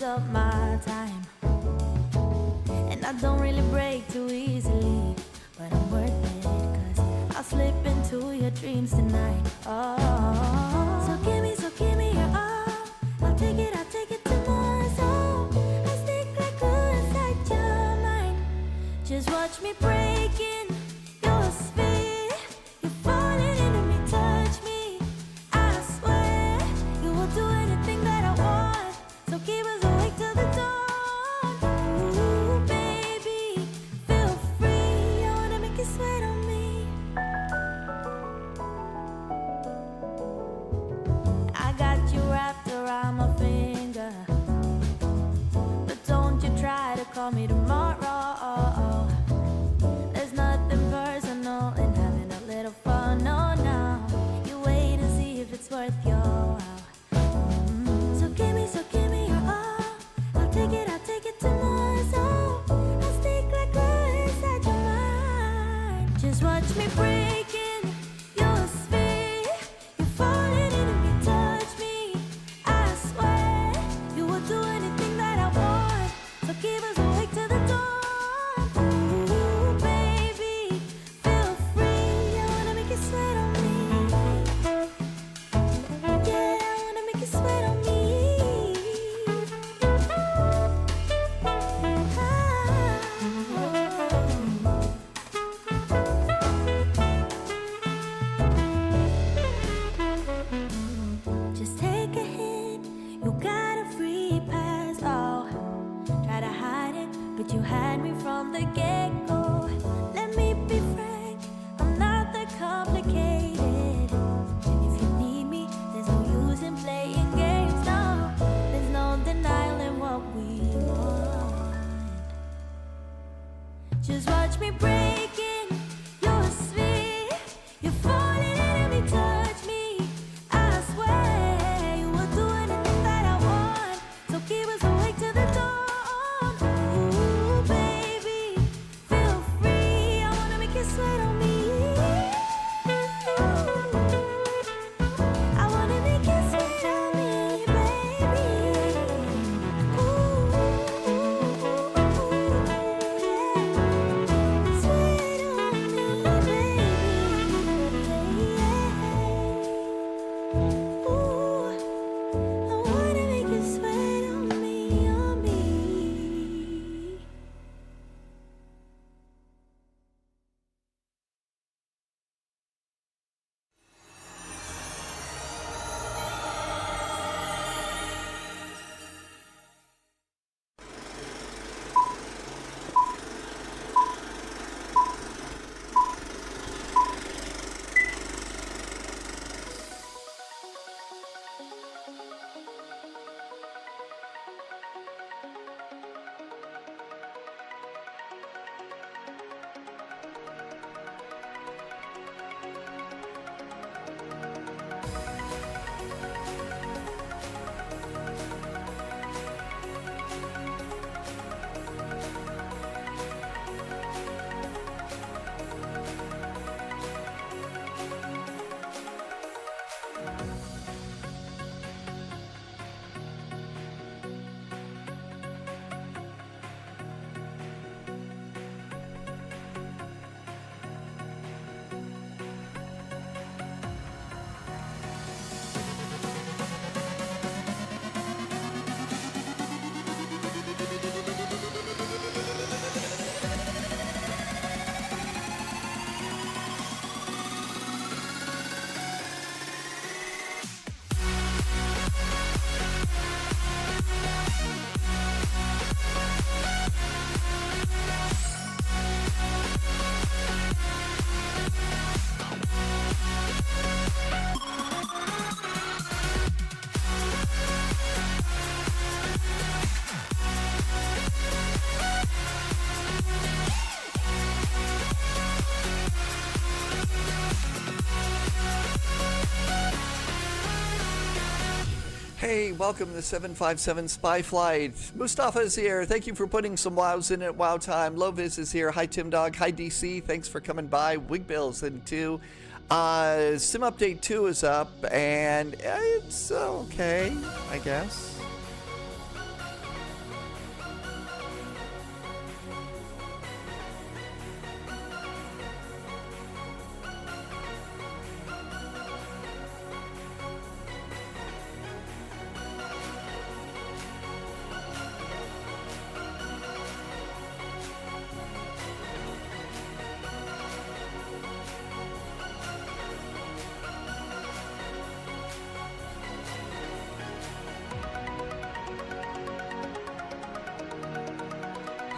use up my time, and I don't really break too easily, but I'm worth it, cause I'll slip into your dreams tonight. Oh, so give me your all. I'll take it tomorrow. I'll stick like glue inside your mind. Just watch me breaking your sphere. You're falling into me, touch me. I swear you will do anything that I want. So keep us awake till the dawn. Ooh, baby, feel free. I wanna make you sweat on me. I got you wrapped around my finger, but don't you try to call me tomorrow. There's nothing personal in having a little fun, no, no. You wait and see if it's worth your while. So give me your all. I'll take it tomorrow. I'll stick like glue inside your mind. Just watch me breaking your sphere. You're falling into me, touch me. I swear you will do anything that I want. So keep us awake till the dawn. Ooh, baby, feel free. I wanna make you sweat on me. Yeah, I wanna make you sweat on me. Just take a hit, you got a free pass. Oh, try to hide it, but you had me from the get-go. Let me be frank, I'm not that complicated. If you need me, there's no use in playing games. No, there's no denying what we want. Just watch me breaking your sphere. You're falling into me, touch me. I swear you will do anything that I want. So keep us awake till the dawn. Ooh, baby, feel free. I wanna make you sweat on me. I wanna make you sweat on me, baby. Ooh, sweat on me, baby. Ooh, I wanna make you sweat on me, on me. Hey, welcome to 757 Spy Flight. Mustafa is here. Thank you for putting some wows in at wow time. Loviz is here. Hi, Tim Dog. Hi, DC. Thanks for coming by. Wigbill's in too. Sim Update 2 is up, and it's okay, I guess.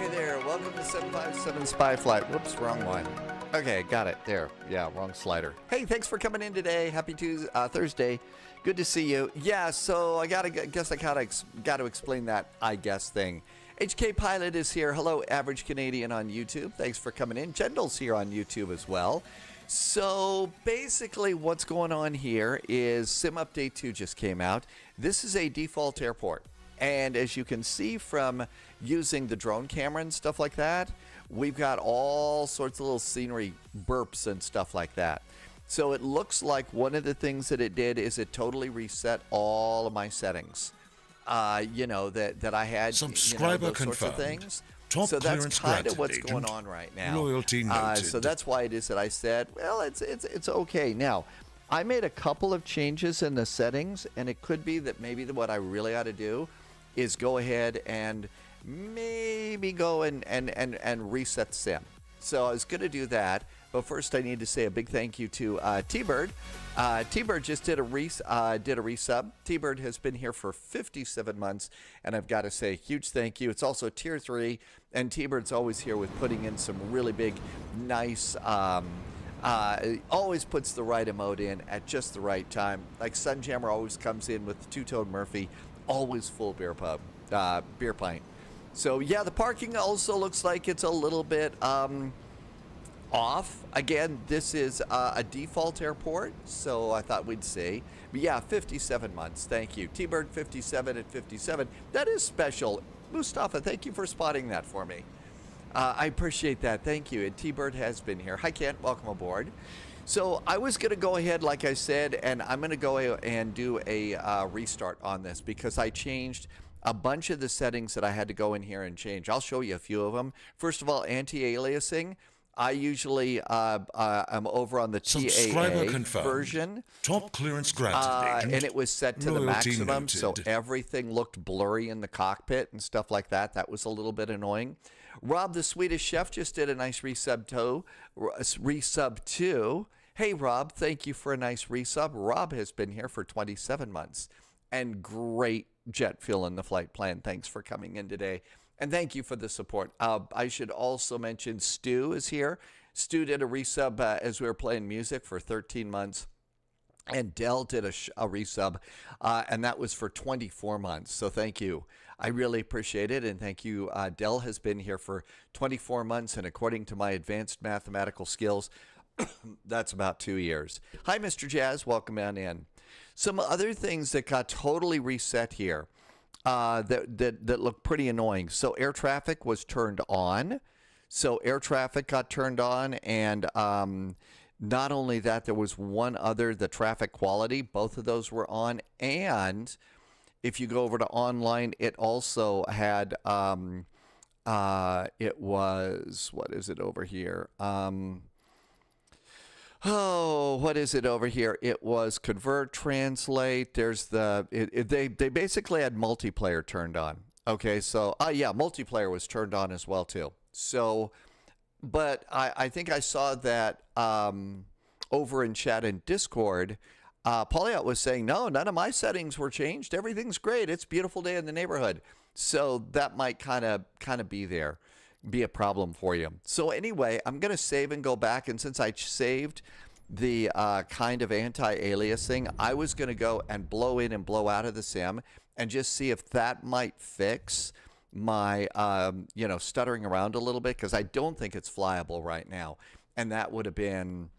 Hey there, welcome to 757 Spy Flight. Whoops, wrong one. Okay, got it. There. Yeah, wrong slider. Hey, thanks for coming in today. Happy Tuesday, Thursday. Good to see you. Yeah, so I guess I got to explain that I guess thing. HK Pilot is here. Hello, Average Canadian on YouTube. Thanks for coming in. Jendal's here on YouTube as well. So basically what's going on here is Sim Update 2 just came out. This is a default airport. And as you can see from using the drone camera and stuff like that, we've got all sorts of little scenery burps and stuff like that. So it looks like one of the things that it did is it totally reset all of my settings. That I had, Subscriber those sorts of confirmed. things. Top So that's clearance kind of granted, what's agent. going on right now. Loyalty noted. So that's why it is that I said, well, it's okay. Now, I made a couple of changes in the settings, and it could be that maybe what I really ought to do is go ahead and maybe go and reset Sim. So I was going to do that, but first I need to say a big thank you to T-Bird. T-Bird just did a resub. T-Bird has been here for 57 months, and I've got to say a huge thank you. It's also Tier 3, and T-Bird's always here with putting in some really big, nice, always puts the right emote in at just the right time. Like Sunjammer always comes in with the two-tone Murphy, always full beer pint. So yeah, the parking also looks like it's a little bit off. Again, this is a default airport, so I thought we'd see. But yeah, 57 months. Thank you. T-Bird 57 at 57. That is special. Mustafa, thank you for spotting that for me. I appreciate that. Thank you. And T-Bird has been here. Hi, Kent. Welcome aboard. So I was going to go ahead, like I said, and I'm going to go and do a restart on this because I changed a bunch of the settings that I had to go in here and change. I'll show you a few of them. First of all, anti-aliasing. I usually am over on the TAA version. Top clearance granted, agent. And it was set to the Loyalty maximum, so noted. everything looked blurry in the cockpit and stuff like that. That was a little bit annoying. Rob, the Swedish chef, just did a nice resub too. Hey, Rob, thank you for a nice resub. Rob has been here for 27 months. And great jet fuel in the flight plan. Thanks for coming in today. And thank you for the support. I should also mention Stu is here. Stu did a resub as we were playing music for 13 months. And Dell did a resub, and that was for 24 months. So thank you. I really appreciate it, and thank you. Dell has been here for 24 months, and according to my advanced mathematical skills, that's about 2 years. Hi, Mr. Jazz. Welcome on in. Some other things that got totally reset here that look pretty annoying. So air traffic was turned on. So air traffic got turned on, and not only that, there was one other, the traffic quality. Both of those were on. And if you go over to online, it also had, it was, what is it over here? What is it over here? It was convert, translate. There's they basically had multiplayer turned on. Okay, so, yeah, multiplayer was turned on as well, too. So, but I think I saw that over in chat and Discord, Pauliot was saying, no, none of my settings were changed. Everything's great. It's a beautiful day in the neighborhood. So that might kind of be a problem for you. So anyway, I'm going to save and go back. And since I saved the kind of anti-aliasing, I was going to go and blow in and blow out of the sim and just see if that might fix my, stuttering around a little bit, because I don't think it's flyable right now. And that would have been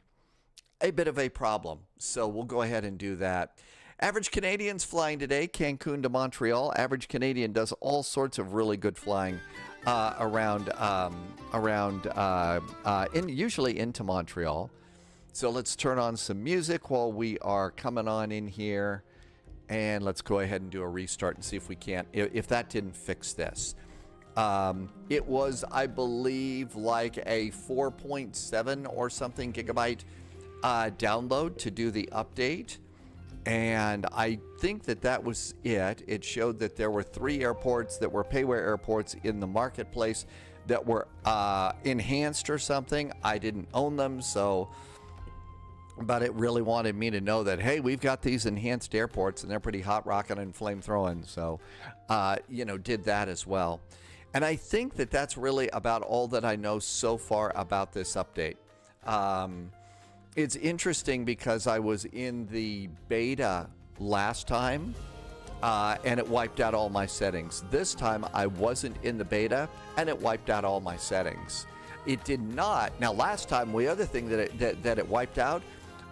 a bit of a problem. So we'll go ahead and do that. Average Canadian's flying today, Cancun to Montreal. Average Canadian does all sorts of really good flying usually into Montreal. So let's turn on some music while we are coming on in here. And let's go ahead and do a restart and see if we can't, if that didn't fix this. It was, I believe, like a 4.7 or something gigabyte download to do the update. And I think that was it. It showed that there were 3 airports that were payware airports in the marketplace that were enhanced or something. I didn't own them, so, but it really wanted me to know that, hey, we've got these enhanced airports and they're pretty hot rocking and flame throwing. So, did that as well. And I think that that's really about all that I know so far about this update. It's interesting because I was in the beta last time, and it wiped out all my settings. This time I wasn't in the beta, and it wiped out all my settings. It did not. Now, last time, the other thing that it wiped out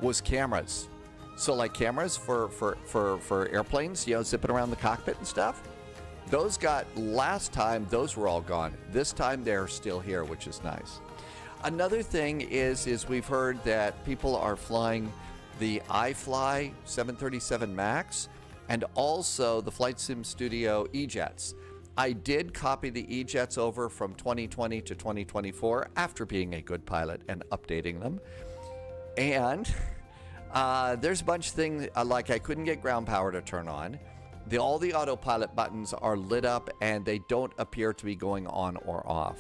was cameras. So, like cameras for airplanes, you know, zipping around the cockpit and stuff. Those last time, those were all gone. This time, they're still here, which is nice. Another thing is we've heard that people are flying the iFly 737 MAX and also the Flight Sim Studio E-Jets. I did copy the E-Jets over from 2020 to 2024 after being a good pilot and updating them. And there's a bunch of things, like I couldn't get ground power to turn on. All the autopilot buttons are lit up and they don't appear to be going on or off.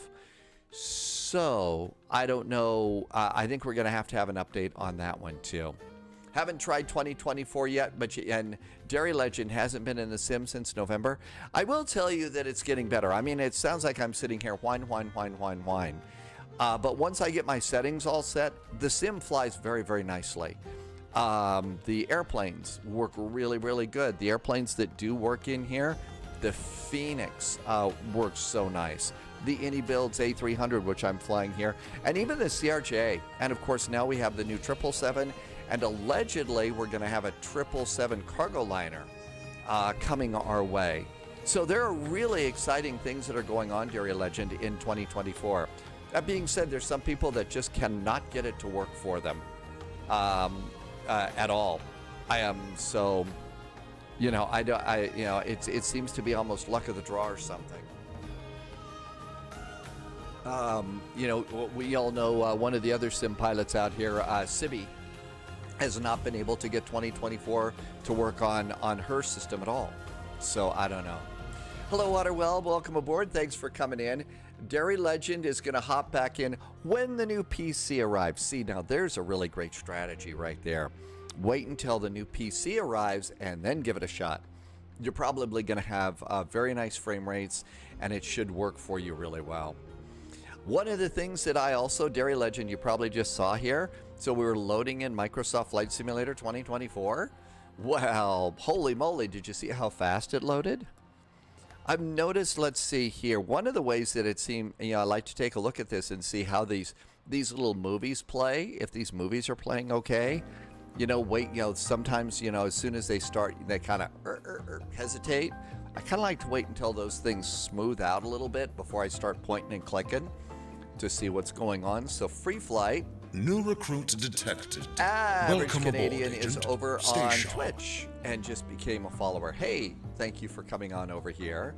So I don't know. I think we're going to have an update on that one too. Haven't tried 2024 yet, and Dairy Legend hasn't been in the sim since November. I will tell you that it's getting better. I mean, it sounds like I'm sitting here whine. But once I get my settings all set, the sim flies very, very nicely. The airplanes work really, really good. The airplanes that do work in here, the Phoenix works so nice. The Builds A300, which I'm flying here, and even the CRJ. And of course, now we have the new 777, and allegedly we're going to have a 777 cargo liner coming our way. So there are really exciting things that are going on, Dairy Legend, in 2024. That being said, there's some people that just cannot get it to work for them at all. So, you know, it seems to be almost luck of the draw or something. You know, we all know one of the other sim pilots out here, Sibby, has not been able to get 2024 to work on her system at all. So I don't know. Hello, Waterwell. Welcome aboard. Thanks for coming in. Dairy Legend is going to hop back in when the new PC arrives. See, now there's a really great strategy right there. Wait until the new PC arrives and then give it a shot. You're probably going to have very nice frame rates, and it should work for you really well. One of the things that I also, Dairy Legend, you probably just saw here, so we were loading in Microsoft Flight Simulator 2024. Well, holy moly, did you see how fast it loaded? I've noticed, let's see here, one of the ways that it seemed, you know, I like to take a look at this and see how these little movies play, if these movies are playing okay. You know, sometimes, you know, as soon as they start, they kind of hesitate. I kind of like to wait until those things smooth out a little bit before I start pointing and clicking to see what's going on. So free flight. New recruit detected. Average Welcome Canadian aboard, is agent. over Stay on sharp. Twitch and just became a follower. Hey, thank you for coming on over here.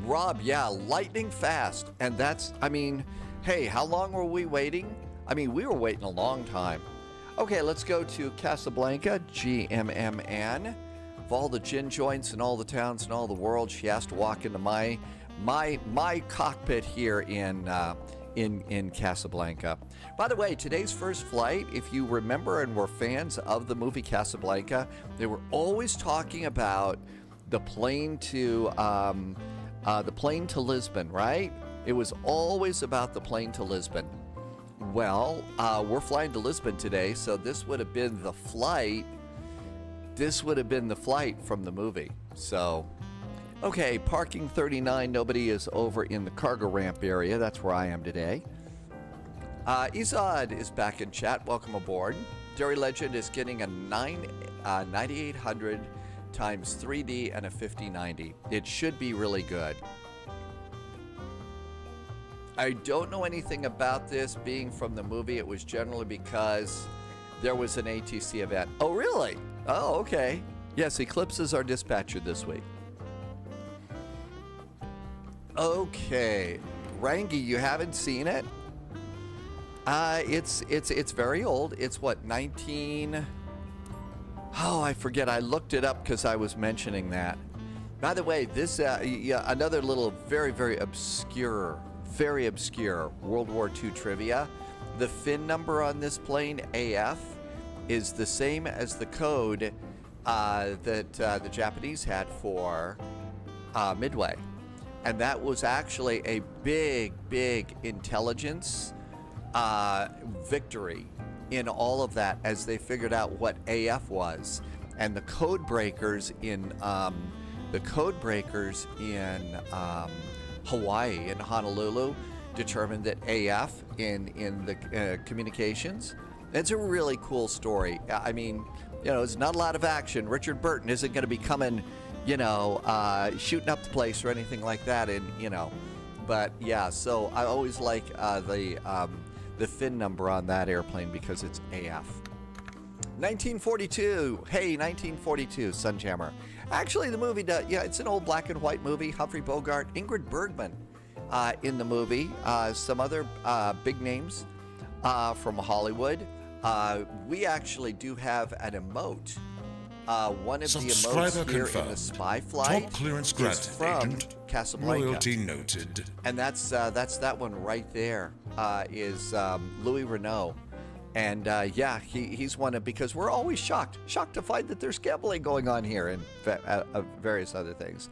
Rob, yeah, lightning fast. And that's, I mean, hey, how long were we waiting? I mean, we were waiting a long time. Okay, let's go to Casablanca, GMMN. Of all the gin joints and all the towns and all the world, she has to walk into my cockpit here in Casablanca. By the way, today's first flight, if you remember and were fans of the movie Casablanca, they were always talking about the plane to Lisbon, right? It was always about the plane to Lisbon. Well, we're flying to Lisbon today, so this would have been the flight. This would have been the flight from the movie. So, okay, parking 39. Nobody is over in the cargo ramp area. That's where I am today. Izad is back in chat. Welcome aboard. Dairy Legend is getting a 9800 times 3D and a 5090. It should be really good. I don't know anything about this being from the movie. It was generally because there was an ATC event. Oh, really? Oh, okay. Yes, Eclipses are dispatcher this week. Okay. Rangi, you haven't seen it? It's very old. It's what, 19... Oh, I forget. I looked it up because I was mentioning that. By the way, this, another little very, very obscure World War II trivia. The FIN number on this plane, AF, is the same as the code that the Japanese had for Midway. And that was actually a big, big intelligence victory in all of that as they figured out what AF was. And the code breakers in Hawaii, in Honolulu, determined that AF in the communications. It's a really cool story. I mean, it's not a lot of action. Richard Burton isn't going to be coming, shooting up the place or anything like that. And but yeah. So I always like the fin number on that airplane because it's AF. 1942. Hey, 1942. Sunjammer. Actually, the movie it's an old black and white movie. Humphrey Bogart, Ingrid Bergman in the movie. Some other big names from Hollywood. We actually do have an emote. One of the emotes here in the spy flight Top clearance is from agent. Casablanca. Royalty noted. And that's that one right there is Louis Renault. And he's one of, because we're always shocked to find that there's gambling going on here and various other things.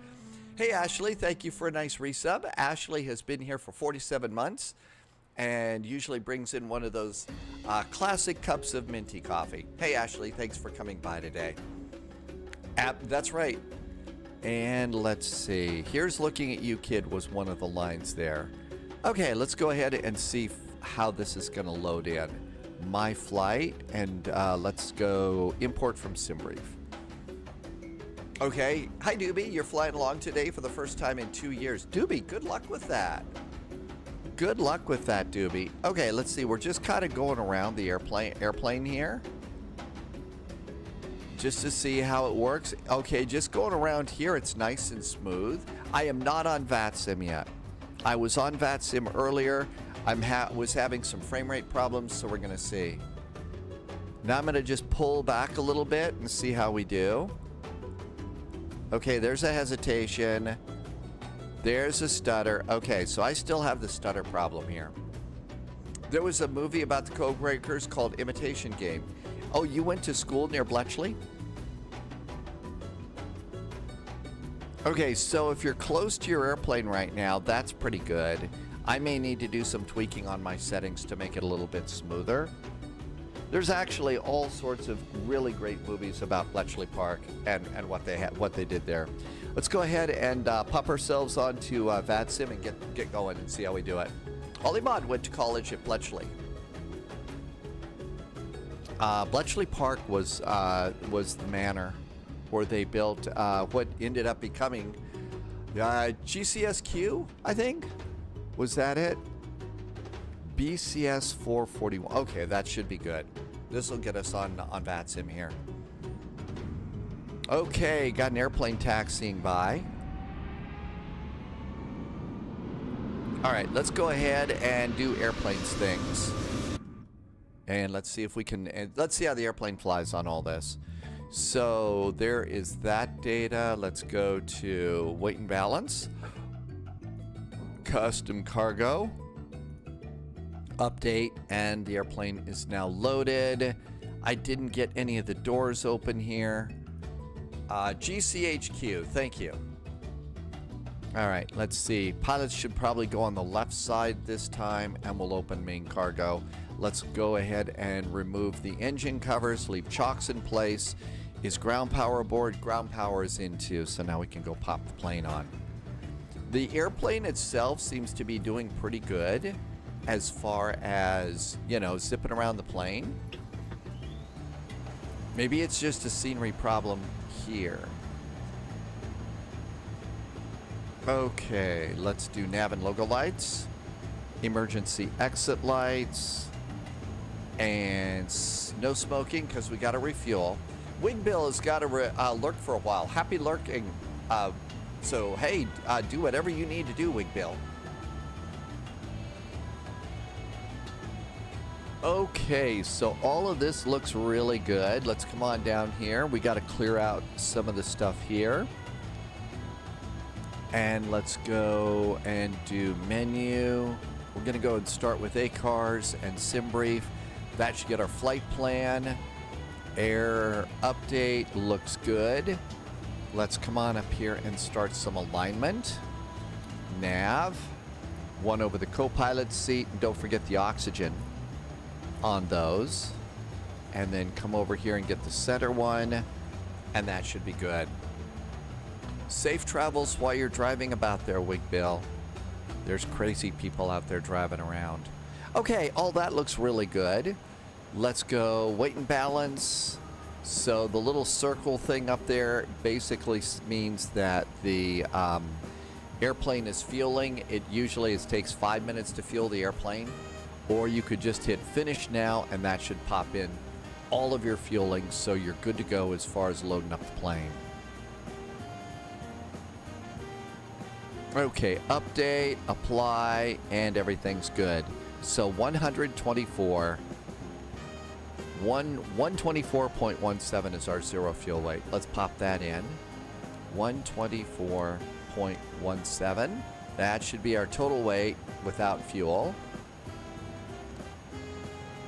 Hey, Ashley, thank you for a nice resub. Ashley has been here for 47 months and usually brings in one of those classic cups of minty coffee. Hey, Ashley, thanks for coming by today. That's right. And let's see. Here's looking at you, kid, was one of the lines there. Okay, let's go ahead and see how this is going to load in. My flight, and let's go import from SimBrief. Okay. Hi, Doobie. You're flying along today for the first time in 2 years. Doobie, good luck with that. Good luck with that, Doobie. Okay, let's see. We're just kind of going around the airplane here, just to see how it works. Okay, just going around here, it's nice and smooth. I am not on VATSIM yet. I was on VATSIM earlier. Was having some frame rate problems, so we're going to see. Now I'm going to just pull back a little bit and see how we do. Okay, there's a hesitation. There's a stutter. Okay, so I still have the stutter problem here. There was a movie about the code breakers called Imitation Game. Oh, you went to school near Bletchley? Okay, so if you're close to your airplane right now, that's pretty good. I may need to do some tweaking on my settings to make it a little bit smoother. There's actually all sorts of really great movies about Bletchley Park and what they did there. Let's go ahead and pop ourselves onto VATSIM and get going and see how we do it. Ollie Mod went to college at Bletchley. Bletchley Park was the manor where they built what ended up becoming GCSQ, I think. Was that it? BCS 441. Okay, that should be good. This will get us on VATSIM here. Okay, got an airplane taxiing by. All right, let's go ahead and do airplanes things. And let's see if we can, let's see how the airplane flies on all this. So there is that data. Let's go to weight and balance. Custom cargo. Update, and the airplane is now loaded. I didn't get any of the doors open here. GCHQ, thank you. All right, let's see. Pilots should probably go on the left side this time, and we'll open main cargo. Let's go ahead and remove the engine covers, leave chocks in place. Is ground power aboard? Ground power is in too, so now we can go pop the plane on. The airplane itself seems to be doing pretty good as far as, zipping around the plane. Maybe it's just a scenery problem here. Okay, let's do nav and logo lights, emergency exit lights, and no smoking because we got to refuel. Wing Bill has got to lurk for a while. Happy lurking. So, hey, do whatever you need to do, Wing Bill. Okay, so all of this looks really good. Let's come on down here. We got to clear out some of the stuff here. And let's go and do menu. We're going to go and start with ACARS and SimBrief. That should get our flight plan. Air update looks good. Let's come on up here and start some alignment. nav, one over the co-pilot seat, and don't forget the oxygen on those. And then come over here and get the center one, and that should be good. Safe travels while you're driving about there, Wigbill. There's crazy people out there driving around. Okay, all that looks really good. Let's go weight and balance. So the little circle thing up there basically means that the airplane is fueling. It usually takes 5 minutes to fuel the airplane. Or you could just hit finish now, and that should pop in all of your fueling, so you're good to go as far as loading up the plane. Okay, update, apply, and everything's good. So 124.17 is our zero fuel weight. Let's pop that in. 124.17. That should be our total weight without fuel.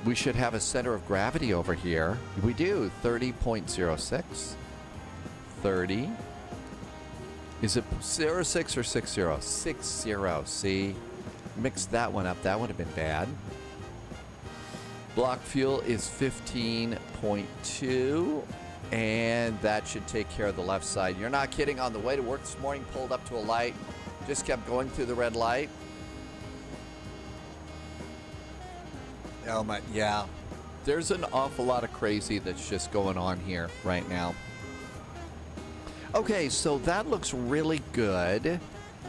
We should have a center of gravity over here. We do. 30.06. 30. Is it 06 or 60? 60. See? Mixed that one up. That would have been bad. Block fuel is 15.2. And that should take care of the left side. You're not kidding. On the way to work this morning, pulled up to a light. Just kept going through the red light. Oh my, yeah. There's an awful lot of crazy that's just going on here right now. Okay, so that looks really good.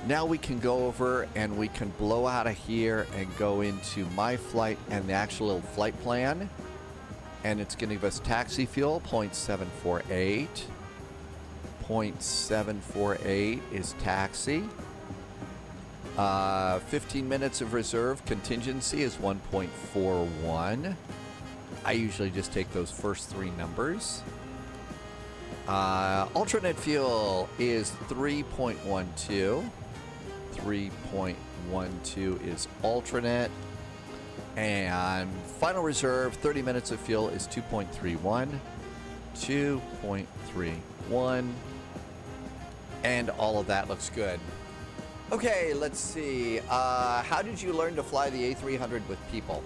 Now we can go over and we can blow out of here and go into my flight and the actual little flight plan. And it's going to give us taxi fuel, 0.748. 0.748 is taxi. 15 minutes of reserve contingency is 1.41. I usually just take those first three numbers. Alternate fuel is 3.12. 3.12 is alternate. And final reserve, 30 minutes of fuel is 2.31. 2.31. And all of that looks good. Okay, let's see. How did you learn to fly the A300 with people?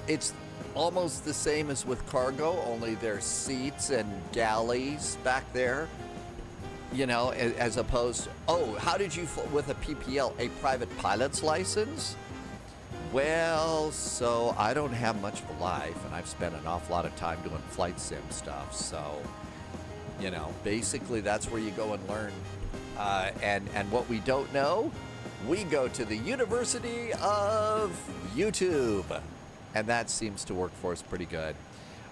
It's almost the same as with cargo, only there's seats and galleys back there. You know, as opposed to, oh, how did you with a PPL, a private pilot's license? Well, so I don't have much of a life, and I've spent an awful lot of time doing flight sim stuff. So, you know, basically that's where you go and learn. And what we don't know, we go to the University of YouTube. And that seems to work for us pretty good.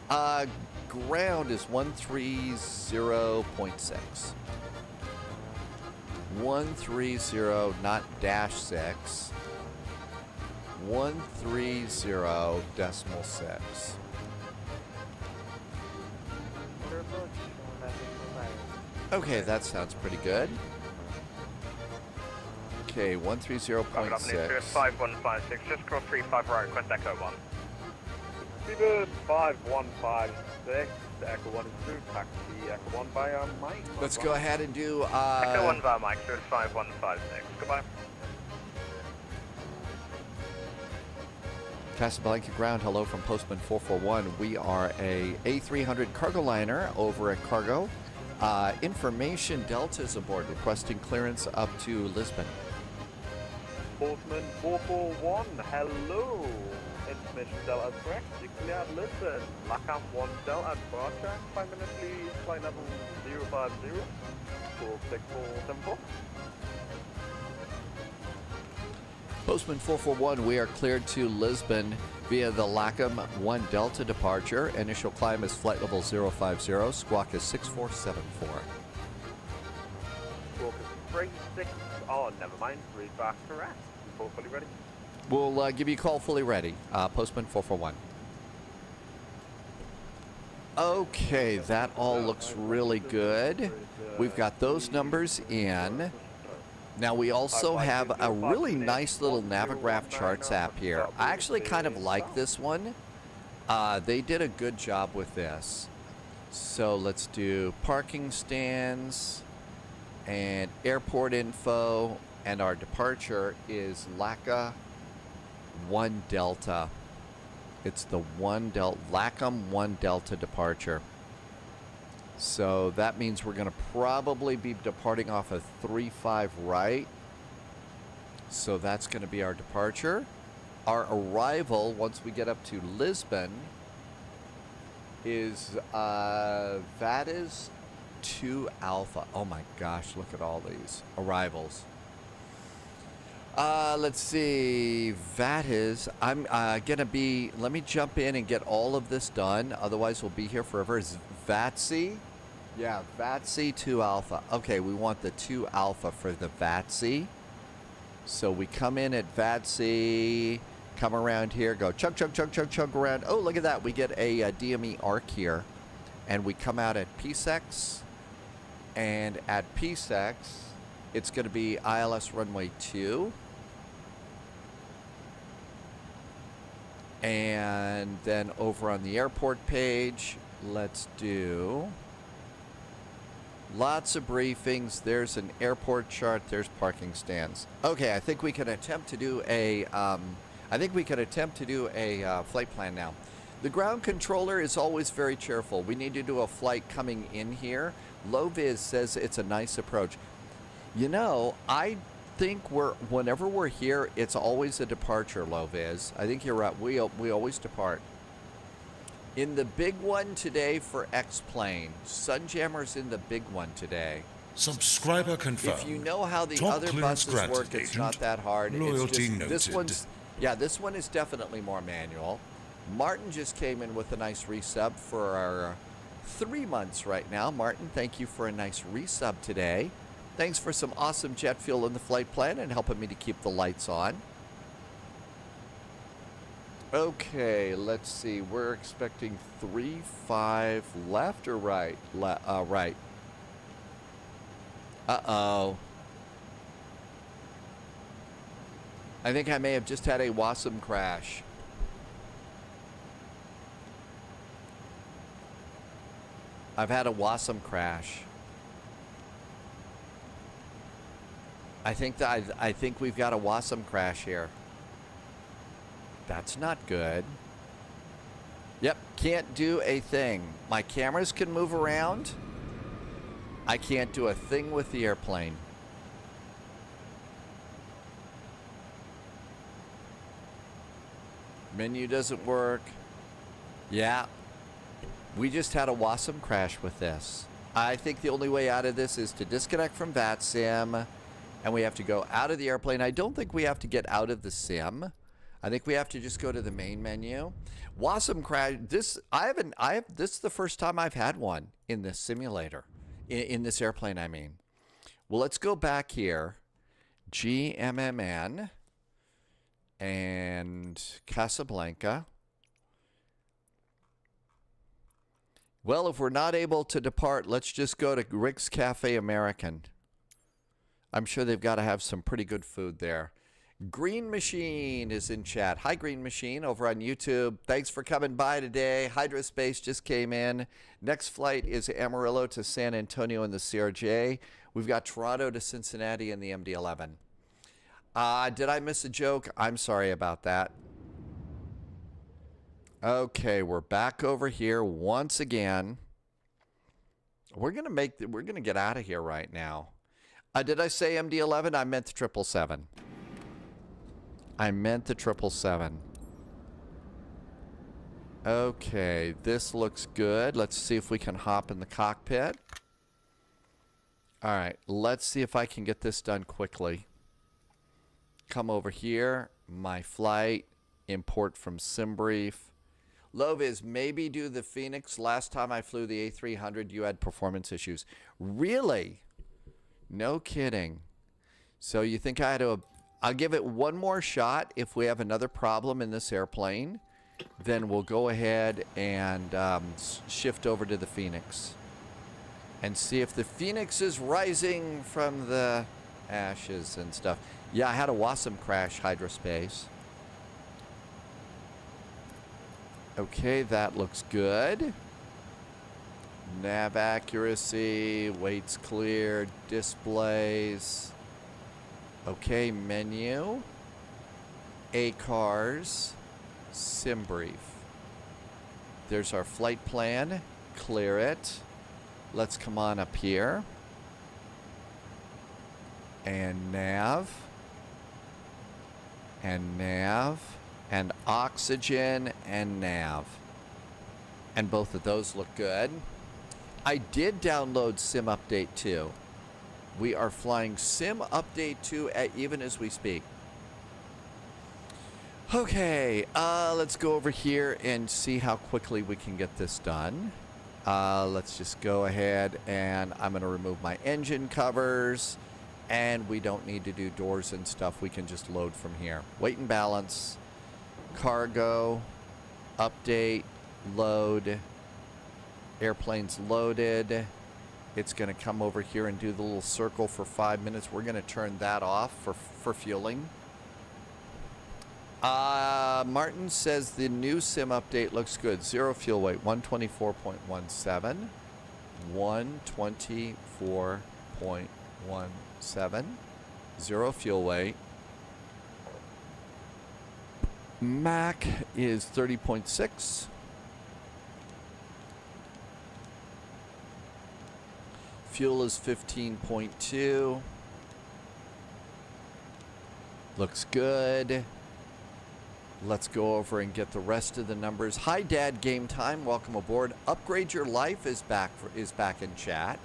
Ground is 130.6. 130, not dash 6. 130.6. Okay, that sounds pretty good. Okay, 130.6. 5156, just cross 35 right, request Echo 1. Seabird 5156, Echo 1 is through, taxi Echo 1 by Mike. Let's go ahead and do... Echo 1 via Mike, 5156, goodbye. Casablanca ground, hello from Postman 441. We are a A300 cargo liner over at Cargo. Information Delta is aboard, requesting clearance up to Lisbon. Postman 441, hello. Information Delta is correct. You cleared Lisbon. Lacam 1 Delta departure. 5 minutes please. Flight level 050. 46474. Postman 441, we are cleared to Lisbon via the LACAM 1 Delta departure. Initial climb is flight level 050. Squawk is 6474. Squawk is 36. Oh, never mind. Read back correct. Report fully ready. We'll give you a call fully ready. Postman 441. Okay, that all looks really good. We've got those numbers in. Now we also have a really nice little Navigraph charts app here. I actually kind of like this one. They did a good job with this. So let's do parking stands. And airport info, and our departure is LACA 1 Delta. It's the LACAM 1 Delta departure. So that means we're going to probably be departing off of 35 right. So that's going to be our departure. Our arrival, once we get up to Lisbon, is that is 2 Alpha. Oh my gosh, look at all these arrivals. Let's see. That is, I'm gonna be, let me jump in and get all of this done. Otherwise we'll be here forever. Is VATSI? Yeah, VATSI 2 Alpha. Okay, we want the 2 Alpha for the VATSI. So we come in at VATSI, come around here, go chug, chug, chug, chug, chug around. Oh, look at that. We get a DME arc here. And we come out at PSEX. And at PSEX, it's going to be ILS runway 2. And then over on the airport page, let's do lots of briefings. There's an airport chart. There's parking stands. Okay, I think we can attempt to do a flight plan now. The ground controller is always very cheerful. We need to do a flight coming in here. Loviz says it's a nice approach. You know, I think whenever we're here, it's always a departure, Loviz. I think you're right. We always depart. In the big one today for X-Plane. Sunjammer's in the big one today. Subscriber confirmed. If you know how the Top other clearance buses granted, work, it's agent. not that hard. Loyalty It's just, this noted. one's, yeah, this one is definitely more manual. Martin just came in with a nice resub for our 3 months right now. Martin, thank you for a nice resub today. Thanks for some awesome jet fuel in the flight plan and helping me to keep the lights on. Okay, let's see. We're expecting 3-5 left or right? Right. Uh-oh. I think I may have just had a WASM crash. I've had a WASM crash. I think we've got a WASM crash here. That's not good. Yep, can't do a thing. My cameras can move around. I can't do a thing with the airplane. Menu doesn't work. Yeah. We just had a WASM crash with this. I think the only way out of this is to disconnect from VATSIM, and we have to go out of the airplane. I don't think we have to get out of the sim. I think we have to just go to the main menu. WASM crash. This is the first time I've had one in this simulator, in this airplane. I mean, well, let's go back here. GMMN and Casablanca. Well, if we're not able to depart, let's just go to Rick's Cafe American. I'm sure they've got to have some pretty good food there. Green Machine is in chat. Hi, Green Machine, over on YouTube. Thanks for coming by today. Hydrospace just came in. Next flight is Amarillo to San Antonio in the CRJ. We've got Toronto to Cincinnati in the MD-11. Did I miss a joke? I'm sorry about that. Okay, we're back over here once again. We're gonna get out of here right now. Did I say MD-11? I meant the 777. I meant the 777. Okay, this looks good. Let's see if we can hop in the cockpit. All right, let's see if I can get this done quickly. Come over here, my flight, import from SimBrief. Loviz, maybe do the Phoenix. Last time I flew the A300, you had performance issues. Really? No kidding. So you think I had to... I'll give it one more shot. If we have another problem in this airplane, then we'll go ahead and shift over to the Phoenix. And see if the Phoenix is rising from the ashes and stuff. Yeah, I had a WASM crash, Hydrospace. Okay, that looks good. Nav accuracy, weights cleared, displays. Okay, menu. ACARS, sim brief. There's our flight plan. Clear it. Let's come on up here. And nav. And nav. And oxygen and nav. And both of those look good. I did download Sim Update 2. We are flying Sim Update 2 even as we speak. Okay, let's go over here and see how quickly we can get this done. Let's just go ahead and I'm going to remove my engine covers. And we don't need to do doors and stuff. We can just load from here. Weight and balance, cargo, update, load, airplane's loaded. It's going to come over here and do the little circle for 5 minutes. We're going to turn that off for fueling. Martin says the new sim update looks good. 0 fuel weight, 124.17. 124.17. 0 fuel weight. Mach is 30.6. Fuel is 15.2. Looks good. Let's go over and get the rest of the numbers. Hi, Dad. Game time. Welcome aboard. Upgrade Your Life is back in chat.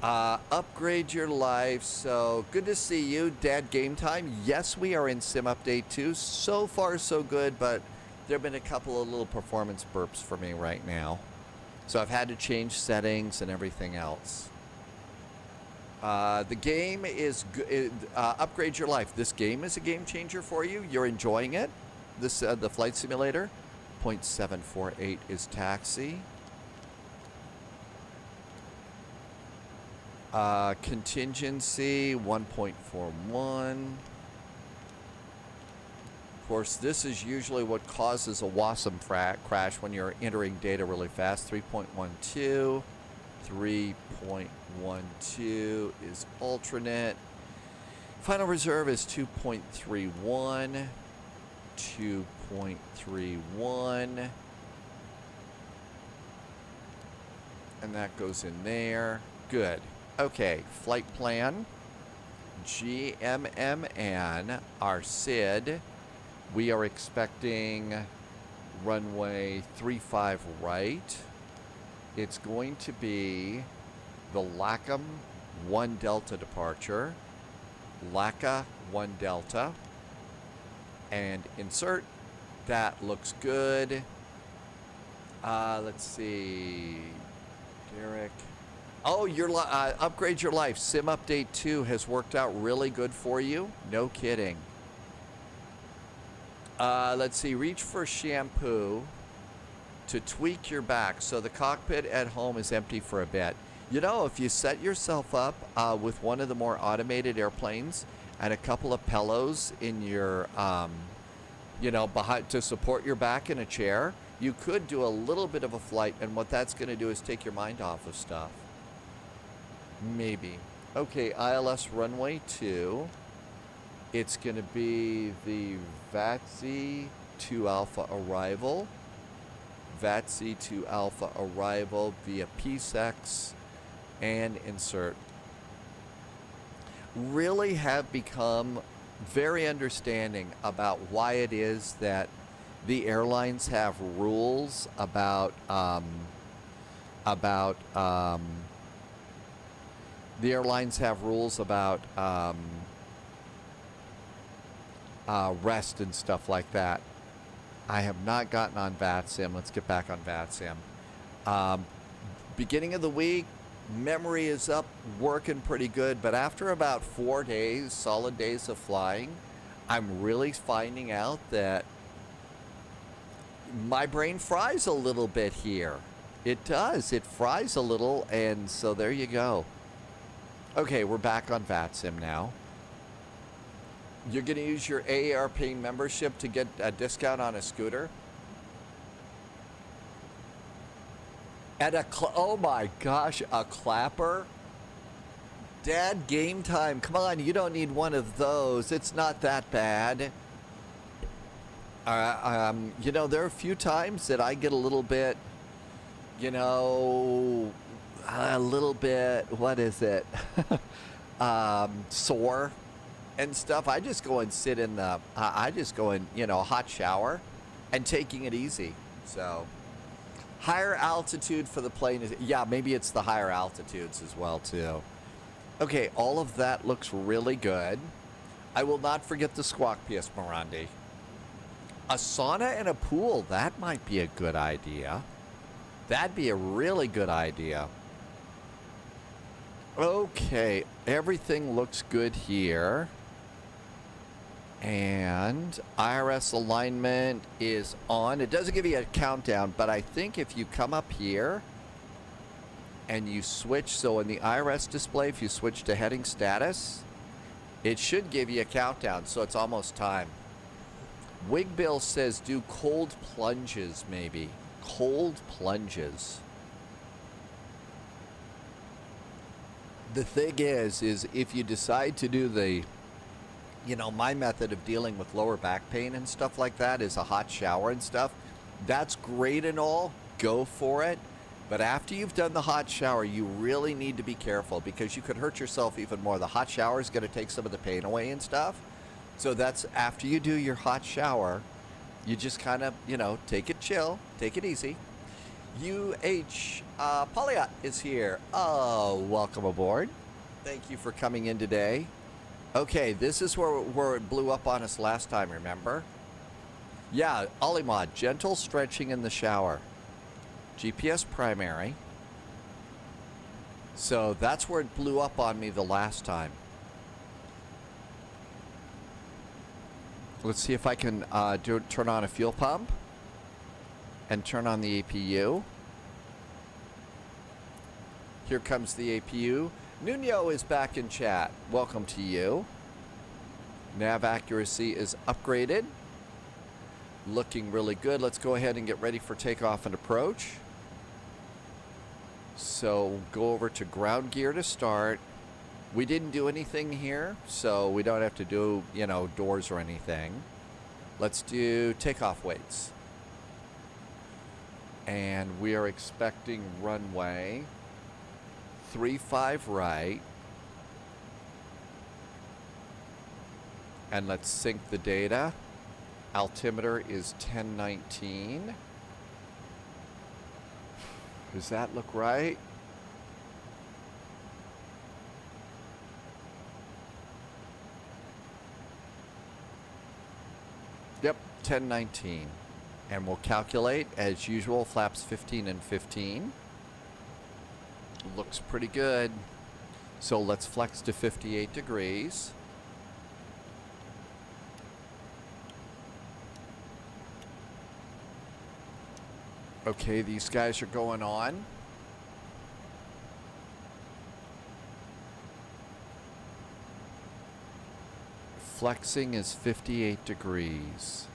Upgrade Your Life. So good to see you, Dad. Game time. Yes, we are in Sim Update 2. So far, so good. But there have been a couple of little performance burps for me right now. So I've had to change settings and everything else. The game is Upgrade Your Life. This game is a game changer for you. You're enjoying it. This the flight simulator. 0.748 is taxi. Contingency 1.41. Of course, this is usually what causes a WASM crash when you're entering data really fast. 3.12. 3.12 is alternate. Final reserve is 2.31. 2.31. And that goes in there. Good. Okay, flight plan. GMMN, our SID. We are expecting runway 35 right. It's going to be the LACM 1 Delta departure. LACA 1 Delta. And insert. That looks good. Let's see. Derek. Oh, your Upgrade Your Life. Sim Update 2 has worked out really good for you. No kidding. Let's see. Reach for shampoo to tweak your back so the cockpit at home is empty for a bit. You know, if you set yourself up with one of the more automated airplanes and a couple of pillows in your, behind to support your back in a chair, you could do a little bit of a flight, and what that's going to do is take your mind off of stuff. Maybe. Okay, ILS runway 2. It's going to be the VATSI 2 Alpha arrival. VATSI 2 Alpha arrival via PSEX and insert. Really have become very understanding about why it is that the airlines have rules about rest and stuff like that. I have not gotten on VATSIM. Let's get back on VATSIM. Beginning of the week, memory is up, working pretty good, but after about 4 days, solid days of flying, I'm really finding out that my brain fries a little bit here. It does. It fries a little, and so there you go. Okay, we're back on VATSIM now. You're going to use your AARP membership to get a discount on a scooter? And oh my gosh, a clapper? Dad, game time. Come on, you don't need one of those. It's not that bad. You know, there are a few times that I get a little bit, you know, what is it? Sore and stuff. I just go and sit in the, I just go in, you know, hot shower and taking it easy. So higher altitude for the plane is, yeah, maybe it's the higher altitudes as well too. Okay, all of that looks really good. I will not forget the squawk, P.S. Morandi. A sauna and a pool, that might be a good idea. That'd be a really good idea. Okay, everything looks good here. And IRS alignment is on. It doesn't give you a countdown, but I think if you come up here and you switch, so in the IRS display, if you switch to heading status, it should give you a countdown, so it's almost time. Wigbill says do cold plunges, maybe. Cold plunges. The thing is if you decide to do the, you know, my method of dealing with lower back pain and stuff like that is a hot shower and stuff. That's great and all. Go for it. But after you've done the hot shower, you really need to be careful because you could hurt yourself even more. The hot shower is going to take some of the pain away and stuff. So that's after you do your hot shower, you just kind of, you know, take it chill, take it easy. Polyot is here. Oh, welcome aboard. Thank you for coming in today. Okay, this is where it blew up on us last time, remember? Yeah, Olimod, gentle stretching in the shower. GPS primary. So that's where it blew up on me the last time. Let's see if I can turn on a fuel pump and turn on the APU. Here comes the APU. Nuno is back in chat. Welcome to you. Nav accuracy is upgraded. Looking really good. Let's go ahead and get ready for takeoff and approach. So go over to ground gear to start. We didn't do anything here, so we don't have to do, you know, doors or anything. Let's do takeoff weights. And we are expecting runway 35 right. And let's sync the data. Altimeter is 1019. Does that look right? Yep, 1019. And we'll calculate, as usual, flaps 15 and 15. Looks pretty good. So let's flex to 58 degrees. Okay, these guys are going on. Flexing is 58 degrees.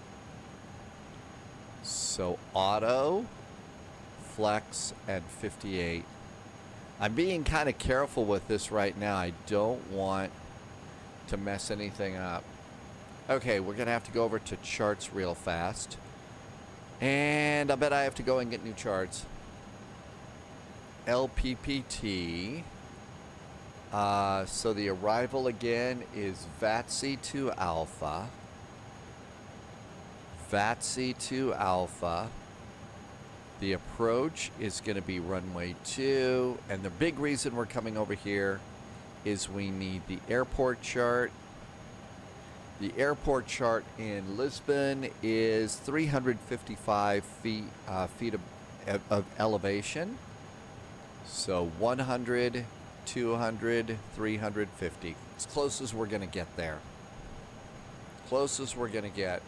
So auto, flex, and 58. I'm being kind of careful with this right now. I don't want to mess anything up. Okay, we're going to have to go over to charts real fast. And I bet I have to go and get new charts. LPPT. So the arrival again is VATSI Alpha. VATSI Alpha. The approach is going to be runway 2. And the big reason we're coming over here is we need the airport chart. The airport chart in Lisbon is 355 feet of elevation. So 100, 200, 350. As close as we're going to get there. Closest we're going to get.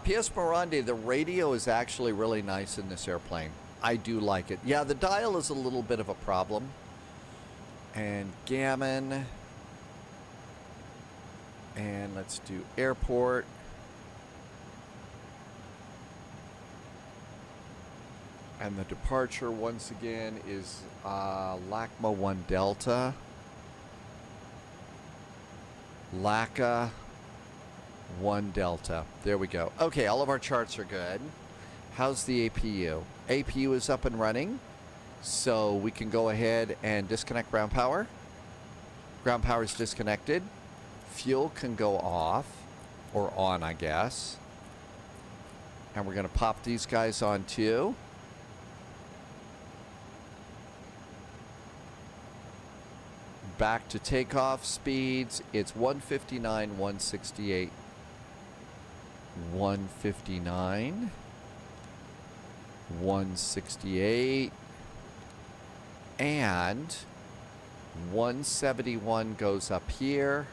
P.S. Morandi, the radio is actually really nice in this airplane. I do like it. Yeah, the dial is a little bit of a problem. And Gammon. And let's do airport. And the departure, once again, is LACMA 1 Delta. LACA 1 Delta. There we go. Okay, all of our charts are good. How's the APU? APU is up and running, so we can go ahead and disconnect ground power. Ground power is disconnected. Fuel can go off, or on, I guess. And we're going to pop these guys on too. Back to takeoff speeds. It's 159, 168, 159, 168, and 171 goes up here.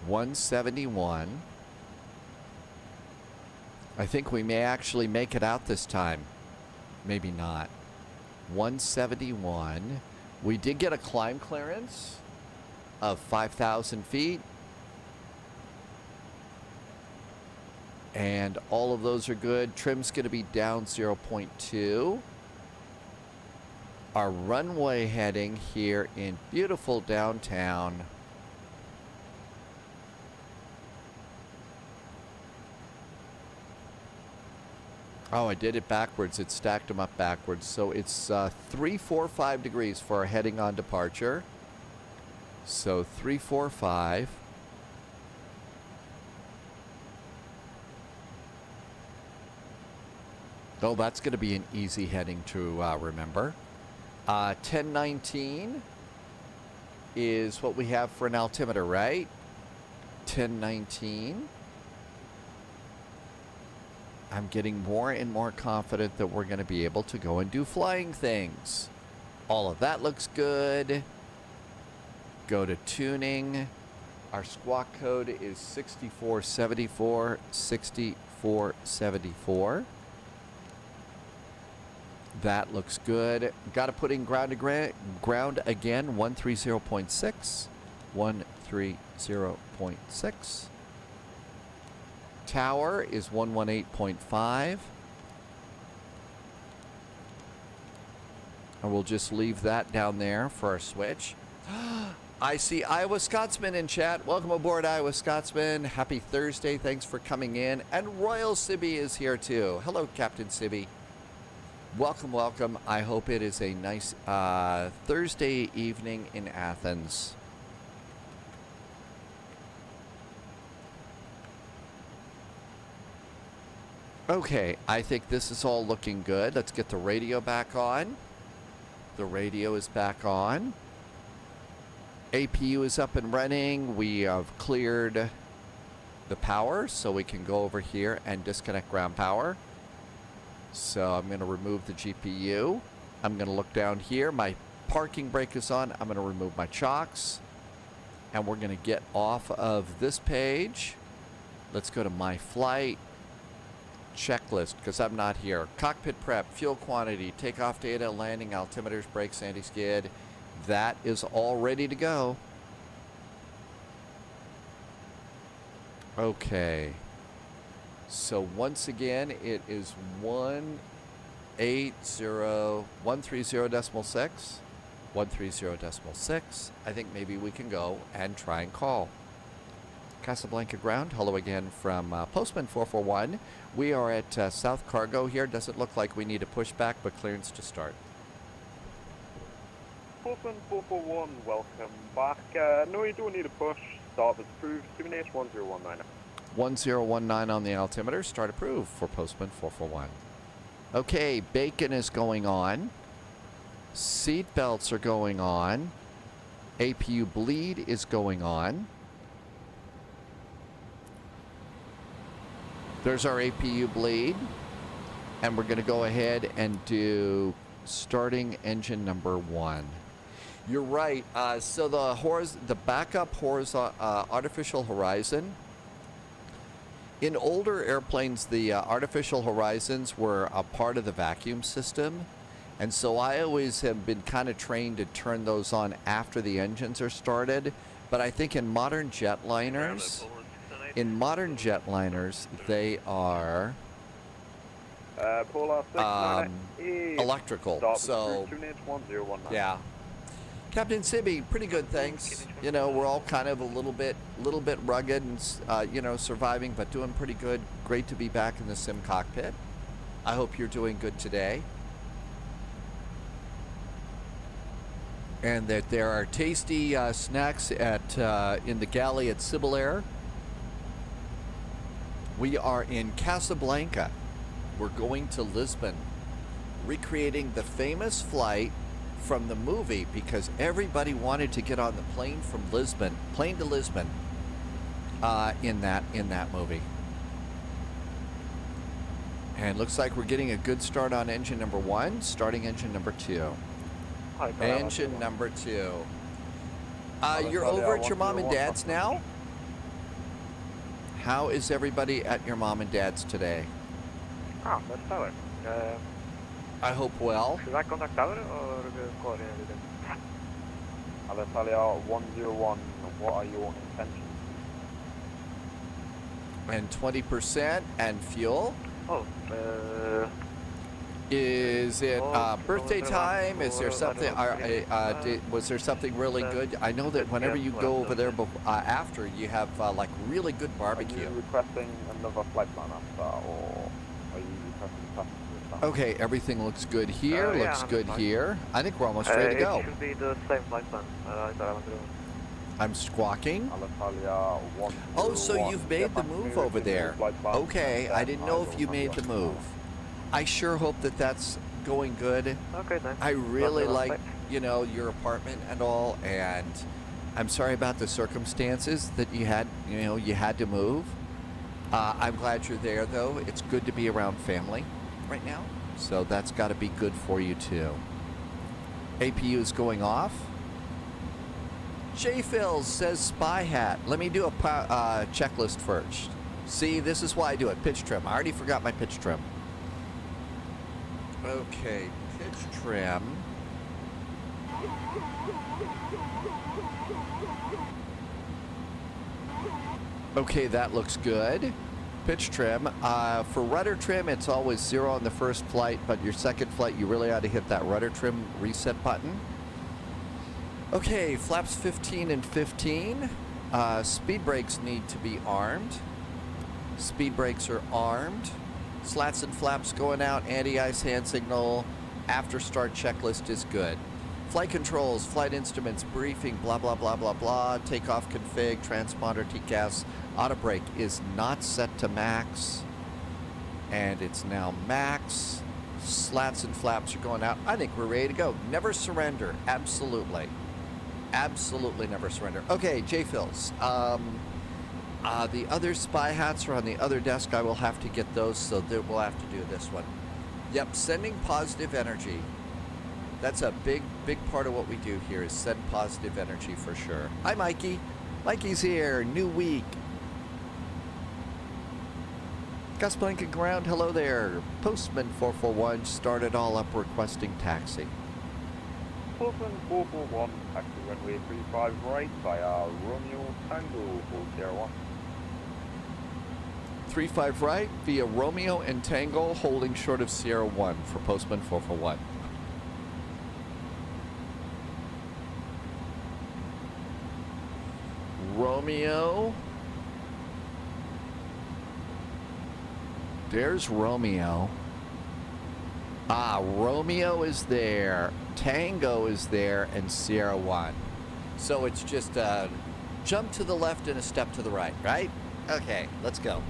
171. I think we may actually make it out this time. Maybe not. 171. We did get a climb clearance of 5,000 feet. And all of those are good. Trim's going to be down 0.2. Our runway heading here in beautiful downtown. Oh, I did it backwards. It stacked them up backwards. So it's 345 degrees for our heading on departure. So 345. Oh, that's going to be an easy heading to remember. 1019 is what we have for an altimeter, right? 1019. I'm getting more and more confident that we're going to be able to go and do flying things. All of that looks good. Go to tuning. Our squawk code is 6474, 6474. That looks good. Got to put in ground again, 130.6, 130.6. Tower is 118.5. And we'll just leave that down there for our switch. I see Iowa Scotsman in chat. Welcome aboard, Iowa Scotsman. Happy Thursday. Thanks for coming in. And Royal Sibby is here too. Hello, Captain Sibby. Welcome, welcome. I hope it is a nice Thursday evening in Athens. Okay, I think this is all looking good. Let's get the radio back on. The radio is back on. APU is up and running. We have cleared the power, so we can go over here and disconnect ground power. So I'm going to remove the GPU. I'm going to look down here. My parking brake is on. I'm going to remove my chocks. And we're going to get off of this page. Let's go to my flight. Checklist, because I'm not here. Cockpit prep, fuel quantity, takeoff data, landing, altimeters, brakes, anti-skid. That is all ready to go. Okay. So once again, it is 130.6. 130.6. I think maybe we can go and try and call. Casablanca ground. Hello again from Postman 441. We are at South Cargo here. Doesn't look like we need a pushback, but clearance to start. Postman 441, welcome back. No, you don't need a push. Start is approved. Terminate 1019. 1019 on the altimeter. Start approved for Postman 441. Okay, bacon is going on. Seat belts are going on. APU bleed is going on. There's our APU bleed. And we're going to go ahead and do starting engine number 1. You're right. So the backup artificial horizon. In older airplanes, the artificial horizons were a part of the vacuum system. And so I always have been kind of trained to turn those on after the engines are started. But I think in modern jetliners, in modern jetliners, they are Polar 698. electrical. Stop So, through 1019. yeah. Captain Sibby, pretty good, thanks. You know, we're all kind of a little bit rugged and, you know, surviving, but doing pretty good. Great to be back in the sim cockpit. I hope you're doing good today. And that there are tasty snacks at in the galley at Cibonaire. We are in Casablanca. We're going to Lisbon, recreating the famous flight from the movie because everybody wanted to get on the plane to Lisbon, in that movie. And looks like we're getting a good start on engine number 1, starting engine number 2. Engine number 2. You're over at your mom and dad's now? How is everybody at your mom and dad's today? Ah, that's tower. I hope well. Should I contact tower or call in? Alitalia 101, what are your intentions? And 20% and fuel? Oh, Is it birthday time? Is there something? Was there something really good? I know that whenever you go over there after, you have like really good barbecue. Are you requesting another flight plan after, or are you requesting passengers? Okay, everything looks good here. Yeah, Looks good fine. here. I think we're almost ready to go. It should be the same flight plan. I'm squawking. Alitalia 101. Oh, so you've made the move over there. Okay, I didn't know if you made the move. I sure hope that that's going good. Okay, then. I really like, you know, your apartment and all, and I'm sorry about the circumstances that you had to move. I'm glad you're there, though. It's good to be around family right now, so that's got to be good for you, too. APU is going off. J-Phil says spy hat. Let me do a checklist first. See, this is why I do it. Pitch trim. I already forgot my pitch trim. Okay, pitch trim. Okay, that looks good. Pitch trim. For rudder trim, it's always 0 on the first flight, but your second flight, you really ought to hit that rudder trim reset button. Okay, flaps 15 and 15. Speed brakes need to be armed. Speed brakes are armed. Slats and flaps going out, anti-ice hand signal, after start checklist is good. Flight controls, flight instruments, briefing, blah, blah, blah, blah, blah. Takeoff config, transponder, TCAS. Auto brake is not set to max. And it's now max. Slats and flaps are going out. I think we're ready to go. Never surrender. Absolutely. Absolutely never surrender. Okay, J-Phils. The other spy hats are on the other desk. I will have to get those, so we'll have to do this one. Yep, sending positive energy. That's a big part of what we do here is send positive energy for sure. Hi, Mikey. Mikey's here. New week. Casablanca ground. Hello there. Postman 441 started all up requesting taxi. Postman 441, taxi runway 35 right via Romeo Tango 401. 35 right via Romeo and Tango holding short of Sierra 1 for Postman 441. Romeo. There's Romeo. Romeo is there, Tango is there, and Sierra 1. So it's just a jump to the left and a step to the right, right? Okay, let's go.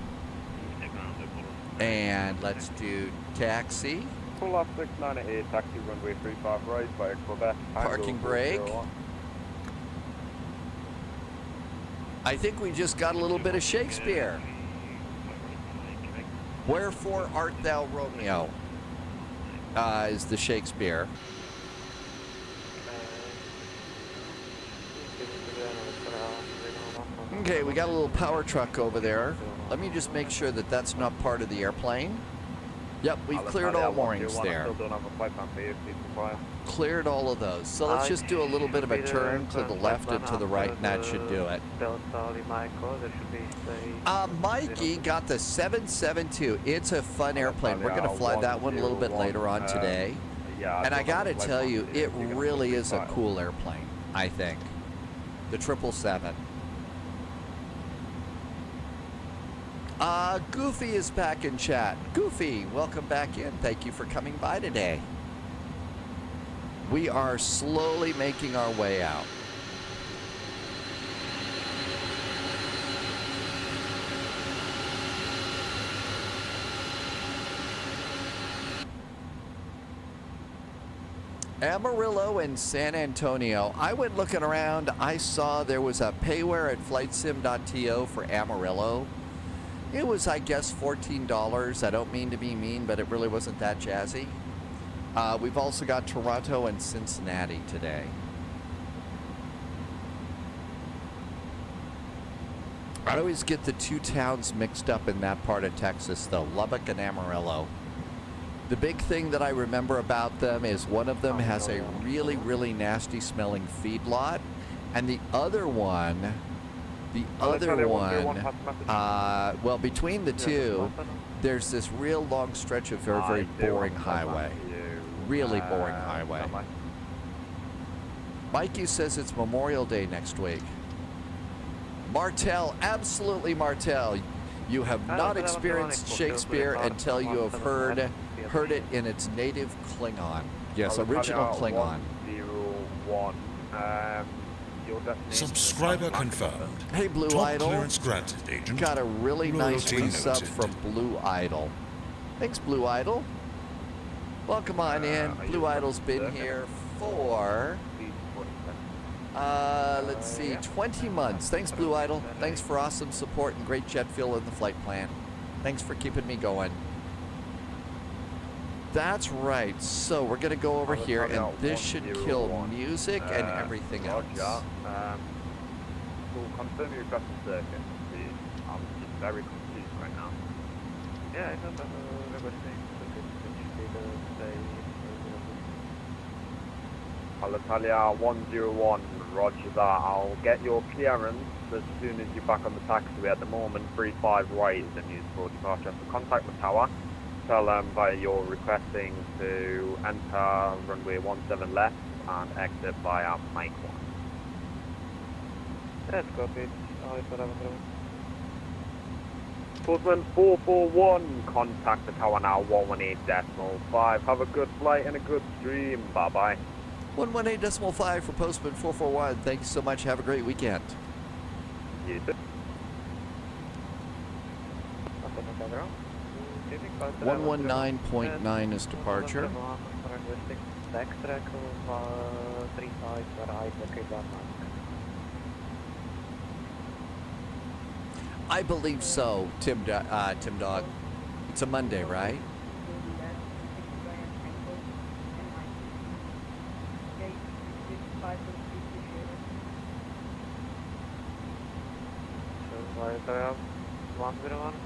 And let's do taxi. Pull off 698, taxi runway 35 right via Quebec. Parking brake. I think we just got a little bit of Shakespeare. Wherefore art thou Romeo? Is the Shakespeare. Okay, we got a little power truck over there. Let me just make sure that that's not part of the airplane. Yep, we've cleared all moorings there. Still don't have a flight plan for you, please comply. Cleared all of those. So let's just do a little bit of a turn to the left and to the right, and that should do it. Mikey got the 772. It's a fun airplane. We're going to fly that one a little bit later on today. And I got to tell you, it really is a cool airplane, I think. The 777. Goofy is back in chat. Goofy, welcome back in. Thank you for coming by today. We are slowly making our way out. Amarillo and San Antonio. I went looking around. I saw there was a payware at flightsim.to for Amarillo. It was, I guess, $14. I don't mean to be mean, but it really wasn't that jazzy. We've also got Toronto and Cincinnati today. I always get the two towns mixed up in that part of Texas, though, Lubbock and Amarillo. The big thing that I remember about them is one of them has a really, really nasty smelling feedlot, and the other one, well, between the two, there's this real long stretch of very, very boring highway. Really boring highway. Mikey says it's Memorial Day next week. Martell, absolutely Martell. You have not experienced Shakespeare until you have heard it in its native Klingon. Yes, original Klingon. Subscriber confirmed. Hey, Blue Top Idol. clearance granted, Agent. Got a really nice Loyalty resub noted. from Blue Idol. Thanks, Blue Idol. Welcome on in. Blue Idol's been here for, let's see, 20 months. Thanks, Blue Idol. Thanks for awesome support and great jet fuel in the flight plan. Thanks for keeping me going. That's right. So we're going to go over here, and this should kill music and everything else. We'll confirm your request to circuit, please. I'm just very confused right now. Yeah, I know that everything. Alitalia 101, roger that. I'll get your clearance as soon as you're back on the taxiway. At the moment, 35 right is the news for departure. So contact the tower. Tell them that you're requesting to enter runway 17 left and exit via Mike 1. That's copied. Postman 441, contact the tower now, 118.5. Have a good flight and a good stream. Bye-bye. 118.5 for Postman 441. Thanks so much. Have a great weekend. You too. 119.9 is departure. I believe so, Tim Dog. It's a Monday, right?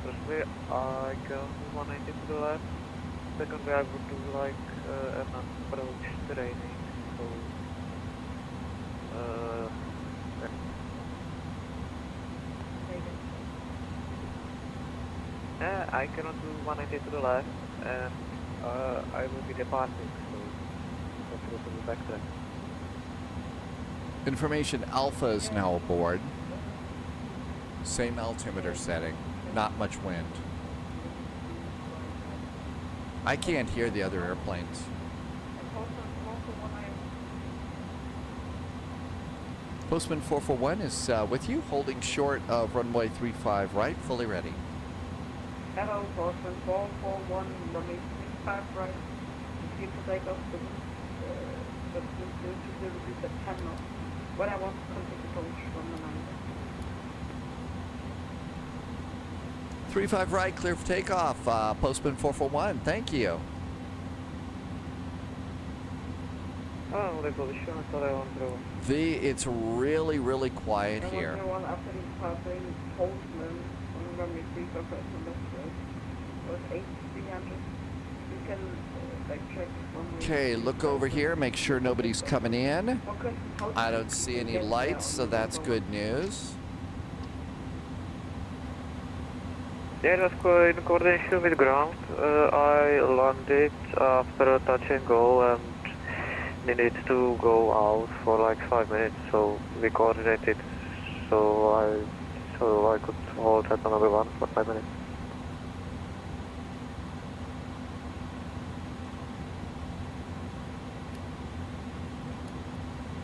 Firstly, I go 190 to the left. Secondly, I would do like an approach training. So, I cannot do 190 to the left, and I will be departing. So, let's go to the backtrack. Information Alpha is now aboard. Same altimeter setting. Not much wind. I can't hear the other airplanes. Postman 441 is with you, holding short of runway 35 right, fully ready. Hello, Postman 441, runway 35 right. If you take off the September, but I want to complete the approach from the 9. 35 right, clear for takeoff. Postman 441, thank you. It's really, really quiet here. we can check when we... Okay, look over here, make sure nobody's coming in. Okay. I don't see any lights, so that's good news. Yeah, that's in coordination with ground. I landed after a touch and go and needed to go out for like 5 minutes, so we coordinated so I could hold at another one for 5 minutes.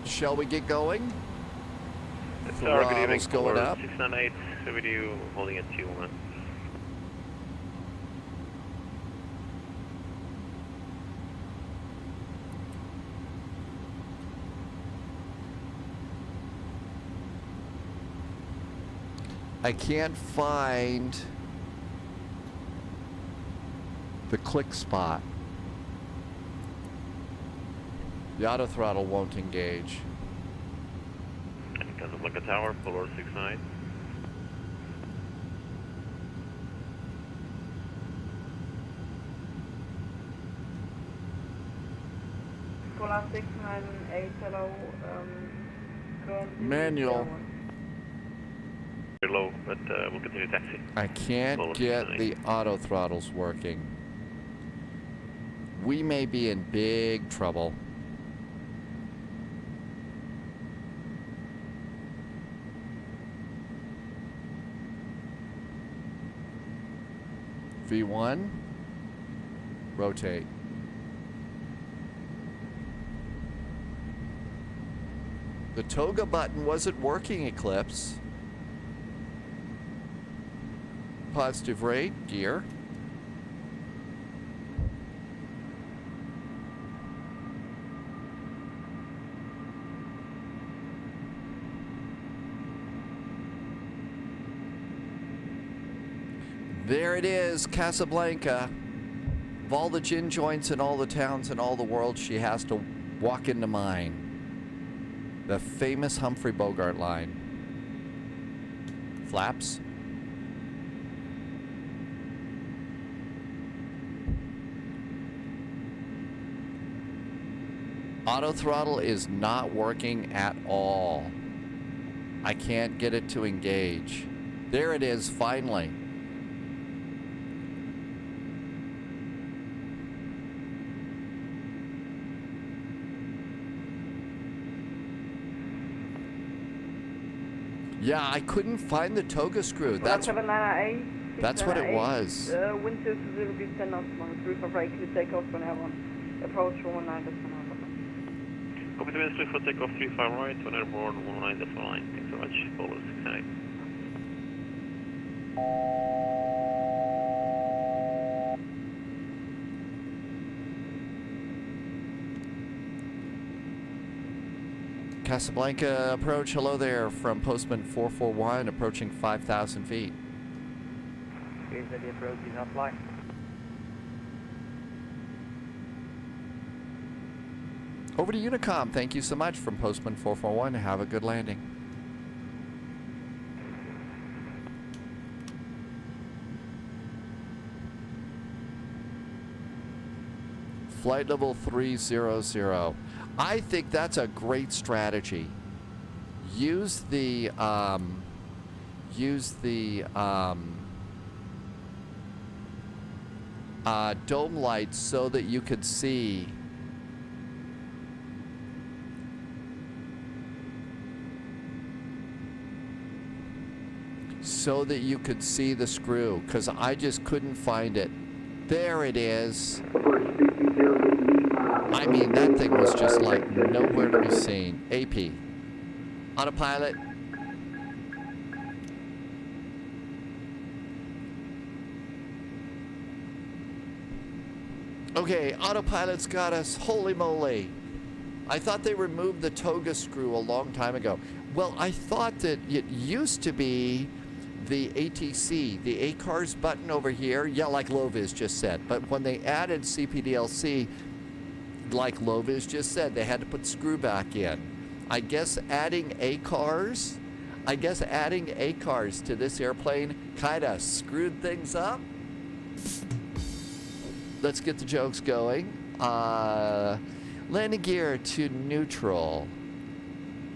Shall we get going? Throttle's going up. 698 with you holding at 2 1. I can't find the click spot. The auto throttle won't engage. Casablanca Tower, Polar 69. Polar 698, hello. Currently Manual. Very low, but we'll continue taxi. I can't Polar get 69. the auto throttles working. We may be in big trouble. V1, rotate. The toga button wasn't working, Eclipse. Positive rate, gear. There it is, Casablanca. Of all the gin joints in all the towns in all the world, she has to walk into mine. The famous Humphrey Bogart line. Flaps. Auto throttle is not working at all. I can't get it to engage. There it is, finally. Yeah, I couldn't find the toga screw. That's what it was. Wind 0 be 10 knots, long. Roof of right, clear takeoff for now on. Approach 119, that's for now. Copy to Ministry for takeoff 35 right, on airborne 19 left line. Thanks so much. Polar 69. Casablanca approach, hello there, from Postman 441, approaching 5,000 feet. Is that the approach is not flying? Over to Unicom, thank you so much, from Postman 441, have a good landing. Flight level 300. I think that's a great strategy. Use the dome lights so that you could see the screw, because I just couldn't find it. There it is. I mean, that thing was just like nowhere to be seen. AP. Autopilot. Okay, autopilot's got us. Holy moly. I thought they removed the toga screw a long time ago. Well, I thought that it used to be the ATC, the ACARS button over here. Yeah, like Loviz just said. But when they added CPDLC, like Loviz just said, they had to put screw back in. I guess adding ACARS to this airplane kind of screwed things up. Let's get the jokes going. Landing gear to neutral.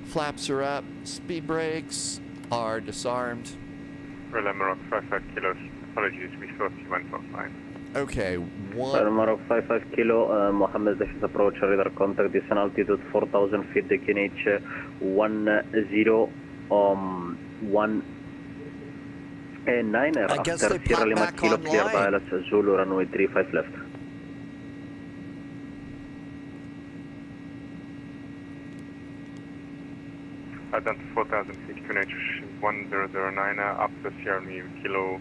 Flaps are up. Speed brakes are disarmed. Maroc 55 kilos. Apologies, we thought you went offline. Okay, Maroc 55 kilo, Mohammed Zafis approach, radar contact, descent altitude 4,000 feet, the QNH 10119 I guess they after Sierra pop Lima back kilo, clear online. dial Zulu, runway 35 left. Down to 4,000 feet, QNH 1009 up to Sierra Lima kilo.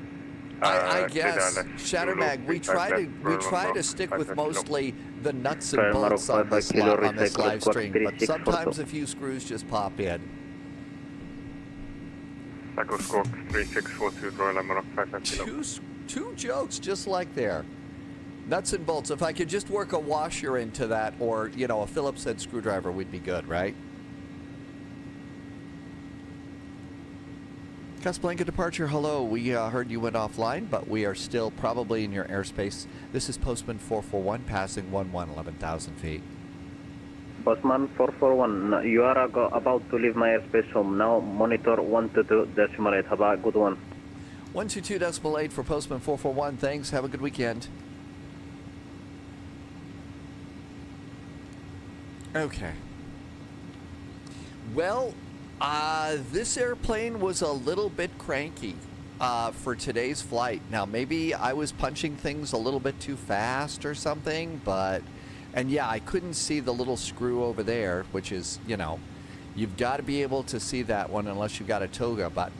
I guess, Shattermag, we try to stick with mostly the nuts and bolts on this live stream, but sometimes a few screws just pop in. Cycle score 3642, Royal Maroc 55 kilo. Two jokes just like there. Nuts and bolts. If I could just work a washer into that, or, you know, a Phillips head screwdriver, we'd be good, right? Casablanca departure, hello. We heard you went offline, but we are still probably in your airspace. This is Postman 441, passing 11,000 feet. Postman 441, you are about to leave my airspace home. Now monitor 122.8. Have a good one. 122.8 for Postman 441. Thanks. Have a good weekend. Okay. Well, this airplane was a little bit cranky for today's flight. Now, maybe I was punching things a little bit too fast or something, and yeah, I couldn't see the little screw over there, which is, you know, you've got to be able to see that one unless you've got a toga button.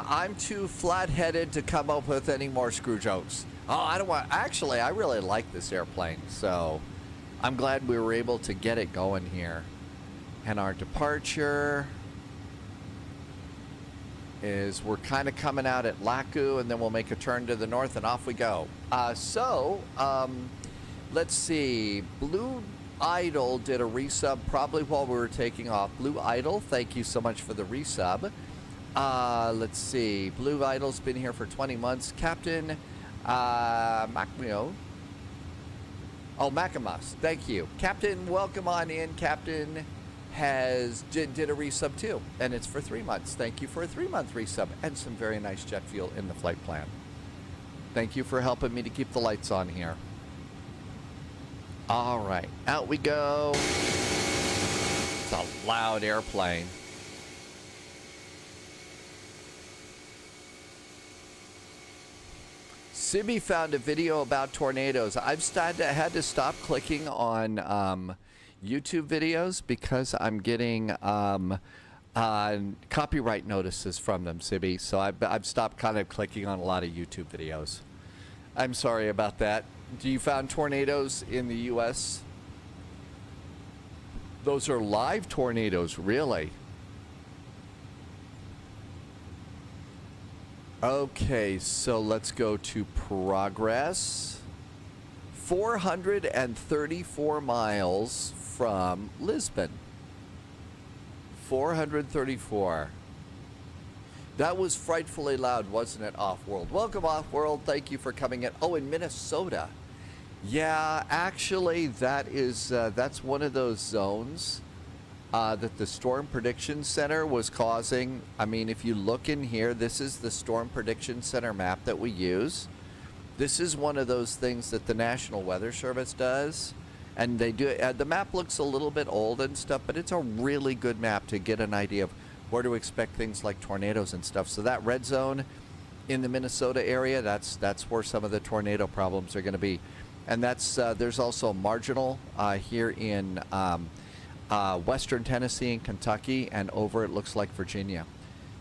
I'm too flat-headed to come up with any more screw jokes. Oh, I don't want. Actually, I really like this airplane, so I'm glad we were able to get it going here. And our departure is we're kind of coming out at Laku, and then we'll make a turn to the north, and off we go. Let's see. Blue Idol did a resub probably while we were taking off. Blue Idol, thank you so much for the resub. Let's see. Blue Idol's been here for 20 months. Captain Macmio. Oh, Macamus. Thank you. Captain, welcome on in. Captain did a resub too, and it's for 3 months. Thank you for a 3-month resub and some very nice jet fuel in the flight plan. Thank you for helping me to keep the lights on here. All right, out we go. It's a loud airplane. Sibby found a video about tornadoes. I've had to stop clicking on YouTube videos because I'm getting copyright notices from them, Sibby. So I've stopped kind of clicking on a lot of YouTube videos. I'm sorry about that. Do you found tornadoes in the U.S.? Those are live tornadoes, really? Okay, so let's go to progress. 434 miles from Lisbon. 434. That was frightfully loud, wasn't it, Off-World? Welcome, Off-World. Thank you for coming in. Oh, in Minnesota. Yeah, actually, that's one of those zones that the Storm Prediction Center was causing. I mean, if you look in here, this is the Storm Prediction Center map that we use. This is one of those things that the National Weather Service does. And they do. The map looks a little bit old and stuff, but it's a really good map to get an idea of where to expect things like tornadoes and stuff. So that red zone in the Minnesota area, that's where some of the tornado problems are going to be. And that's there's also marginal here in western Tennessee and Kentucky, and over it looks like Virginia.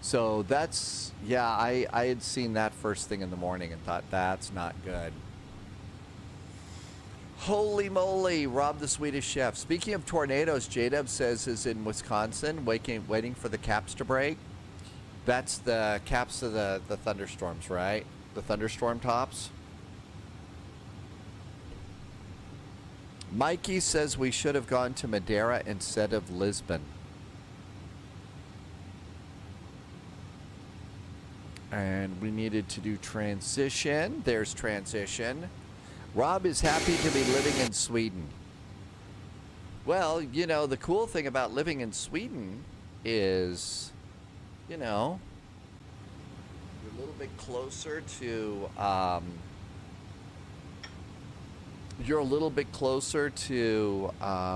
So that's, yeah, I had seen that first thing in the morning and thought that's not good. Holy moly, Rob the Swedish Chef. Speaking of tornadoes, J-Dub says is in Wisconsin, waiting for the caps to break. That's the caps of the thunderstorms, right? The thunderstorm tops. Mikey says we should have gone to Madeira instead of Lisbon. And we needed to do transition. There's transition. Rob is happy to be living in Sweden. Well, you know, the cool thing about living in Sweden is, you know, you're a little bit closer to, oh,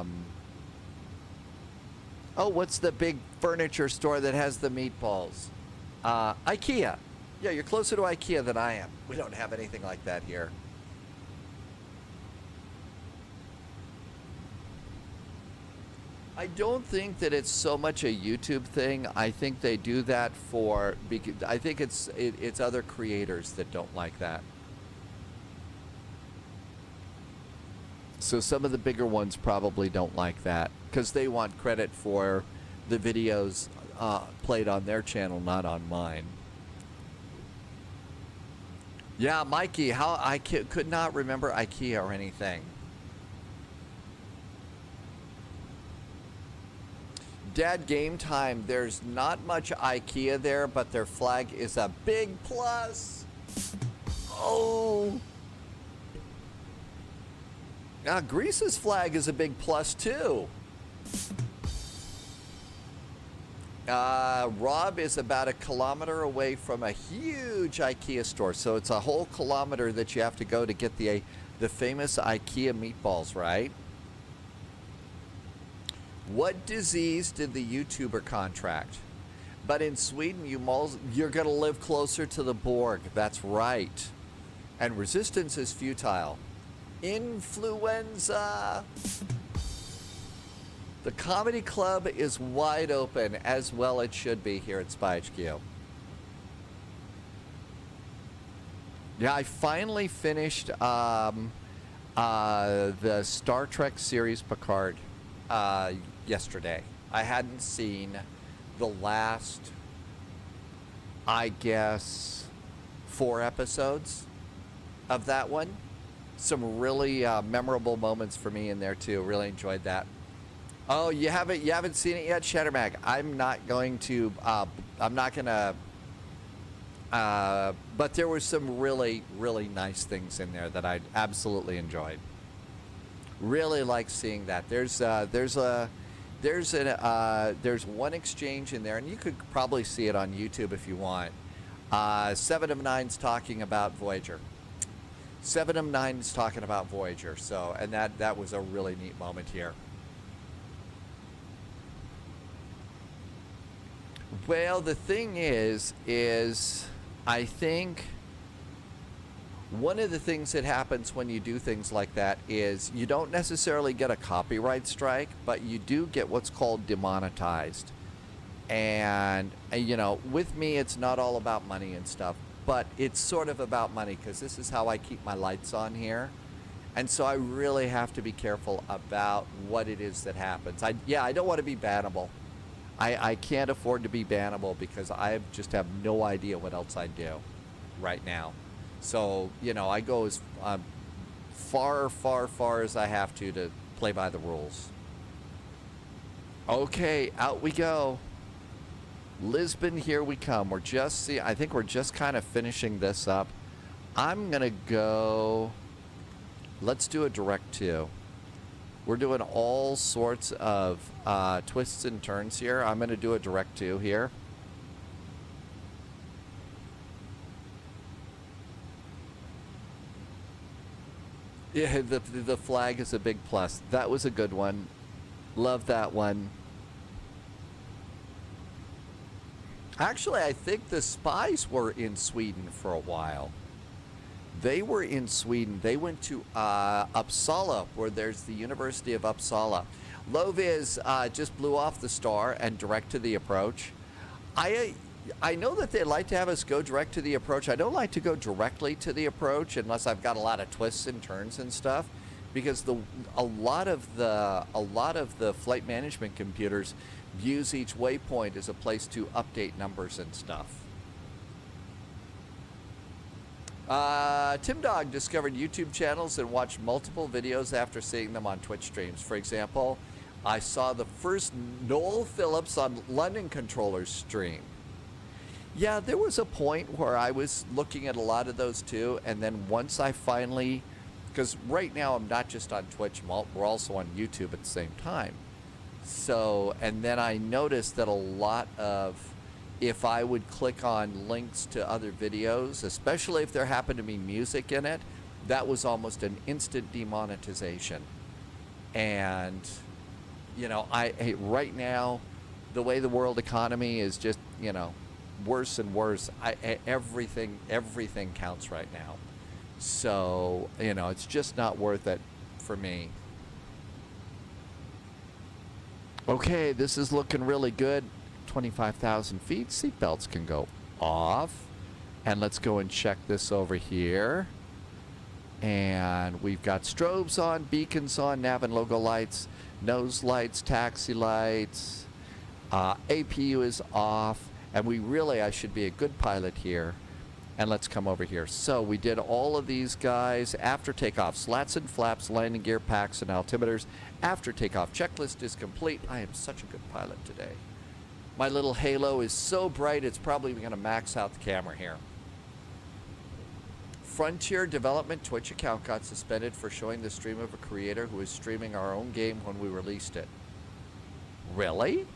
what's the big furniture store that has the meatballs? IKEA. Yeah, you're closer to IKEA than I am. We don't have anything like that here. I don't think that it's so much a YouTube thing. I think they do that for, I think it's other creators that don't like that. So some of the bigger ones probably don't like that because they want credit for the videos played on their channel, not on mine. Yeah, Mikey, how I could not remember IKEA or anything. Dad, game time. There's not much IKEA there, but their flag is a big plus. Oh. Greece's flag is a big plus too. Rob is about 1 kilometer away from a huge IKEA store, so it's a whole kilometer that you have to go to get the famous IKEA meatballs, right? What disease did the YouTuber contract? But in Sweden, you're going to live closer to the Borg. That's right. And resistance is futile. Influenza. The comedy club is wide open, as well it should be here at Spy HQ. Yeah, I finally finished the Star Trek series Picard yesterday. I hadn't seen the last, I guess, 4 episodes of that one. Some really memorable moments for me in there too. Really enjoyed that. Oh, you haven't seen it yet, Shattermag? I'm not going to. But there were some really, really nice things in there that I absolutely enjoyed. Really like seeing that. There's one exchange in there, and you could probably see it on YouTube if you want. 7 of 9's talking about Voyager. 7 of 9's talking about Voyager. So, and that was a really neat moment here. Well, the thing is I think one of the things that happens when you do things like that is you don't necessarily get a copyright strike, but you do get what's called demonetized. And, you know, with me, it's not all about money and stuff, but it's sort of about money because this is how I keep my lights on here. And so I really have to be careful about what it is that happens. I don't want to be bannable. I can't afford to be bannable because I just have no idea what else I'd do right now. So, you know, I go as far as I have to play by the rules. Okay, out we go. Lisbon, here we come. I think we're just kind of finishing this up. I'm going to go, let's do a direct 2. We're doing all sorts of twists and turns here. I'm going to do a direct 2 here. Yeah, the flag is a big plus. That was a good one. Love that one. Actually, I think the spies were in Sweden for a while. They were in Sweden. They went to Uppsala, where there's the University of Uppsala. Loviz just blew off the star and direct to the approach. I know that they like to have us go direct to the approach. I don't like to go directly to the approach unless I've got a lot of twists and turns and stuff, because a lot of the flight management computers use each waypoint as a place to update numbers and stuff. Tim Dog discovered YouTube channels and watched multiple videos after seeing them on Twitch streams. For example, I saw the first Noel Phillips on London Controllers stream. Yeah, there was a point where I was looking at a lot of those too, and then once I finally, because right now I'm not just on Twitch, we're also on YouTube at the same time. So, and then I noticed that a lot of, if I would click on links to other videos, especially if there happened to be music in it, that was almost an instant demonetization. And, you know, right now, the way the world economy is just, you know, worse and worse, everything counts right now. So, you know, it's just not worth it for me. Okay, this is looking really good. 25,000 feet, seatbelts can go off. And let's go and check this over here. And we've got strobes on, beacons on, nav and logo lights, nose lights, taxi lights. APU is off. And I should be a good pilot here. And let's come over here. So we did all of these guys after takeoff. Slats and flaps, landing gear packs, and altimeters. After takeoff, checklist is complete. I am such a good pilot today. My little halo is so bright, it's probably going to max out the camera here. Frontier Development Twitch account got suspended for showing the stream of a creator who was streaming our own game when we released it. Really?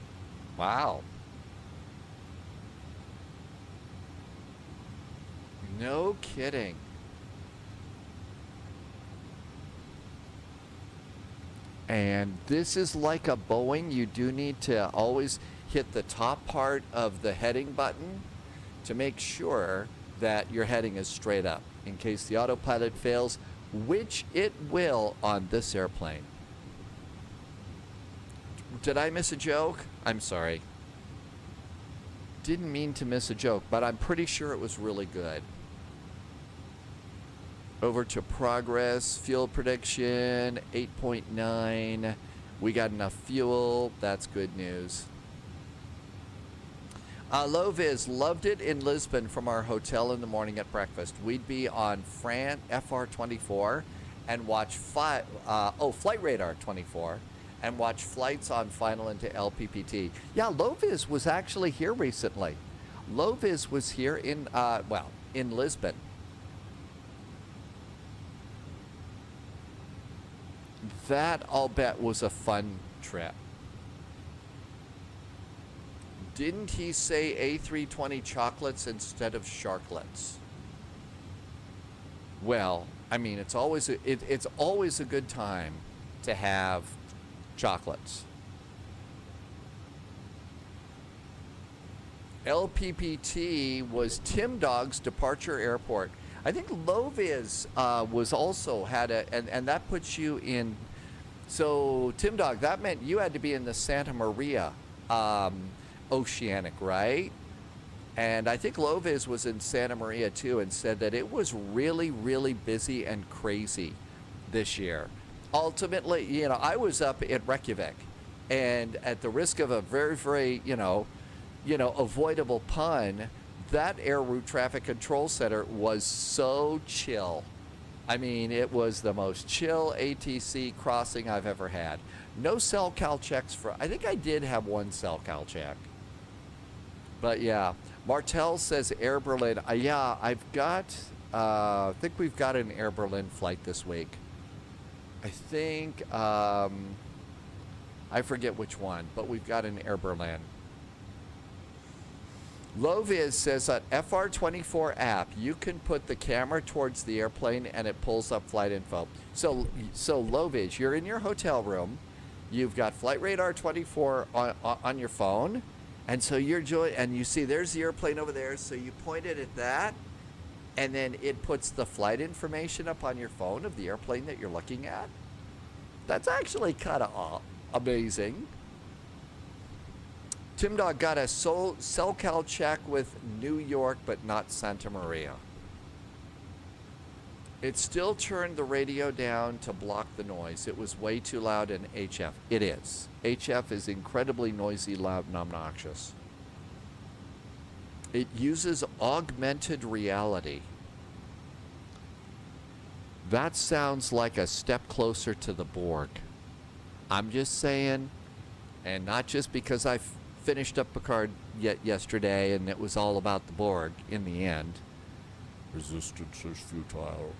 Wow. No kidding. And this is like a Boeing. You do need to always hit the top part of the heading button to make sure that your heading is straight up in case the autopilot fails, which it will on this airplane. Did I miss a joke? I'm sorry. Didn't mean to miss a joke, but I'm pretty sure it was really good. Over to progress, fuel prediction, 8.9. We got enough fuel. That's good news. Loviz loved it in Lisbon from our hotel in the morning at breakfast. We'd be on FR24 and watch Flight Radar 24 and watch flights on final into LPPT. Yeah, Loviz was actually here recently. Loviz was here in Lisbon. That, I'll bet, was a fun trip. Didn't he say A320 chocolates instead of sharklets? Well, I mean, it's always a good time to have chocolates. LPPT was Tim Dog's departure airport. I think Loviz was also had and that puts you in. So Tim Dog, that meant you had to be in the Santa Maria Oceanic, right? And I think Loviz was in Santa Maria too, and said that it was really, really busy and crazy this year. Ultimately, you know, I was up at Reykjavik, and at the risk of a very, very, avoidable pun, that air route traffic control center was so chill. I mean, it was the most chill ATC crossing I've ever had. No cell cal checks I think I did have one cell cal check. But yeah, Martel says Air Berlin. Yeah, I think we've got an Air Berlin flight this week. I think, I forget which one, but we've got an Air Berlin. Loviz says on FR24 app, you can put the camera towards the airplane and it pulls up flight info. So Loviz, you're in your hotel room. You've got Flight Radar 24 on your phone. And so and you see there's the airplane over there. So you point it at that, and then it puts the flight information up on your phone of the airplane that you're looking at. That's actually kind of amazing. Tim Dog got a cell cal check with New York, but not Santa Maria. It still turned the radio down to block the noise. It was way too loud in HF. It is. HF is incredibly noisy, loud, and obnoxious. It uses augmented reality. That sounds like a step closer to the Borg. I'm just saying, and not just because I finished up Picard yesterday and it was all about the Borg in the end. Resistance is futile.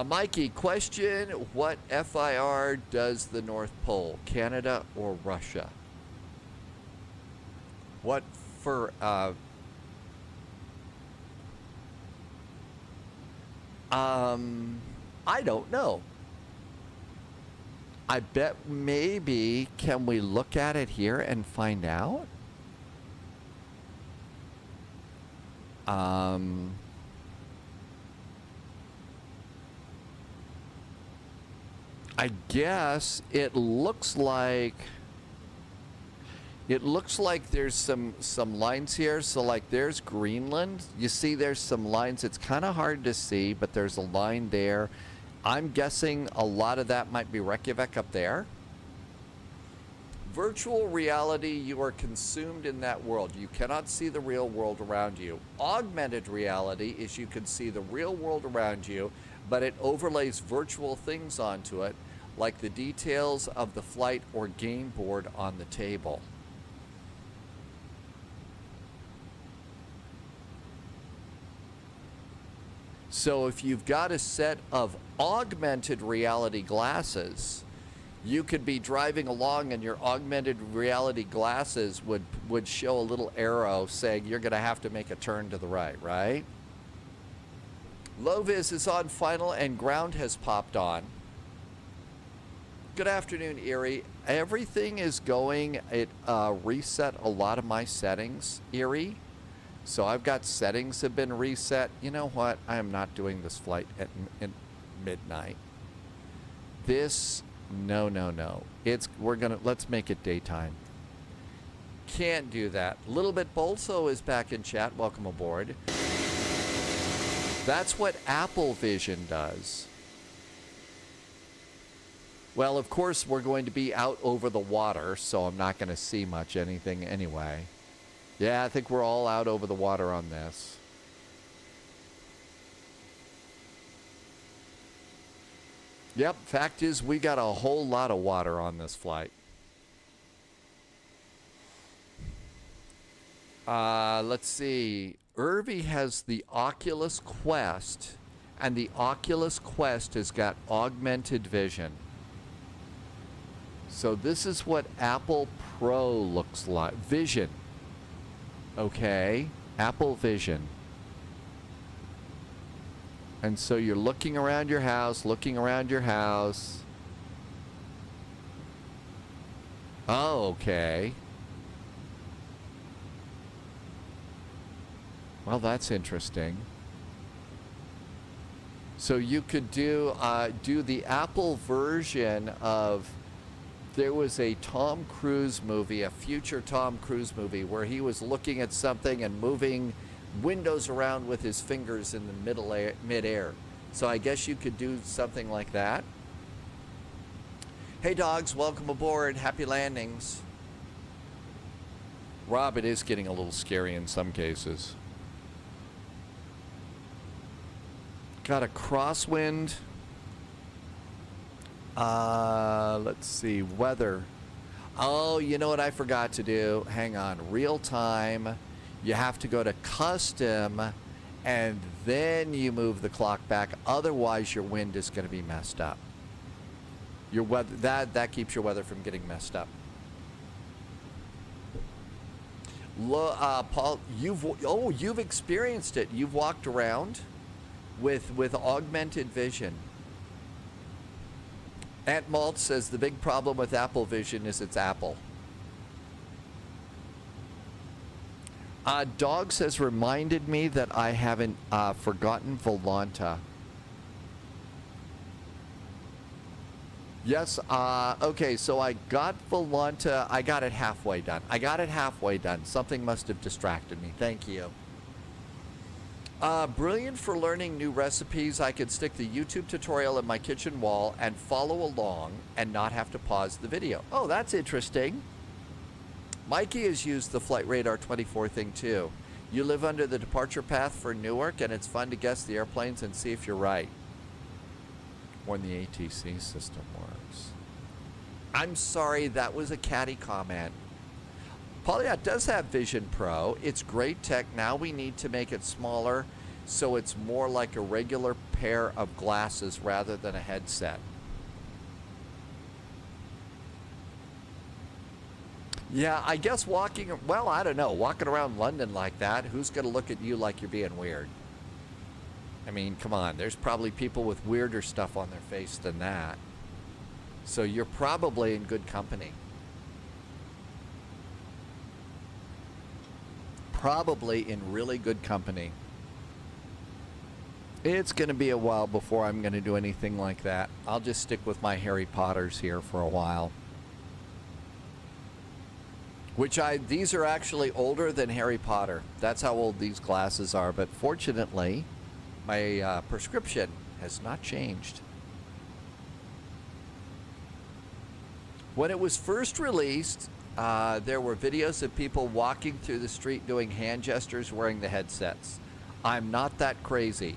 Mikey, question, what FIR does the North Pole? Canada or Russia? What for, I don't know. I bet maybe, can we look at it here and find out? I guess it looks like there's some lines here. So like there's Greenland. You see there's some lines. It's kind of hard to see, but there's a line there. I'm guessing a lot of that might be Reykjavik up there. Virtual reality, you are consumed in that world. You cannot see the real world around you. Augmented reality is you can see the real world around you, but it overlays virtual things onto it, like the details of the flight or game board on the table. So if you've got a set of augmented reality glasses, you could be driving along and your augmented reality glasses would show a little arrow saying you're going to have to make a turn to the right, right? Lovis is on final and ground has popped on. Good afternoon, Erie. Everything is going, it reset a lot of my settings, Erie. So I've got settings have been reset. You know what? I am not doing this flight at midnight. This, no. Let's make it daytime. Can't do that. Little Bit Bolso is back in chat. Welcome aboard. That's what Apple Vision does. Well, of course, we're going to be out over the water, so I'm not going to see much anything anyway. Yeah, I think we're all out over the water on this. Yep, fact is we got a whole lot of water on this flight. Let's see. Irvi has the Oculus Quest, and the Oculus Quest has got augmented vision. So this is what Apple Pro looks like. Vision. Okay, Apple Vision. And so you're looking around your house, Oh, okay. Well, that's interesting. So you could do the Apple version of, there was a Tom Cruise movie, a future Tom Cruise movie, where he was looking at something and moving windows around with his fingers in the midair. So I guess you could do something like that. Hey dogs, welcome aboard. Happy landings. Rob, it is getting a little scary in some cases. Got a crosswind. Let's see, weather. Oh, you know what I forgot to do? Hang on, real time. You have to go to custom, and then you move the clock back. Otherwise, your wind is going to be messed up. Your weather, that keeps your weather from getting messed up. Paul, you've experienced it. You've walked around with augmented vision. Aunt Malt says the big problem with Apple Vision is it's Apple. Dogs has reminded me that I haven't forgotten Volanta. Yes, okay, so I got Volanta. I got it halfway done. Something must have distracted me. Thank you. Brilliant for learning new recipes. I could stick the YouTube tutorial at my kitchen wall and follow along and not have to pause the video. Oh, that's interesting. Mikey has used the Flight Radar 24 thing too. You live under the departure path for Newark, and it's fun to guess the airplanes and see if you're right. When the ATC system works. I'm sorry, that was a catty comment. Polyat does have Vision Pro. It's great tech. Now we need to make it smaller so it's more like a regular pair of glasses rather than a headset. Yeah, I guess walking, well, I don't know, walking around London like that, who's going to look at you like you're being weird? I mean, come on, there's probably people with weirder stuff on their face than that. So you're probably in good company. Probably in really good company. It's going to be a while before I'm going to do anything like that. I'll just stick with my Harry Potters here for a while. These are actually older than Harry Potter. That's how old these glasses are. But fortunately, my prescription has not changed. When it was first released, there were videos of people walking through the street doing hand gestures wearing the headsets. I'm not that crazy.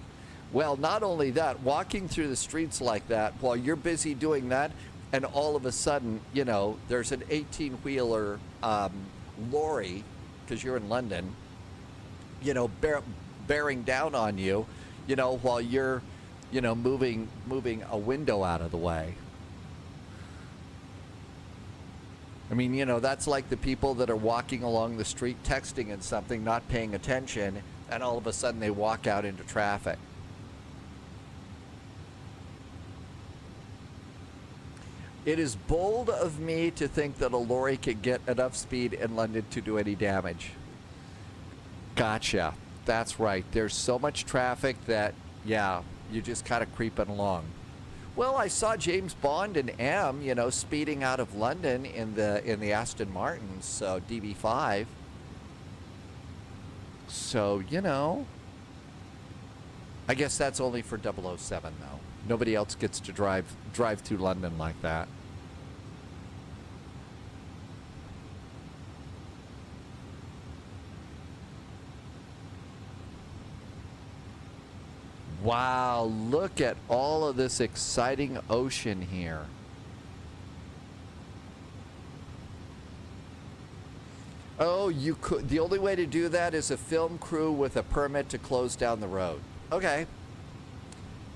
Well, not only that, walking through the streets like that while you're busy doing that, and all of a sudden, you know, there's an 18-wheeler lorry, because you're in London, you know, bearing down on you, you know, while you're, you know, moving a window out of the way. I mean, you know, that's like the people that are walking along the street texting and something, not paying attention, and all of a sudden they walk out into traffic. It is bold of me to think that a lorry could get enough speed in London to do any damage. Gotcha. That's right. There's so much traffic that, yeah, you're just kind of creeping along. Well, I saw James Bond and M, you know, speeding out of London in the Aston Martins, so DB5. So, you know, I guess that's only for 007 though. Nobody else gets to drive through London like that. Wow, look at all of this exciting ocean here. Oh, you could. The only way to do that is a film crew with a permit to close down the road. Okay.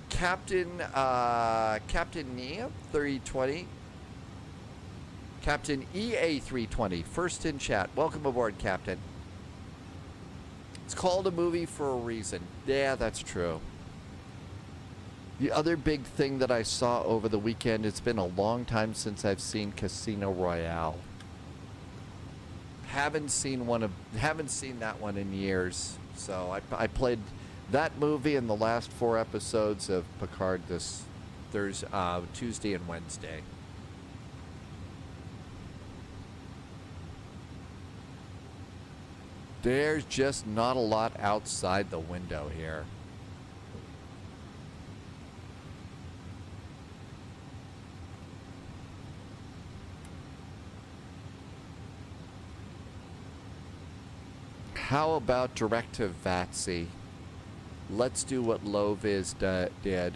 Captain Nia 320. Captain EA 320, first in chat. Welcome aboard, Captain. It's called a movie for a reason. Yeah, that's true. The other big thing that I saw over the weekend, it's been a long time since I've seen Casino Royale. Haven't seen that one in years. So I played that movie in the last 4 episodes of Picard this Tuesday and Wednesday. There's just not a lot outside the window here. How about directive VATSIM? Let's do what Low-Viz did.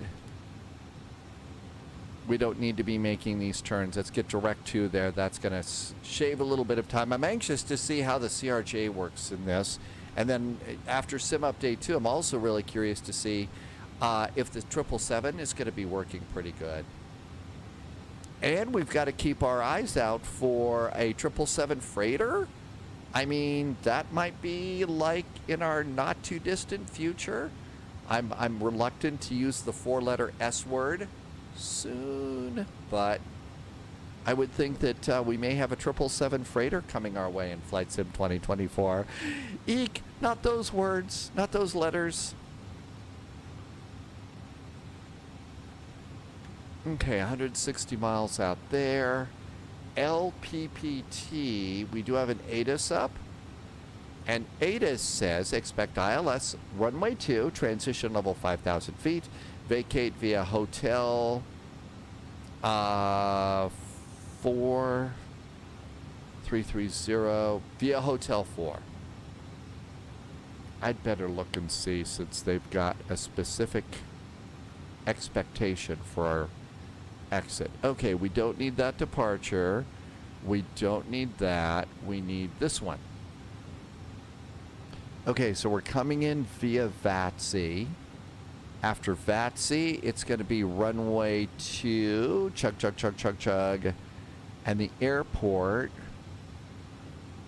We don't need to be making these turns. Let's get direct to there. That's going to shave a little bit of time. I'm anxious to see how the CRJ works in this. And then after Sim Update 2, I'm also really curious to see if the 777 is going to be working pretty good. And we've got to keep our eyes out for a 777 freighter. I mean, that might be like in our not too distant future. I'm reluctant to use the 4-letter S word soon, but I would think that we may have a 777 freighter coming our way in Flight Sim 2024. Eek, not those words, not those letters. Okay, 160 miles out there. LPPT, we do have an ATIS up. And ATIS says, expect ILS, runway 2, transition level 5,000 feet, vacate via hotel 430. 330 via Hotel 4. I'd better look and see since they've got a specific expectation for our exit. Okay, we don't need that departure. We don't need that. We need this one. Okay, so we're coming in via VATSIM. After VATSIM, it's going to be runway 2, chug, chug, chug, chug, chug, and the airport,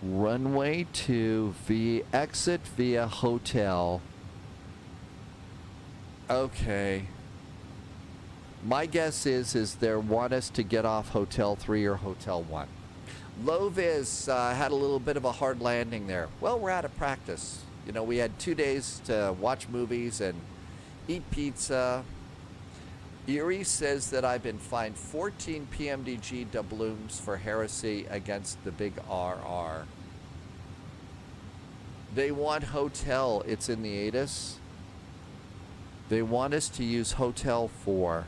runway 2, via exit via hotel. Okay. My guess is they want us to get off Hotel 3 or Hotel 1. Low Viz had a little bit of a hard landing there. Well, we're out of practice. You know, we had 2 days to watch movies and eat pizza. Erie says that I've been fined 14 PMDG doubloons for heresy against the big RR. They want hotel. It's in the ATIS. They want us to use Hotel 4.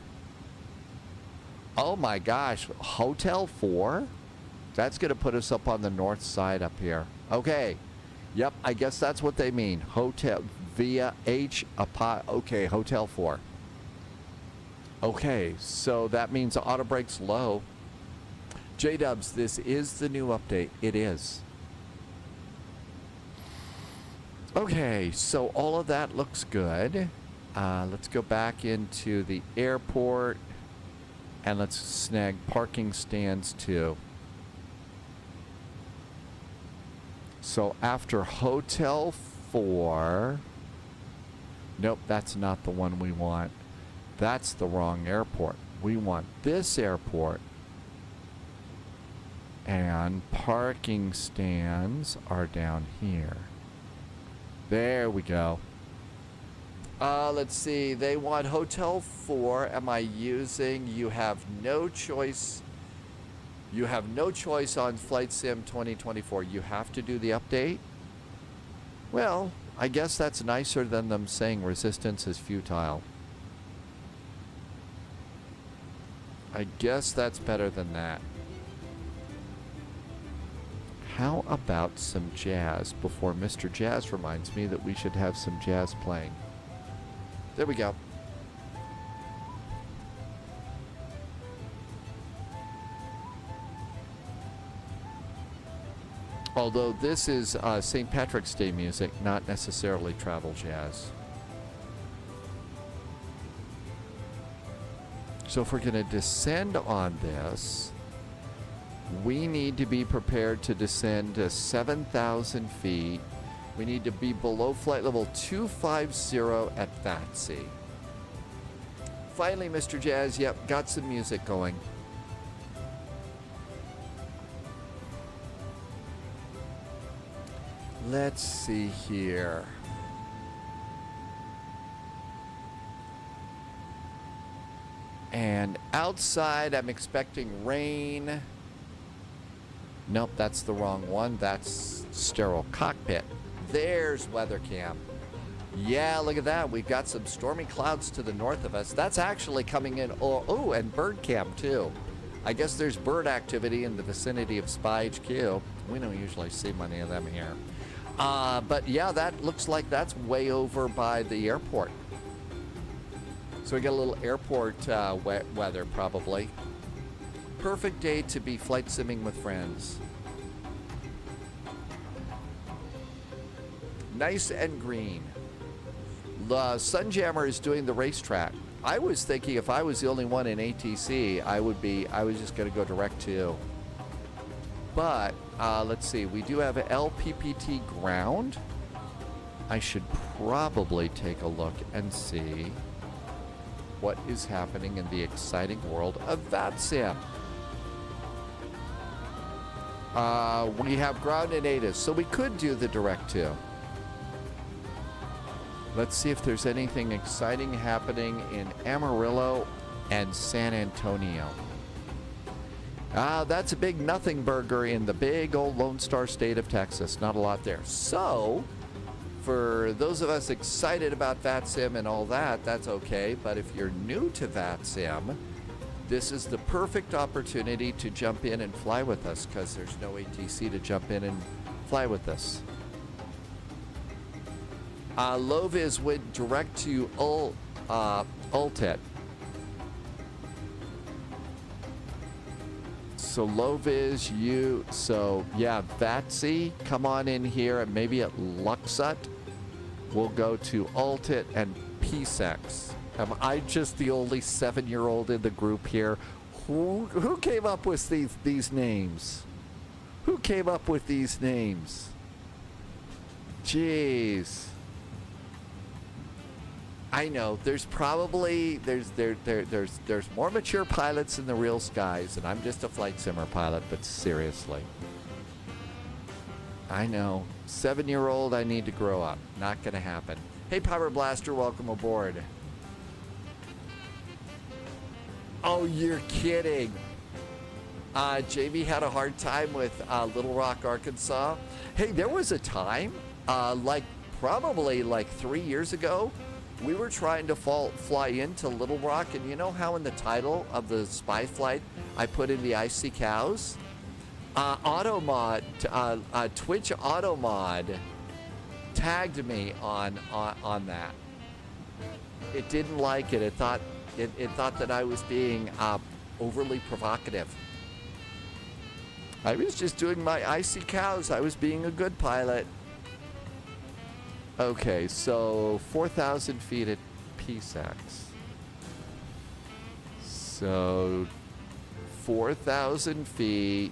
Oh my gosh, Hotel 4? That's going to put us up on the north side up here. Okay. Yep, I guess that's what they mean. Hotel via okay, Hotel 4. Okay, so that means auto brakes low. J-Dubs, this is the new update. It is. Okay, so all of that looks good. Let's go back into the airport and let's snag parking stands too. So after Hotel 4, nope, that's not the one we want. That's the wrong airport. We want this airport. And parking stands are down here. There we go. Let's see. They want Hotel 4. Am I using? You have no choice. You have no choice on Flight Sim 2024. You have to do the update. Well, I guess that's nicer than them saying resistance is futile. I guess that's better than that. How about some jazz before Mr. Jazz reminds me that we should have some jazz playing? There we go. Although this is St. Patrick's Day music, not necessarily travel jazz. So if we're going to descend on this, we need to be prepared to descend to 7,000 feet. We need to be below flight level 250 at VATSIM. Finally, Mr. Jazz, yep, got some music going. Let's see here. And outside, I'm expecting rain. Nope, that's the wrong one. That's sterile cockpit. There's weather cam. Yeah, look at that. We've got some stormy clouds to the north of us. That's actually coming in. Oh, and bird cam too. I guess there's bird activity in the vicinity of Spy HQ. We don't usually see many of them here. But yeah, that looks like that's way over by the airport. So we got a little airport weather probably. Perfect day to be flight simming with friends. Nice and green. The Sunjammer is doing the racetrack. I was thinking if I was the only one in ATC, I was just going to go direct to. But let's see, we do have an LPPT ground. I should probably take a look and see what is happening in the exciting world of VATSIM. We have ground in ATIS, so we could do the direct to. Let's see if there's anything exciting happening in Amarillo and San Antonio. That's a big nothing burger in the big old Lone Star state of Texas. Not a lot there. So, for those of us excited about VATSIM and all that, that's okay. But if you're new to VATSIM, this is the perfect opportunity to jump in and fly with us because there's no ATC to jump in and fly with us. Loviz went direct to Ultet. So Loviz, yeah, VATSI, come on in here, and maybe at Luxut, we'll go to Ultet and PSEX. Am I just the only 7-year-old in the group here? Who came up with these names? Who came up with these names? Jeez. I know there's probably there's more mature pilots in the real skies, and I'm just a flight simmer pilot. But seriously, I know 7-year-old. I need to grow up. Not gonna happen. Hey, Power Blaster, welcome aboard. Oh, you're kidding. JB had a hard time with Little Rock, Arkansas. Hey, there was a time, probably 3 years ago, we were trying to fly into Little Rock, and you know how in the title of the spy flight I put in the Icy Cows? Automod, Twitch Automod tagged me on that. It didn't like it. It thought that I was being overly provocative. I was just doing my Icy Cows. I was being a good pilot. Okay, so 4,000 feet at PSEX. So 4,000 feet.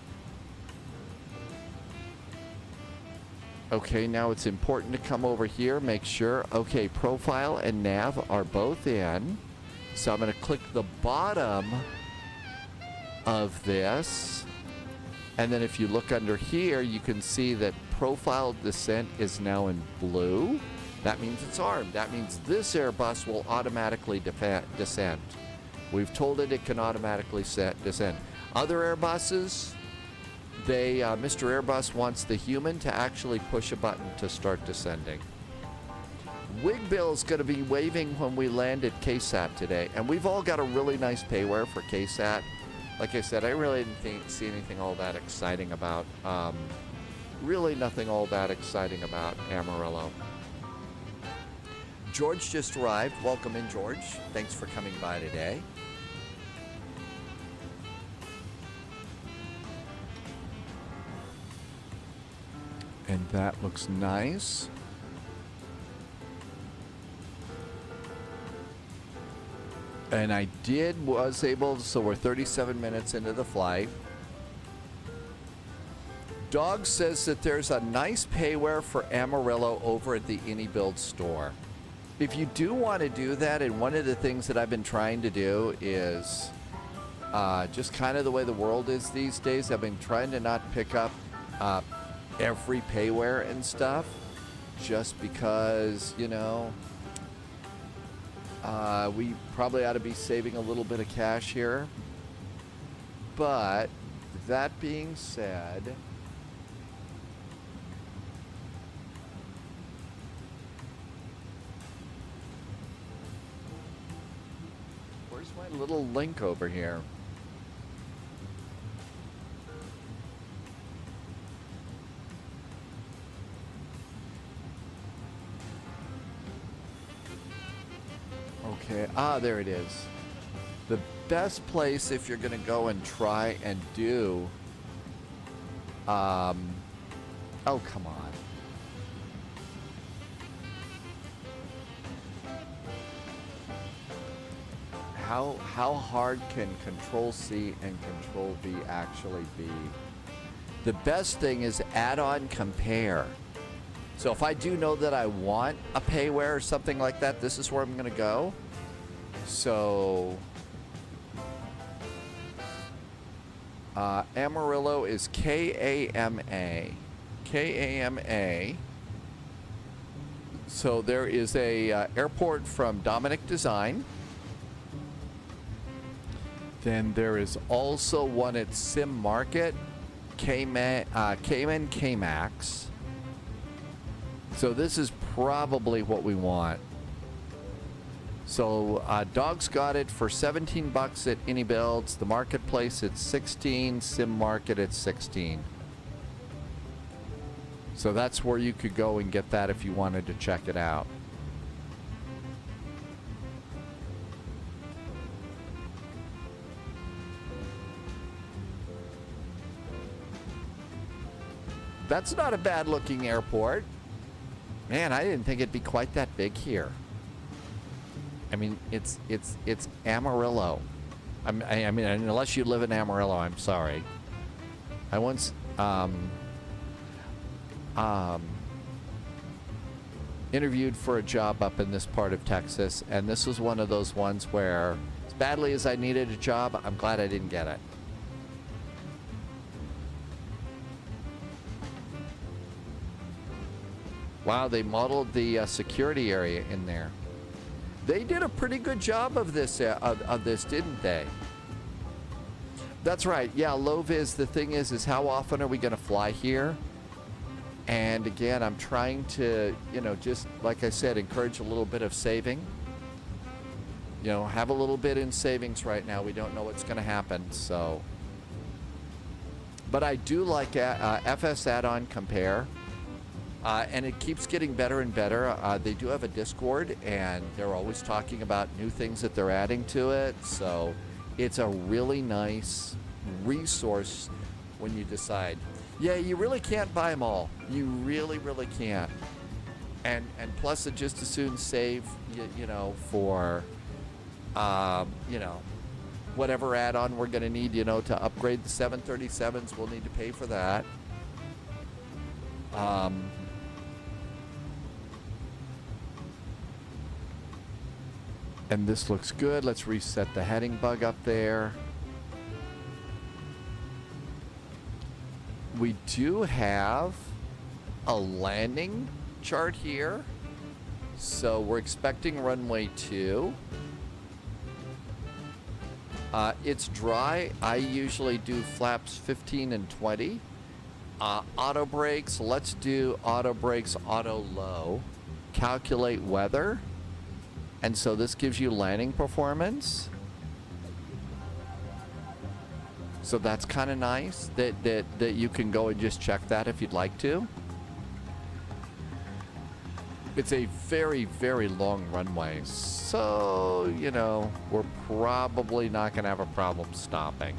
Okay, now it's important to come over here, make sure. Okay, profile and nav are both in. So I'm going to click the bottom of this. And then if you look under here, you can see that profile descent is now in blue. That means it's armed. That means this Airbus will automatically descend. We've told it can automatically descend. Other Airbuses, Mr. Airbus wants the human to actually push a button to start descending. Wigbill's going to be waving when we land at KSAT today. And we've all got a really nice payware for KSAT. Like I said, I really didn't see anything all that exciting about, really nothing all that exciting about Amarillo. George just arrived. Welcome in, George. Thanks for coming by today. And that looks nice. And I was able, so we're 37 minutes into the flight. Dog says that there's a nice payware for Amarillo over at the AnyBuild store. If you do want to do that, and one of the things that I've been trying to do is just kind of the way the world is these days, I've been trying to not pick up every payware and stuff, just because, you know, we probably ought to be saving a little bit of cash here. But that being said, where's my little link over here? Okay, there it is. The best place if you're going to go and try and do... oh, come on. How hard can Control-C and Control-V actually be? The best thing is add-on compare. So if I do know that I want a payware or something like that, this is where I'm going to go. So Amarillo is KAMA. KAMA. So there is a airport from Dominic Design. Then there is also one at Sim Market, Cayman KMAX. So this is probably what we want. So Dog's got it for 17 bucks at Any Builds. The marketplace it's 16. Sim Market it's 16. So that's where you could go and get that if you wanted to check it out. That's not a bad looking airport. Man, I didn't think it'd be quite that big here. I mean, it's Amarillo. I mean, unless you live in Amarillo, I'm sorry. I once interviewed for a job up in this part of Texas, and this was one of those ones where, as badly as I needed a job, I'm glad I didn't get it. Wow, they modeled the security area in there. They did a pretty good job of this, didn't they? That's right. Yeah, low vis. The thing is how often are we going to fly here? And again, I'm trying to, just like I said, encourage a little bit of saving. Have a little bit in savings right now. We don't know what's going to happen, so. But I do like FS add-on compare. And it keeps getting better and better. They do have a Discord, and they're always talking about new things that they're adding to it. So it's a really nice resource when you decide. Yeah, you really can't buy them all. You really, really can't. And plus, it just as soon save, for, whatever add-on we're going to need, to upgrade the 737s. We'll need to pay for that. And this looks good. Let's reset the heading bug up there. We do have a landing chart here. So we're expecting runway 2. It's dry. I usually do flaps 15 and 20. Auto brakes. Let's do auto brakes auto low. Calculate weather. And so this gives you landing performance. So that's kind of nice that you can go and just check that if you'd like to. It's a very, very long runway. So, we're probably not going to have a problem stopping.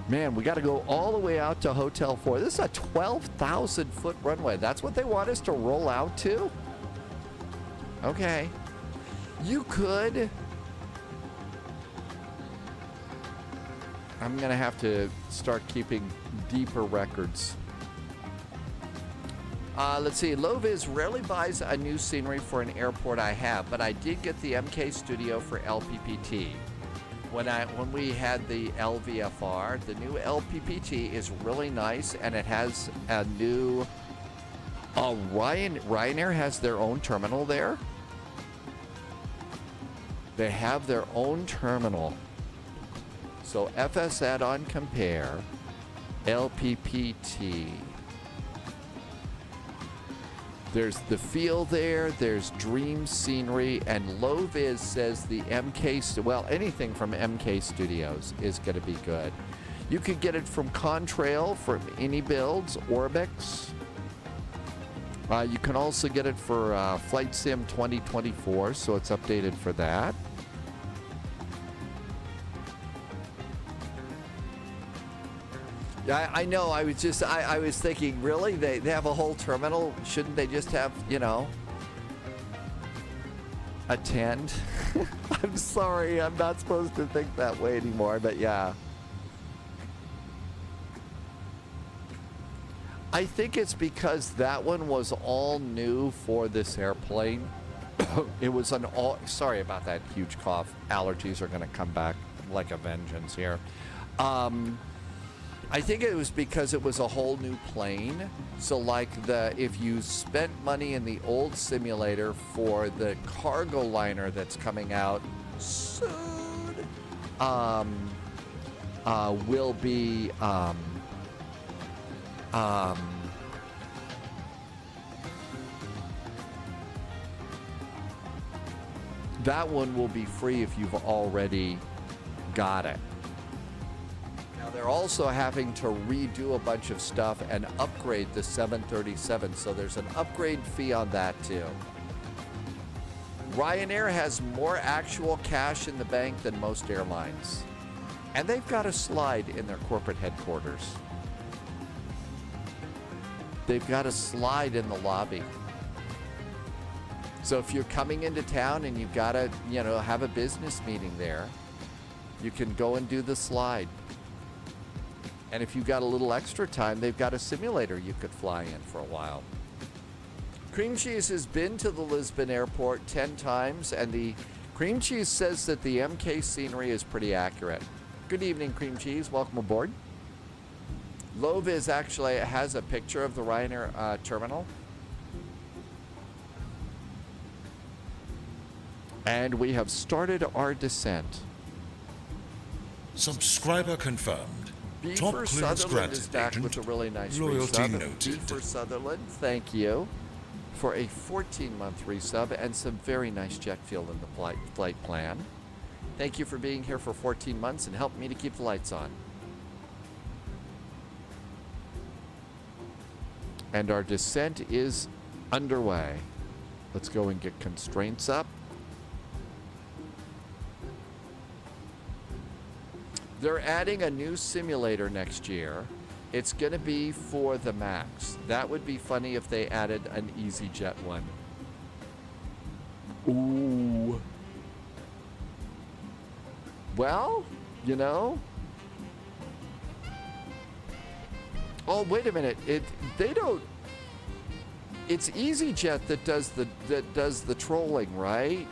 Man, we got to go all the way out to Hotel 4. This is a 12,000 foot runway. That's what they want us to roll out to? Okay. You could. I'm going to have to start keeping deeper records. Let's see. Low-Vis rarely buys a new scenery for an airport I have, but I did get the MK Studio for LPPT. When we had the LVFR, the new LPPT is really nice, and it has a new. Ryanair has their own terminal there. They have their own terminal. So FS add-on compare, LPPT. There's the feel there, there's dream scenery, and low-vis says the well, anything from MK Studios is going to be good. You could get it from Contrail, from Any Builds, Orbix. You can also get it for Flight Sim 2024, so it's updated for that. I know. I was thinking, really? They have a whole terminal? Shouldn't they just have, attend? I'm sorry. I'm not supposed to think that way anymore, but yeah. I think it's because that one was all new for this airplane. It was an all... Sorry about that huge cough. Allergies are going to come back like a vengeance here. I think it was because it was a whole new plane. So like if you spent money in the old simulator for the cargo liner that's coming out soon, will be That one will be free if you've already got it. Now they're also having to redo a bunch of stuff and upgrade the 737, so there's an upgrade fee on that too. Ryanair has more actual cash in the bank than most airlines. And they've got a slide in their corporate headquarters. They've got a slide in the lobby. So if you're coming into town and you've got to, have a business meeting there, you can go and do the slide. And if you've got a little extra time, they've got a simulator you could fly in for a while. Cream Cheese has been to the Lisbon airport 10 times, and the Cream Cheese says that the MK scenery is pretty accurate. Good evening, Cream Cheese. Welcome aboard. Loviz actually has a picture of the Ryanair terminal. And we have started our descent. Subscriber confirmed. B Top for clearance Sutherland is granted, back agent. with a really nice Loyalty resub. noted. B for Sutherland, thank you for a 14-month resub and some very nice jet fuel in the flight plan. Thank you for being here for 14 months and helping me to keep the lights on. And our descent is underway. Let's go and get constraints up. They're adding a new simulator next year. It's going to be for the MAX. That would be funny if they added an EasyJet one. Ooh. Well, Oh, wait a minute. It's EasyJet that does the trolling, right?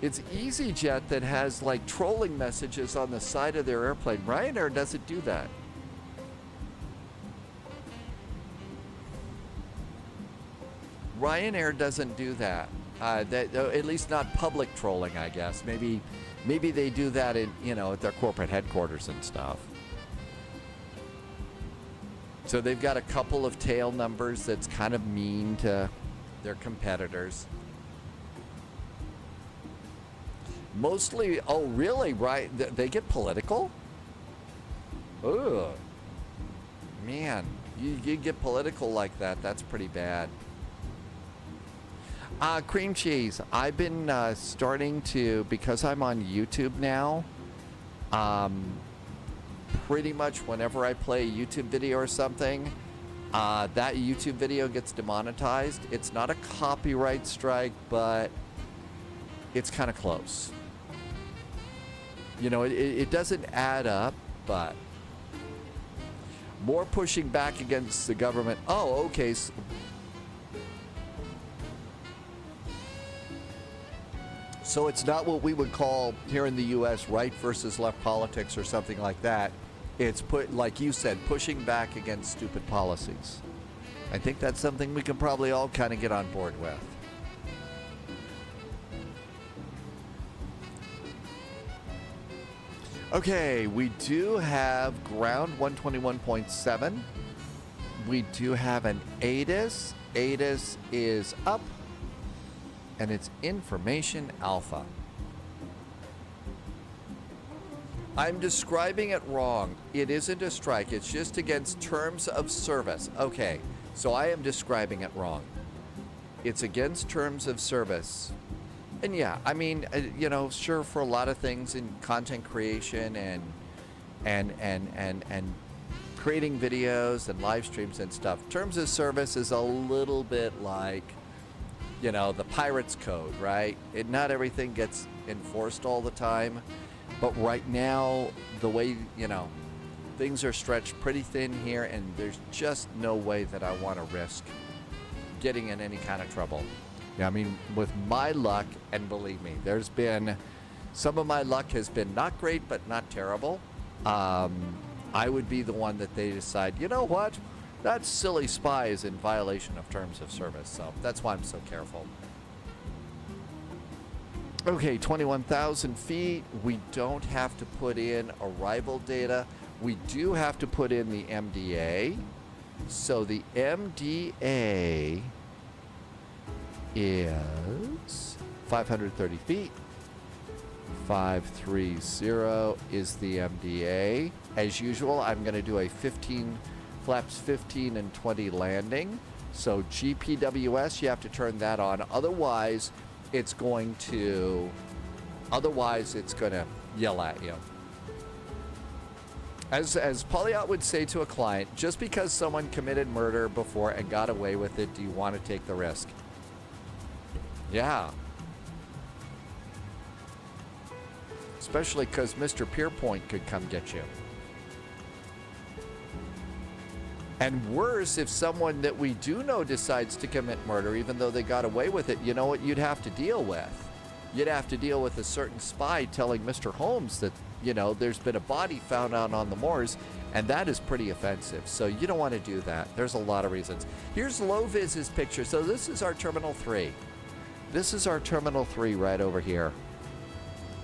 It's EasyJet that has like trolling messages on the side of their airplane. Ryanair doesn't do that. Ryanair doesn't do that. At least not public trolling, I guess. Maybe they do that in, at their corporate headquarters and stuff. So they've got a couple of tail numbers that's kind of mean to their competitors. Mostly, oh really, right? They get political? Ugh. Man, you get political like that, that's pretty bad. Cream Cheese, I've been starting to, because I'm on YouTube now, pretty much whenever I play a YouTube video or something, that YouTube video gets demonetized. It's not a copyright strike, but it's kind of close. It doesn't add up, but more pushing back against the government. Oh, okay. So it's not what we would call here in the U.S. right versus left politics or something like that. It's like you said, pushing back against stupid policies. I think that's something we can probably all kind of get on board with. Okay, we do have ground 121.7. We do have an ATIS. ATIS is up, and it's information alpha. I'm describing it wrong. It isn't a strike. It's just against terms of service. Okay, so I am describing it wrong. It's against terms of service. And yeah, I mean, sure, for a lot of things in content creation and creating videos and live streams and stuff, terms of service is a little bit like, the pirate's code, right? Not everything gets enforced all the time. But right now, the way, things are stretched pretty thin here, and there's just no way that I want to risk getting in any kind of trouble. Yeah, I mean, with my luck, and believe me, some of my luck has been not great, but not terrible. I would be the one that they decide, you know what? That silly spy is in violation of terms of service. So that's why I'm so careful. Okay, 21,000 feet. We don't have to put in arrival data. We do have to put in the MDA. So the MDA is 530 feet. 530 is the MDA. As usual, I'm going to do a flaps 15 and 20 landing. So GPWS, you have to turn that on. Otherwise, it's going to yell at you. As Polyot would say to a client, just because someone committed murder before and got away with it, do you want to take the risk? Yeah. Especially because Mr. Pierpoint could come get you. And worse, if someone that we do know decides to commit murder, even though they got away with it, you know what you'd have to deal with? You'd have to deal with a certain spy telling Mr. Holmes that, you know, there's been a body found out on the moors, and that is pretty offensive. So you don't want to do that. There's a lot of reasons. Here's Low-Viz's picture. So this is our Terminal 3. This is our Terminal 3 right over here.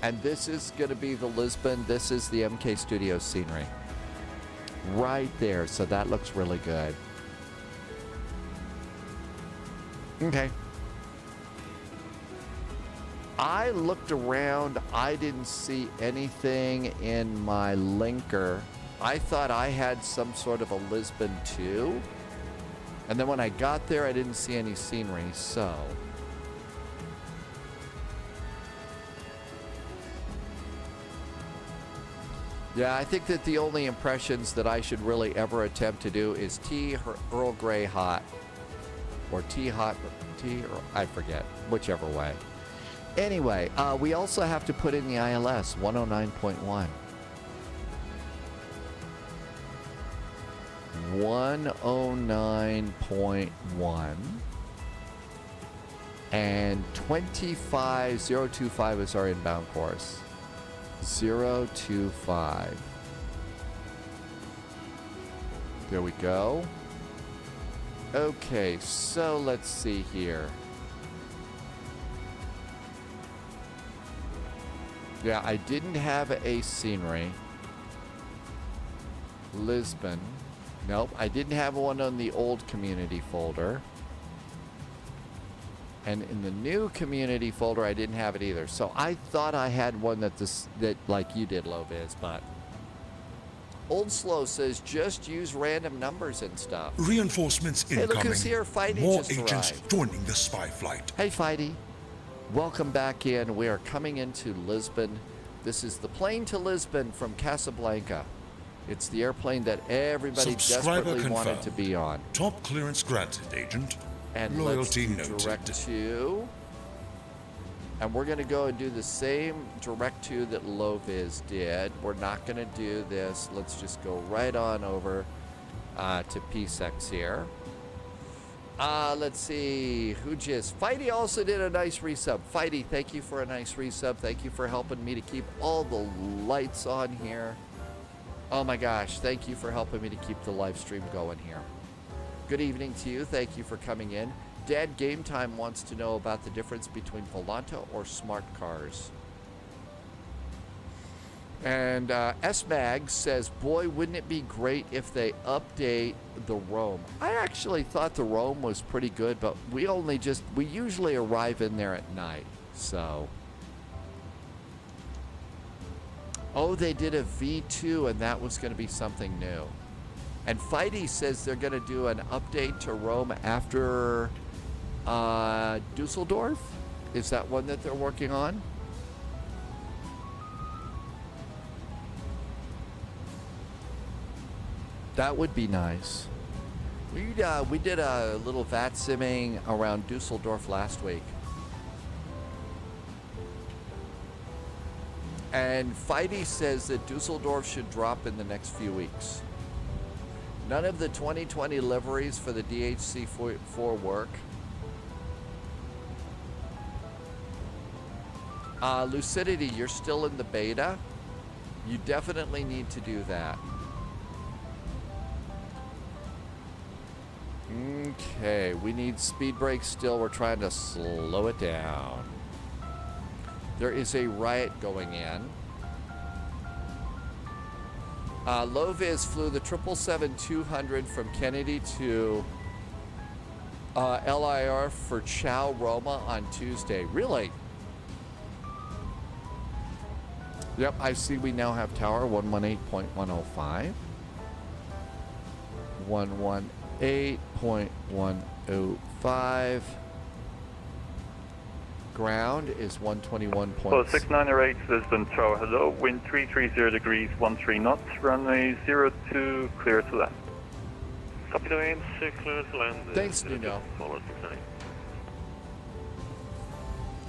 And this is going to be the Lisbon. This is the MK Studios scenery. Right there. So that looks really good. Okay. I looked around. I didn't see anything in my linker. I thought I had some sort of a Lisbon too. And then when I got there, I didn't see any scenery, so. Yeah, I think that the only impressions that I should really ever attempt to do is tea Earl Grey hot. Or tea hot, tea, or I forget, whichever way. Anyway, we also have to put in the ILS, 109.1. 109.1. And 25025 is our inbound course. 025. There we go. Okay, so let's see here. Yeah, I didn't have a scenery. Lisbon. Nope, I didn't have one on the old community folder. And in the new community folder, I didn't have it either. So I thought I had one that like you did, Low-Viz, but Old Slow says just use random numbers and stuff. Reinforcements incoming. Hey, look who's here. Fighty More just agents arrived. joining the spy flight. Hey, Fighty. Welcome back in. We are coming into Lisbon. This is the plane to Lisbon from Casablanca. It's the airplane that everybody desperately wanted to be on. Top clearance granted, Agent. And Loyalty let's do noted. direct to. And we're going to go and do the same direct to that Low-Viz did. We're not going to do this. Let's just go right on over to PSEX here. Let's see. Who just? Fighty also did a nice resub. Fighty, thank you for a nice resub. Thank you for helping me to keep all the lights on here. Oh my gosh. Thank you for helping me to keep the live stream going here. Good evening to you. Thank you for coming in. Dad Game Time wants to know about the difference between Volanta or smart cars. And S-Mag says, boy, wouldn't it be great if they update the Rome. I actually thought the Rome was pretty good, but we usually arrive in there at night, so. Oh, they did a V2, and that was going to be something new. And Fighty says they're going to do an update to Rome after Dusseldorf. Is that one that they're working on? That would be nice. We did a little VATSIMing around Dusseldorf last week. And Fighty says that Dusseldorf should drop in the next few weeks. None of the 2020 liveries for the DHC-4 work. Lucidity, you're still in the beta. You definitely need to do that. Okay, we need speed brakes still. We're trying to slow it down. There is a riot going in. Low-Viz flew the 777-200 from Kennedy to LIR for Chow Roma on Tuesday. Really? Yep, I see we now have tower 118.105. 118.105. Ground is 121. So 6908 Lisbon Tower, hello, wind 330 degrees, 13 knots, runway 02, clear to land. Copy the wind, clear to land. Thanks, Nuno. Follow 69.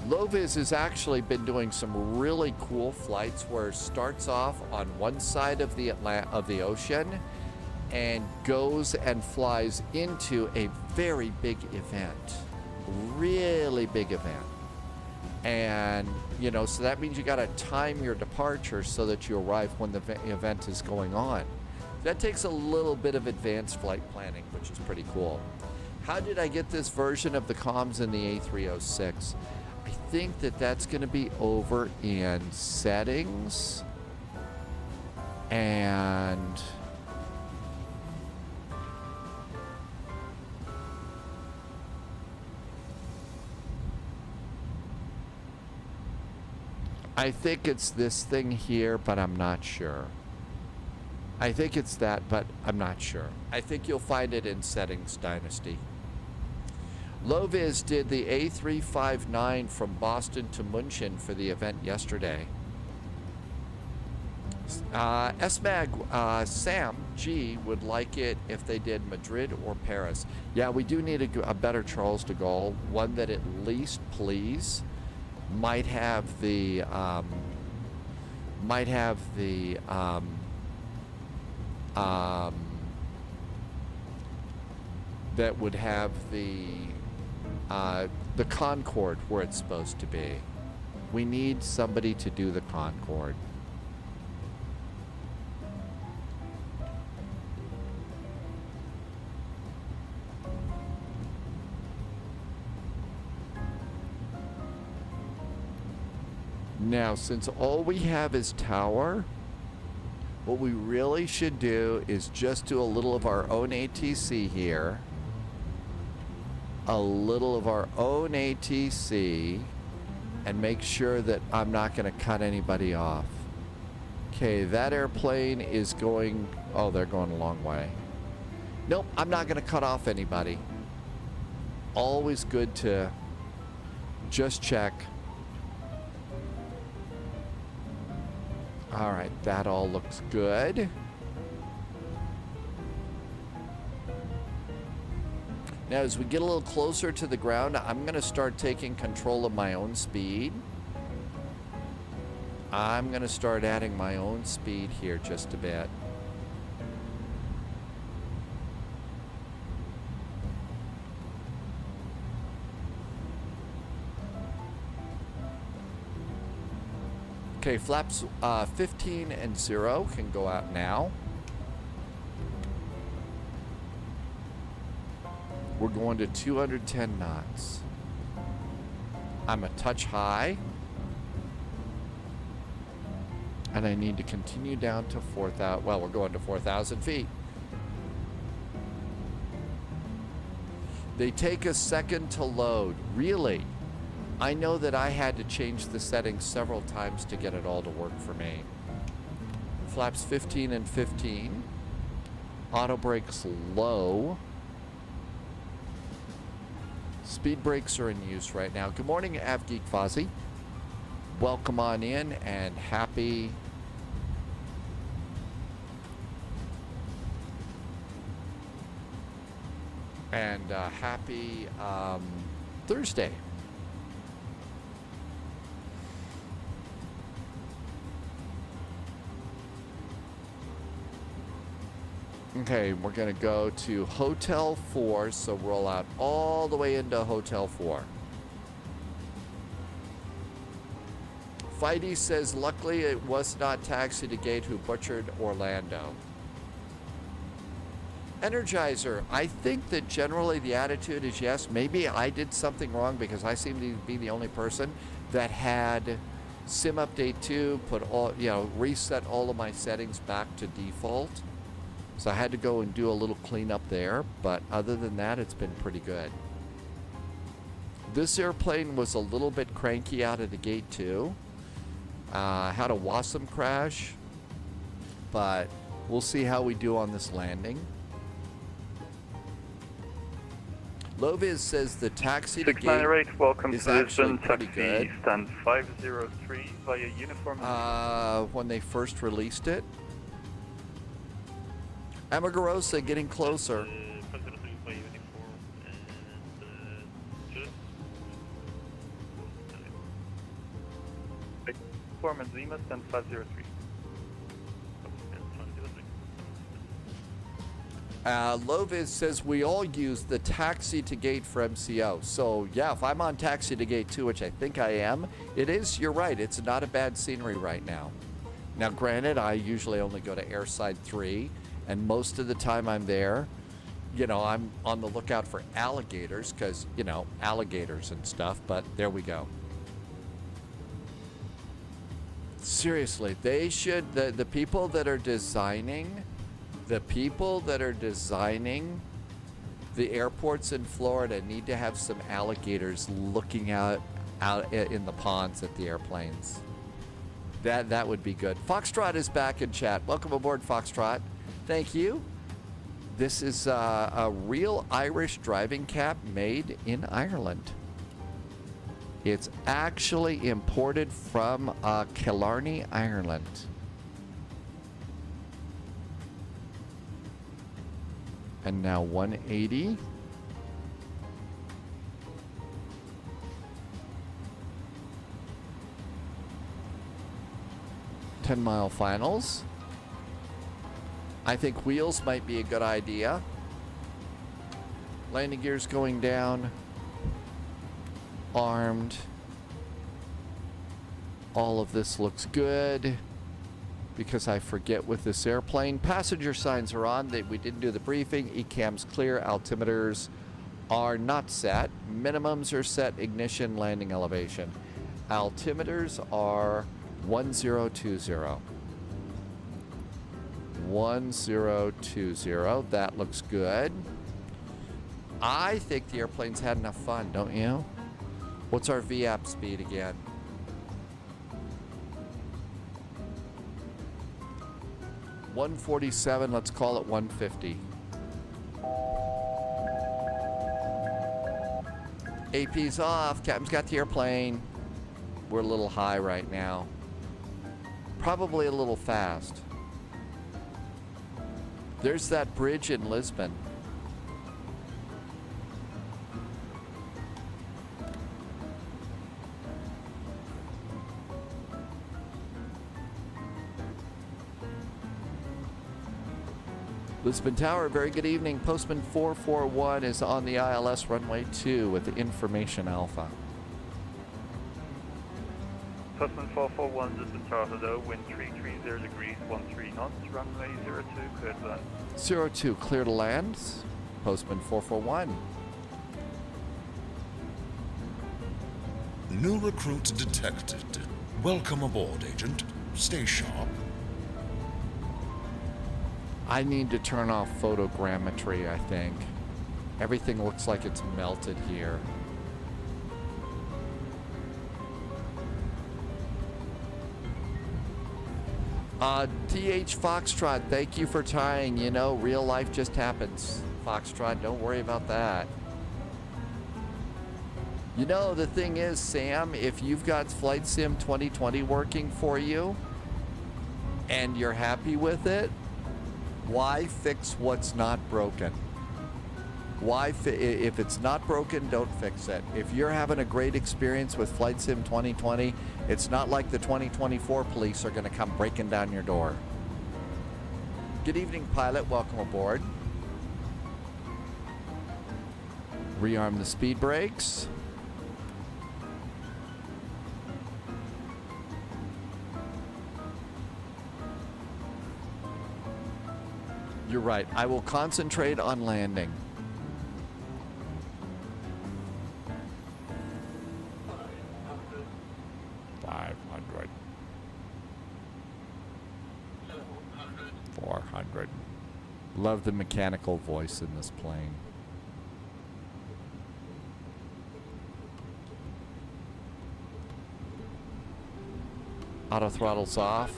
Loviz has actually been doing some really cool flights where it starts off on one side of the ocean and goes and flies into a very big event. Really big event. And, you know, so that means you got to time your departure so that you arrive when the event is going on. That takes a little bit of advanced flight planning, which is pretty cool. How did I get this version of the comms in the A306? I think that that's going to be over in settings and I think it's this thing here, but I'm not sure. I think it's that, but I'm not sure. I think you'll find it in Settings Dynasty. Loviz did the A359 from Boston to München for the event yesterday. SMAG, Sam G would like it if they did Madrid or Paris. Yeah, we do need a better Charles de Gaulle, one that at least, please, might have the that would have the Concorde where it's supposed to be. We need somebody to do the Concorde. Now, since all we have is tower, what we really should do is just do a little of our own ATC here. A little of our own ATC and make sure that I'm not going to cut anybody off. Okay, that airplane is going... Oh, they're going a long way. Nope, I'm not going to cut off anybody. Always good to just check. All right, that all looks good. Now, as we get a little closer to the ground, I'm going to start taking control of my own speed. I'm going to start adding my own speed here just a bit. Okay, flaps 15 and 0 can go out now. We're going to 210 knots. I'm a touch high. And I need to continue down to 4,000. Well, we're going to 4,000 feet. They take a second to load. Really? I know that I had to change the settings several times to get it all to work for me. Flaps 15 and 15. Auto brakes low. Speed brakes are in use right now. Good morning, AvGeek Fozzie. Welcome on in and happy Thursday. Okay, we're going to go to Hotel 4, so roll out all the way into Hotel 4. Feide says, luckily it was not Taxi to Gate who butchered Orlando. Energizer, I think that generally the attitude is yes, maybe I did something wrong because I seem to be the only person that had Sim Update 2, reset all of my settings back to default. So I had to go and do a little cleanup there, but other than that, it's been pretty good. This airplane was a little bit cranky out of the gate too. Had a WASM crash, but we'll see how we do on this landing. Loviz says the taxi to gate 698, welcome is to actually Lisbon, pretty taxi good. stand 503 via uniform. When they first released it. Amagarosa getting closer. 503 by uniform and Uniform and Zima stand 503. Loviz says we all use the taxi to gate for MCO. So yeah, if I'm on taxi to gate 2, which I think I am, you're right, it's not a bad scenery right now. Now granted, I usually only go to airside 3, and most of the time I'm there, I'm on the lookout for alligators, because, alligators and stuff, but there we go. Seriously, they should, the people that are designing the airports in Florida need to have some alligators looking out in the ponds at the airplanes. That would be good. Foxtrot is back in chat. Welcome aboard, Foxtrot. Thank you. This is a real Irish driving cap made in Ireland. It's actually imported from Killarney, Ireland. And now 180. $10-mile finals. I think wheels might be a good idea. Landing gears going down. Armed. All of this looks good. Because I forget with this airplane. Passenger signs are on. We didn't do the briefing. ECAM's clear. Altimeters are not set. Minimums are set. Ignition, landing elevation. Altimeters are 1020. 1020. That looks good. I think the airplane's had enough fun, don't you? What's our VAP speed again? 147, let's call it 150. AP's off, Captain's got the airplane. We're a little high right now. Probably a little fast. There's that bridge in Lisbon. Lisbon Tower, very good evening. Postman 441 is on the ILS runway 2 with the information alpha. Postman 441, Lisbon Tower, hello, wind 330 degrees, 13 knots, runway 02, clear to land. 02, clear to land. Postman 441. New recruit detected. Welcome aboard, Agent. Stay sharp. I need to turn off photogrammetry, I think. Everything looks like it's melted here. TH Foxtrot, thank you for tying. Real life just happens. Foxtrot, don't worry about that. The thing is, Sam, if you've got Flight Sim 2020 working for you and you're happy with it, why fix what's not broken? If it's not broken, don't fix it. If you're having a great experience with Flight Sim 2020, it's not like the 2024 police are going to come breaking down your door. Good evening, pilot. Welcome aboard. Rearm the speed brakes. You're right. I will concentrate on landing. $500. 400. Love the mechanical voice in this plane. Auto throttle's off.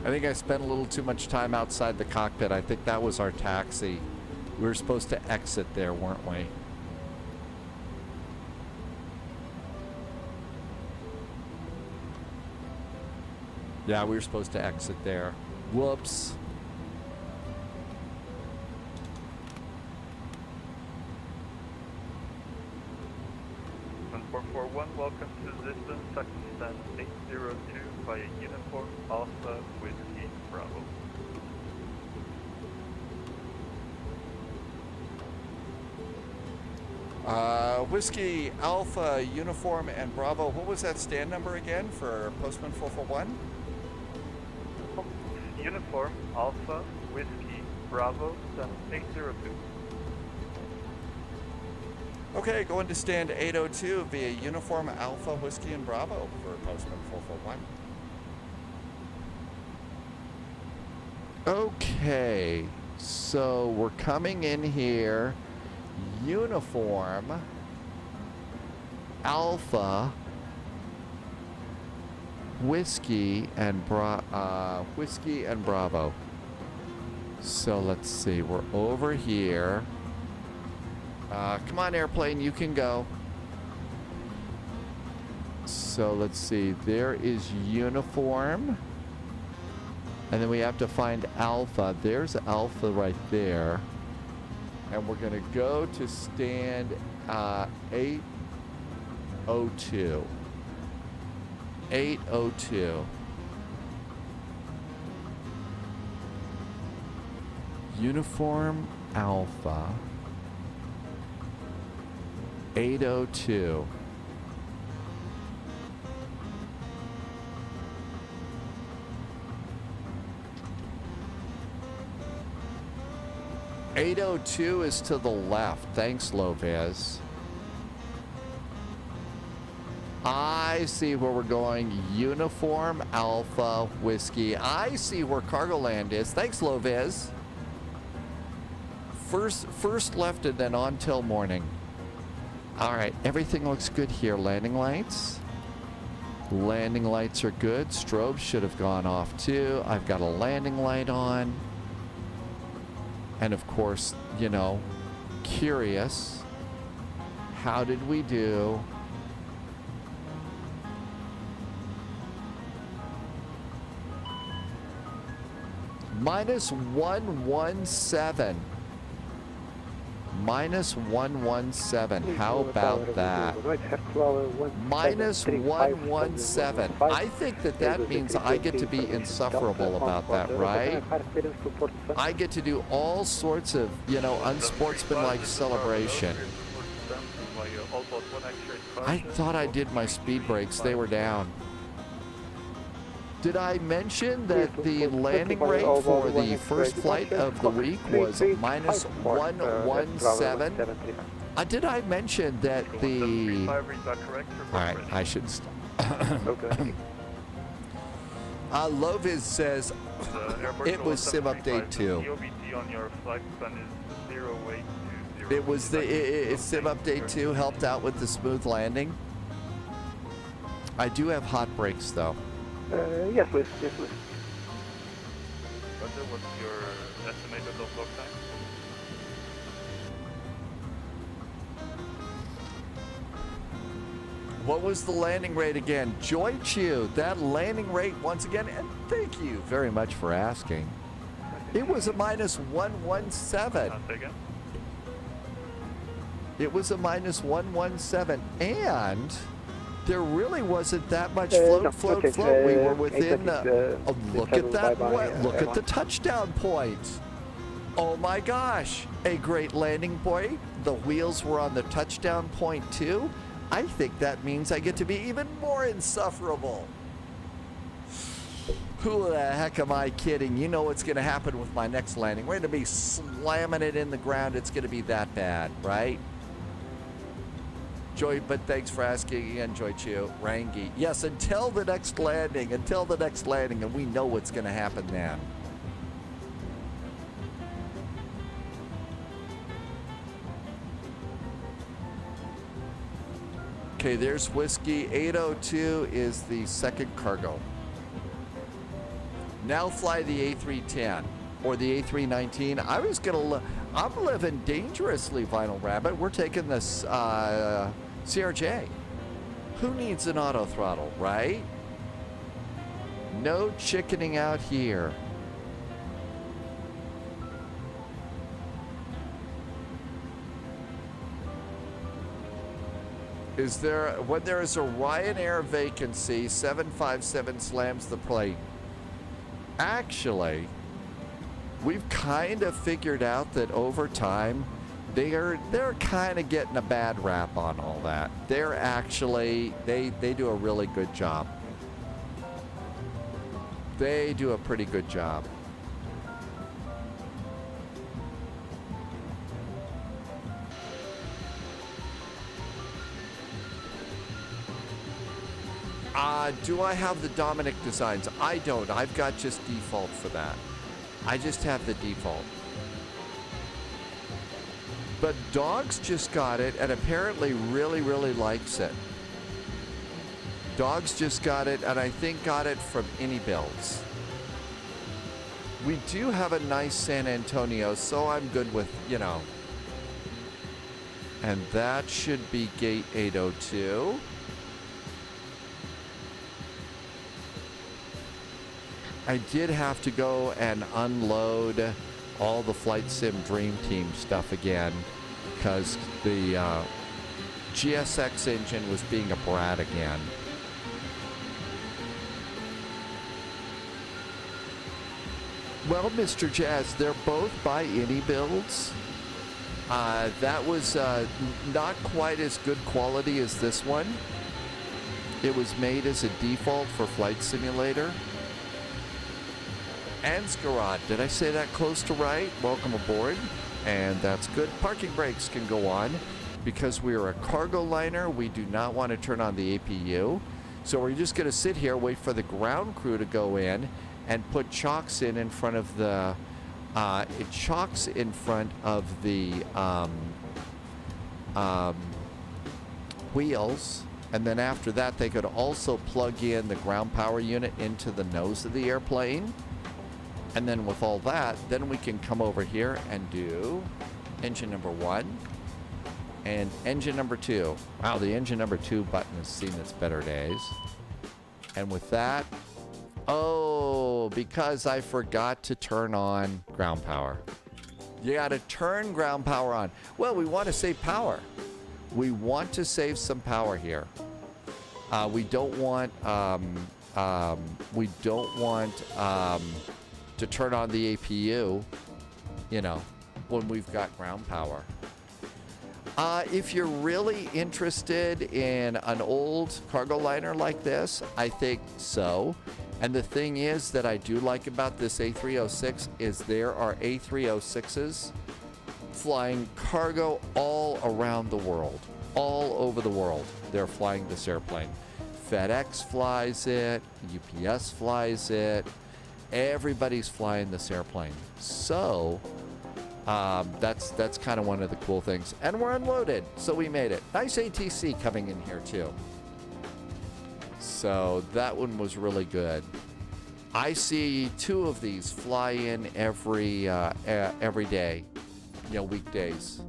I think I spent a little too much time outside the cockpit. I think that was our taxi. We were supposed to exit there, weren't we? Yeah, we were supposed to exit there. Whoops. And 441, welcome to Lisbon, Pakistan 802 via uniform Alpha Whiskey Bravo. Whiskey Alpha Uniform and Bravo. What was that stand number again for Postman 441? Uniform Alpha Whiskey Bravo 802. Okay, going to stand 802 via Uniform Alpha Whiskey and Bravo for Postman 441. Okay, so we're coming in here. Uniform Alpha Whiskey and Bravo. So let's see, we're over here. Come on, airplane, you can go. So let's see, there is uniform. And then we have to find Alpha. There's Alpha right there. And we're going to go to stand 802. 802. Uniform Alpha. 802. .802 is to the left. Thanks, Lopez. I see where we're going. Uniform Alpha Whiskey. I see where cargo land is. Thanks, Lopez. First left and then on till morning. All right, everything looks good here. Landing lights. Landing lights are good. Strobes should have gone off too. I've got a landing light on. And of course, you know, curious. How did we do? Minus 117. Minus 117. How about that? Minus 117. I think that means I get to be insufferable about that, right? I get to do all sorts of, you know, unsportsmanlike celebration. I thought I did my speed brakes. They were down. Did I mention that the landing rate for the first flight of the week was minus 117? Did I mention that the... All right, I should... Loviz says it was sim update 2. It was the sim update 2 helped out with the smooth landing. I do have hot brakes though. Yes, please. Yes, please. Roger, what's your estimated lock time? What was the landing rate again? Joy Chew, that landing rate once again, and thank you very much for asking. It was a minus 117. Say again. It was a minus 117, and there really wasn't that much float. We were within. Oh, look at that! Look at the touchdown point. Oh my gosh! A great landing point. The wheels were on the touchdown point too. I think that means I get to be even more insufferable. Who the heck am I kidding? You know what's going to happen with my next landing. We're going to be slamming it in the ground. It's going to be that bad, right? Joy, but thanks for asking again, Joy Chiu. Rangi. Yes, until the next landing, and we know what's going to happen then. Okay, there's whiskey. 802 is the second cargo. Now fly the A310 or the A319. I'm living dangerously, Vinyl Rabbit. We're taking this CRJ. Who needs an auto throttle, right? No chickening out here. When there is a Ryanair vacancy, 757 slams the plate. Actually, we've kind of figured out that over time, they're kind of getting a bad rap on all that. They're actually, they do a really good job. They do a pretty good job. Do I have the Dominic designs? I don't. I've got just default for that. I just have the default. But Dogs just got it and apparently really, really likes it. Dogs just got it and I think got it from Any Builds. We do have a nice San Antonio, so I'm good with, you know. And that should be gate 802. I did have to go and unload all the Flight Sim Dream Team stuff again because the GSX engine was being a brat again. Well, Mr. Jazz, they're both by Any Builds. That was not quite as good quality as this one. It was made as a default for Flight Simulator. Ansgarad, did I say that close to right? Welcome aboard. And that's good. Parking brakes can go on. Because we are a cargo liner, we do not want to turn on the APU. So we're just going to sit here, wait for the ground crew to go in and put chocks in front of the wheels. And then after that, they could also plug in the ground power unit into the nose of the airplane. And then with all that, then we can come over here and do engine number 1 and engine number 2. Wow, the engine number 2 button has seen its better days. And with that, oh, because I forgot to turn on ground power. You got to turn ground power on. Well, we want to save power. We want to save some power here. We don't want to turn on the APU, you know, when we've got ground power. If you're really interested in an old cargo liner like this, I think so. And the thing is that I do like about this A306 is there are A306s flying cargo all around the world, all over the world. They're flying this airplane. FedEx flies it, UPS flies it. Everybody's flying this airplane. So that's kind of one of the cool things. And we're unloaded, so we made it. Nice ATC coming in here too. So that one was really good. I see 2 of these fly in every day, you know, weekdays,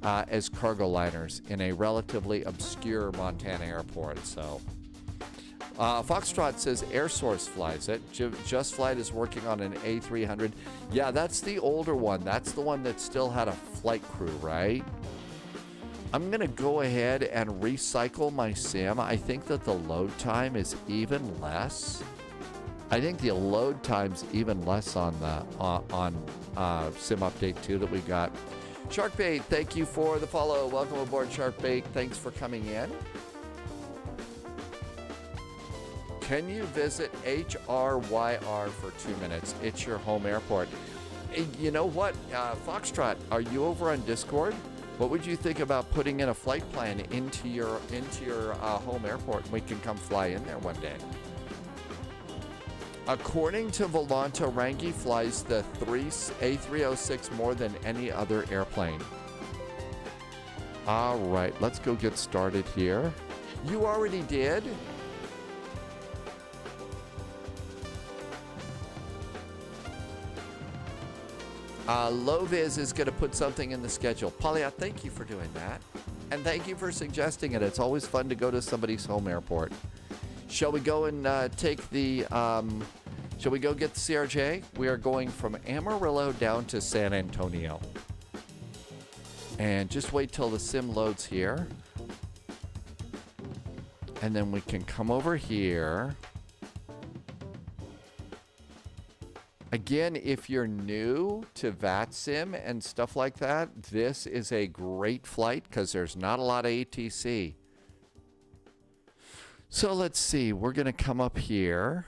as cargo liners in a relatively obscure Montana airport. So Foxtrot says Air Source flies it. Just Flight is working on an A300. Yeah, that's the older one. That's the one that still had a flight crew, right? I'm going to go ahead and recycle my sim. I think that the load time is even less. I think the load time's even less on the sim update 2 that we got. Sharkbait, thank you for the follow. Welcome aboard, Sharkbait. Thanks for coming in. Can you visit HRYR for 2 minutes? It's your home airport. You know what, Foxtrot, are you over on Discord? What would you think about putting in a flight plan into your home airport, and we can come fly in there one day? According to Volanta, Rangi flies the A306 more than any other airplane. All right, let's go get started here. You already did? Loviz is going to put something in the schedule. Polya, thank you for doing that. And thank you for suggesting it. It's always fun to go to somebody's home airport. Shall we go and take the... shall we go get the CRJ? We are going from Amarillo down to San Antonio. And just wait till the sim loads here. And then we can come over here. Again, if you're new to VATSIM and stuff like that, this is a great flight because there's not a lot of ATC. So let's see. We're going to come up here.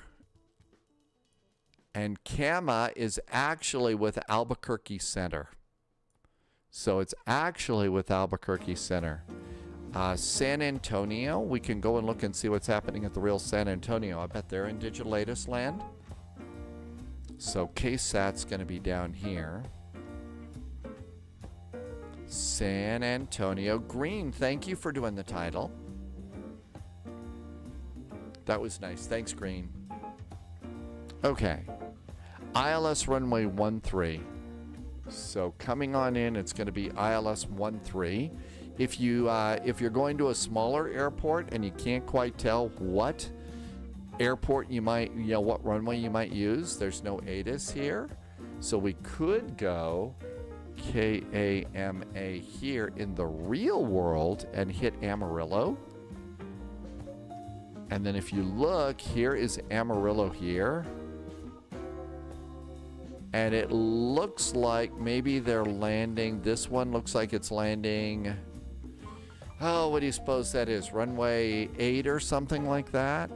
And Kama is actually with Albuquerque Center. So it's actually with Albuquerque Center. San Antonio, we can go and look and see what's happening at the real San Antonio. I bet they're in Digital Latest land. So KSAT's going to be down here. San Antonio. Green, thank you for doing the title. That was nice. Thanks, Green. Okay. ILS runway 13. So coming on in, it's going to be ILS 13. If you're going to a smaller airport and you can't quite tell what airport you might, what runway you might use, there's no ATIS here. So we could go KAMA here in the real world and hit Amarillo. And then if you look, here is Amarillo here. And it looks like maybe they're landing, this one looks like it's landing, oh, what do you suppose that is? Runway 8 or something like that?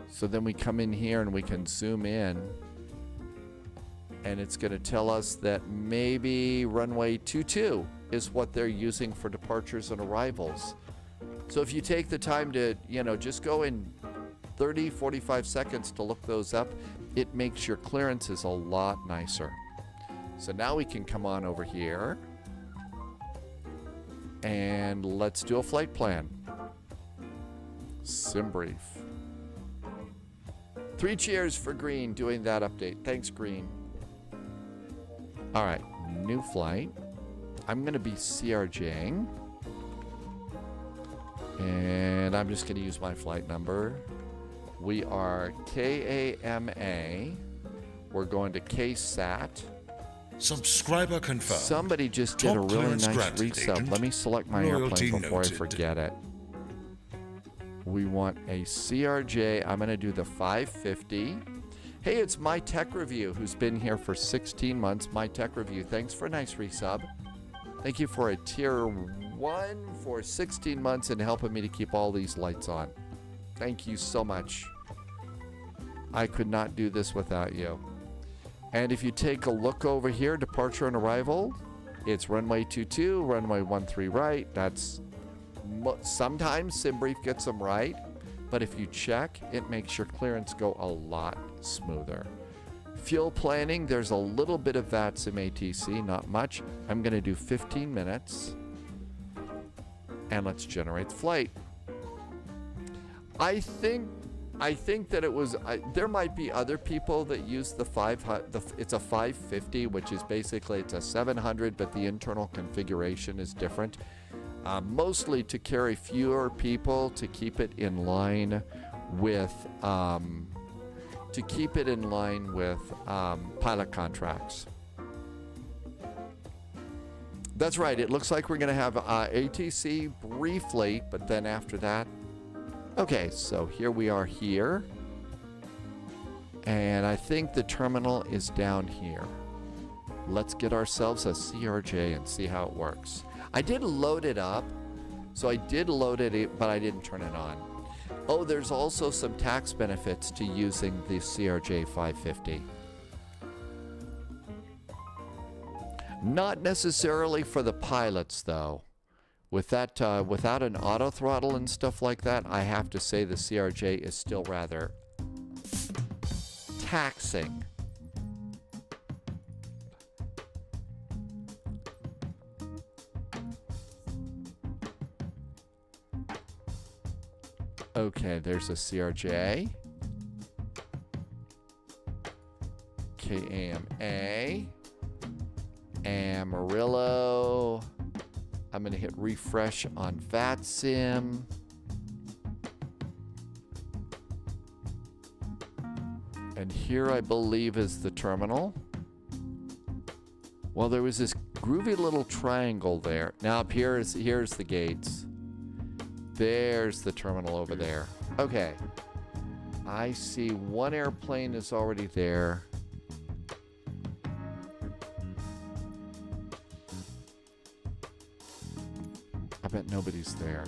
So then we come in here and we can zoom in. And it's going to tell us that maybe runway 22 is what they're using for departures and arrivals. So if you take the time to, just go in 30, 45 seconds to look those up, it makes your clearances a lot nicer. So now we can come on over here and let's do a flight plan. Sim brief. 3 cheers for Green doing that update. Thanks, Green. All right, new flight. I'm going to be CRJing. And I'm just going to use my flight number. We are KAMA. We're going to KSAT. Subscriber confirmed. Somebody just did a really nice resub. Let me select my airplane before I forget it. We want a CRJ. I'm going to do the 550. Hey, it's My Tech Review, who's been here for 16 months. My Tech Review, thanks for a nice resub. Thank you for a tier 1 for 16 months and helping me to keep all these lights on. Thank you so much. I could not do this without you. And if you take a look over here, departure and arrival, it's runway 22, runway 13 right. That's sometimes SimBrief gets them right, but if you check, it makes your clearance go a lot smoother. Fuel planning, there's a little bit of VATSIM ATC, not much. I'm going to do 15 minutes. And let's generate the flight. I think that it was, there might be other people that use it's a 550, which is basically, it's a 700, but the internal configuration is different. mostly to carry fewer people to keep it in line with pilot contracts. That's right. It looks like we're going to have ATC briefly, but then after that. Okay, so here we are here. And I think the terminal is down here. Let's get ourselves a CRJ and see how it works. I did load it up. So I did load it, but I didn't turn it on. Oh, there's also some tax benefits to using the CRJ 550. Not necessarily for the pilots, though. With that, without an auto throttle and stuff like that, I have to say the CRJ is still rather taxing. Okay, there's a CRJ. KAMA. Amarillo. I'm going to hit refresh on VATSIM. And here I believe is the terminal. Well, there was this groovy little triangle there. Now up here's the gates. There's the terminal over there. Okay. I see one airplane is already there. I bet nobody's there.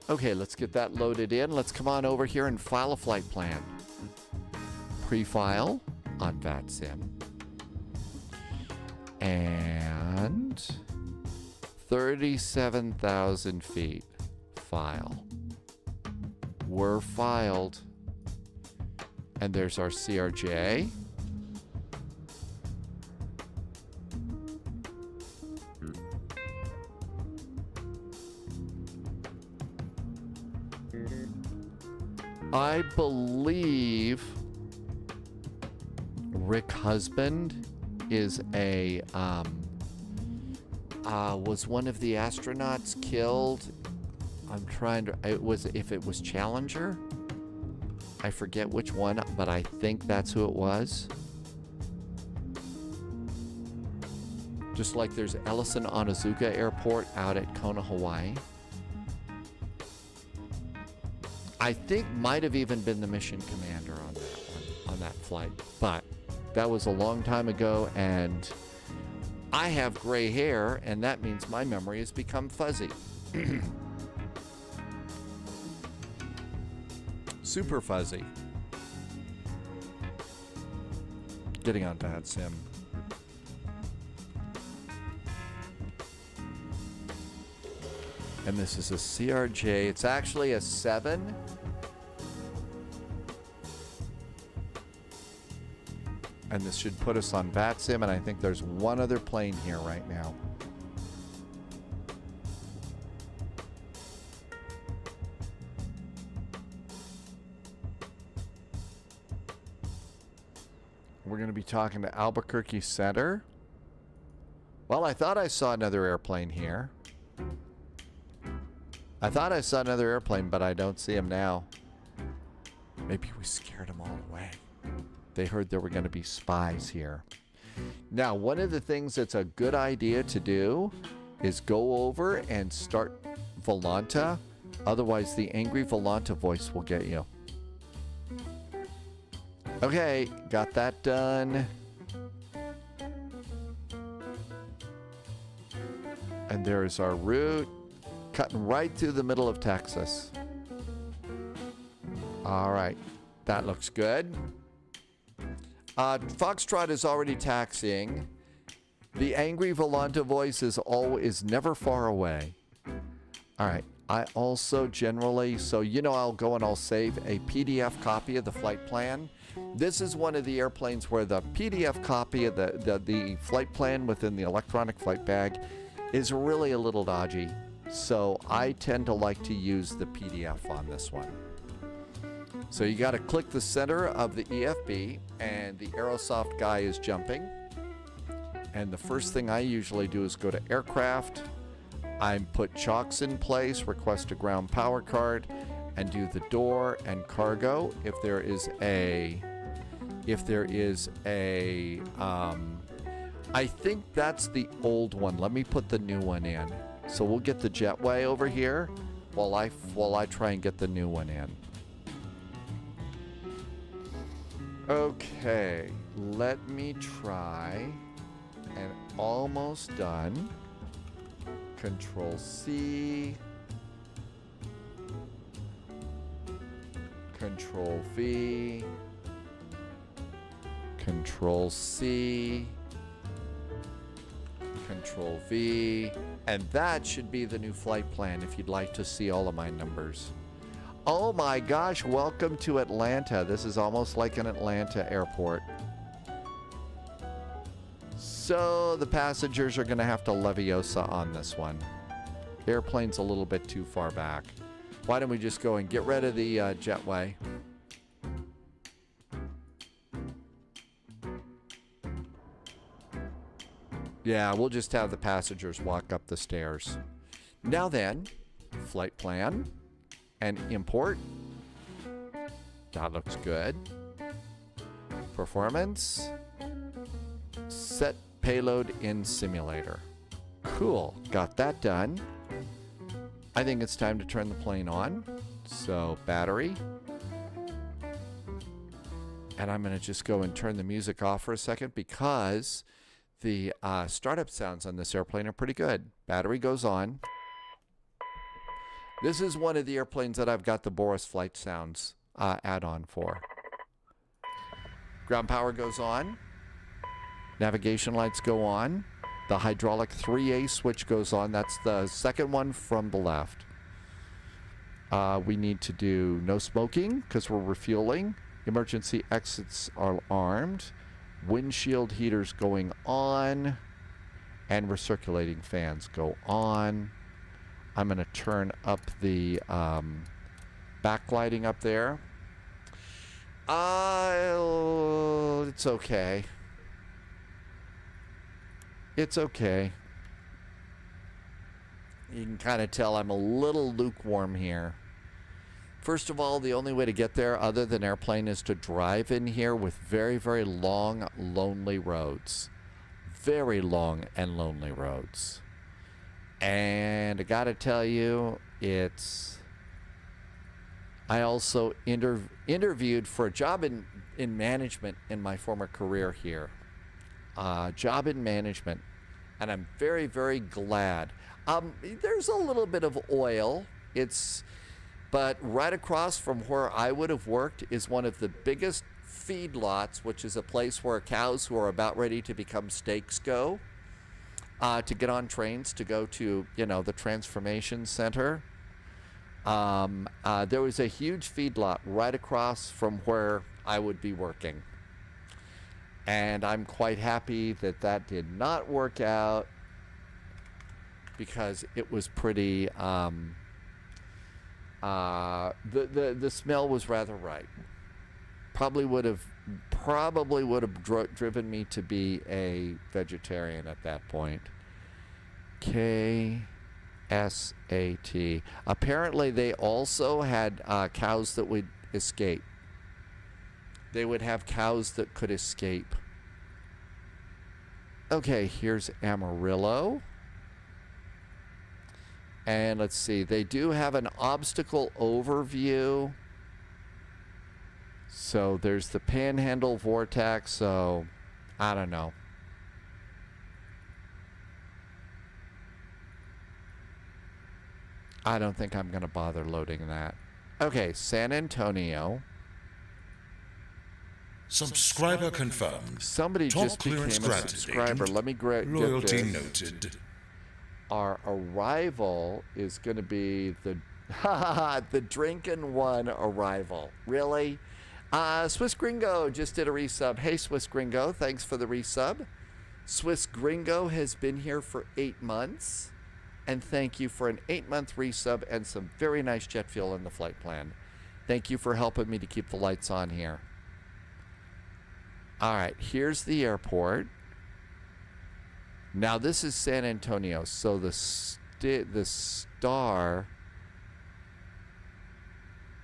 Okay, let's get that loaded in. Let's come on over here and file a flight plan. Pre-file on VATSIM. And 37,000 feet. File. We're filed. And there's our CRJ. I believe Rick Husband is a was one of the astronauts killed. I'm trying to if it was Challenger. I forget which one, but I think that's who it was. Just like there's Ellison Onizuka Airport out at Kona, Hawaii. I think might have even been the mission commander on that one, on that flight, but that was a long time ago, and I have gray hair, and that means my memory has become fuzzy. Super fuzzy. Getting on VATSIM. And this is a CRJ. It's actually a 7. And this should put us on VATSIM, and I think there's one other plane here right now. We're going to be talking to Albuquerque Center. Well, I thought I saw another airplane here. I thought I saw another airplane, but I don't see him now. Maybe we scared them all away. They heard there were going to be spies here. Now, one of the things that's a good idea to do is go over and start Volanta. Otherwise, the angry Volanta voice will get you. Okay, got that done. And there is our route. Cutting right through the middle of Texas. All right, that looks good. Foxtrot is already taxiing. The angry Volanta voice is never far away. All right, I also generally, so you know, I'll go and I'll save a PDF copy of the flight plan. This is one of the airplanes where the PDF copy of the flight plan within the electronic flight bag is really a little dodgy. So I tend to like to use the PDF on this one. So you got to click the center of the EFB, and the Aerosoft guy is jumping. And the first thing I usually do is go to Aircraft, I put chocks in place, request a ground power cart, and do the door and cargo. If there is a, I think that's the old one. Let me put the new one in. So we'll get the jetway over here while I try and get the new one in. Okay, let me try, and almost done. Control C, Control V, Control C, Control V, and that should be the new flight plan if you'd like to see all of my numbers. Oh my gosh, welcome to Atlanta. This is almost like an Atlanta airport. So the passengers are going to have to Leviosa on this one. The airplane's a little bit too far back. Why don't we just go and get rid of the jetway? Yeah, we'll just have the passengers walk up the stairs. Now then, flight plan and import. That looks good. Performance. Set payload in simulator. Cool, got that done. I think it's time to turn the plane on. So battery. And I'm going to just go and turn the music off for a second because the startup sounds on this airplane are pretty good. Battery goes on. This is one of the airplanes that I've got the Boris Flight Sounds add-on for. Ground power goes on. Navigation lights go on. The hydraulic 3A switch goes on. That's the second one from the left. We need to do no smoking because we're refueling. Emergency exits are armed. Windshield heaters going on. And recirculating fans go on. I'm going to turn up the backlighting up there. It's okay. It's okay. You can kind of tell I'm a little lukewarm here. First of all, the only way to get there other than airplane is to drive in here with very, very long, lonely roads. Very long and lonely roads. And I gotta tell you, I also interviewed for a job in management in my former career here. Job in management, and I'm very, very glad. There's a little bit of oil. But right across from where I would have worked is one of the biggest feedlots, which is a place where cows who are about ready to become steaks go to get on trains to go to, the transformation center. There was a huge feedlot right across from where I would be working. And I'm quite happy that that did not work out because it was pretty, the smell was rather right. Probably would have driven me to be a vegetarian at that point. KSAT. Apparently they also had cows that would escape. They would have cows that could escape. Okay, here's Amarillo. And let's see, they do have an obstacle overview. So there's the Panhandle Vortex, so I don't know. I don't think I'm going to bother loading that. Okay, San Antonio. Subscriber confirmed. Somebody Top just became a granted, subscriber. agent. Let me get Loyalty this. noted. Our arrival is going to be the the Drinkin' One arrival. Really? Swiss Gringo just did a resub. Hey, Swiss Gringo, thanks for the resub. Swiss Gringo has been here for 8 months. And thank you for an 8-month resub and some very nice jet fuel in the flight plan. Thank you for helping me to keep the lights on here. All right, here's the airport. Now this is San Antonio, so the the star,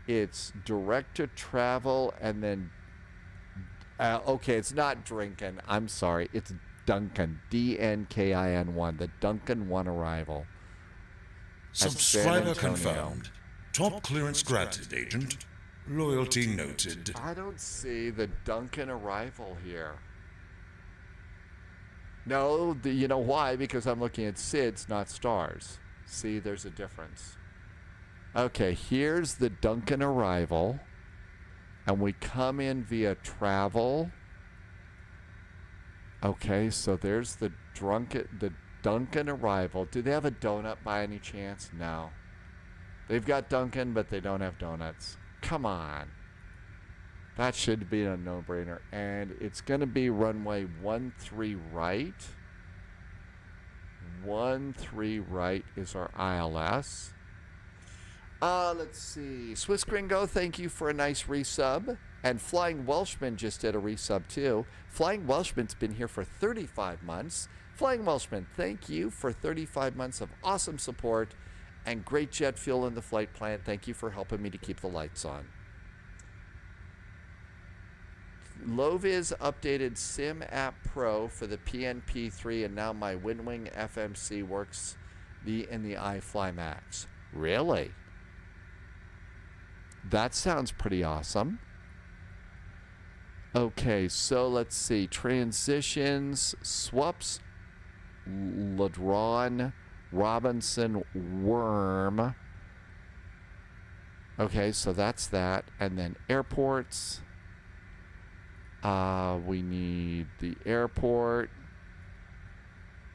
it's direct to travel and then okay, it's not drinking. I'm sorry. It's Duncan. DNKIN1. The Duncan 1 arrival. At San Subscriber Antonio. confirmed. Top clearance granted, Agent. Loyalty noted. I don't see the Duncan arrival here. No, you know why? Because I'm looking at SIDS, not stars. See, there's a difference. Okay, here's the Duncan arrival. And we come in via travel. Okay, so there's the Duncan arrival. Do they have a donut by any chance? No. They've got Duncan, but they don't have donuts. Come on. That should be a no-brainer. And it's going to be runway 13 right. 13 right is our ILS. Let's see. Swiss Gringo, thank you for a nice resub. And Flying Welshman just did a resub too. Flying Welshman's been here for 35 months. Flying Welshman, thank you for 35 months of awesome support and great jet fuel in the flight plan. Thank you for helping me to keep the lights on. Loviz updated Sim App Pro for the PNP3, and now my WinWing FMC works in the iFly Max. Really? That sounds pretty awesome. Okay, so let's see. Transitions, swaps, Ladron, Robinson, Worm. Okay, so that's that. And then airports. We need the airport.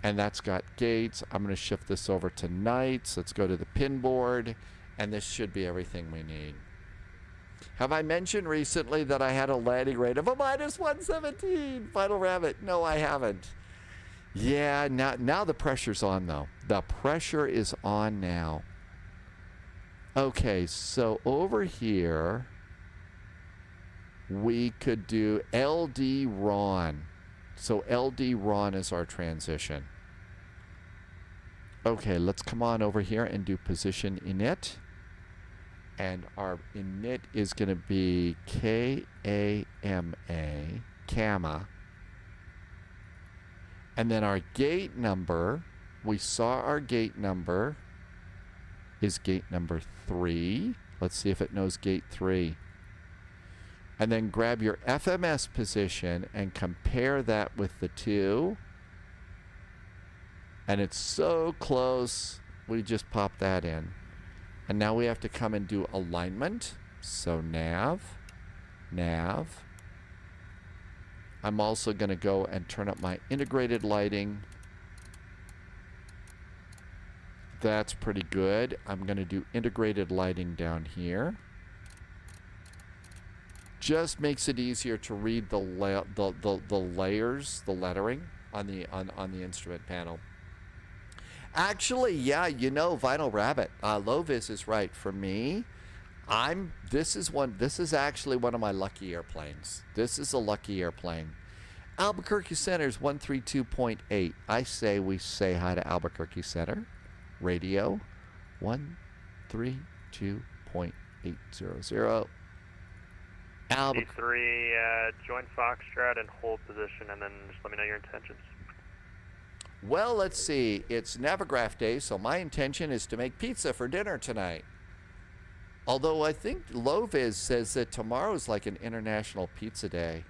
And that's got gates. I'm going to shift this over to nights. Let's go to the pin board. And this should be everything we need. Have I mentioned recently that I had a landing rate of a -117? Final Rabbit. No, I haven't. Yeah, now the pressure's on, though. The pressure is on now. Okay, so over here, we could do LD Ron. So LD Ron is our transition. Okay, let's come on over here and do position init. And our init is going to be KAMA, KAMA. And then our gate number, we saw our gate number is gate number 3. Let's see if it knows gate 3. And then grab your FMS position and compare that with the 2. And it's so close, we just pop that in. And now we have to come and do alignment. So nav. I'm also going to go and turn up my integrated lighting. That's pretty good. I'm going to do integrated lighting down here. Just makes it easier to read the layers, the lettering on the instrument panel. Actually, yeah, you know, Vinyl Rabbit, Lovis is right. For me, this is actually one of my lucky airplanes. This is a lucky airplane. Albuquerque Center's 132.8. I say we say hi to Albuquerque Center. Radio 132.800. D3, join Foxtrot and hold position, and then just let me know your intentions. Well, let's see. It's Navigraph Day, so my intention is to make pizza for dinner tonight. Although I think Loviz says that tomorrow's like an International Pizza Day.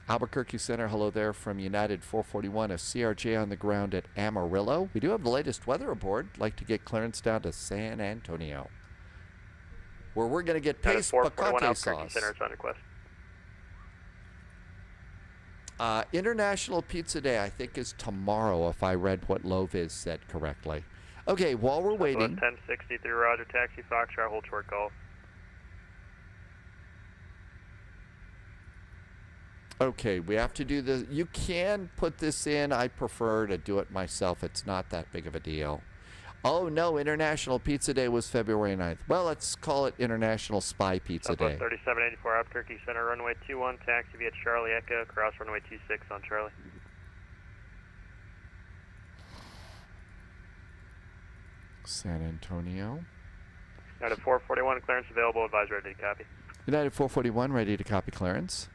Albuquerque Center, hello there from United 441, a CRJ on the ground at Amarillo. We do have the latest weather aboard. Like to get clearance down to San Antonio, where we're going to get paste picante sauce. Center is on request. International Pizza Day, I think, is tomorrow, if I read what Loviz said correctly. Okay, while we're waiting. 1063, Roger, taxi, Foxtrot, hold short call. Okay, we have to do this. You can put this in. I prefer to do it myself. It's not that big of a deal. Oh, no, International Pizza Day was February 9th. Well, let's call it International Spy Pizza Day. 3784, Albuquerque Center, runway 21, taxi via Charlie Echo, cross runway 26 on Charlie. San Antonio. United 441, clearance available, advise ready to copy. United 441, ready to copy clearance.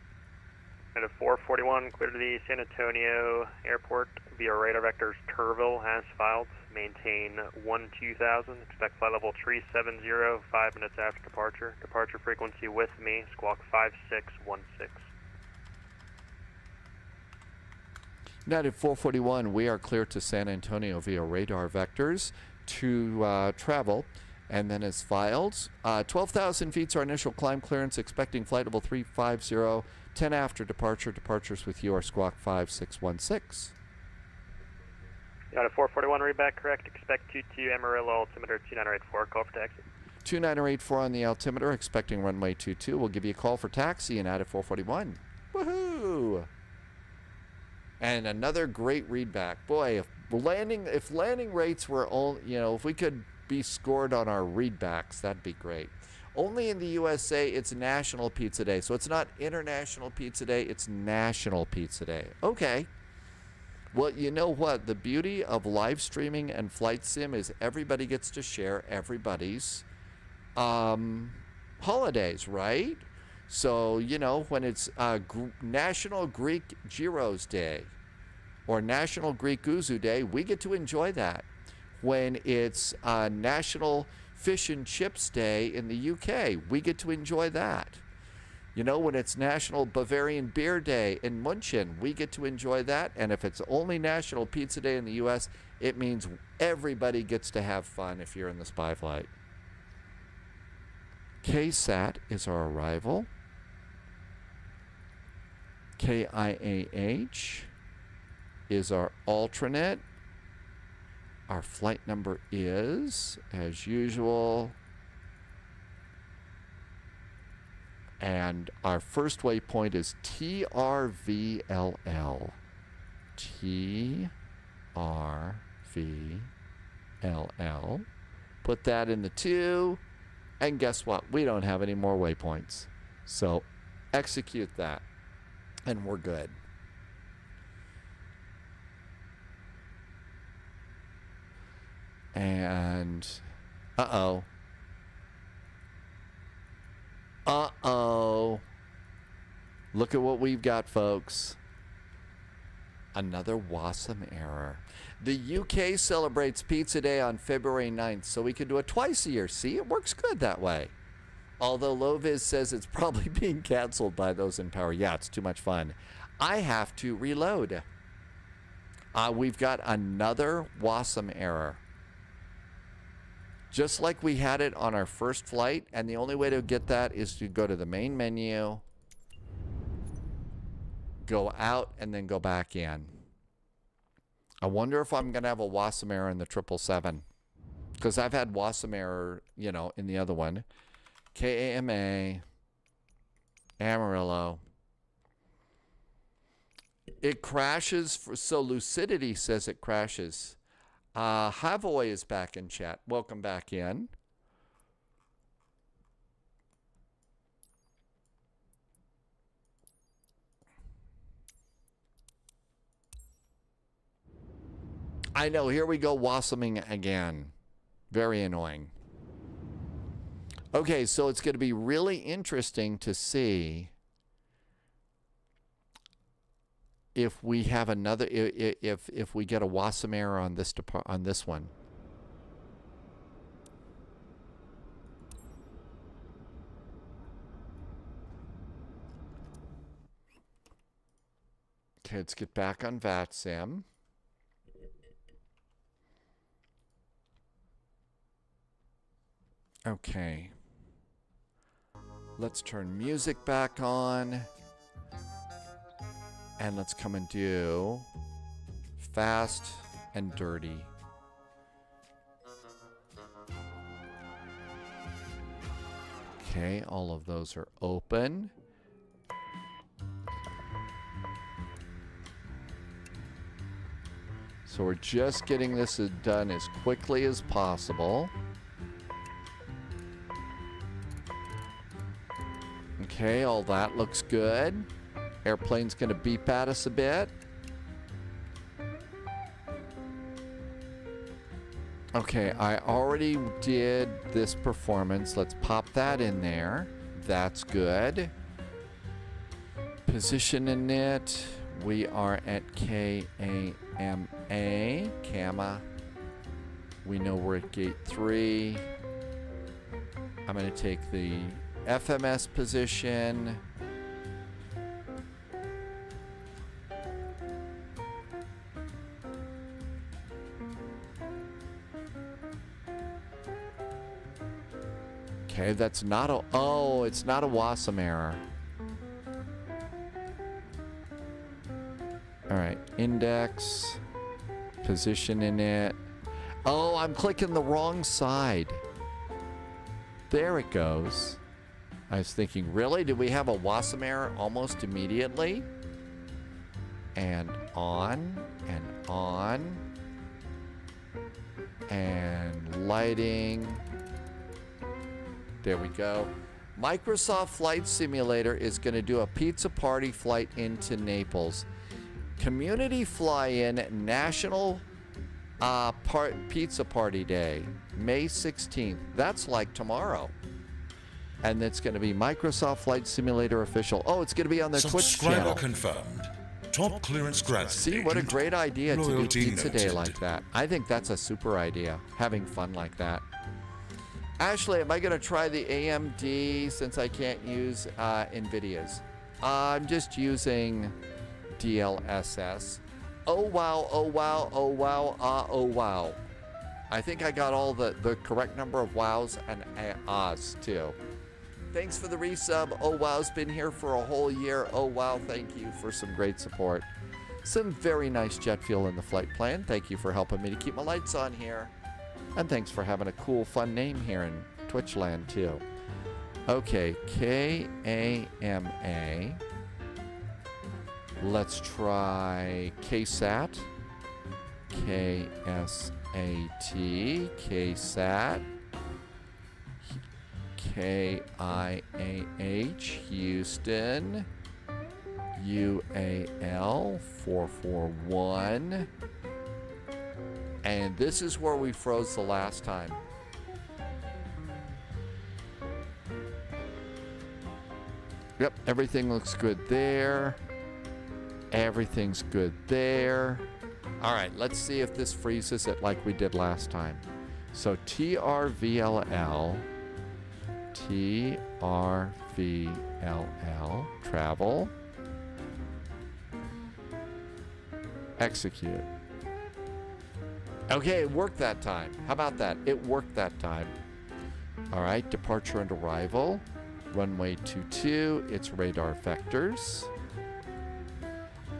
United 441, clear to the San Antonio airport via radar vectors Turville as filed. Maintain 1-2000, expect flight level 370, 5 minutes after departure. Departure frequency with me, squawk 5616. United 441, we are clear to San Antonio via radar vectors to travel, and then as filed. 12,000 feet our initial climb clearance, expecting flight level 350, 10 after departure. Departures with you are squawk 5616. United 441, read back correct, expect 22 Amarillo, altimeter 2984, call for taxi. 2984 on the altimeter, expecting runway 22. We'll give you a call for taxi, United 441. Woohoo! And another great readback. Boy, if landing rates were all, if we could be scored on our readbacks, that'd be great. Only in the USA, it's National Pizza Day. So it's not International Pizza Day, it's National Pizza Day. Okay. Well, you know what? The beauty of live streaming and flight sim is everybody gets to share everybody's holidays, right? So, when it's National Greek Gyros Day or National Greek Uzu Day, we get to enjoy that. When it's National Fish and Chips Day in the UK, we get to enjoy that. When it's National Bavarian Beer Day in München, we get to enjoy that. And if it's only National Pizza Day in the US, it means everybody gets to have fun if you're in the spy flight. KSAT is our arrival. KIAH is our alternate. Our flight number is, as usual, and our first waypoint is TRVLL. TRVLL. Put that in the 2, and guess what? We don't have any more waypoints. So execute that, and we're good. And uh-oh. Look at what we've got, folks. Another WASM error. The UK celebrates Pizza Day on February 9th, so we can do it twice a year. See, it works good that way. Although Loviz says it's probably being canceled by those in power. Yeah, it's too much fun. I have to reload. We've got another WASM error. Just like we had it on our first flight, and the only way to get that is to go to the main menu, go out, and then go back in. I wonder if I'm going to have a WASM error in the 777, because I've had WASM error, in the other one. KAMA, Amarillo. It crashes, so Lucidity says it crashes. Havoy is back in chat. Welcome back in. I know, here we go, wassoming again. Very annoying. Okay, so it's going to be really interesting to see if we have another, if we get a WASM error on this one. Okay, let's get back on VATSIM. Okay. Let's turn music back on. And let's come and do fast and dirty. Okay, all of those are open. So we're just getting this done as quickly as possible. Okay, all that looks good. Airplane's going to beep at us a bit. Okay, I already did this performance. Let's pop that in there. That's good. Positioning it. We are at KAMA. Kama. We know we're at gate 3. I'm going to take the FMS position. Okay, that's not a... Oh, it's not a WASM error. All right, index, position in it. Oh, I'm clicking the wrong side. There it goes. I was thinking, really? Did we have a WASM error almost immediately? And on, and on. And lighting. There we go. Microsoft Flight Simulator is going to do a pizza party flight into Naples. Community fly-in National Pizza Party Day, May 16th. That's like tomorrow. And it's going to be Microsoft Flight Simulator official. Oh, it's going to be on their Twitch channel. Subscriber confirmed. Top clearance grad. See, what a great idea to do Loyalty Pizza Day noted. like that. I think that's a super idea, having fun like that. Ashley, am I going to try the AMD since I can't use NVIDIA's? I'm just using DLSS. Oh wow, oh wow, oh wow, oh wow. I think I got all the correct number of wows and ahs too. Thanks for the resub. Oh wow's been here for a whole year. Oh wow, thank you for some great support. Some very nice jet fuel in the flight plan. Thank you for helping me to keep my lights on here. And thanks for having a cool, fun name here in Twitchland too. Okay, KAMA. Let's try KSAT, KSAT, KSAT, KIAH, Houston, UAL 441. And this is where we froze the last time. Yep, everything looks good there. Everything's good there. All right, let's see if this freezes it like we did last time. So TRVLL, TRVLL, travel, execute. Okay, it worked that time. How about that? It worked that time. All right, departure and arrival. Runway 22, it's radar vectors.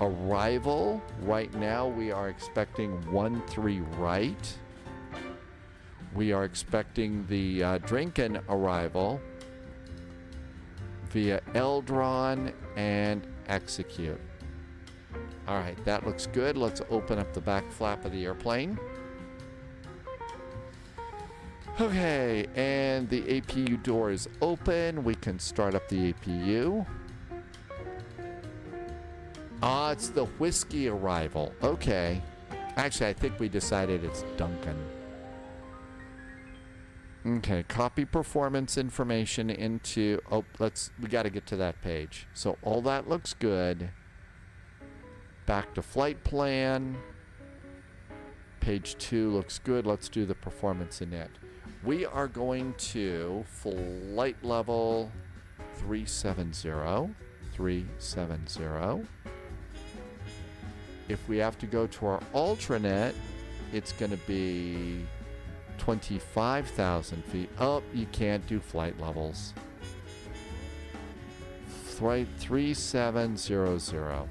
Arrival, right now we are expecting 13 right. We are expecting the Drinken arrival via Eldron and execute. All right, that looks good. Let's open up the back flap of the airplane. Okay, and the APU door is open. We can start up the APU. Ah, it's the whiskey arrival. Okay. Actually, I think we decided it's Duncan. Okay, copy performance information into... Oh, we got to get to that page. So all that looks good. Back to flight plan. Page 2 looks good. Let's do the performance in it. We are going to flight level 370. 370. If we have to go to our alternate, it's going to be 25,000 feet. Oh, you can't do flight levels. Flight 3700.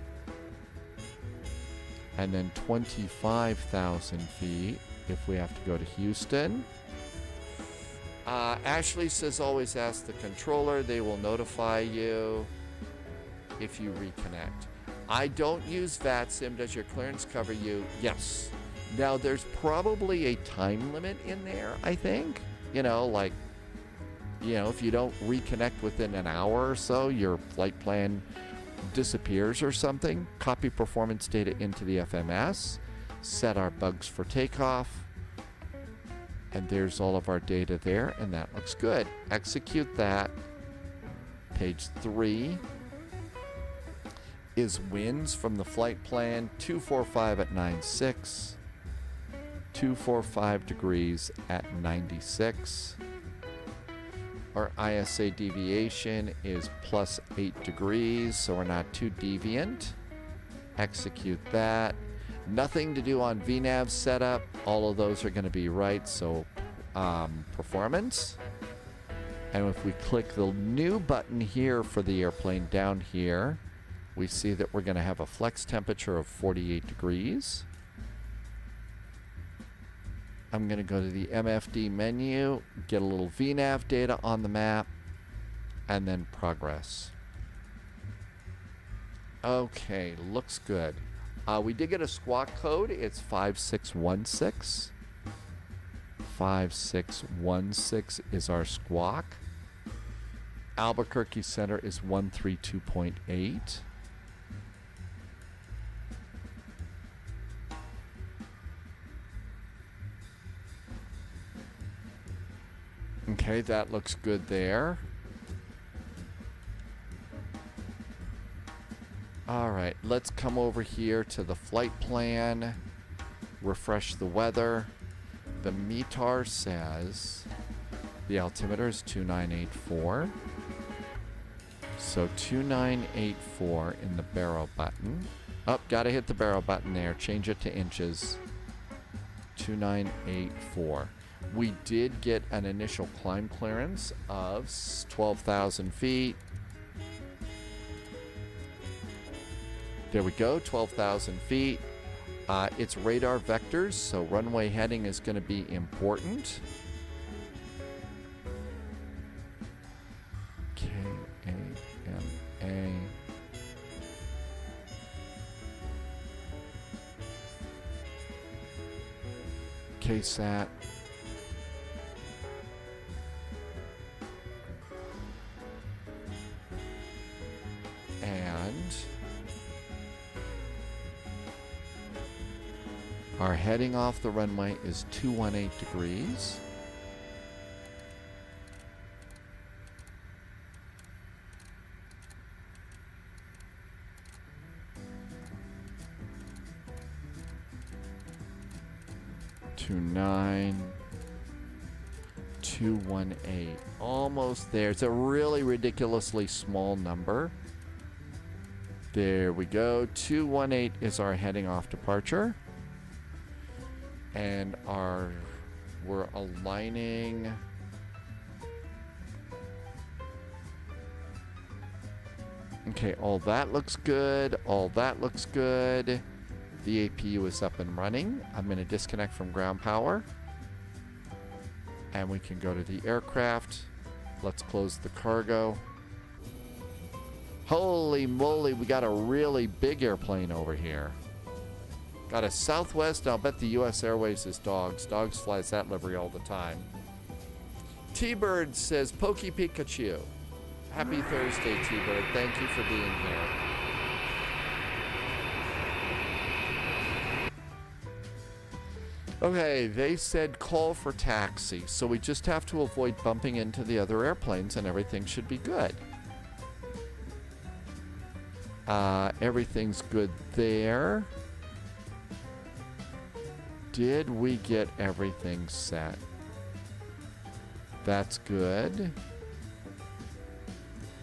And then 25,000 feet if we have to go to Houston. Ashley says always ask the controller. They will notify you if you reconnect. I don't use VATSIM. Does your clearance cover you? Yes. Now, there's probably a time limit in there, I think. You know, like, you know, if you don't reconnect within an hour or so, your flight plan disappears or something. Copy performance data into the FMS. Set our bugs for takeoff. And there's all of our data there, and that looks good. Execute that. Page 3 is winds from the flight plan. 245 at 96. 245 degrees at 96. Our ISA deviation is plus 8 degrees, so we're not too deviant. Execute that. Nothing to do on VNAV setup. All of those are going to be right, so performance. And if we click the new button here for the airplane down here, we see that we're going to have a flex temperature of 48 degrees. I'm going to go to the MFD menu, get a little VNAV data on the map, and then progress. Okay, looks good. We did get a squawk code. It's 5616. 5616 is our squawk. Albuquerque Center is 132.8. Okay, that looks good there. All right, let's come over here to the flight plan, refresh the weather. The METAR says the altimeter is 2984. So 2984 in the barrel button. Oh, gotta hit the barrel button there. Change it to inches. 2984. We did get an initial climb clearance of 12,000 feet. There we go, 12,000 feet. It's radar vectors, so runway heading is going to be important. KAMA. KSAT. And our heading off the runway is 218 degrees. Nine 218, almost there. It's a really ridiculously small number. There we go. 218 is our heading off departure, and we're aligning. Okay, all that looks good. All that looks good. The APU is up and running. I'm going to disconnect from ground power. And we can go to the aircraft. Let's close the cargo. Holy moly, we got a really big airplane over here. Got a Southwest. I'll bet the US Airways is Dogs. Dogs flies that livery all the time. T-Bird says, Pokey Pikachu. Happy Thursday, T-Bird. Thank you for being here. Okay, they said call for taxi, so we just have to avoid bumping into the other airplanes and everything should be good. Everything's good there. Did we get everything set? That's good.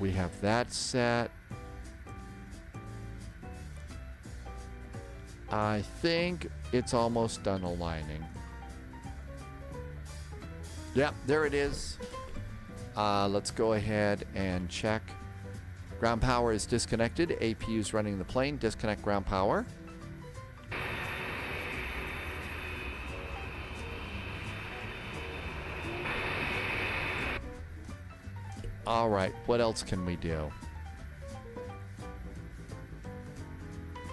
We have that set. I think it's almost done aligning. Yep, there it is. Let's go ahead and check. Ground power is disconnected. APU is running the plane. Disconnect ground power. All right, what else can we do?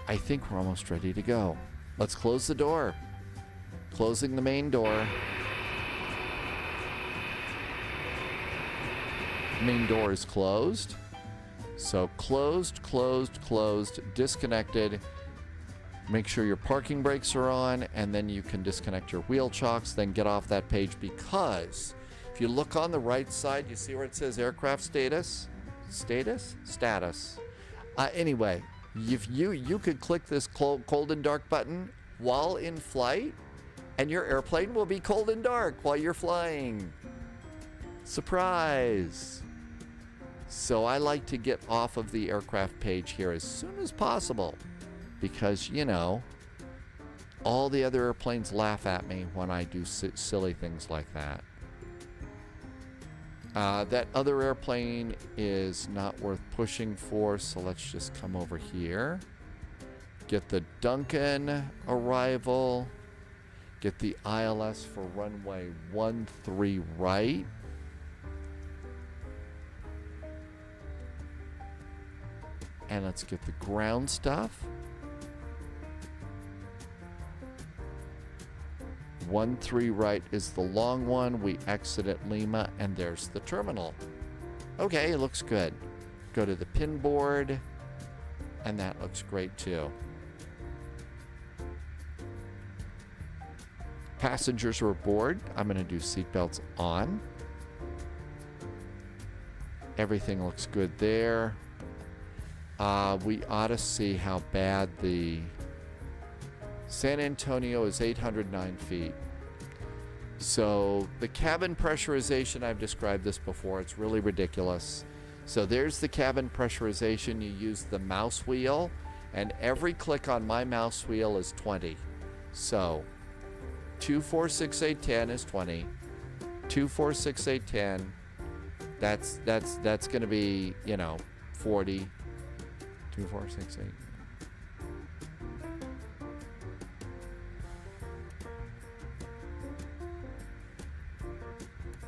I think we're almost ready to go. Let's close the door. Closing the main door. Main door is closed. So closed, closed, closed, disconnected. Make sure your parking brakes are on, and then you can disconnect your wheel chocks, then get off that page, because if you look on the right side, you see where it says aircraft status? Status. Anyway, if you could click this cold and dark button while in flight, and your airplane will be cold and dark while you're flying. Surprise! So I like to get off of the aircraft page here as soon as possible, because, you know, all the other airplanes laugh at me when I do silly things like that. That other airplane is not worth pushing for, so let's just come over here. Get the Duncan arrival. Get the ILS for runway 13 right. And let's get the ground stuff. 13 right is the long one. We exit at Lima, and there's the terminal. Okay, it looks good. Go to the pin board, and that looks great too. Passengers are aboard. I'm going to do seatbelts on. Everything looks good there. We ought to see how bad the San Antonio is 809 feet. So the cabin pressurization, I've described this before, it's really ridiculous. So there's the cabin pressurization. You use the mouse wheel, and every click on my mouse wheel is 20. So 246810 is 20. 246810, that's going to be, you know, 40. 2468.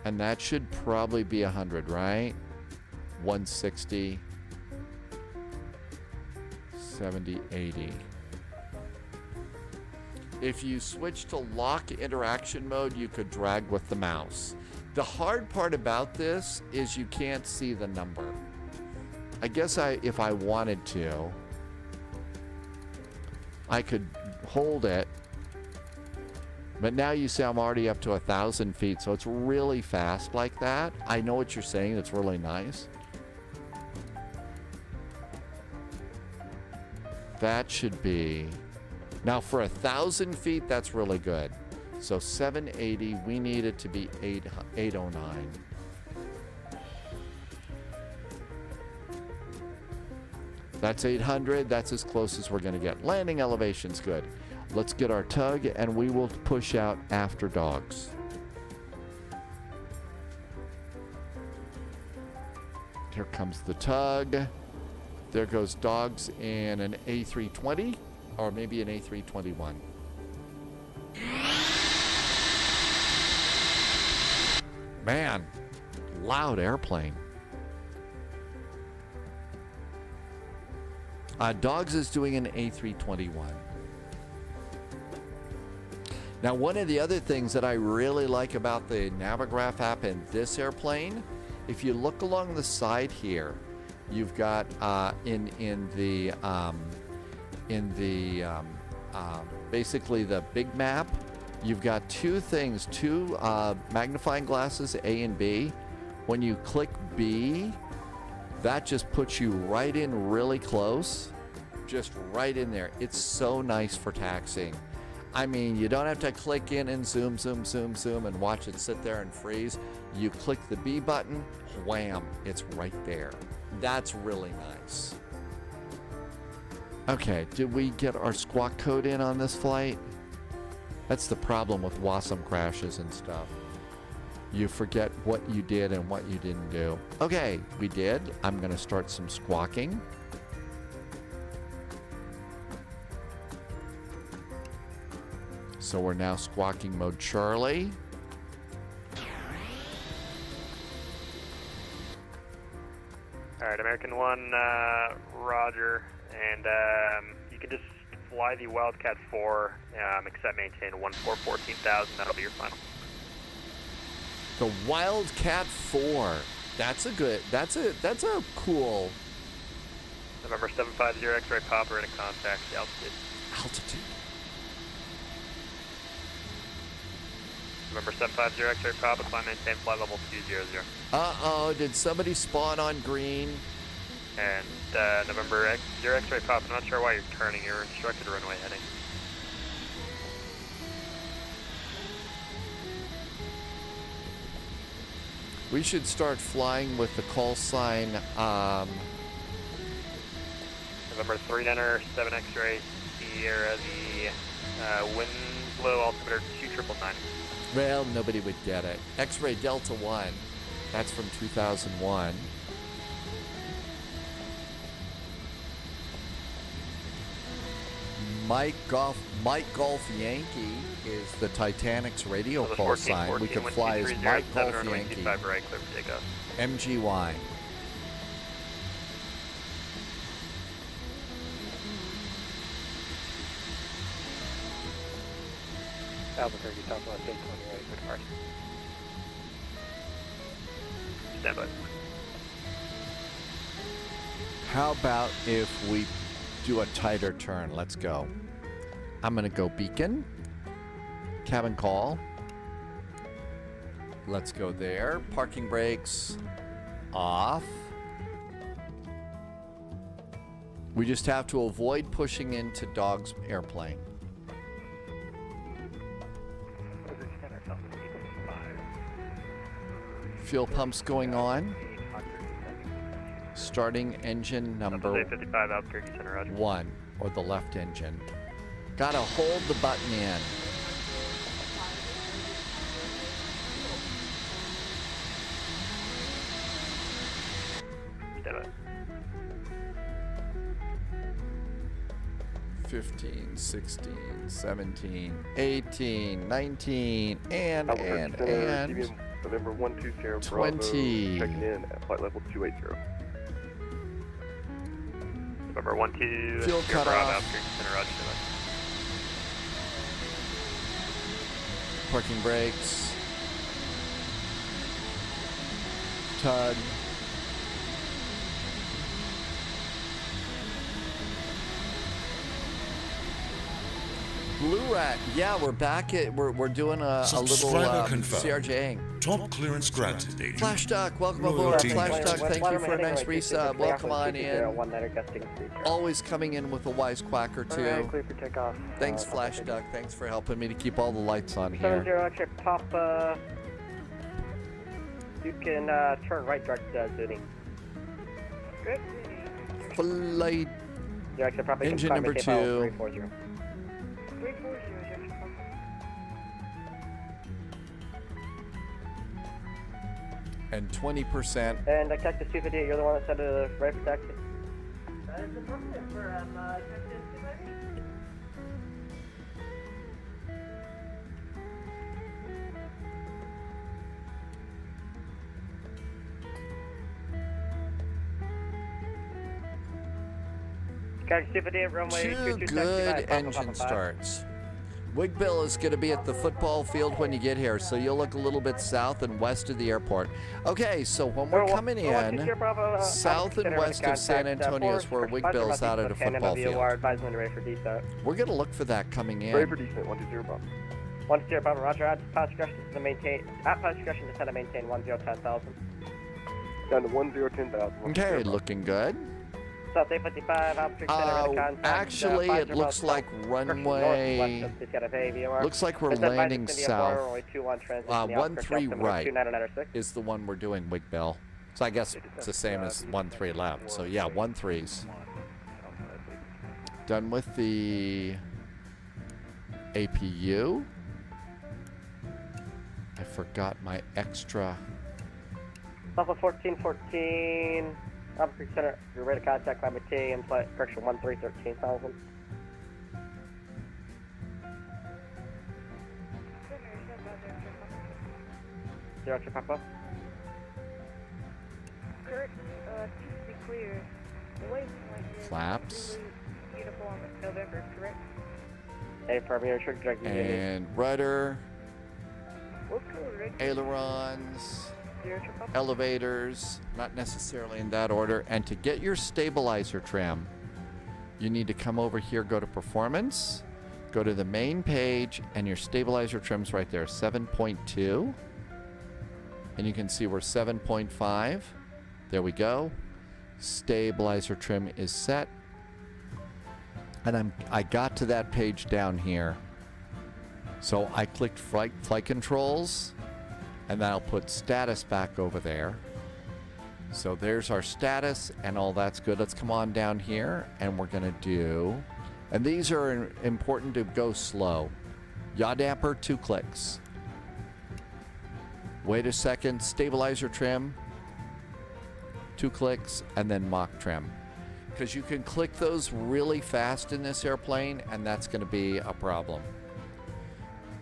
And that should probably be 100, right? 160, 70, 80. If you switch to lock interaction mode, you could drag with the mouse. The hard part about this is you can't see the number. I guess if I wanted to, I could hold it. But now you see I'm already up to 1,000 feet, so it's really fast like that. I know what you're saying. It's really nice. That should be... Now for 1,000 feet, that's really good. So 780, we need it to be 809. That's 800. That's as close as we're going to get. Landing elevation's good. Let's get our tug, and we will push out after dogs. Here comes the tug. There goes dogs in an A320, or maybe an A321. Man, loud airplane. Dogs is doing an A321. Now, one of the other things that I really like about the Navigraph app in this airplane, if you look along the side here, you've got basically the big map, you've got two things, two magnifying glasses, A and B. When you click B, that just puts you right in really close, just right in there. It's so nice for taxiing. I mean, you don't have to click in and zoom, zoom, zoom, zoom, and watch it sit there and freeze. You click the B button, wham, it's right there. That's really nice. Okay, did we get our squawk code in on this flight? That's the problem with WASM crashes and stuff. You forget what you did and what you didn't do. Okay, we did. I'm going to start some squawking. So we're now squawking mode Charlie. All right, American 1, Roger. And you can just fly the Wildcat 4, except maintain 14,000. That'll be your final. The Wildcat 4. That's a cool. November 750 X-ray Papa in a contact, altitude. altitude. November 750 X-ray Papa, climb maintain flight level 200. Uh-oh, did somebody spawn on green? And November X-ray Papa, I'm not sure why you're turning, you're instructed runway heading. We should start flying with the call sign, November 3 7 X-ray Sierra, the wind flow altimeter 2999. well, nobody would get it. X-ray Delta 1, that's from 2001. Mike Golf Yankee is the Titanic's radio Level call 14, sign. We 14, could fly as 1230, Mike 7 Golf runway Yankee, 25 right, clear for takeoff. MGY. Albuquerque, Southwest 820 right, good mark. Stand by. How about if we do a tighter turn? Let's go. I'm gonna go beacon. Cabin call. Let's go there. Parking brakes off. We just have to avoid pushing into Dog's airplane. Fuel pumps going on. Starting engine number 855 Albuquerque Center, roger. 1, or the left engine. Gotta hold the button in. Stand by. 15, 16, 17, 18, 19, and November 120 20. Bravo, checking in at flight level 280. November 12 Fuel Sierra cut Bravo, off. Albuquerque Center, roger. Stand by. Parking brakes. Tug. Blue Rat. Yeah, we're back at we're doing a little Subscriber confirmed. CRJing. Top clearance granted, Agent. Flash Duck, welcome aboard. Royalty Flash noted. Duck, thank you for a nice resub. Welcome on in. Always coming in with a wisecrack or two. Clear for takeoff. Thanks, Flash Duck. Thanks for helping me to keep all the lights on here. 70 X-ray Papa. You can turn right direct Zuni. Good. Flight X-ray Papa. engine number 2. 340. 340, and 20%. And Cactus 258, you're the one that said right for taxi. That is affirmative for Cactus 258. Cactus 258, runway 2 22 good taxi, engine starts. Wigbill is going to be at the football field when you get here, so you'll look a little bit south and west of the airport. Okay, so when we're coming in, south and west of San Antonio is where Wigbill's out at a football field. We're going to look for that coming Ready in. for descent, 120 Bravo. 120 Bravo, roger. At pilot's discretion to maintain, at pilot's discretion descend and maintain 1010,000. Down to 1010,000. Okay, looking good. South 855, Albuquerque Center, ready contact. Actually, it looks like runway. Looks like we're landing south. 13 right is the one we're doing, Wigbill. So I guess it's the same as 13 left. So yeah, 13's. Done with the APU. I forgot my extra. Alpha 1414, Albuquerque Center, you're ready to contact by MT and flight correction 1313,000. Zero to Papa. Kurt, to be clear, the waypoint is Flaps. uniform in November, correct? A Premier Trick Drag And rudder, What code, Rick? ailerons, Zero to Papa. elevators, not necessarily in that order. And to get your stabilizer trim, you need to come over here, go to performance, go to the main page, and your stabilizer trim's right there, 7.2. And you can see we're 7.5. There we go. Stabilizer trim is set. And I got to that page down here. So I clicked flight controls, and then I'll put status back over there. So there's our status, and all that's good. Let's come on down here, and we're gonna do, and these are important to go slow. Yaw damper, 2 clicks. Wait a second, stabilizer trim, 2 clicks, and then mock trim. Because you can click those really fast in this airplane, and that's gonna be a problem.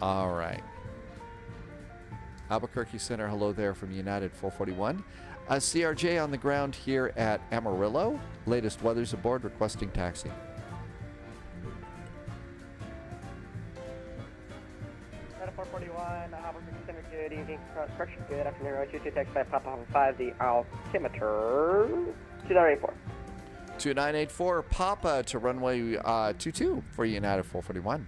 All right. Albuquerque Center, hello there from United 441. CRJ on the ground here at Amarillo. Latest weather's aboard, requesting taxi. United 441, Albuquerque Center, good evening. Correction, good afternoon. 022, taxi by Papa 5, the altimeter 2984. 2984, Papa to runway 22 for United 441.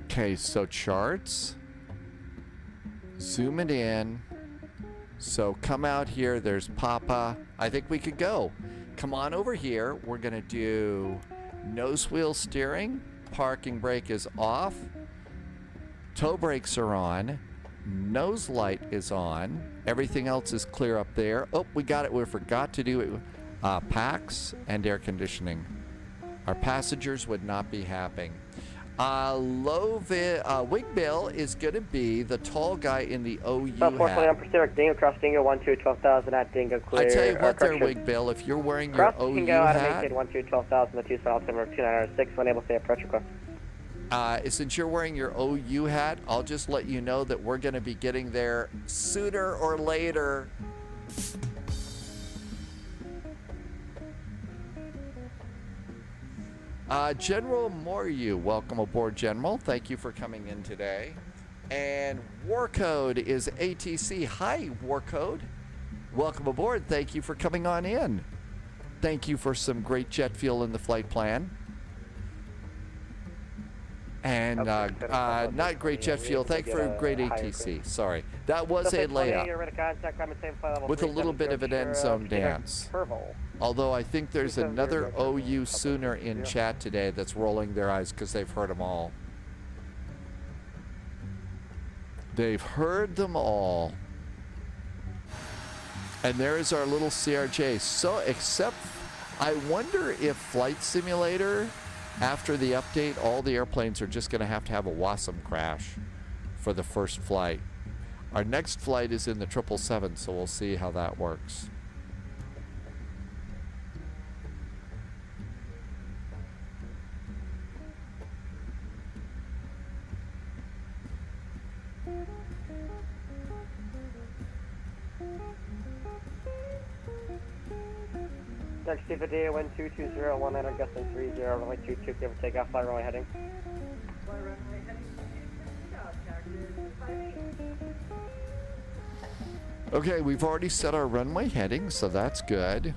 Okay, so charts. Zoom it in. So come out here. There's Papa. I think we could go. Come on over here. We're going to do nose wheel steering. Parking brake is off. Toe brakes are on. Nose light is on. Everything else is clear up there. Oh, we got it. We forgot to do it. Packs and air conditioning. Our passengers would not be happy. Wig Bill is going to be the tall guy in the OU hat. 441 Pacific, Dingo, cross Dingo, 12,000 at Dingo, clear. I tell you what there, Wig Bill, if you're wearing your OU Dingo, hat. Dingo, 12,000, the Tucson altimeter 2906, unable to say approach request. Since you're wearing your OU hat, I'll just let you know that we're going to be getting there sooner or later. General Moriu, welcome aboard, General. Thank you for coming in today. And Warcode is ATC. Hi, Warcode. Welcome aboard. Thank you for coming on in. Thank you for some great jet fuel in the flight plan. And not great jet fuel. Thank you for great ATC. Sorry. That was a layup with a little bit of an end zone dance. Although I think there's another OU Sooner in chat today that's rolling their eyes because they've heard them all. They've heard them all. And there is our little CRJ. So, except, I wonder if Flight Simulator, after the update, all the airplanes are just going to have a WASM crash for the first flight. Our next flight is in the 777, so we'll see how that works. Next DVD 1220 19 Gustin 30 runway 22 clear for takeoff, fly runway heading. Okay, we've already set our runway heading, so that's good.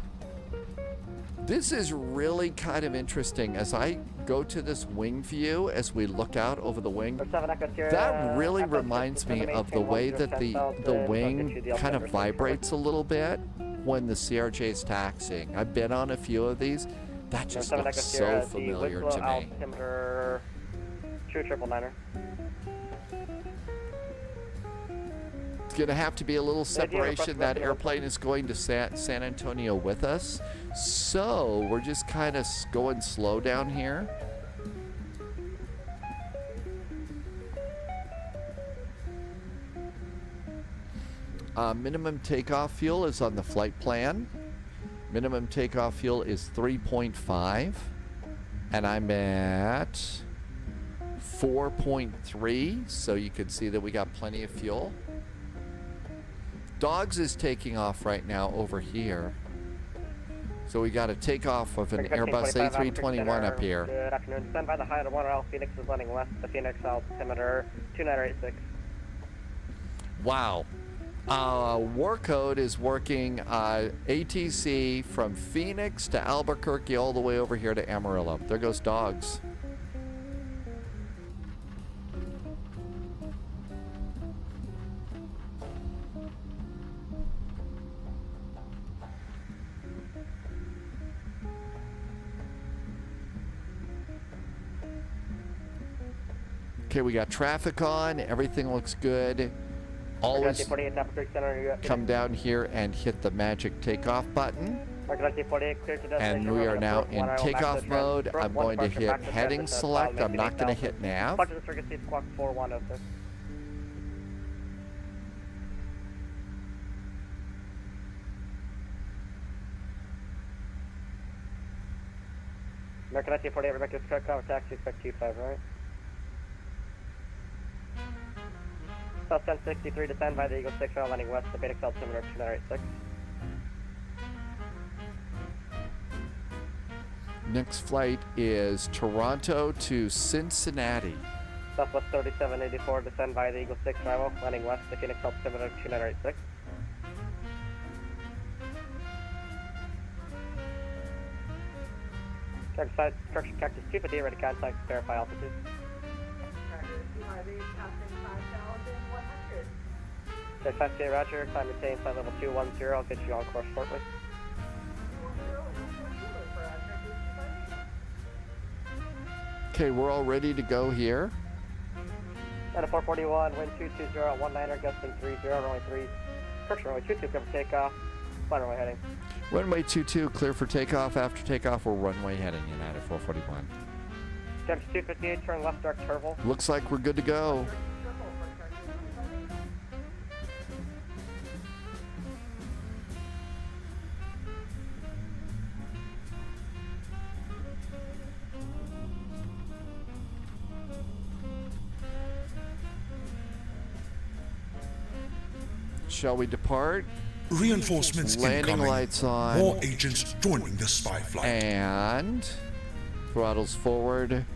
This is really kind of interesting as I go to this wing view as we look out over the wing. That really reminds me of the way that the wing kind of vibrates a little bit when the CRJ is taxiing. I've been on a few of these. That just looks so familiar to me. Altimeter 2999. It's going to have to be a little separation. That airplane is going to San Antonio with us. So we're just kind of going slow down here. Minimum takeoff fuel is on the flight plan. Minimum takeoff fuel is 3.5. And I'm at 4.3. So you can see that we got plenty of fuel. Dogs is taking off right now over here. So we got a takeoff of an Airbus A321 up here. Good afternoon. Stand by the height of 1L. Phoenix is landing west. The Phoenix altimeter 2986. Wow. War Code is working ATC from Phoenix to Albuquerque all the way over here to Amarillo. There goes dogs. Okay, we got traffic on. Everything looks good. Always come down here and hit the magic takeoff button. And we are now in takeoff mode. I'm going to hit heading select. I'm not going to hit nav. American 1948, Rebecca's correct, cover taxi, expect 25, right? South 1063, descend by the Eagle 6 route, landing west, the Beta altimeter 2986. Next flight is Toronto to Cincinnati. Southwest 3784, descend by the Eagle 6 rival, landing west, the Phoenix altimeter 2986. Structure Cactus 250, ready contact, verify altitude. Check 5K, roger, climb maintain, flight level 210, I'll get you on course shortly. Okay, we're all ready to go here. At a 441, wind 220 at 19er, gusting 30, runway 3, correction, runway 22, clear for takeoff, flight runway heading. Runway 22, clear for takeoff. After takeoff, we're runway heading United 441. Jump to 258, turn left, dark turtle. Looks like we're good to go. Shall we depart? Reinforcements Landing incoming. lights on. More agents joining the spy flight. And throttles forward.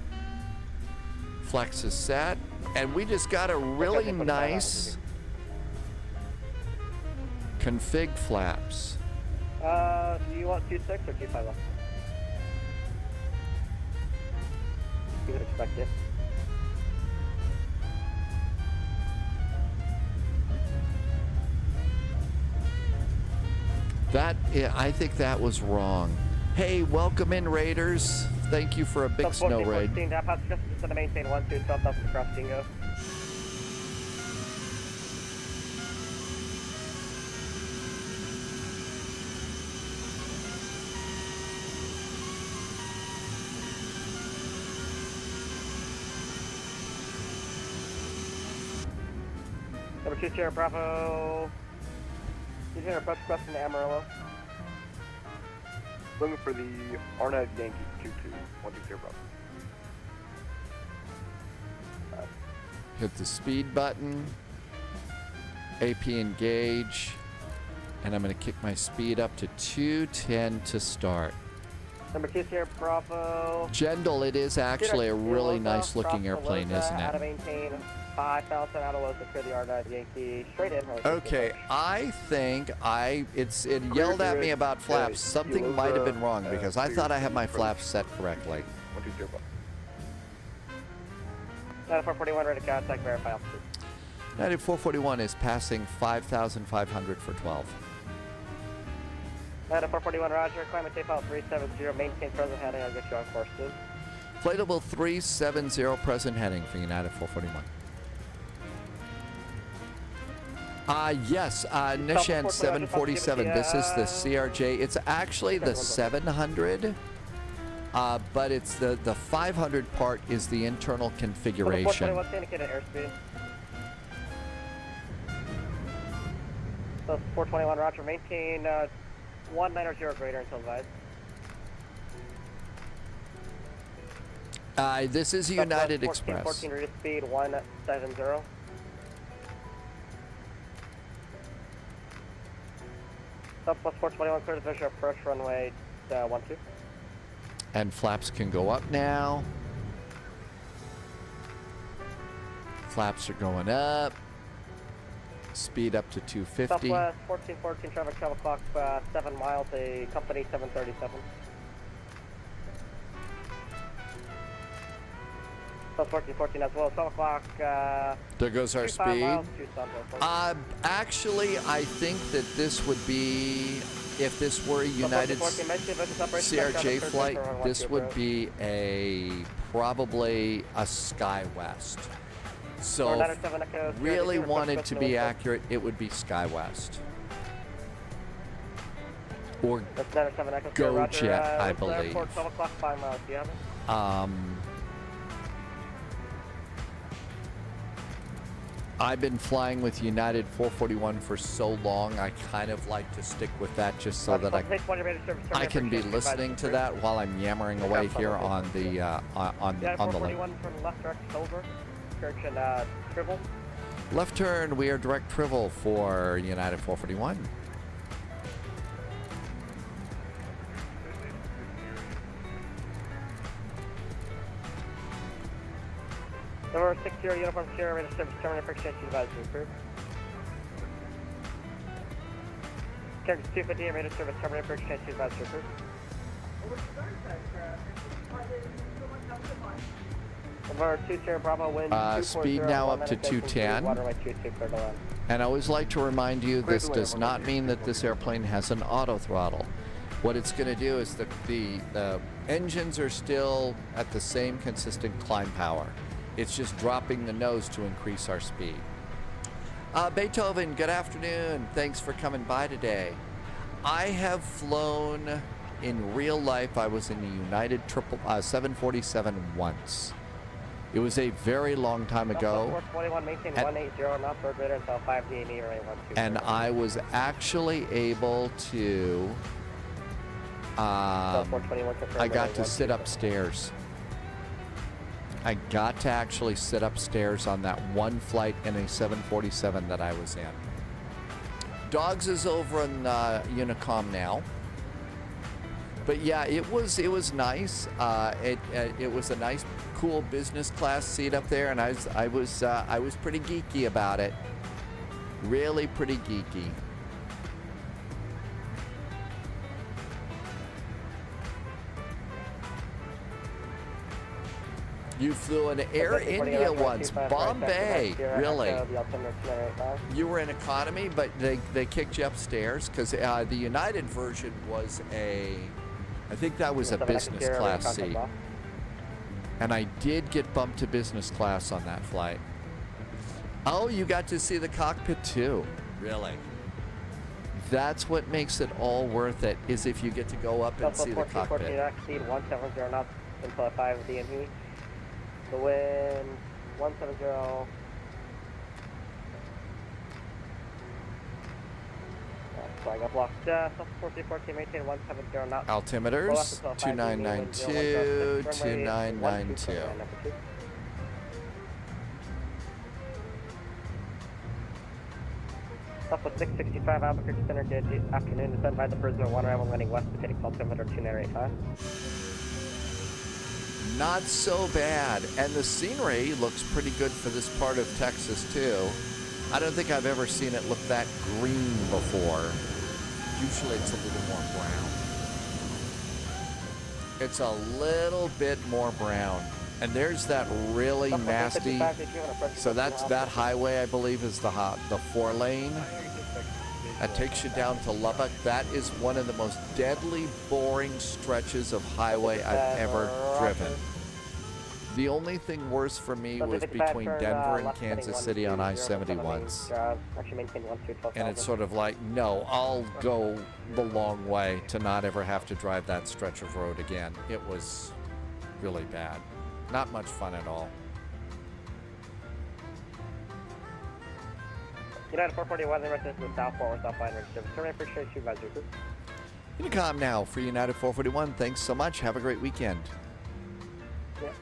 Flex is set. And we just got a really nice config flaps. Do you want 26 or 25 left? You would expect it. I think that was wrong. Hey, welcome in, Raiders. Thank you for a big snow raid. 14, just to maintain 12,000 across Dingo. Number 2 Sierra Bravo. Did you hear approach request from the Amarillo? Looking for the Arnett Yankee 22120 Bravo. Hit the speed button. AP engage. And I'm going to kick my speed up to 210 to start. Number 2 Sierra Bravo. Gendel, it is actually a really nice looking airplane, isn't How to it? maintain 5,000 out of Losa clear the Arnett Yankee straight in. Okay, I think it yelled at me about flaps. Something might have been wrong because I thought I had my flaps set correctly. 120 Bravo. 441 ready to contact, verify altitude. 9441 is passing 5,500 for 12. 441 roger, climate tape out 370, maintain present heading, I'll get you on course soon. Flight level 370 present heading for United 441. Yes, Nishan 747. This is the CRJ. It's actually the 700, but it's the 500 part is the internal configuration. 421 indicated airspeed. So 421 roger, maintain 190 greater until advised. This is United 14, Express. 14 reduced speed 170. Southwest 421 clear to visual approach runway 12. And flaps can go up now. Flaps are going up. speed up to 250. Southwest 1414 traffic, 12 o'clock, 7 miles, a company 737. South 1414 as well, 12 o'clock. There goes our 25 speed. miles to Southwest. Actually, I think that this would be, if this were a United CRJ flight, this would be probably a SkyWest. So if really wanted to be accurate, it would be SkyWest. Or GoJet, I believe. 12 o'clock, 5 miles. Do you have it? I've been flying with United 441 for so long, I kind of like to stick with that just so that I can be listening to that while I'm yammering away here on the on the link. From left direct over, church and Tribble. Left turn, we are direct Trivel for United 441. Number 60 Uniform Sierra, ready to service terminal for exchange advisory approved. Character 250, ready to service terminal for exchange advisory approved. Number 2 Sierra Bravo, wind speed now up to 210. Waterway 22, clear to land. And I always like to remind you, this does not mean that this airplane has an auto throttle. What it's going to do is the engines are still at the same consistent climb power. It's just dropping the nose to increase our speed. Beethoven, good afternoon. Thanks for coming by today. I have flown in real life. I was in the United 747 once. It was a very long time ago. 421, maintain 180, not third radar until 5 DME or 812. And I was actually able to, I got to sit upstairs. I got to actually sit upstairs on that one flight in a 747 that I was in. Dogs is over in Unicom now. But yeah, it was nice. It was a nice, cool business class seat up there, and I was pretty geeky about it. Really pretty geeky. You flew in Air India once, Bombay, really? You were in economy, but they kicked you upstairs because the United version was I think that was a business class seat. And I did get bumped to business class on that flight. Oh, you got to see the cockpit too. Really? That's what makes it all worth it, is if you get to go up and see the cockpit. 170 knots until 5 DME. The wind 170. So I got blocked. South 1414, maintain 170 knots. Altimeters 2992, 2992. Southwest 665, Albuquerque Center, good afternoon. Descend by the Prisoner 1 arrival landing west to Phoenix, altimeter 2985. Not so bad, and the scenery looks pretty good for this part of Texas too. I don't think I've ever seen it look that green before. Usually it's a little more brown. It's a little bit more brown. And there's that really nasty, so that highway, I believe, is the 4-lane. That takes you down to Lubbock. That is one of the most deadly, boring stretches of highway I've ever driven. The only thing worse for me was between Denver and Kansas City on I-71s. And it's sort of like, no, I'll go the long way to not ever have to drive that stretch of road again. It was really bad. Not much fun at all. United 441, the rest is the south forward, south line, service. Terminate for sure, supervisor. Unicom now for United 441. Thanks so much. Have a great weekend. Yeah.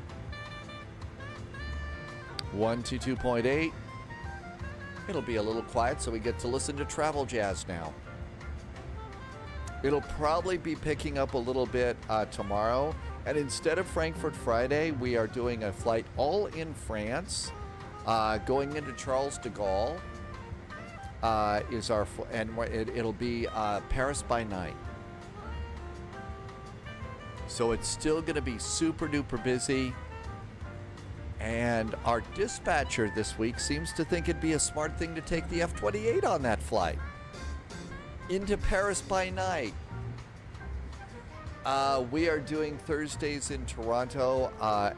122.8. It'll be a little quiet, so we get to listen to Travel Jazz now. It'll probably be picking up a little bit tomorrow. And instead of Frankfurt Friday, we are doing a flight all in France, going into Charles de Gaulle. is our, and it'll be Paris by night. So it's still going to be super duper busy. And our dispatcher this week seems to think it'd be a smart thing to take the F-28 on that flight into Paris by night. We are doing Thursdays in Toronto.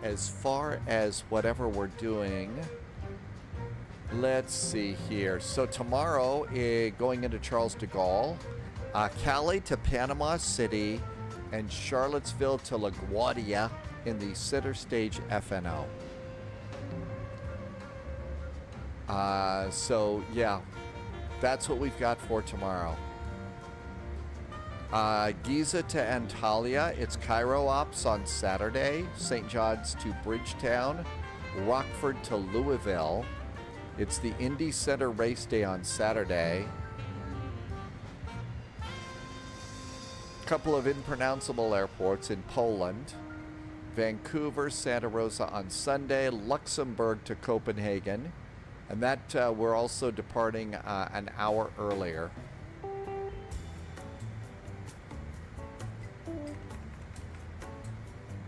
As far as whatever we're doing, let's see here. So tomorrow, going into Charles de Gaulle, Cali to Panama City, and Charlottesville to LaGuardia in the center stage FNO. So yeah, that's what we've got for tomorrow. Giza to Antalya, it's Cairo ops on Saturday. St. John's to Bridgetown, Rockford to Louisville. It's the Indy Center race day on Saturday. Couple of impronounceable airports in Poland. Vancouver, Santa Rosa on Sunday, Luxembourg to Copenhagen. And that we're also departing an hour earlier.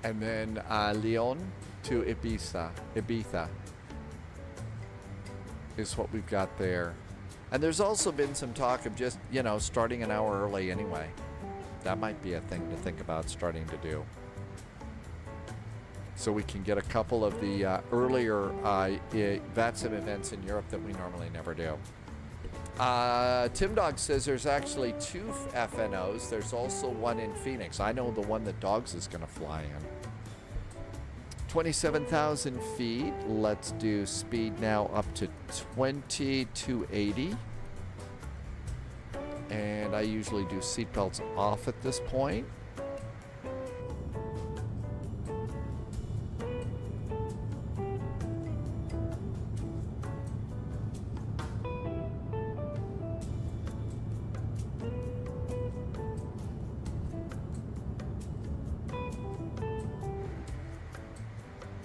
And then Lyon to Ibiza is what we've got there. And there's also been some talk of just, starting an hour early anyway. That might be a thing to think about starting to do. So we can get a couple of the earlier VATSIM events in Europe that we normally never do. Tim Dog says there's actually 2 FNOs. There's also one in Phoenix. I know the one that Dogs is going to fly in. 27,000 feet. Let's do speed now up to 2280. And I usually do seatbelts off at this point.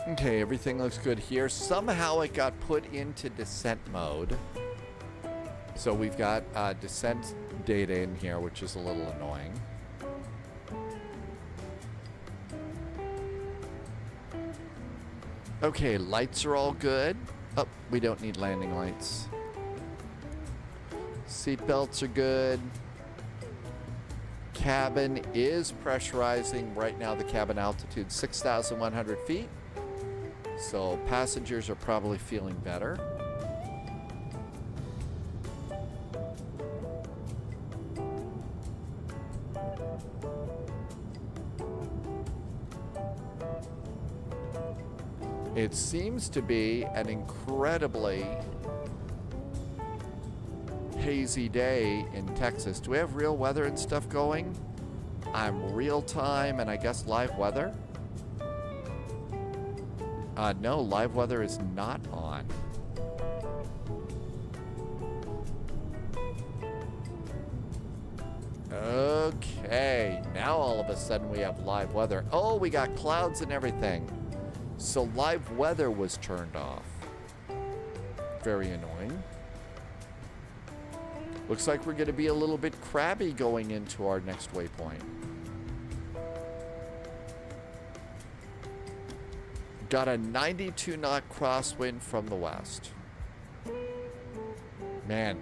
Okay, everything looks good here. Somehow it got put into descent mode. So we've got descent data in here, which is a little annoying. Okay, lights are all good. Oh, we don't need landing lights. Seatbelts are good. Cabin is pressurizing. Right now the cabin altitude 6,100 feet. So passengers are probably feeling better. It seems to be an incredibly hazy day in Texas. Do we have real weather and stuff going? I'm real time and I guess live weather. No, live weather is not on. Okay, now all of a sudden we have live weather. Oh, we got clouds and everything. So live weather was turned off. Very annoying. Looks like we're going to be a little bit crabby going into our next waypoint. Got a 92 knot crosswind from the west. Man,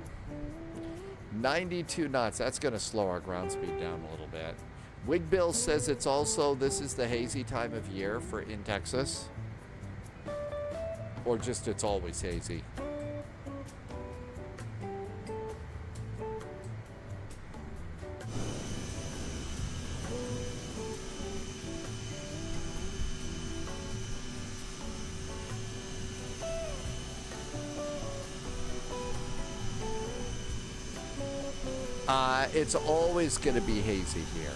92 knots. That's going to slow our ground speed down a little bit. Wigbill says it's also, this is the hazy time of year for in Texas. Or just it's always hazy. It's always going to be hazy here.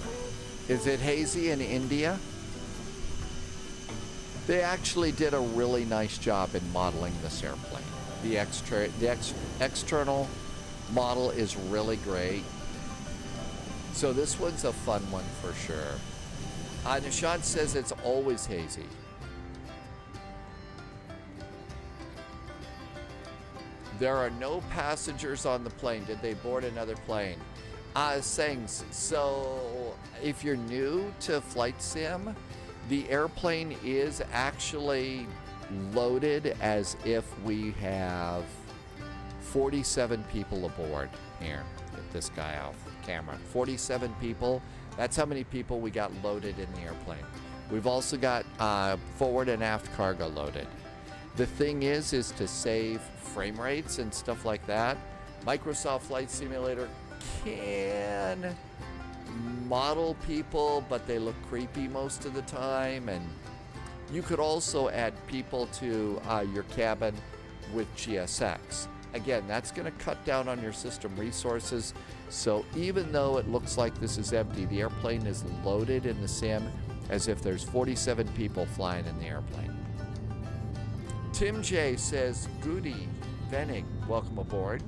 Is it hazy in India? They actually did a really nice job in modeling this airplane. The external model is really great. So this one's a fun one for sure. Nishant says it's always hazy. There are no passengers on the plane. Did they board another plane? Sangs, so if you're new to flight sim, the airplane is actually loaded as if we have 47 people aboard. Here, get this guy off camera. 47 people. That's how many people we got loaded in the airplane. We've also got forward and aft cargo loaded. The thing is to save frame rates and stuff like that, Microsoft Flight Simulator can model people, but they look creepy most of the time. And you could also add people to your cabin with GSX. Again, that's going to cut down on your system resources. So even though it looks like this is empty, the airplane is loaded in the sim as if there's 47 people flying in the airplane. Tim J says, Goody Venning, welcome aboard.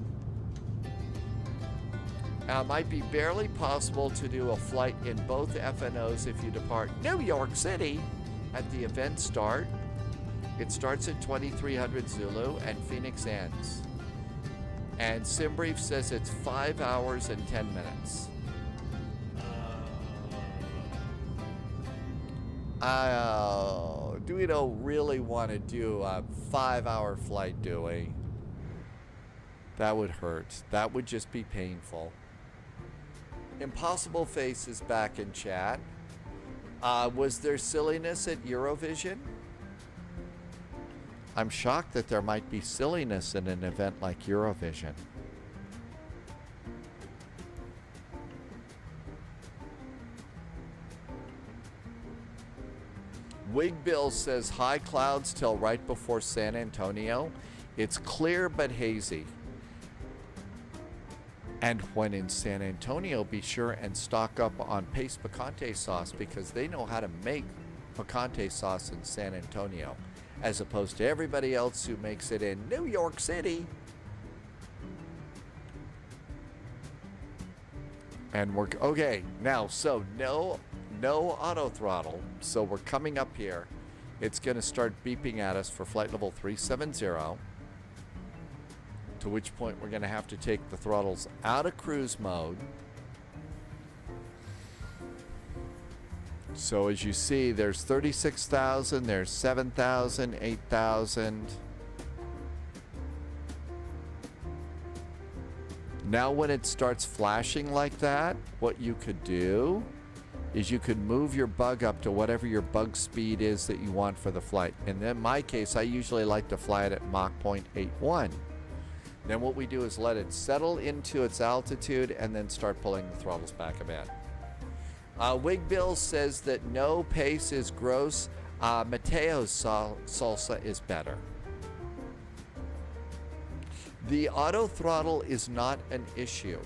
Might be barely possible to do a flight in both FNOs if you depart New York City at the event start. It starts at 2300 Zulu and Phoenix ends. And SimBrief says it's 5 hours and 10 minutes. Do we don't really want to do a 5-hour flight, do we? That would hurt. That would just be painful. Impossible Face is back in chat. Was there silliness at Eurovision? I'm shocked that there might be silliness in an event like Eurovision. Wig Bill says high clouds till right before San Antonio. It's clear but hazy. And when in San Antonio, be sure and stock up on paste picante sauce because they know how to make picante sauce in San Antonio, as opposed to everybody else who makes it in New York City. And we're okay now. So no auto throttle. So we're coming up here. It's going to start beeping at us for flight level 370. To which point we're going to have to take the throttles out of cruise mode. So as you see, there's 36,000, there's 7,000, 8,000. Now when it starts flashing like that, what you could do is you could move your bug up to whatever your bug speed is that you want for the flight. And in my case, I usually like to fly it at Mach 0.81. Then what we do is let it settle into its altitude and then start pulling the throttles back a bit. Wig Bill says that no pace is gross. Mateo's salsa is better. The auto throttle is not an issue.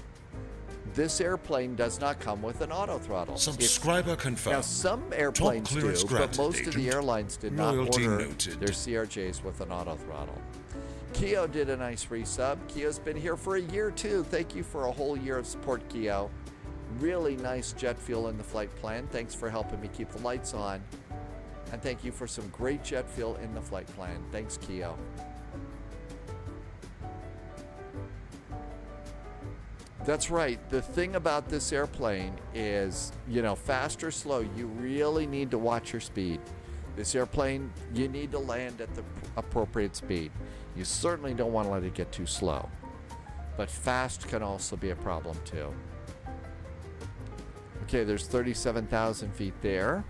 This airplane does not come with an auto throttle. Subscriber confirmed. Now some airplanes do, but granted, most of the agent. airlines did not Loyalty order noted. their CRJs with an auto throttle. Keo did a nice resub. Keo's been here for a year too. Thank you for a whole year of support, Keo. Really nice jet fuel in the flight plan. Thanks for helping me keep the lights on. And thank you for some great jet fuel in the flight plan. Thanks, Keo. That's right. The thing about this airplane is, fast or slow, you really need to watch your speed. This airplane, you need to land at the appropriate speed. You certainly don't want to let it get too slow. But fast can also be a problem too. Okay, there's 37,000 feet there.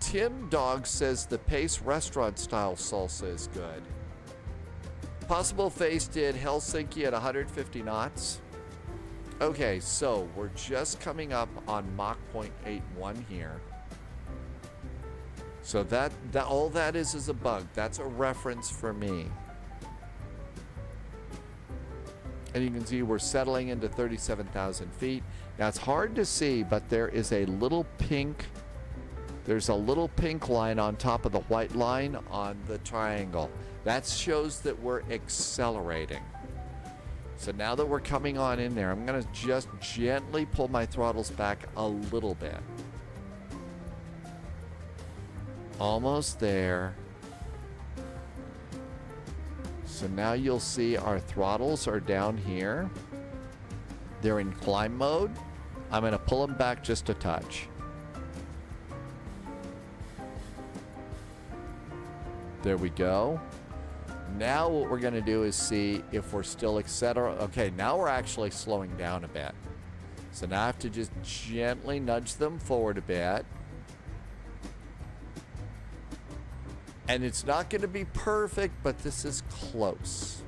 Tim Dog says the Pace restaurant style salsa is good. Possible Face did Helsinki at 150 knots. Okay, so we're just coming up on Mach 0.81 here. So that all that is a bug. That's a reference for me. And you can see we're settling into 37,000 feet. Now it's hard to see, but there's a little pink line on top of the white line on the triangle. That shows that we're accelerating. So now that we're coming on in there, I'm going to just gently pull my throttles back a little bit. Almost there. So now you'll see our throttles are down here. They're in climb mode. I'm going to pull them back just a touch. There we go. Now what we're going to do is see if we're still etc. Okay, now we're actually slowing down a bit. So now I have to just gently nudge them forward a bit. And it's not going to be perfect, but this is close.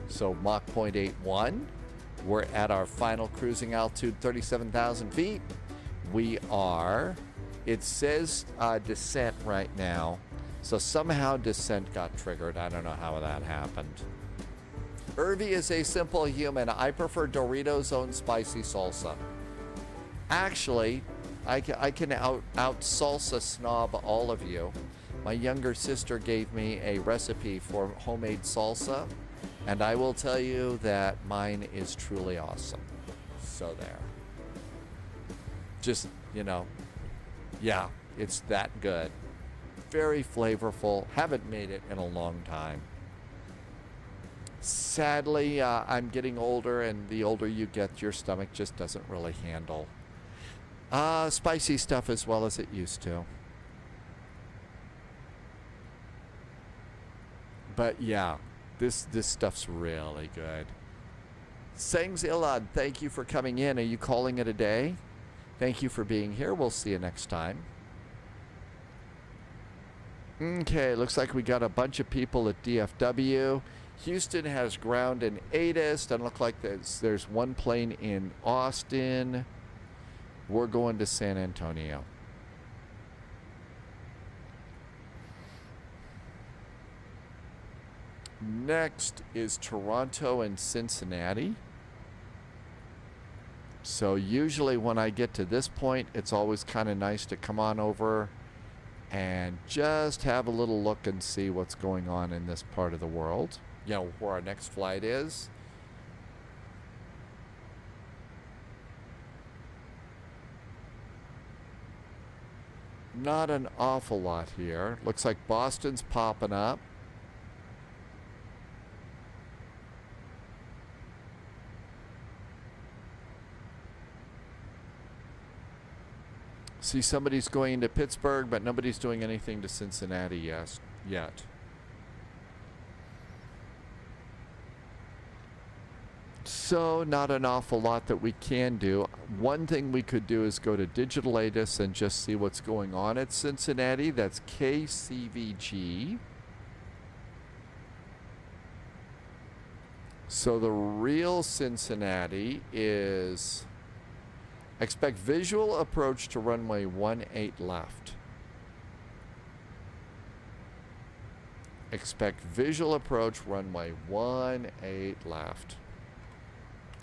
So Mach 0.81. We're at our final cruising altitude, 37,000 feet. We are, it says descent right now. So somehow descent got triggered. I don't know how that happened. Irvi is a simple human. I prefer Doritos' own spicy salsa. Actually, I can out salsa snob all of you. My younger sister gave me a recipe for homemade salsa, and I will tell you that mine is truly awesome. So there. Just, you know, yeah, it's that good. Very flavorful. Haven't made it in a long time. Sadly, I'm getting older, and the older you get, your stomach just doesn't really handle spicy stuff as well as it used to. But yeah, this stuff's really good. Sangs Ilad, thank you for coming in. Are you calling it a day? Thank you for being here. We'll see you next time. Okay, looks like we got a bunch of people at DFW. Houston has ground in ATIS. Doesn't look like there's one plane in Austin. We're going to San Antonio. Next is Toronto and Cincinnati. So usually when I get to this point, it's always kind of nice to come on over and just have a little look and see what's going on in this part of the world. You know, where our next flight is. Not an awful lot here. Looks like Boston's popping up. See, somebody's going into Pittsburgh, but nobody's doing anything to Cincinnati yet. So, not an awful lot that we can do. One thing we could do is go to Digital ATIS and just see what's going on at Cincinnati. That's KCVG. So, the real Cincinnati is... Expect visual approach to runway 18 left. Expect visual approach runway 18 left.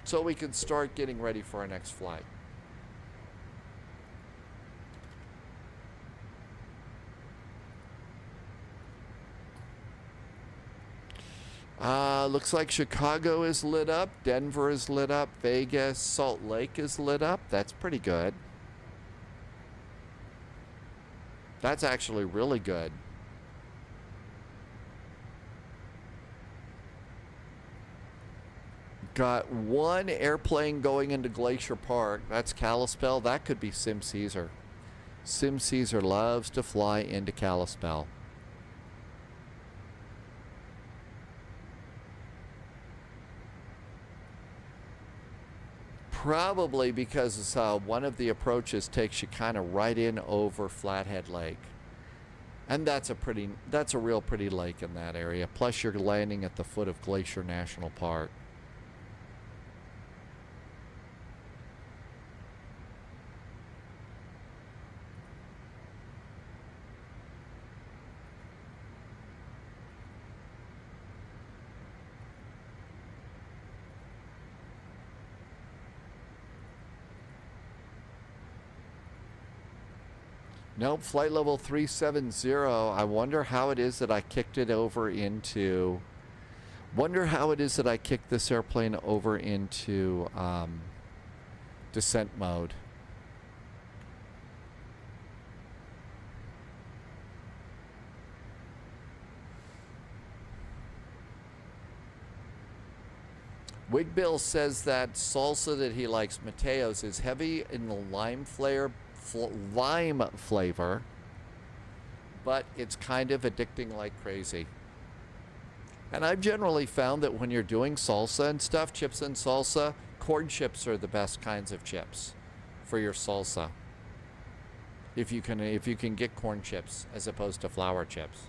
So we can start getting ready for our next flight. Looks like Chicago is lit up, Denver is lit up, Vegas, Salt Lake is lit up. That's pretty good. That's actually really good. Got one airplane going into Glacier Park. That's Kalispell. That could be Sim Caesar. Sim Caesar loves to fly into Kalispell. Probably because one of the approaches takes you kind of right in over Flathead Lake. And that's a real pretty lake in that area. Plus you're landing at the foot of Glacier National Park. Nope, flight level 370. I wonder how it is that I kicked it over into... Wonder how it is that I kicked this airplane over into descent mode. Wig Bill says that salsa that he likes, Mateo's, is heavy in the lime flavor, but it's kind of addicting like crazy. And I've generally found that when you're doing salsa and stuff, chips and salsa, corn chips are the best kinds of chips for your salsa. If you can get corn chips as opposed to flour chips.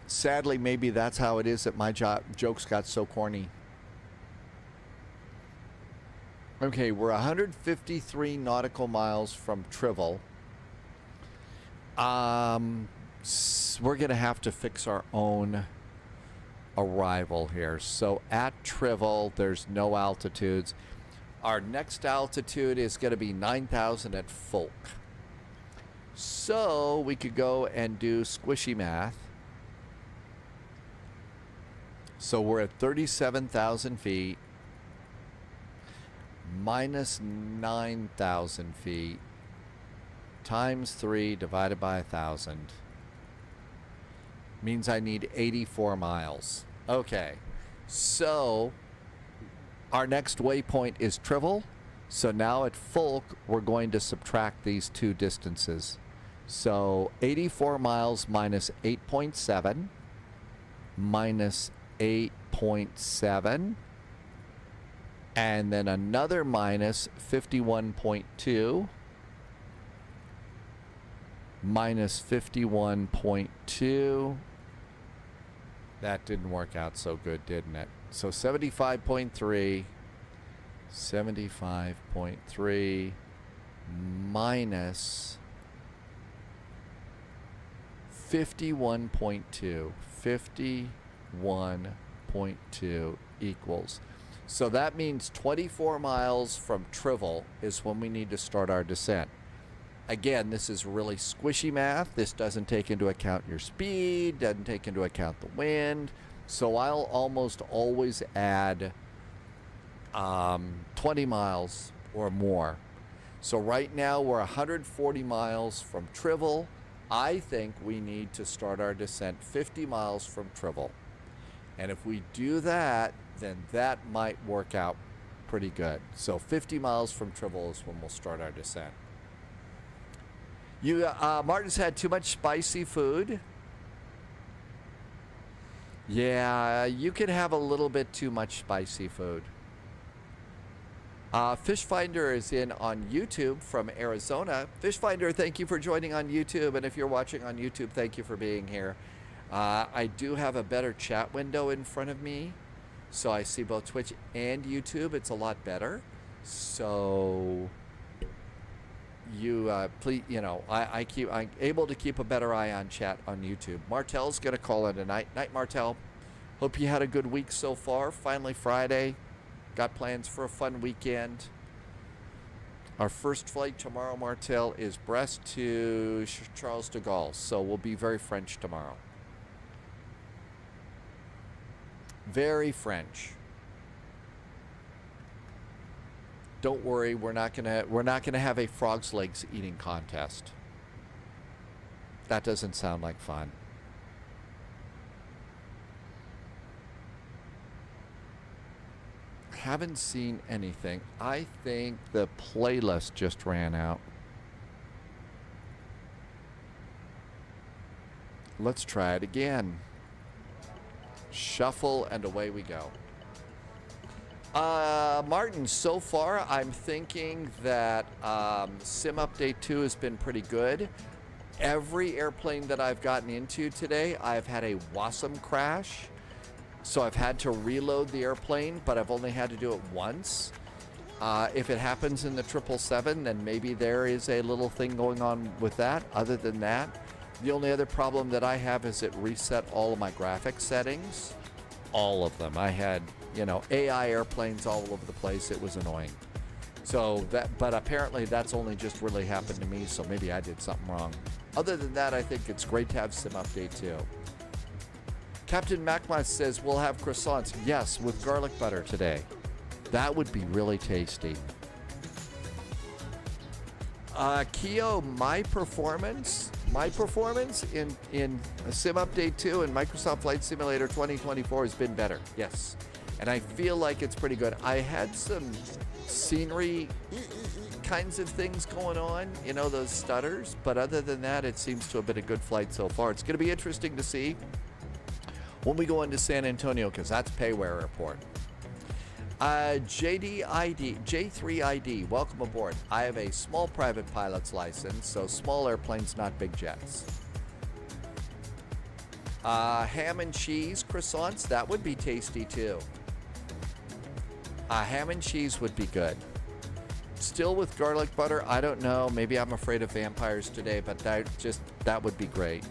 Sadly, maybe that's how it is that my jokes got so corny. Okay, we're 153 nautical miles from Trivil. We're going to have to fix our own arrival here. So at Trivil, there's no altitudes. Our next altitude is going to be 9,000 at Folk. So we could go and do squishy math. So we're at 37,000 feet minus 9,000 feet times 3 divided by 1,000 means I need 84 miles. Okay, so our next waypoint is Trivil. So now at Folk, we're going to subtract these two distances. So 84 miles minus 8.7 minus 8.7, and then another minus 51.2 minus 51.2. That didn't work out so good, didn't it? So 75.3 minus 51.2 51.2 equals. So that means 24 miles from Trivil is when we need to start our descent. Again, this is really squishy math. This doesn't take into account your speed, doesn't take into account the wind. So I'll almost always add 20 miles or more. So right now we're 140 miles from Trivil. I think we need to start our descent 50 miles from Trivil. And if we do that, then that might work out pretty good. So 50 miles from Trivil is when we'll start our descent. Martin's had too much spicy food. Yeah, you can have a little bit too much spicy food. Fishfinder is in on YouTube from Arizona. Fishfinder, thank you for joining on YouTube. And if you're watching on YouTube, thank you for being here. I do have a better chat window in front of me. So I see both Twitch and YouTube. It's a lot better. So please, I'm able to keep a better eye on chat on YouTube. Martel's going to call it a night. Night, Martel. Hope you had a good week so far. Finally Friday. Got plans for a fun weekend. Our first flight tomorrow, Martel, is Brest to Charles de Gaulle. So we'll be very French tomorrow. Very French. Don't worry, we're not gonna have a frog's legs eating contest. That doesn't sound like fun. Haven't seen anything. I think the playlist just ran out. Let's try it again. Shuffle and away we go. Martin, so far I'm thinking that Sim Update 2 has been pretty good. Every airplane that I've gotten into today, I've had a WASM crash. So I've had to reload the airplane, but I've only had to do it once. If it happens in the 777, then maybe there is a little thing going on with that. Other than that, the only other problem that I have is it reset all of my graphics settings. All of them. I had, AI airplanes all over the place. It was annoying. But apparently that's only just really happened to me, so maybe I did something wrong. Other than that, I think it's great to have Sim Update 2. Captain Macmas says we'll have croissants. Yes, with garlic butter today. That would be really tasty. Keo, my performance in Sim Update 2 and Microsoft Flight Simulator 2024 has been better. Yes. And I feel like it's pretty good. I had some scenery kinds of things going on, you know, those stutters. But other than that, it seems to have been a good flight so far. It's going to be interesting to see when we go into San Antonio, because that's Payware Airport. J3ID, welcome aboard. I have a small private pilot's license, so small airplanes, not big jets. Ham and cheese croissants, that would be tasty too. Ham and cheese would be good. Still with garlic butter, I don't know. Maybe I'm afraid of vampires today, but that would be great.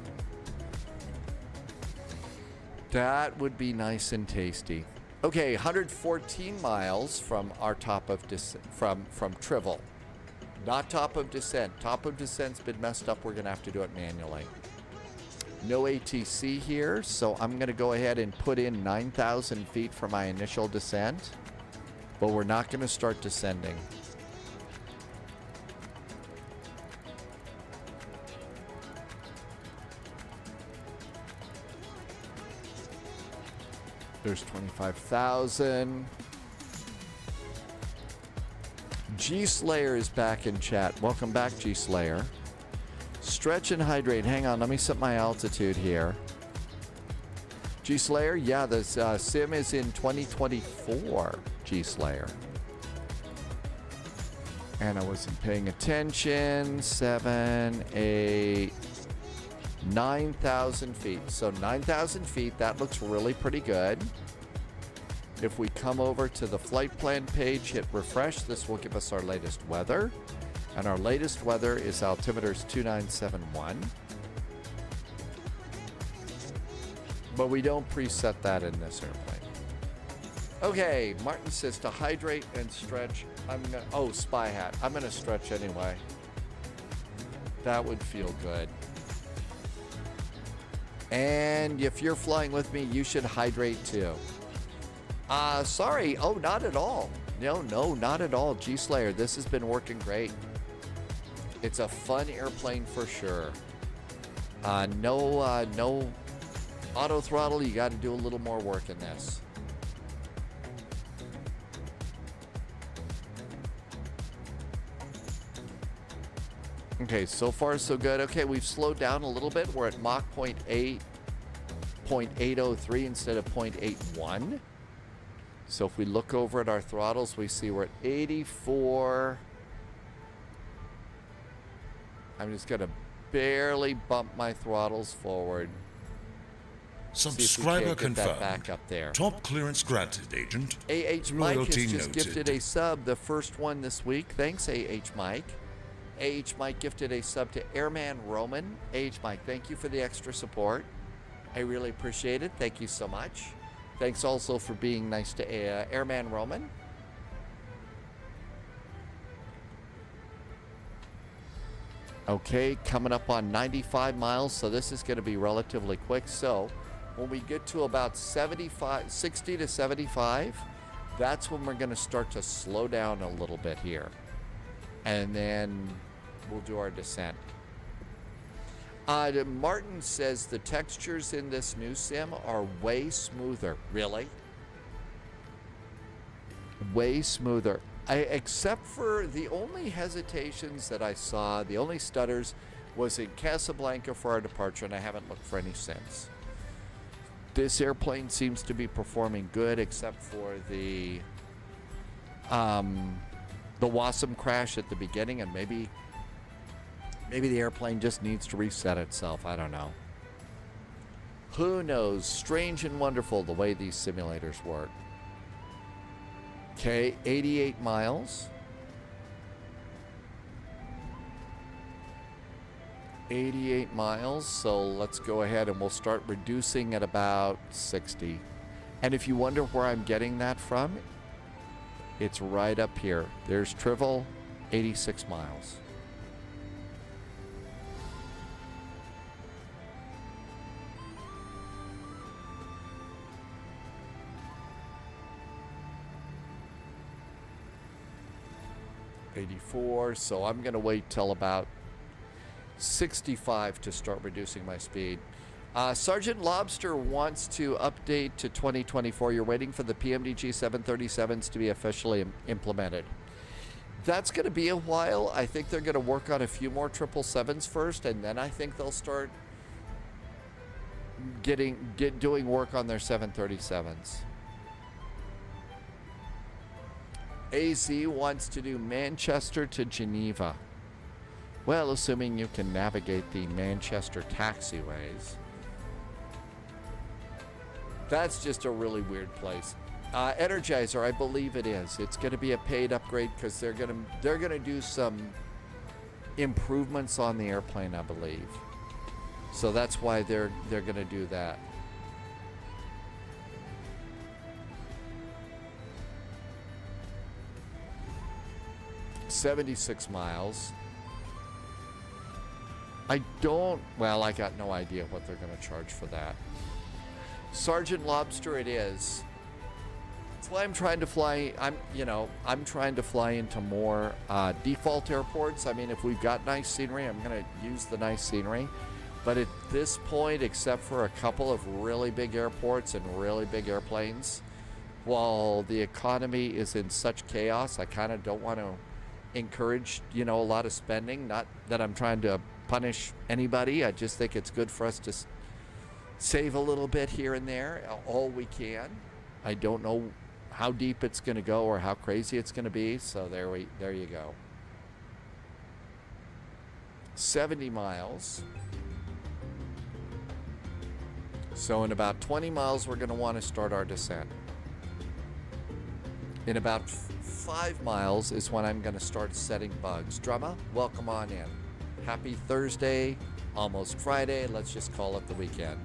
That would be nice and tasty. Okay, 114 miles from our top of from Trivel. Not top of descent. Top of descent's been messed up. We're gonna have to do it manually. No ATC here, so I'm gonna go ahead and put in 9,000 feet for my initial descent, but we're not gonna start descending. There's 25,000. G Slayer is back in chat. Welcome back, G Slayer. Stretch and hydrate. Hang on, let me set my altitude here. G Slayer, yeah, the sim is in 2024. G Slayer. And I wasn't paying attention. 7, 8, 9,000 feet. So 9,000 feet, that looks really pretty good. If we come over to the flight plan page, hit refresh, this will give us our latest weather. And our latest weather is altimeters 2971. But we don't preset that in this airplane. Okay, Martin says to hydrate and stretch. Spy hat. I'm gonna stretch anyway. That would feel good. And if you're flying with me, you should hydrate too. Sorry. Oh, not at all. No, not at all. G-Slayer, this has been working great. It's a fun airplane for sure. No auto throttle. You got to do a little more work in this. Okay, so far so good. Okay, we've slowed down a little bit. We're at Mach 0.803 instead of 0.81. So if we look over at our throttles, we see we're at 84. I'm just gonna barely bump my throttles forward. Subscriber confirmed. Back up there. Top clearance granted, Agent. Mike Loyalty has just noted. gifted a sub, the first one this week. Thanks, Mike. Mike gifted a sub to Airman Roman. Mike, thank you for the extra support. I really appreciate it. Thank you so much. Thanks also for being nice to Airman Roman. Okay, coming up on 95 miles, so this is going to be relatively quick. So when we get to about 60 to 75, that's when we're going to start to slow down a little bit here. And then we'll do our descent. Martin says the textures in this new sim are way smoother. Really? Way smoother. Except for the only hesitations that I saw, the only stutters was in Casablanca for our departure, and I haven't looked for any since. This airplane seems to be performing good, except for the VATSIM crash at the beginning, and maybe the airplane just needs to reset itself. I don't know. Who knows? Strange and wonderful the way these simulators work. Okay, 88 miles. 88 miles, so let's go ahead and we'll start reducing at about 60. And if you wonder where I'm getting that from, it's right up here. There's Trivel, 86 miles. 84, so I'm going to wait till about 65 to start reducing my speed. Sergeant Lobster wants to update to 2024. You're waiting for the PMDG 737s to be officially implemented. That's going to be a while. I think they're going to work on a few more 777s first, and then I think they'll start doing work on their 737s. AZ wants to do Manchester to Geneva. Well, assuming you can navigate the Manchester taxiways. That's just a really weird place. Energizer, I believe it is. It's going to be a paid upgrade because they're gonna do some improvements on the airplane, I believe. So that's why they're going to do that. $76 miles. I got no idea what they're going to charge for that. Sergeant Lobster, it is. That's why I'm trying to fly. I'm trying to fly into more default airports. I mean, if we've got nice scenery, I'm going to use the nice scenery. But at this point, except for a couple of really big airports and really big airplanes, while the economy is in such chaos, I kind of don't want to encourage, a lot of spending. Not that I'm trying to punish anybody. I just think it's good for us to save a little bit here and there, all we can. I don't know how deep it's going to go or how crazy it's going to be, so there you go. 70 miles. So in about 20 miles, we're going to want to start our descent. In about 5 miles is when I'm going to start setting bugs. Drama, welcome on in. Happy Thursday, almost Friday. Let's just call it the weekend.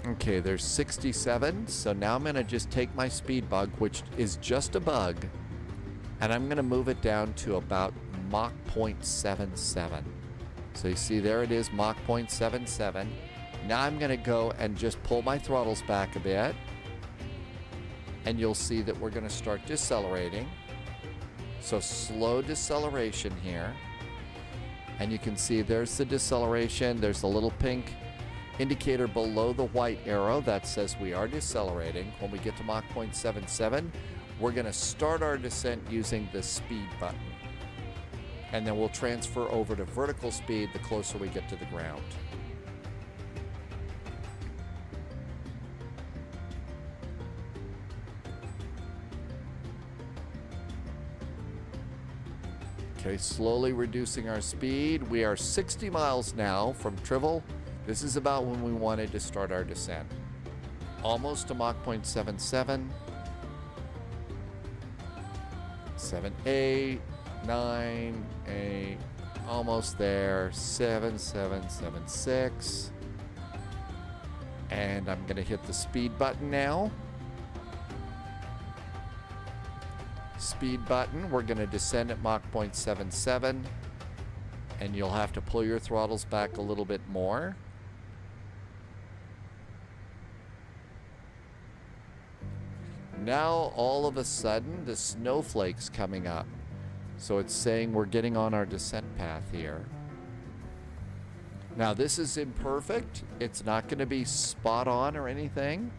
Okay, there's 67. So now I'm going to just take my speed bug, which is just a bug, and I'm going to move it down to about Mach 0.77. So you see there it is, Mach 0.77. Now I'm going to go and just pull my throttles back a bit, and you'll see that we're going to start decelerating. So slow deceleration here, and you can see there's the deceleration. There's the little pink indicator below the white arrow that says we are decelerating. When we get to Mach 0.77, we're going to start our descent using the speed button, and then we'll transfer over to vertical speed the closer we get to the ground. Okay, slowly reducing our speed. We are 60 miles now from Trivell. This is about when we wanted to start our descent. Almost to Mach 0.77. 7, 8, 9, 8, almost there. 7, 7, 7, 6. And I'm going to hit the speed button now. Speed button. We're going to descend at Mach 0.77. And you'll have to pull your throttles back a little bit more. Now, all of a sudden, the snowflake's coming up. So it's saying we're getting on our descent path here. Now, this is imperfect. It's not going to be spot on or anything.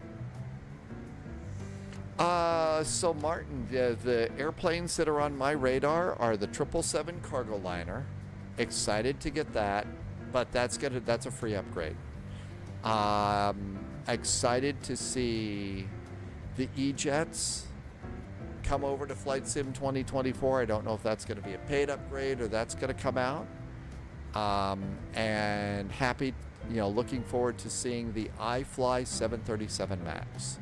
So Martin, the airplanes that are on my radar are the 777 cargo liner. Excited to get that, but that's a free upgrade. Excited to see the E-Jets come over to Flight Sim 2024. I don't know if that's going to be a paid upgrade or that's going to come out. And happy, looking forward to seeing the iFly 737 MAX.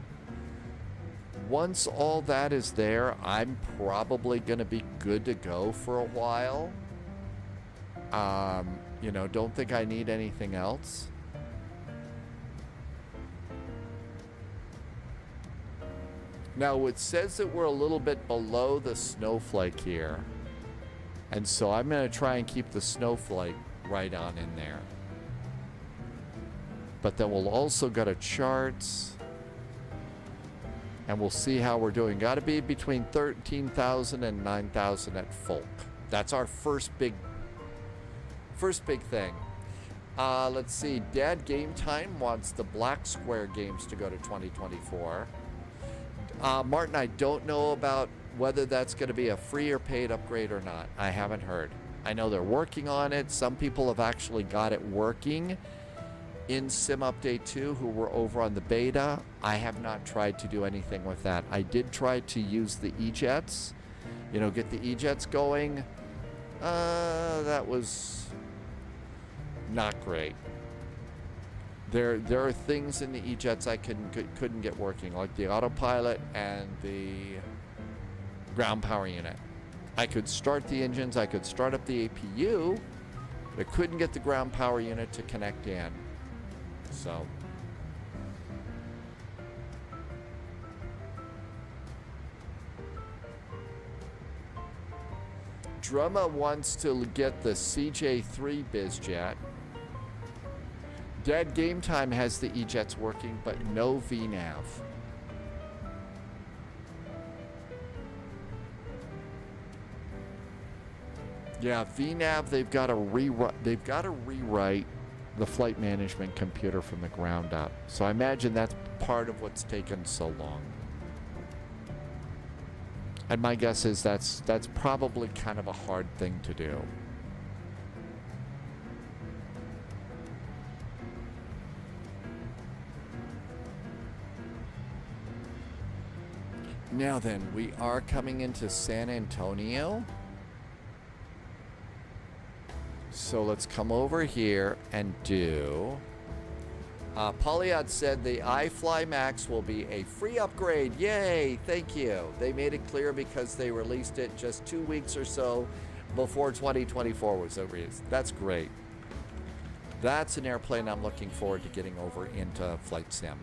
Once all that is there, I'm probably going to be good to go for a while. Don't think I need anything else. Now, it says that we're a little bit below the snowflake here. And so I'm going to try and keep the snowflake right on in there. But then we'll also go to charts. and we'll see how we're doing. Got to be between 13,000 and 9,000 at Folk. That's our first big thing. Let's see. Dad Game Time wants the Black Square games to go to 2024. Martin, I don't know about whether that's going to be a free or paid upgrade or not. I haven't heard. I know they're working on it. Some people have actually got it working in Sim Update 2 who were over on the beta. I have not tried to do anything with that. I did try to use the E-Jets, get the E-Jets going. That was not great. There are things in the E-Jets I couldn't get working, like the autopilot and the ground power unit. I could start the engines, I could start up the APU, but I couldn't get the ground power unit to connect in. So Drumma wants to get the CJ3 BizJet. Dead Game Time has the E-Jets working, but no VNAV. Yeah, VNAV, they've got to rewrite the flight management computer from the ground up. So I imagine that's part of what's taken so long. And my guess is that's probably kind of a hard thing to do. Now then, we are coming into San Antonio. So let's come over here and do... Polyod said the iFly Max will be a free upgrade. Yay! Thank you. They made it clear because they released it just 2 weeks or so before 2024 was over. That's great. That's an airplane I'm looking forward to getting over into Flight Sim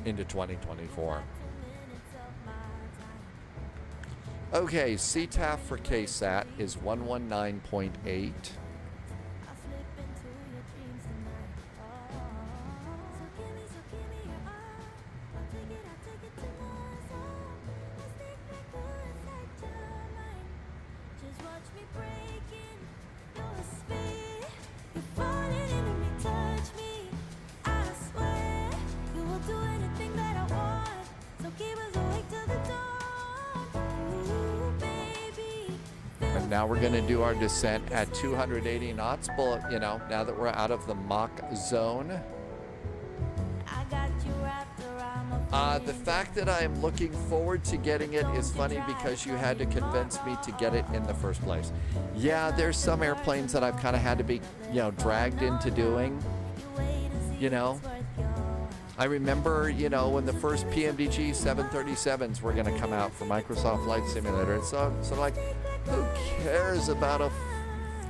into 2024. Okay, CTAF for KSAT is 119.8. Now we're going to do our descent at 280 knots, but now that we're out of the Mach zone. The fact that I am looking forward to getting it is funny because you had to convince me to get it in the first place. Yeah, there's some airplanes that I've kind of had to be, dragged into doing. I remember, when the first PMDG 737s were going to come out for Microsoft Flight Simulator. And so like, who cares about a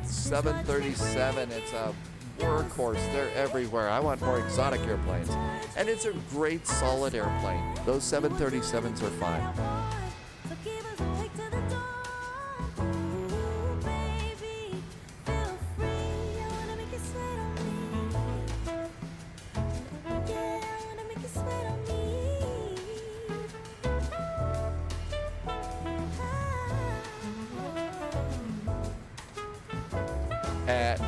737? It's a workhorse. They're everywhere. I want more exotic airplanes. And it's a great, solid airplane. Those 737s are fine. At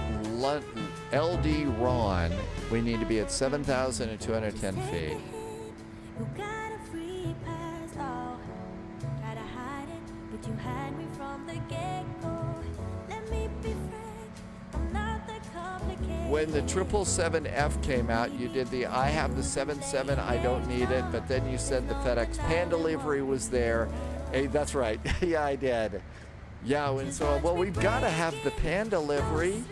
LD Ron, we need to be at 7,210 feet. When the 777F came out, you did the I have the 77, I don't need it, but then you said the FedEx pan delivery was there. Hey, that's right. Yeah, I did. Yeah, and so, well, we've got to have the pan delivery.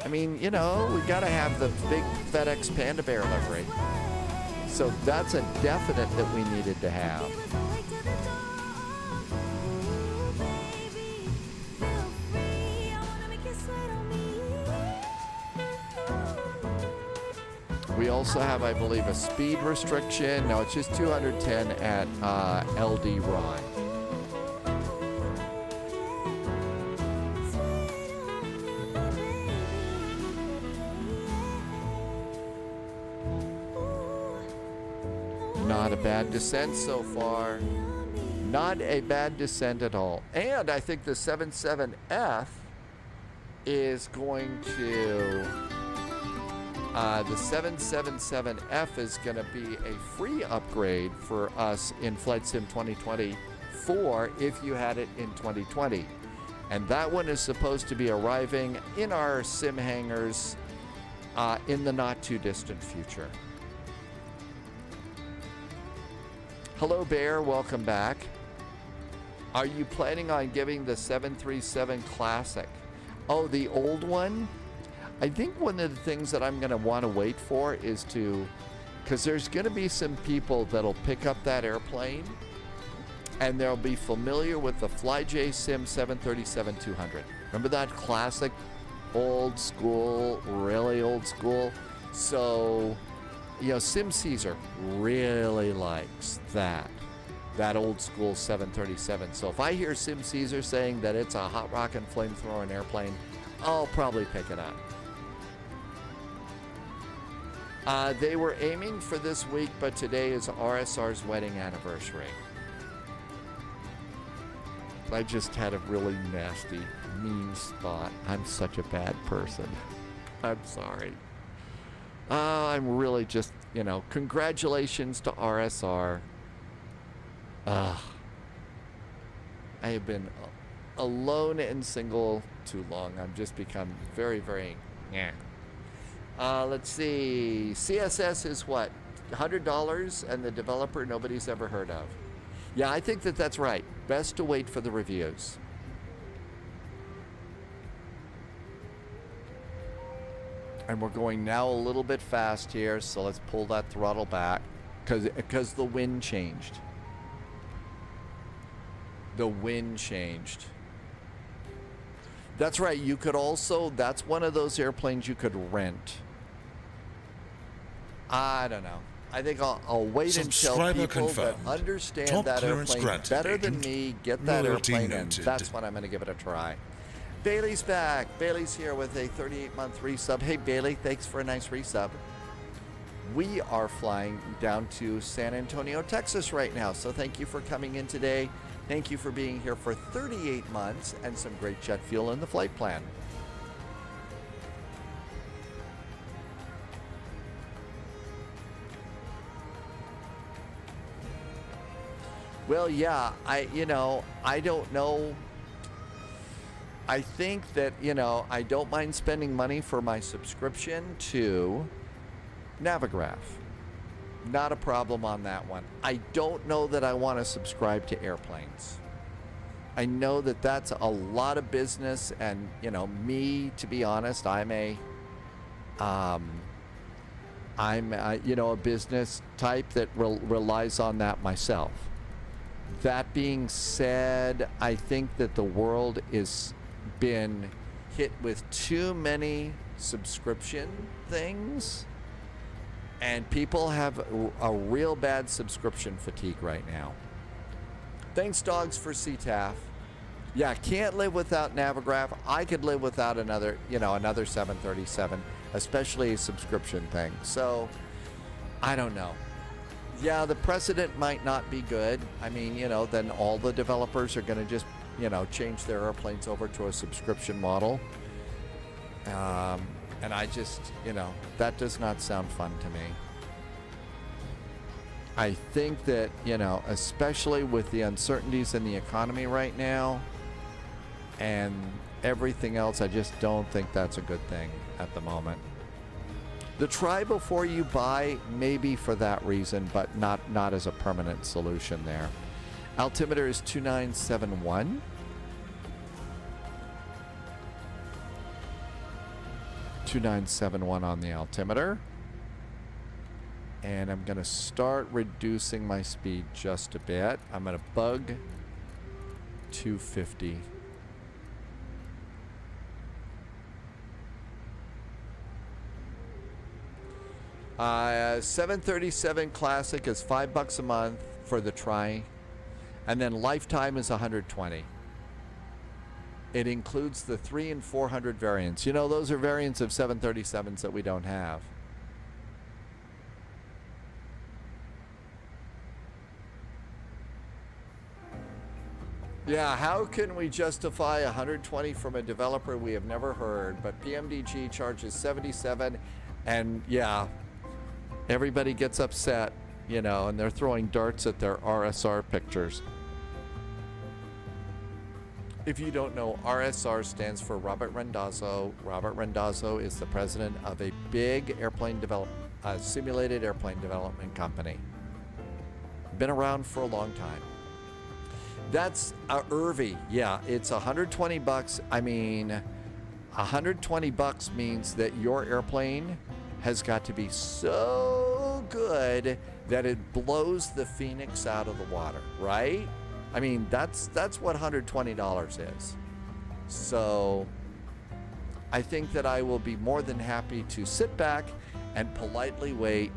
I mean, we've got to have the big FedEx Panda Bear livery. So that's a definite that we needed to have. We also have, I believe, a speed restriction. No, it's just 210 at LD Ron. Not a bad descent so far. Not a bad descent at all. And I think the 77F is going to... the 777F is going to be a free upgrade for us in Flight Sim 2024 if you had it in 2020. And that one is supposed to be arriving in our sim hangars in the not too distant future. Hello, Bear. Welcome back. Are you planning on giving the 737 Classic? Oh, the old one? I think one of the things that I'm going to want to wait for is to, because there's going to be some people that'll pick up that airplane and they'll be familiar with the FlyJ Sim 737-200. Remember that classic, old school, really old school? So, you know, Sim Caesar really likes that old school 737. So if I hear Sim Caesar saying that it's a hot rocket flamethrower airplane, I'll probably pick it up. They were aiming for this week, but today is RSR's wedding anniversary. I just had a really nasty, mean spot. I'm such a bad person. I'm sorry. I'm really just, you know, congratulations to RSR. I have been alone and single too long. I've just become very, very, let's see. CSS is what? $100 and the developer nobody's ever heard of. Yeah, I think that that's right. Best to wait for the reviews. And we're going now a little bit fast here, so let's pull that throttle back because the wind changed. The wind changed. That's right. You could also, that's one of those airplanes you could rent. I don't know. I think I'll wait until people that understand Top that clearance airplane granted, better than Agent. me get that Loyalty airplane, and noted. that's when I'm going to give it a try. Bailey's back. Bailey's here with a 38-month resub. Hey, Bailey, thanks for a nice resub. We are flying down to San Antonio, Texas right now, so thank you for coming in today. Thank you for being here for 38 months and some great jet fuel in the flight plan. Well, yeah, I don't know. I think that, I don't mind spending money for my subscription to Navigraph. Not a problem on that one. I don't know that I want to subscribe to airplanes. I know that that's a lot of business, and, me, to be honest, I'm a business type that relies on that myself. That being said, I think that the world is been hit with too many subscription things, and people have a real bad subscription fatigue right now. Thanks, dogs, for CTAF. Yeah, can't live without Navigraph. I could live without another 737, especially a subscription thing. So, I don't know. Yeah, the precedent might not be good. I mean, then all the developers are going to just, change their airplanes over to a subscription model. And I just, that does not sound fun to me. I think that, especially with the uncertainties in the economy right now and everything else, I just don't think that's a good thing at the moment. The try before you buy, maybe for that reason, but not as a permanent solution there. Altimeter is 2971. on the altimeter. And I'm going to start reducing my speed just a bit. I'm going to bug 250. Uh, 737 Classic is $5 a month for the try, and then lifetime is $120. It includes the 300 and 400 variants. Those are variants of 737s that we don't have. Yeah, how can we justify 120 from a developer we have never heard, but PMDG charges 77, and yeah, everybody gets upset, you know, and they're throwing darts at their RSR pictures. If you don't know, RSR stands for Robert Randazzo. Robert Randazzo is the president of a big simulated airplane development company. Been around for a long time. That's Irvy. Yeah, it's 120 bucks. I mean, 120 bucks means that your airplane has got to be so good that it blows the Phoenix out of the water, right? I mean, that's what $120 is. So I think that I will be more than happy to sit back and politely wait,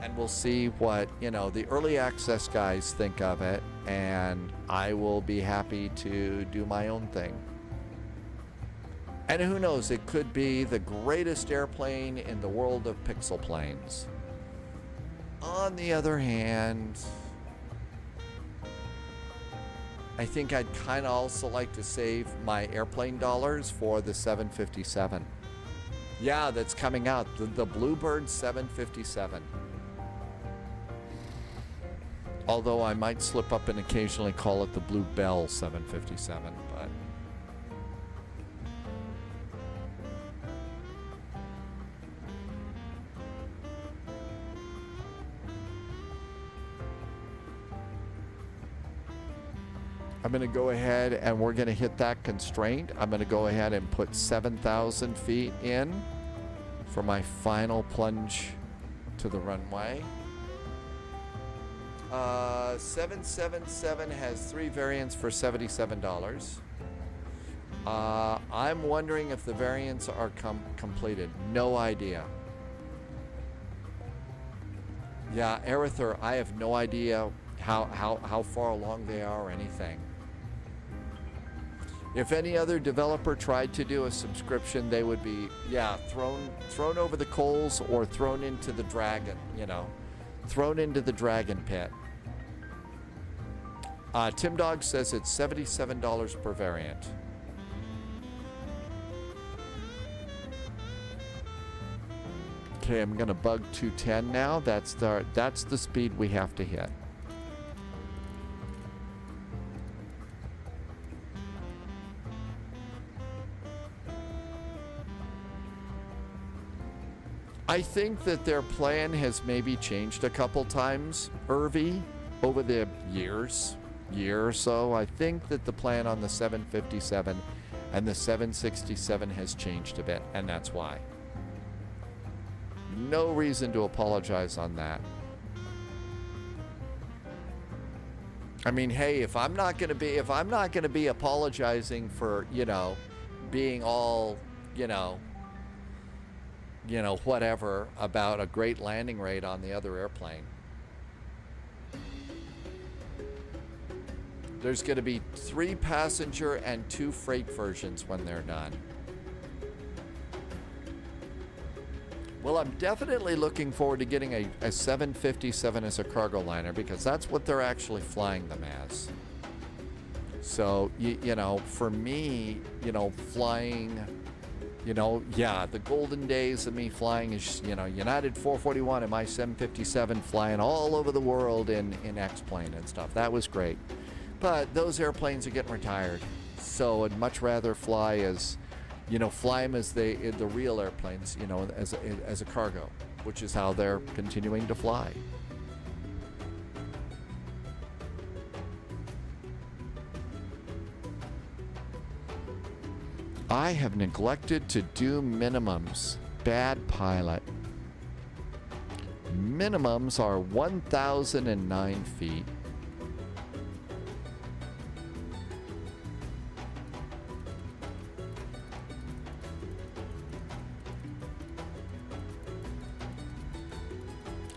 and we'll see what, you know, the early access guys think of it, and I will be happy to do my own thing. And who knows, it could be the greatest airplane in the world of pixel planes. On the other hand, I think I'd kind of also like to save my airplane dollars for the 757. Yeah, that's coming out, the Bluebird 757. Although I might slip up and occasionally call it the Blue Bell 757, but I'm going to go ahead and we're going to hit that constraint. I'm going to go ahead and put 7,000 feet in for my final plunge to the runway. 777 has 3 variants for $77. I'm wondering if the variants are completed. No idea. Yeah, Arether, I have no idea how far along they are or anything. If any other developer tried to do a subscription, they would be, yeah, thrown over the coals or thrown into the dragon, you know, thrown into the dragon pit. Tim Dog says it's $77 per variant. Okay, I'm gonna bug 210 now. That's the speed we have to hit. I think that their plan has maybe changed a couple times, Irvy, over the year or so. I think that the plan on the 757 and the 767 has changed a bit, and that's why. No reason to apologize on that. I mean, hey, if I'm not gonna be apologizing for, you know, being all, you know, whatever about a great landing rate on the other airplane. There's going to be 3 passenger and 2 freight versions when they're done. Well, I'm definitely looking forward to getting a 757 as a cargo liner, because that's what they're actually flying them as. So, you know, for me, you know, flying, you know, yeah, the golden days of me flying is, you know, United 441 and my 757 flying all over the world in X-plane and stuff. That was great. But those airplanes are getting retired. So I'd much rather fly as, you know, fly them as the real airplanes, you know, as a cargo, which is how they're continuing to fly. I have neglected to do minimums. Bad pilot. Minimums are 1,009 feet.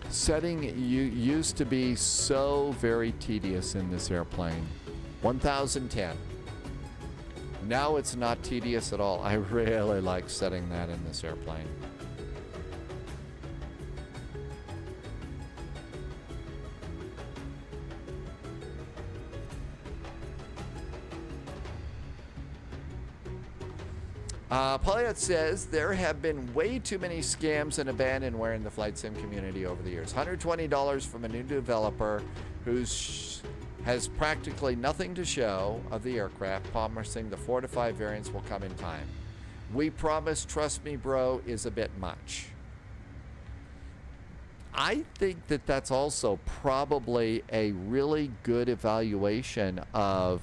Setting used to be so very tedious in this airplane. 1,010. Now it's not tedious at all. I really like setting that in this airplane. Pauliette says there have been way too many scams and abandonware in the flight sim community over the years. $120 from a new developer has practically nothing to show of the aircraft, promising the 4 to 5 variants will come in time. We promise, trust me, bro, is a bit much. I think that that's also probably a really good evaluation of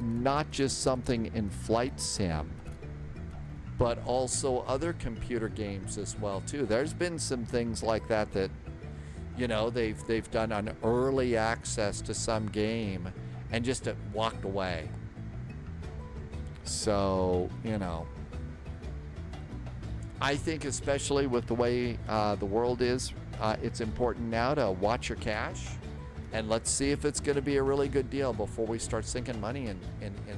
not just something in flight sim, but also other computer games as well too. There's been some things like that that, you know, they've done an early access to some game and just walked away. So, you know, I think especially with the way the world is, it's important now to watch your cash and let's see if it's going to be a really good deal before we start sinking money in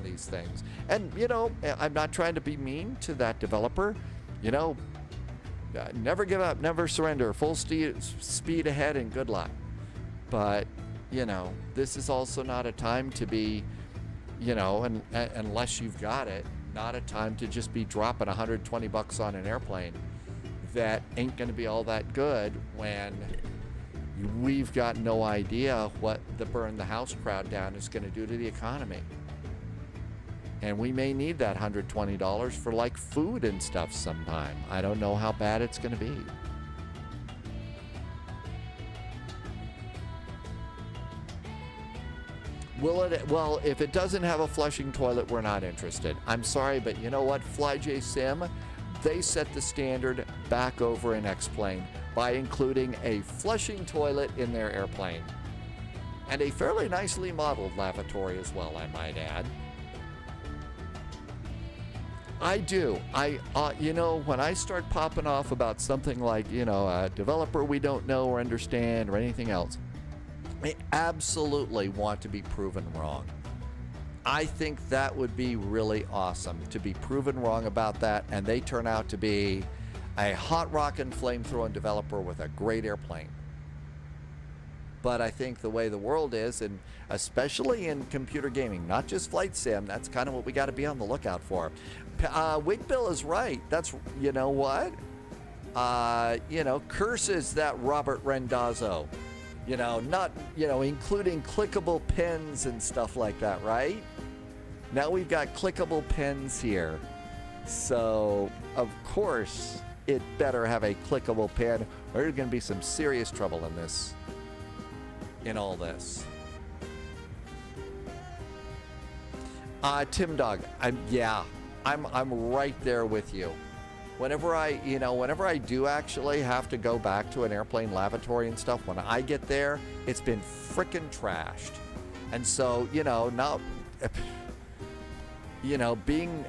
these things. And, you know, I'm not trying to be mean to that developer. You know, never give up, never surrender, full speed ahead and good luck. But, you know, this is also not a time to be, you know, unless you've got it, not a time to just be dropping $120 on an airplane that ain't going to be all that good when we've got no idea what the burn the house crowd down is going to do to the economy. And we may need that $120 for like food and stuff sometime. I don't know how bad it's going to be. Will it? Well, if it doesn't have a flushing toilet, we're not interested. I'm sorry, but you know what? FlyJ Sim, they set the standard back over in X-Plane by including a flushing toilet in their airplane. And a fairly nicely modeled lavatory as well, I might add. I do. You know, when I start popping off about something like, you know, a developer we don't know or understand or anything else, I absolutely want to be proven wrong. I think that would be really awesome to be proven wrong about that, and they turn out to be a hot rockin' flame-throwing developer with a great airplane. But I think the way the world is, and especially in computer gaming, not just flight sim, that's kind of what we got to be on the lookout for. Wigbill is right. That's, you know what? You know, curses that Robert Rendazzo. You know, not, you know, including clickable pins and stuff like that, right? Now we've got clickable pins here. So, of course, it better have a clickable pin, or there's going to be some serious trouble in this. In all this. Tim Dog, I'm right there with you. Whenever I do actually have to go back to an airplane lavatory and stuff, when I get there, it's been frickin' trashed. And so, you know, now, you know, being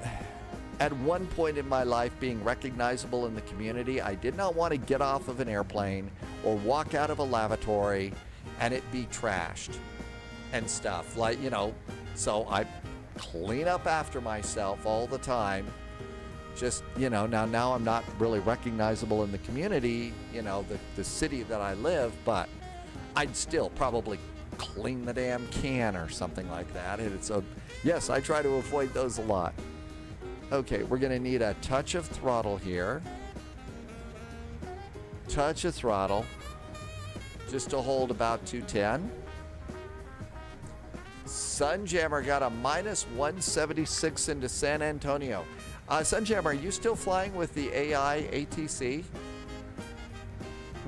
at one point in my life being recognizable in the community, I did not want to get off of an airplane or walk out of a lavatory and it be trashed and stuff. Like, you know, so I clean up after myself all the time. Just, you know, now I'm not really recognizable in the community, you know, the city that I live, but I'd still probably clean the damn can or something like that. And it's yes, I try to avoid those a lot. Okay, we're going to need a touch of throttle here. Touch of throttle. Just to hold about 210. Sunjammer got a minus 176 into San Antonio. Sunjammer, are you still flying with the AI ATC?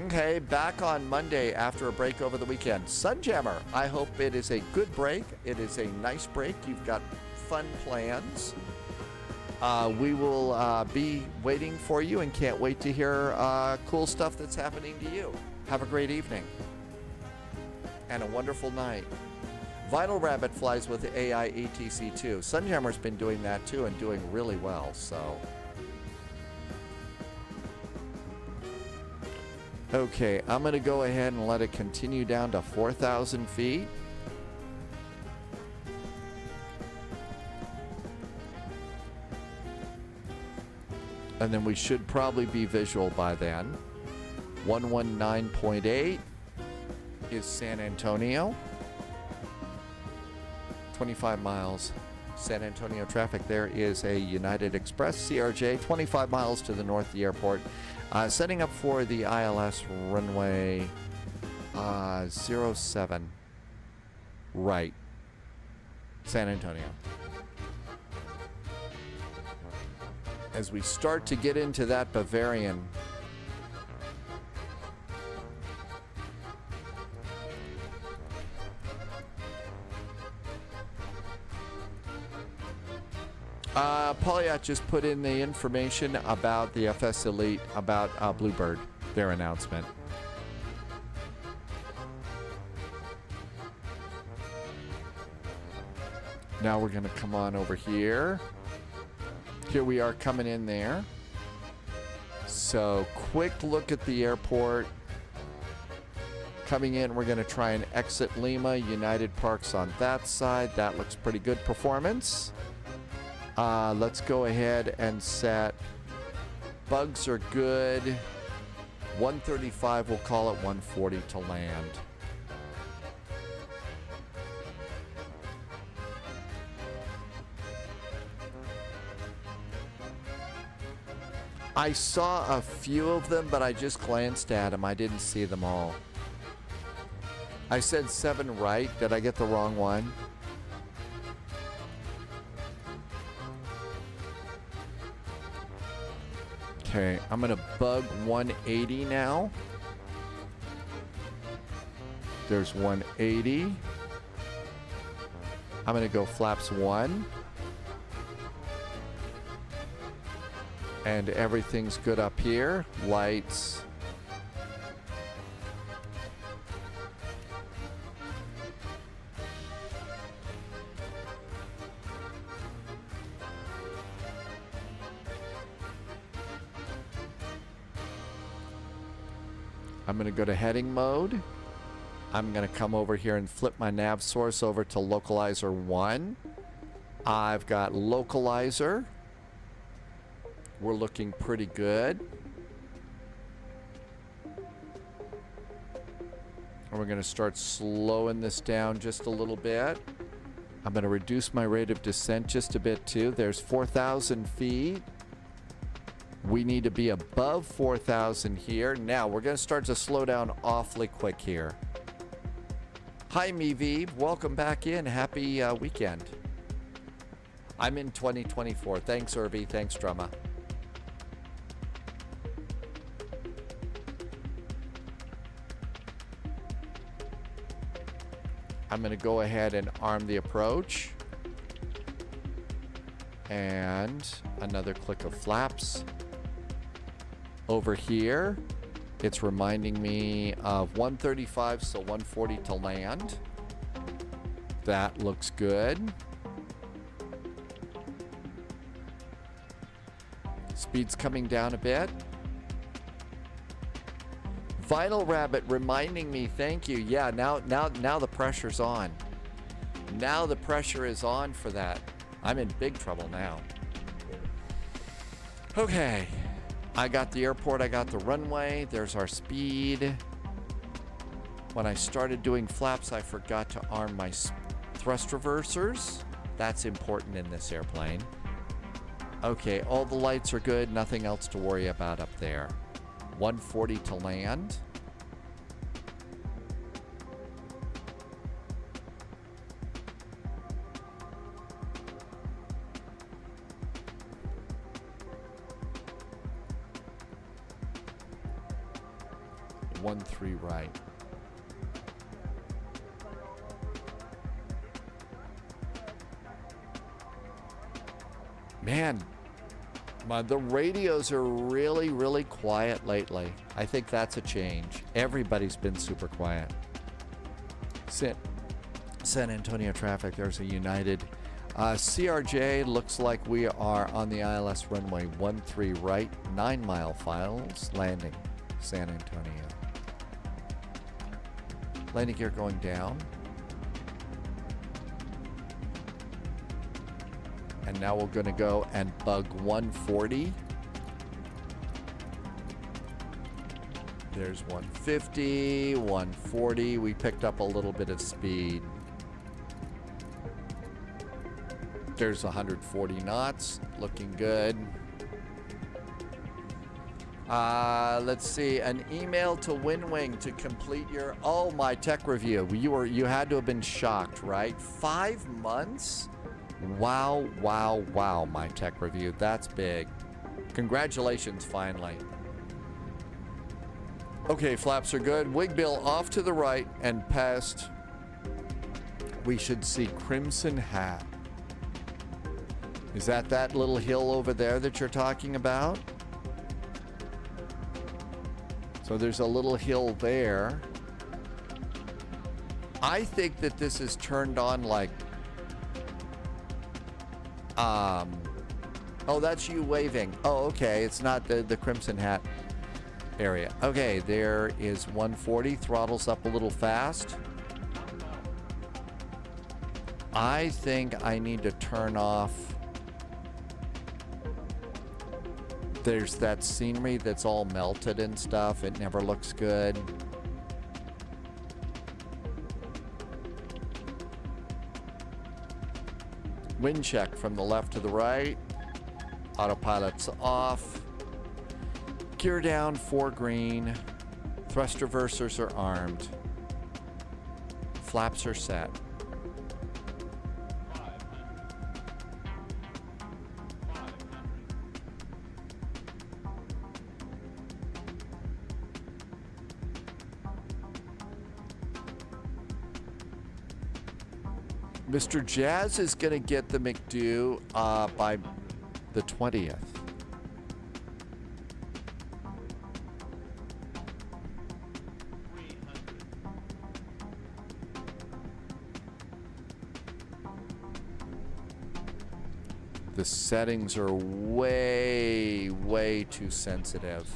Okay, back on Monday after a break over the weekend. Sunjammer, I hope it is a good break. It is a nice break. You've got fun plans. We will be waiting for you and can't wait to hear cool stuff that's happening to you. Have a great evening and a wonderful night. Vinyl Rabbit flies with the AI ATC too. Sunjammer's been doing that too and doing really well, so. Okay, I'm going to go ahead and let it continue down to 4,000 feet. And then we should probably be visual by then. 119.8 is San Antonio. 25 miles. San Antonio traffic. There is a United Express CRJ 25 miles to the north of the airport. Setting up for the ILS runway 07 right. San Antonio. As we start to get into that Bavarian, Polyat just put in the information about the FS Elite, about Bluebird, their announcement. Now we're going to come on over here. Here we are coming in there. So quick look at the airport. Coming in, we're going to try and exit Lima. United Parks on that side. That looks pretty good performance. Let's go ahead and set. Bugs are good. 135, we'll call it 140 to land. I saw a few of them, but I just glanced at them. I didn't see them all. I said 7 right. Did I get the wrong one? Okay, I'm going to bug 180 now. There's 180. I'm going to go flaps 1. And everything's good up here. Lights. I'm going to go to heading mode. I'm going to come over here and flip my nav source over to localizer 1. I've got localizer. We're looking pretty good. And we're going to start slowing this down just a little bit. I'm going to reduce my rate of descent just a bit too. There's 4,000 feet. We need to be above 4,000 here. Now we're going to start to slow down awfully quick here. Hi, Meev. Welcome back in. Happy weekend. I'm in 2024. Thanks, Irby. Thanks, Drama. I'm going to go ahead and arm the approach. And another click of flaps. Over here, it's reminding me of 135, so 140 to land. That looks good. Speed's coming down a bit. Vinyl Rabbit reminding me, thank you. Yeah, now the pressure's on. Now the pressure is on for that. I'm in big trouble now. Okay. I got the airport, I got the runway, there's our speed. When I started doing flaps, I forgot to arm my thrust reversers. That's important in this airplane. Okay, all the lights are good, nothing else to worry about up there. 140 to land. One three right. Man, the radios are really quiet lately. I think that's a change. Everybody's been super quiet. San Antonio traffic, there's a United. CRJ looks like we are on the ILS runway 13 right, 9 mile files, landing San Antonio. Landing gear going down. And now we're going to go and bug 140. There's 150, 140. We picked up a little bit of speed. There's 140 knots, looking good. Let's see, an email to WinWing to complete your, oh, my tech review. You had to have been shocked, right? 5 months? Wow, wow, wow, my tech review. That's big. Congratulations, finally. Okay, flaps are good. Wig bill off to the right and past. We should see Crimson Hat. Is that little hill over there that you're talking about? So there's a little hill there. I think that this is turned on like, oh, that's you waving. Oh, okay, it's not the Crimson Hat area. Okay, there is 140, throttles up a little fast. I think I need to turn off. There's that scenery that's all melted and stuff. It never looks good. Wind check from the left to the right. Autopilot's off. Gear down, 4 green. Thrust reversers are armed. Flaps are set. Mr. Jazz is going to get the McDo by the 20th. The settings are way, way too sensitive.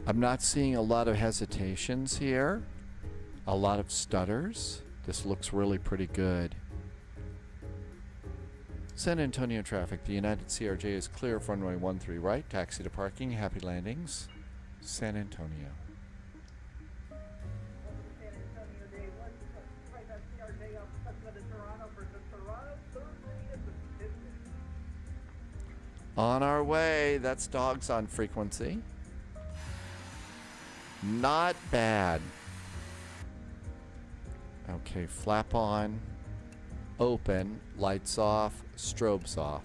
I'm not seeing a lot of hesitations here, a lot of stutters. This looks really pretty good. San Antonio traffic, the United CRJ is clear of runway 13 right, taxi to parking, happy landings, San Antonio. On our way, that's dogs on frequency. Not bad. Okay, flap on, open, lights off, strobes off.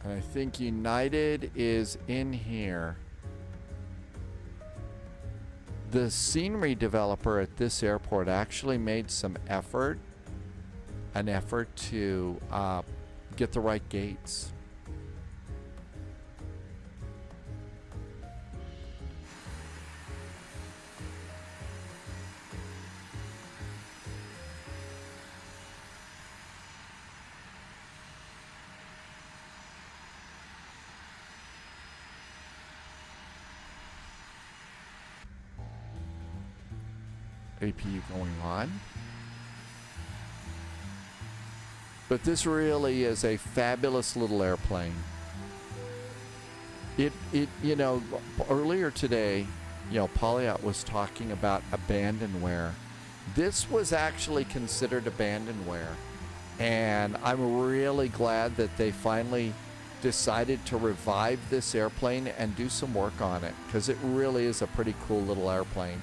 And I think United is in here. The scenery developer at this airport actually made some effort, an effort to get the right gates. APU going on. But this really is a fabulous little airplane. It you know, earlier today, you know, Polyot was talking about abandonware. This was actually considered abandonware. And I'm really glad that they finally decided to revive this airplane and do some work on it, because it really is a pretty cool little airplane.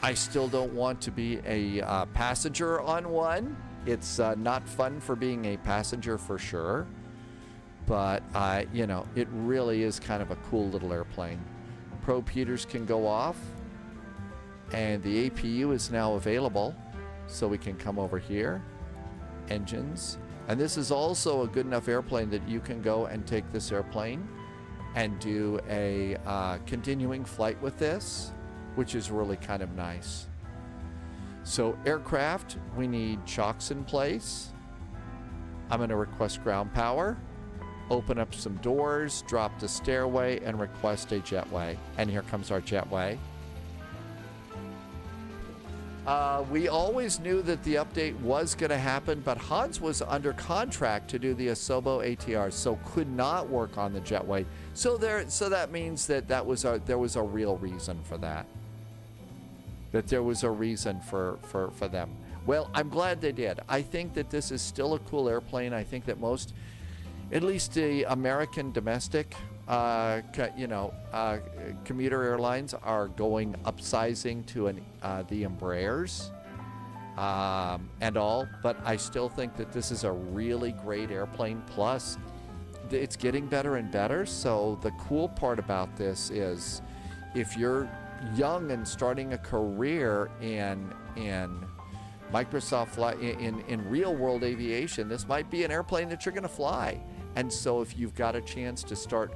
I still don't want to be a passenger on one. It's not fun for being a passenger for sure, but you know, it really is kind of a cool little airplane. Probe heaters can go off, and the APU is now available, so we can come over here, engines, and this is also a good enough airplane that you can go and take this airplane and do a continuing flight with this, which is really kind of nice. So aircraft, we need chocks in place. I'm going to request ground power, open up some doors, drop the stairway, and request a jetway. And here comes our jetway. We always knew that the update was going to happen, but Hans was under contract to do the Asobo ATR, so could not work on the jetway. So that means that there was a real reason for that. That there was a reason for them. Well, I'm glad they did. I think that this is still a cool airplane. I think that most, at least the American domestic, commuter airlines are going upsizing to the Embraers and all, but I still think that this is a really great airplane. Plus, it's getting better and better. So the cool part about this is, if you're young and starting a career in Microsoft flight, in real world aviation, this might be an airplane that you're going to fly. And so if you've got a chance to start,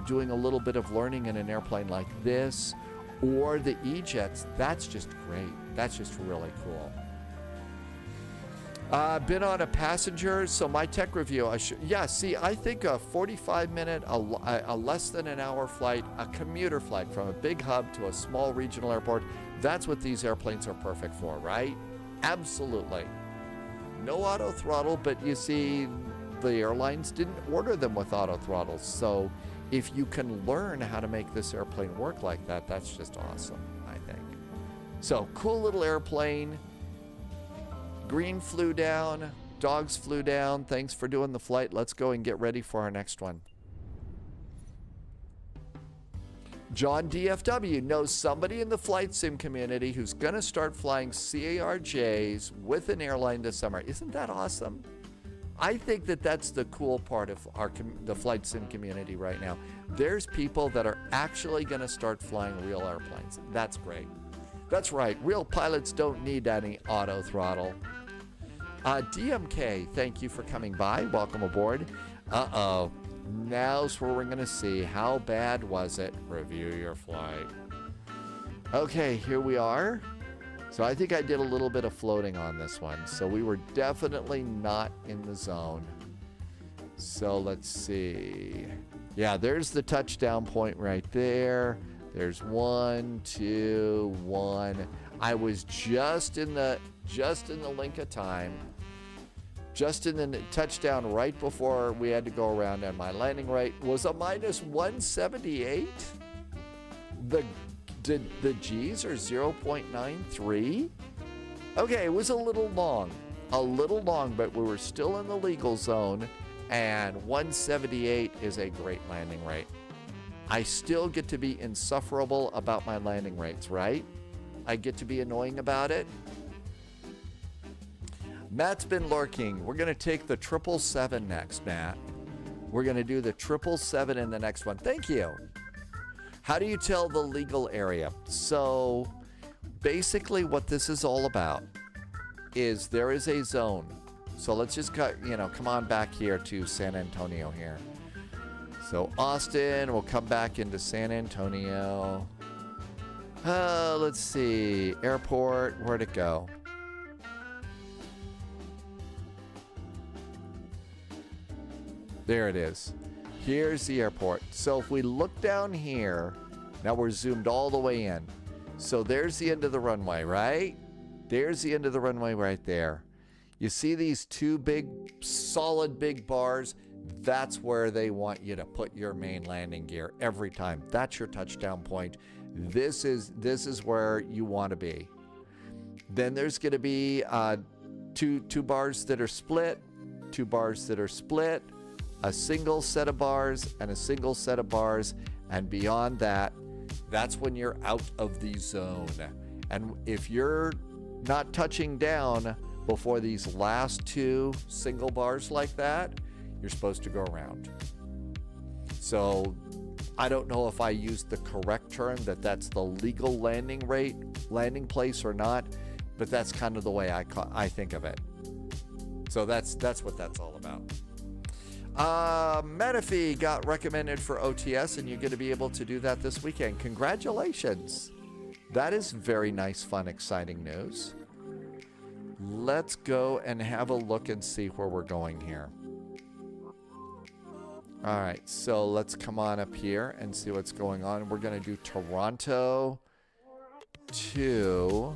doing a little bit of learning in an airplane like this or the E-Jets, that's just great. That's just really cool. Been on a passenger, so my tech review, I think a 45-minute, a less than an hour flight, a commuter flight from a big hub to a small regional airport, that's what these airplanes are perfect for, right? Absolutely. No auto throttle, but you see, the airlines didn't order them with auto throttles, so if you can learn how to make this airplane work like that, that's just awesome, I think. So, cool little airplane. Green flew down, dogs flew down. Thanks for doing the flight. Let's go and get ready for our next one. John DFW knows somebody in the flight sim community who's going to start flying CARJs with an airline this summer. Isn't that awesome? I think that that's the cool part of the flight sim community right now. There's people that are actually going to start flying real airplanes. That's great. That's right. Real pilots don't need any auto throttle. DMK, thank you for coming by. Welcome aboard. Uh-oh. Now's where we're going to see how bad was it. Review your flight. Okay, here we are. So I think I did a little bit of floating on this one. So we were definitely not in the zone. So let's see. Yeah, there's the touchdown point right there. There's 1, 2, 1. I was just in the link of time. Just in the touchdown right before we had to go around, and my landing rate was a minus 178. The G's are 0.93. Okay, it was a little long, but we were still in the legal zone, and 178 is a great landing rate. I still get to be insufferable about my landing rates, right? I get to be annoying about it. Matt's been lurking. We're going to take the 777 next, Matt. We're going to do the 777 in the next one. Thank you. How do you tell the legal area? So basically what this is all about is there is a zone. So let's just come on back here to San Antonio here. So Austin, we'll come back into San Antonio. Let's see. Airport, where'd it go? There it is. Here's the airport. So if we look down here, now we're zoomed all the way in. So there's the end of the runway, right? There's the end of the runway right there. You see these two big, solid big bars? That's where they want you to put your main landing gear every time. That's your touchdown point. This is where you want to be. Then there's going to be two bars that are split. two bars that are split, a single set of bars, and a single set of bars. And beyond that, that's when you're out of the zone. And if you're not touching down before these last two single bars like that, you're supposed to go around. So I don't know if I used the correct term, that's the legal landing place or not, but that's kind of the way I think of it. So that's what that's all about. Menifee got recommended for OTS, and you're going to be able to do that this weekend. Congratulations. That is very nice, fun, exciting news. Let's go and have a look and see where we're going here. All right, so let's come on up here and see what's going on. We're going to do Toronto to,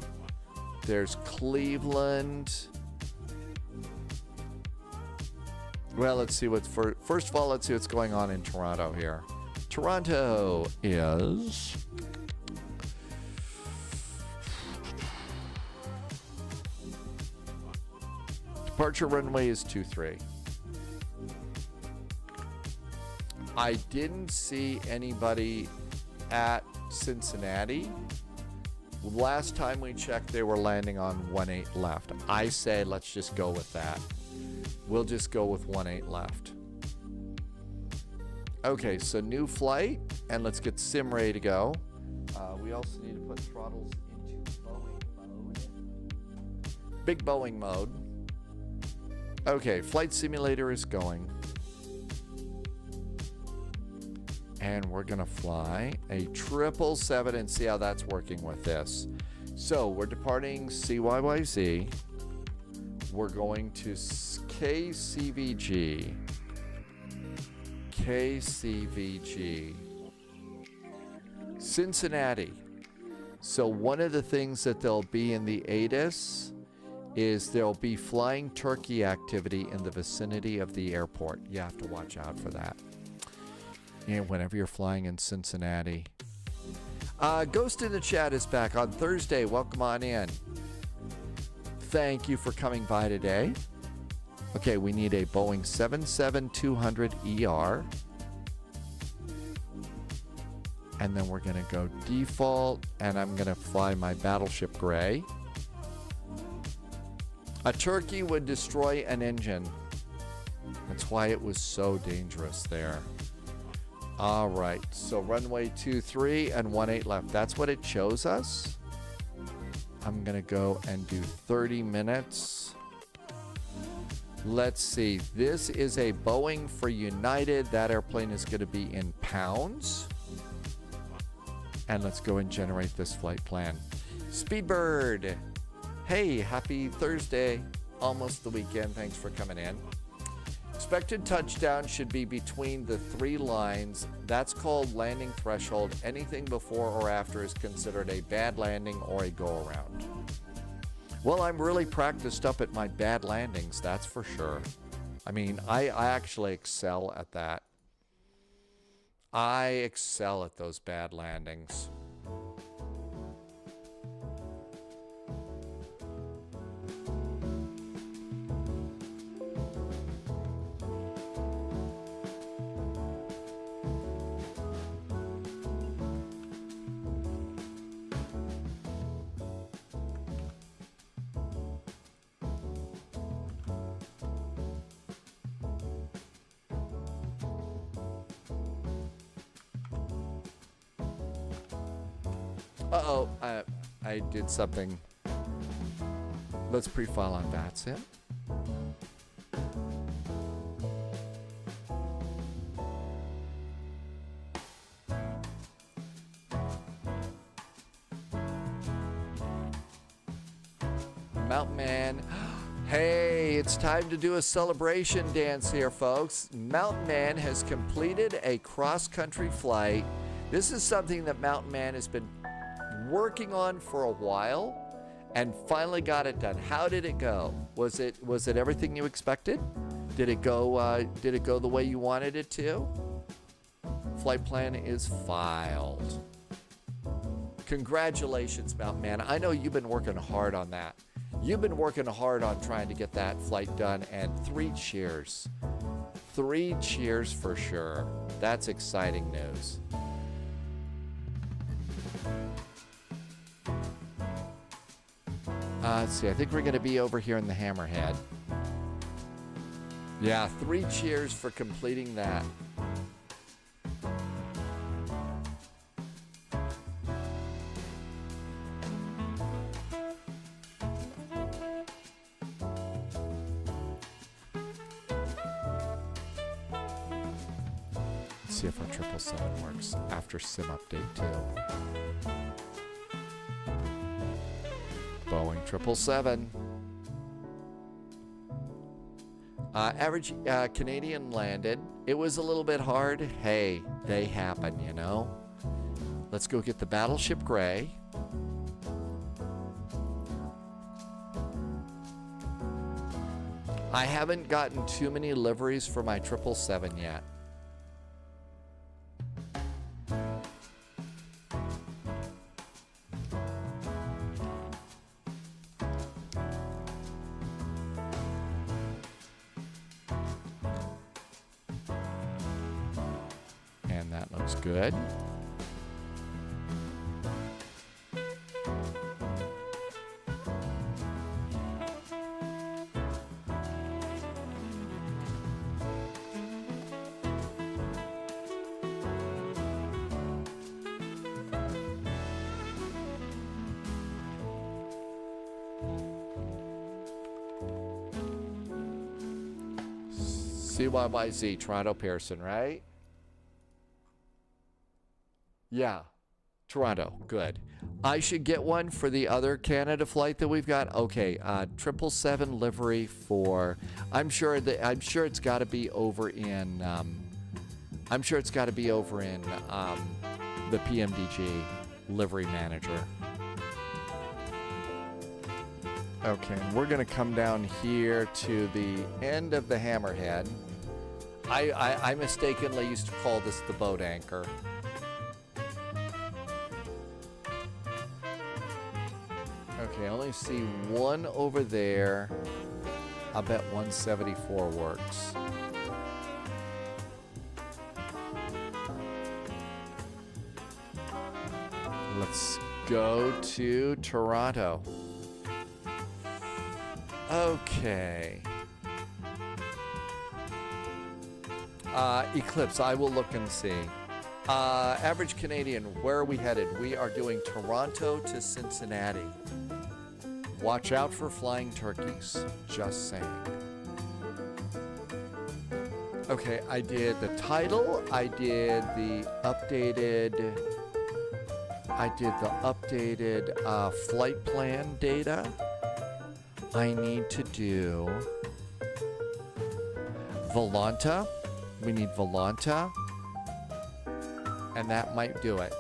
there's Cleveland. Well, let's see what's first of all, let's see what's going on in Toronto here. Toronto is departure runway is 23. I didn't see anybody at Cincinnati. Last time we checked, they were landing on 18 left. I say let's just go with that. We'll just go with 18 left. Okay, so new flight, and let's get sim ready to go. We also need to put throttles into Boeing mode. Big Boeing mode. Okay, flight simulator is going. And we're gonna fly a 777 and see how that's working with this. So we're departing CYYZ. We're going to KCVG. KCVG. Cincinnati. So one of the things that there'll be in the ATIS is there'll be flying turkey activity in the vicinity of the airport. You have to watch out for that. And whenever you're flying in Cincinnati. Ghost in the chat is back on Thursday. Welcome on in. Thank you for coming by today. Okay, we need a Boeing 77200ER. And then we're going to go default, and I'm going to fly my Battleship Gray. A turkey would destroy an engine. That's why it was so dangerous there. All right, so runway 23 and 18 left. That's what it shows us. I'm gonna go and do 30 minutes. Let's see, this is a Boeing for United. That airplane is gonna be in pounds. And let's go and generate this flight plan. Speedbird, hey, happy Thursday. Almost the weekend, thanks for coming in. Expected touchdown should be between the three lines. That's called landing threshold. Anything before or after is considered a bad landing or a go-around. Well, I'm really practiced up at my bad landings, that's for sure. I mean, I actually excel at that. I excel at those bad landings. Uh-oh, I did something. Let's pre-file on VATSIM. Mountain Man. Hey, it's time to do a celebration dance here, folks. Mountain Man has completed a cross-country flight. This is something that Mountain Man has been working on for a while and finally got it done. How did it go? Was it everything you expected? Did it go the way you wanted it to? Flight plan is filed. Congratulations, Mountain Man. I know you've been working hard on that. You've been working hard on trying to get that flight done, and 3 cheers. 3 cheers for sure. That's exciting news. Let's see, I think we're going to be over here in the Hammerhead. Yeah, 3 cheers for completing that. Let's see if our 777 works after sim update too. Boeing 777. Average Canadian landed. It was a little bit hard. Hey, they happen, you know. Let's go get the Battleship Gray. I haven't gotten too many liveries for my 777 yet. And that looks good. CYYZ, Toronto Pearson, right? Yeah, Toronto, good. I should get one for the other Canada flight that we've got. Okay, 777 livery for. I'm sure it's got to be over in. I'm sure it's got to be over in the PMDG livery manager. Okay, and we're gonna come down here to the end of the Hammerhead. I mistakenly used to call this the boat anchor. Okay, I only see one over there. I bet 174 works. Let's go to Toronto. Okay. Eclipse, I will look and see. Average Canadian, where are we headed? We are doing Toronto to Cincinnati. Watch out for flying turkeys. Just saying. Okay, I did the title. I did the updated flight plan data. I need to do Volanta. We need Volanta. And that might do it.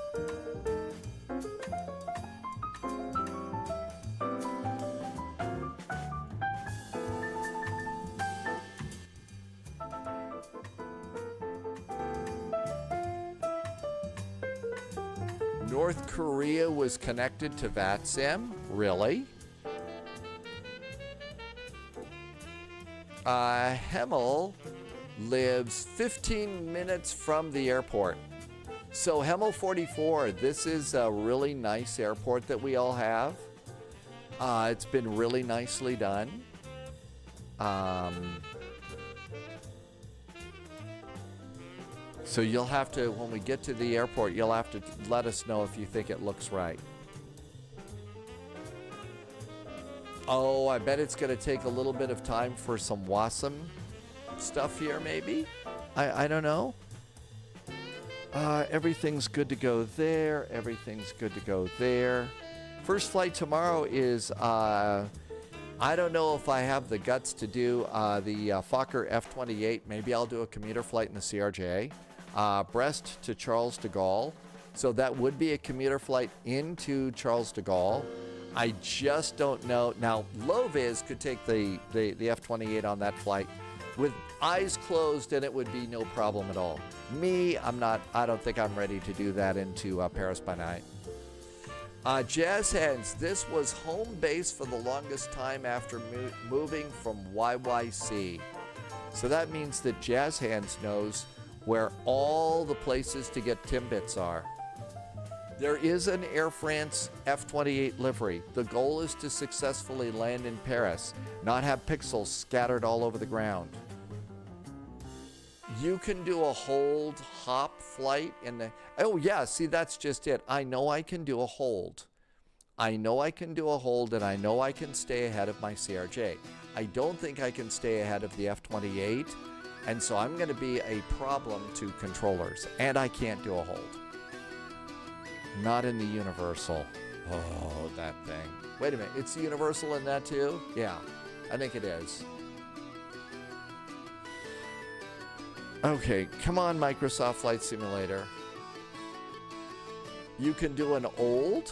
North Korea was connected to VATSIM? Really? Hemel lives 15 minutes from the airport. So Hemel 44, this is a really nice airport that we all have. It's been really nicely done. So you'll have to, when we get to the airport, you'll have to let us know if you think it looks right. Oh, I bet it's going to take a little bit of time for some WASM stuff here, maybe? I don't know. Everything's good to go there. Everything's good to go there. First flight tomorrow is, I don't know if I have the guts to do the Fokker F-28. Maybe I'll do a commuter flight in the CRJ. Brest to Charles de Gaulle. So that would be a commuter flight into Charles de Gaulle. I just don't know. Now, low-vis could take the F-28 on that flight with eyes closed, and it would be no problem at all. Me, I don't think I'm ready to do that into Paris by night. Jazz Hands, this was home base for the longest time after moving from YYC. So that means that Jazz Hands knows where all the places to get Timbits are. There is an Air France F-28 livery. The goal is to successfully land in Paris, not have pixels scattered all over the ground. You can do a hold hop flight in the, oh yeah, see, that's just it. I know I can do a hold. I know I can do a hold, and I know I can stay ahead of my CRJ. I don't think I can stay ahead of the F-28, and so I'm going to be a problem to controllers, and I can't do a hold. Not in the Universal. Oh, that thing. Wait a minute, it's the Universal in that too? Yeah, I think it is. Okay, come on, Microsoft Flight Simulator. You can do an old.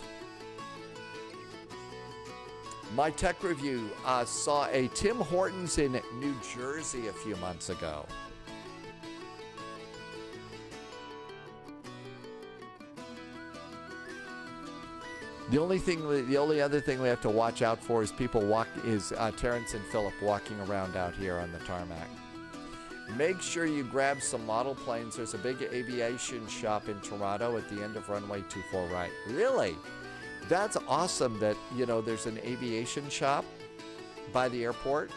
My tech review saw a Tim Hortons in New Jersey a few months ago. The only other thing we have to watch out for is Terrence and Phillip walking around out here on the tarmac. Make sure you grab some model planes. There's a big aviation shop in Toronto at the end of runway 24 right. Really? That's awesome that, you know, there's an aviation shop by the airport.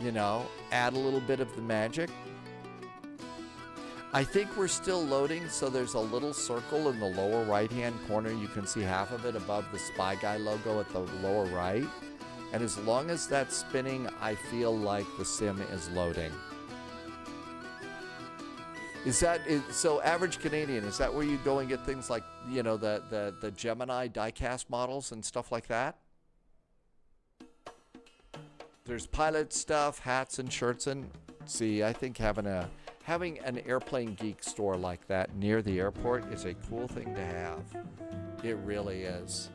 You know, add a little bit of the magic. I think we're still loading, so there's a little circle in the lower right-hand corner. You can see half of it above the Spy Guy logo at the lower right. And as long as that's spinning, I feel like the sim is loading. So average Canadian, is that where you go and get things like, you know, the Gemini die-cast models and stuff like that? There's pilot stuff, hats and shirts, and see, I think having an airplane geek store like that near the airport is a cool thing to have. It really is.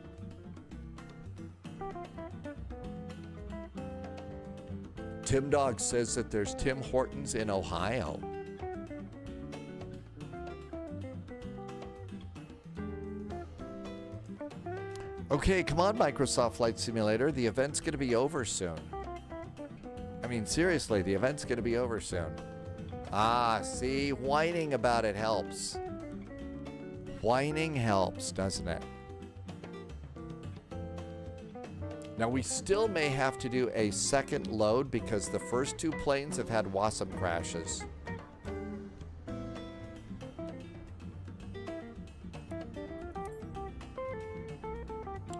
Tim Dog says that there's Tim Hortons in Ohio. Okay, come on, Microsoft Flight Simulator. The event's going to be over soon. I mean, seriously, the event's going to be over soon. Ah, see, whining about it helps. Whining helps, doesn't it? Now, we still may have to do a second load because the first two planes have had WASM crashes.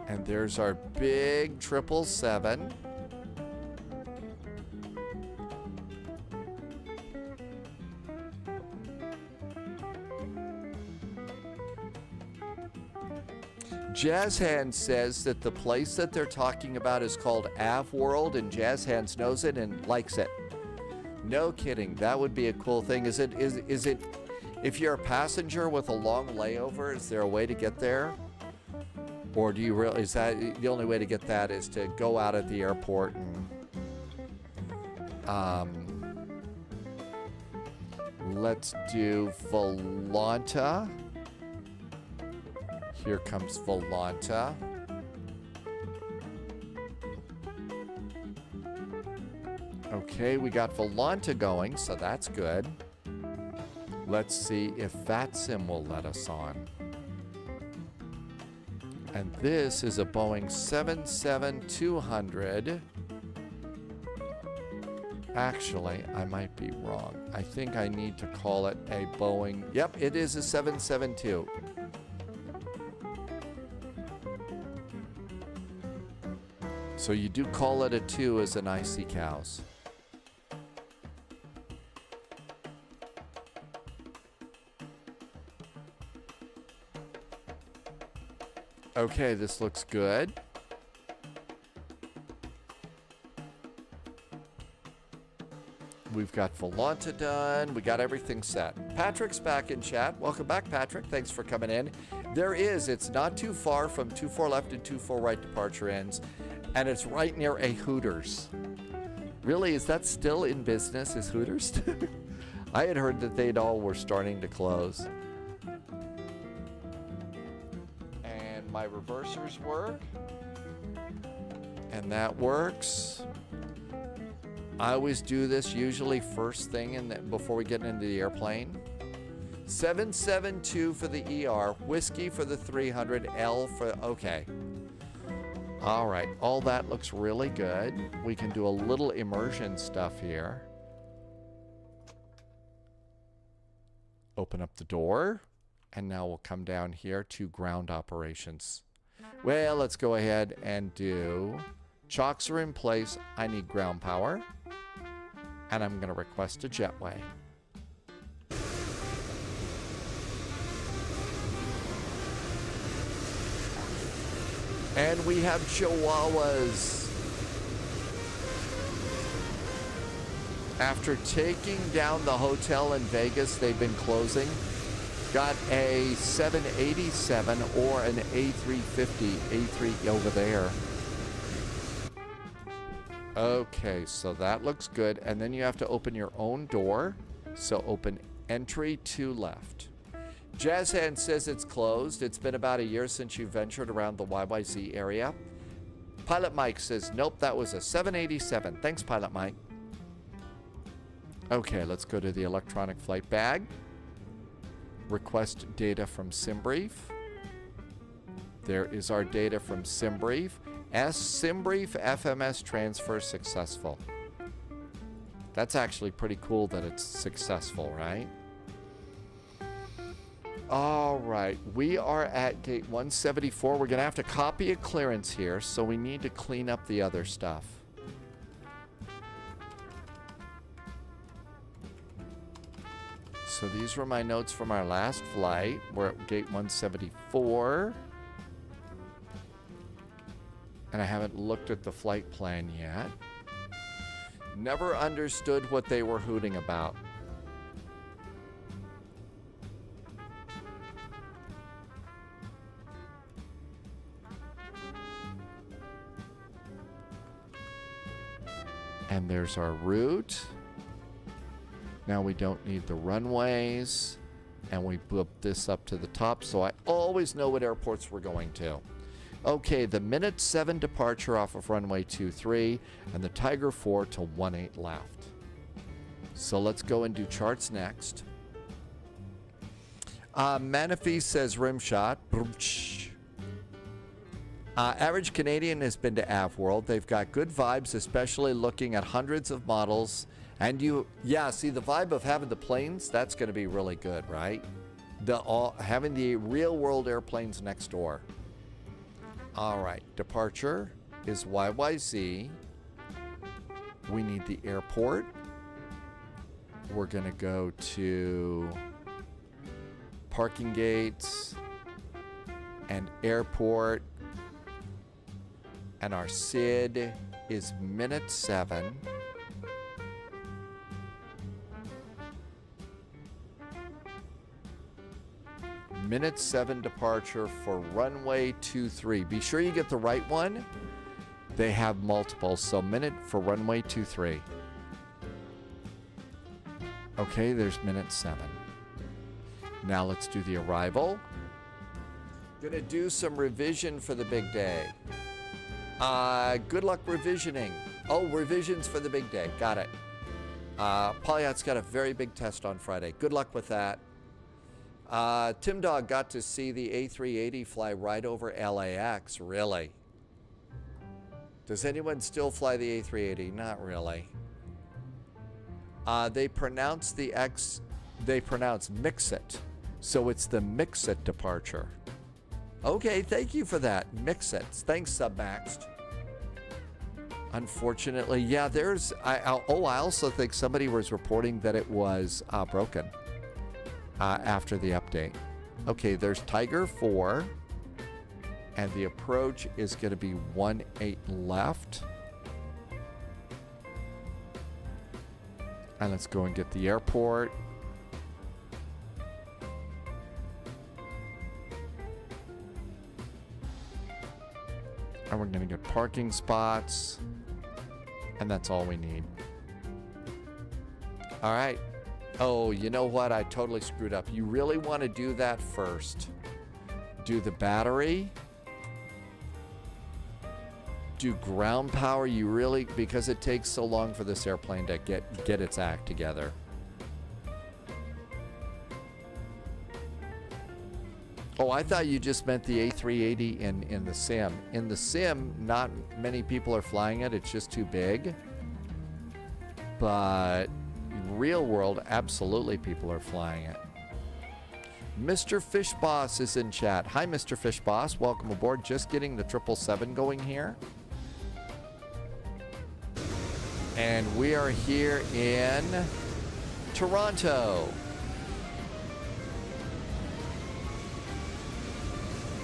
And there's our big 777. Jazz Hands says that the place that they're talking about is called Av World, and Jazz Hands knows it and likes it. No kidding, that would be a cool thing. Is it? If you're a passenger with a long layover, is there a way to get there? Or do you really? Is that the only way to get that is to go out at the airport and let's do Volanta. Here comes Volanta. Okay, we got Volanta going, so that's good. Let's see if VATSIM will let us on. And this is a Boeing 77200. Actually, I might be wrong. I think I need to call it a Boeing. Yep, it is a 772. So you do call it a 2 as an IC cows. Okay, this looks good. We've got Volanta done. We got everything set. Patrick's back in chat. Welcome back, Patrick. Thanks for coming in. It's not too far from 24 left and 24 right departure ends. And it's right near a Hooters. Really, is that still in business? Is Hooters? I had heard that were starting to close. And my reversers work. And that works. I always do this usually first thing before we get into the airplane. 772 for the ER, whiskey for the 300, L for, okay. All right, all that looks really good. We can do a little immersion stuff here. Open up the door, and now we'll come down here to ground operations. Well, let's go ahead and do chocks are in place. I need ground power, and I'm going to request a jetway. And we have Chihuahuas. After taking down the hotel in Vegas, they've been closing. Got a 787 or an A350, A3 over there. Okay, so that looks good. And then you have to open your own door. So open entry to left. Jazz Hand says it's closed. It's been about a year since you ventured around the YYZ area. Pilot Mike says, nope, that was a 787. Thanks, Pilot Mike. Okay, let's go to the electronic flight bag. Request data from SimBrief. There is our data from SimBrief. SimBrief FMS transfer successful. That's actually pretty cool that it's successful, right? All right, we are at gate 174. We're going to have to copy a clearance here, so we need to clean up the other stuff. So these were my notes from our last flight. We're at gate 174. And I haven't looked at the flight plan yet. Never understood what they were hooting about. And there's our route. Now we don't need the runways. And we boop this up to the top, so I always know what airports we're going to. Okay, the minute 7 departure off of runway 23 and the Tiger 4 to 18 left. So let's go and do charts next. Manifee says rim shot. Average Canadian has been to AvWorld. They've got good vibes, especially looking at hundreds of models. And see the vibe of having the planes, that's going to be really good, right? Having the real world airplanes next door. All right, departure is YYZ. We need the airport. We're going to go to parking gates and airport. And our SID is minute 7. Minute 7 departure for runway 23. Be sure you get the right one. They have multiple, so minute for runway 23. Okay, there's minute 7. Now let's do the arrival. Gonna do some revision for the big day. Good luck revisioning. Oh, revisions for the big day. Got it. Polyat's got a very big test on Friday. Good luck with that. Tim Dog got to see the A380 fly right over LAX. Really? Does anyone still fly the A380? Not really. They pronounce Mix-It. So it's the Mix-It departure. Okay, thank you for that. Mix-It. Thanks, Submaxed. Unfortunately, yeah, I also think somebody was reporting that it was broken. After the update. Okay, there's Tiger 4. And the approach is going to be 18 left. And let's go and get the airport. And we're going to get parking spots. And that's all we need. All right. Oh, you know what? I totally screwed up. You really want to do that first. Do the battery. do ground power, you really, because it takes so long for this airplane to get its act together. Oh, I thought you just meant the A380 in the sim. In the sim, not many people are flying it. It's just too big. But in real world, absolutely people are flying it. Mr. Fish Boss is in chat. Hi, Mr. Fish Boss. Welcome aboard. Just getting the 777 going here. And we are here in Toronto.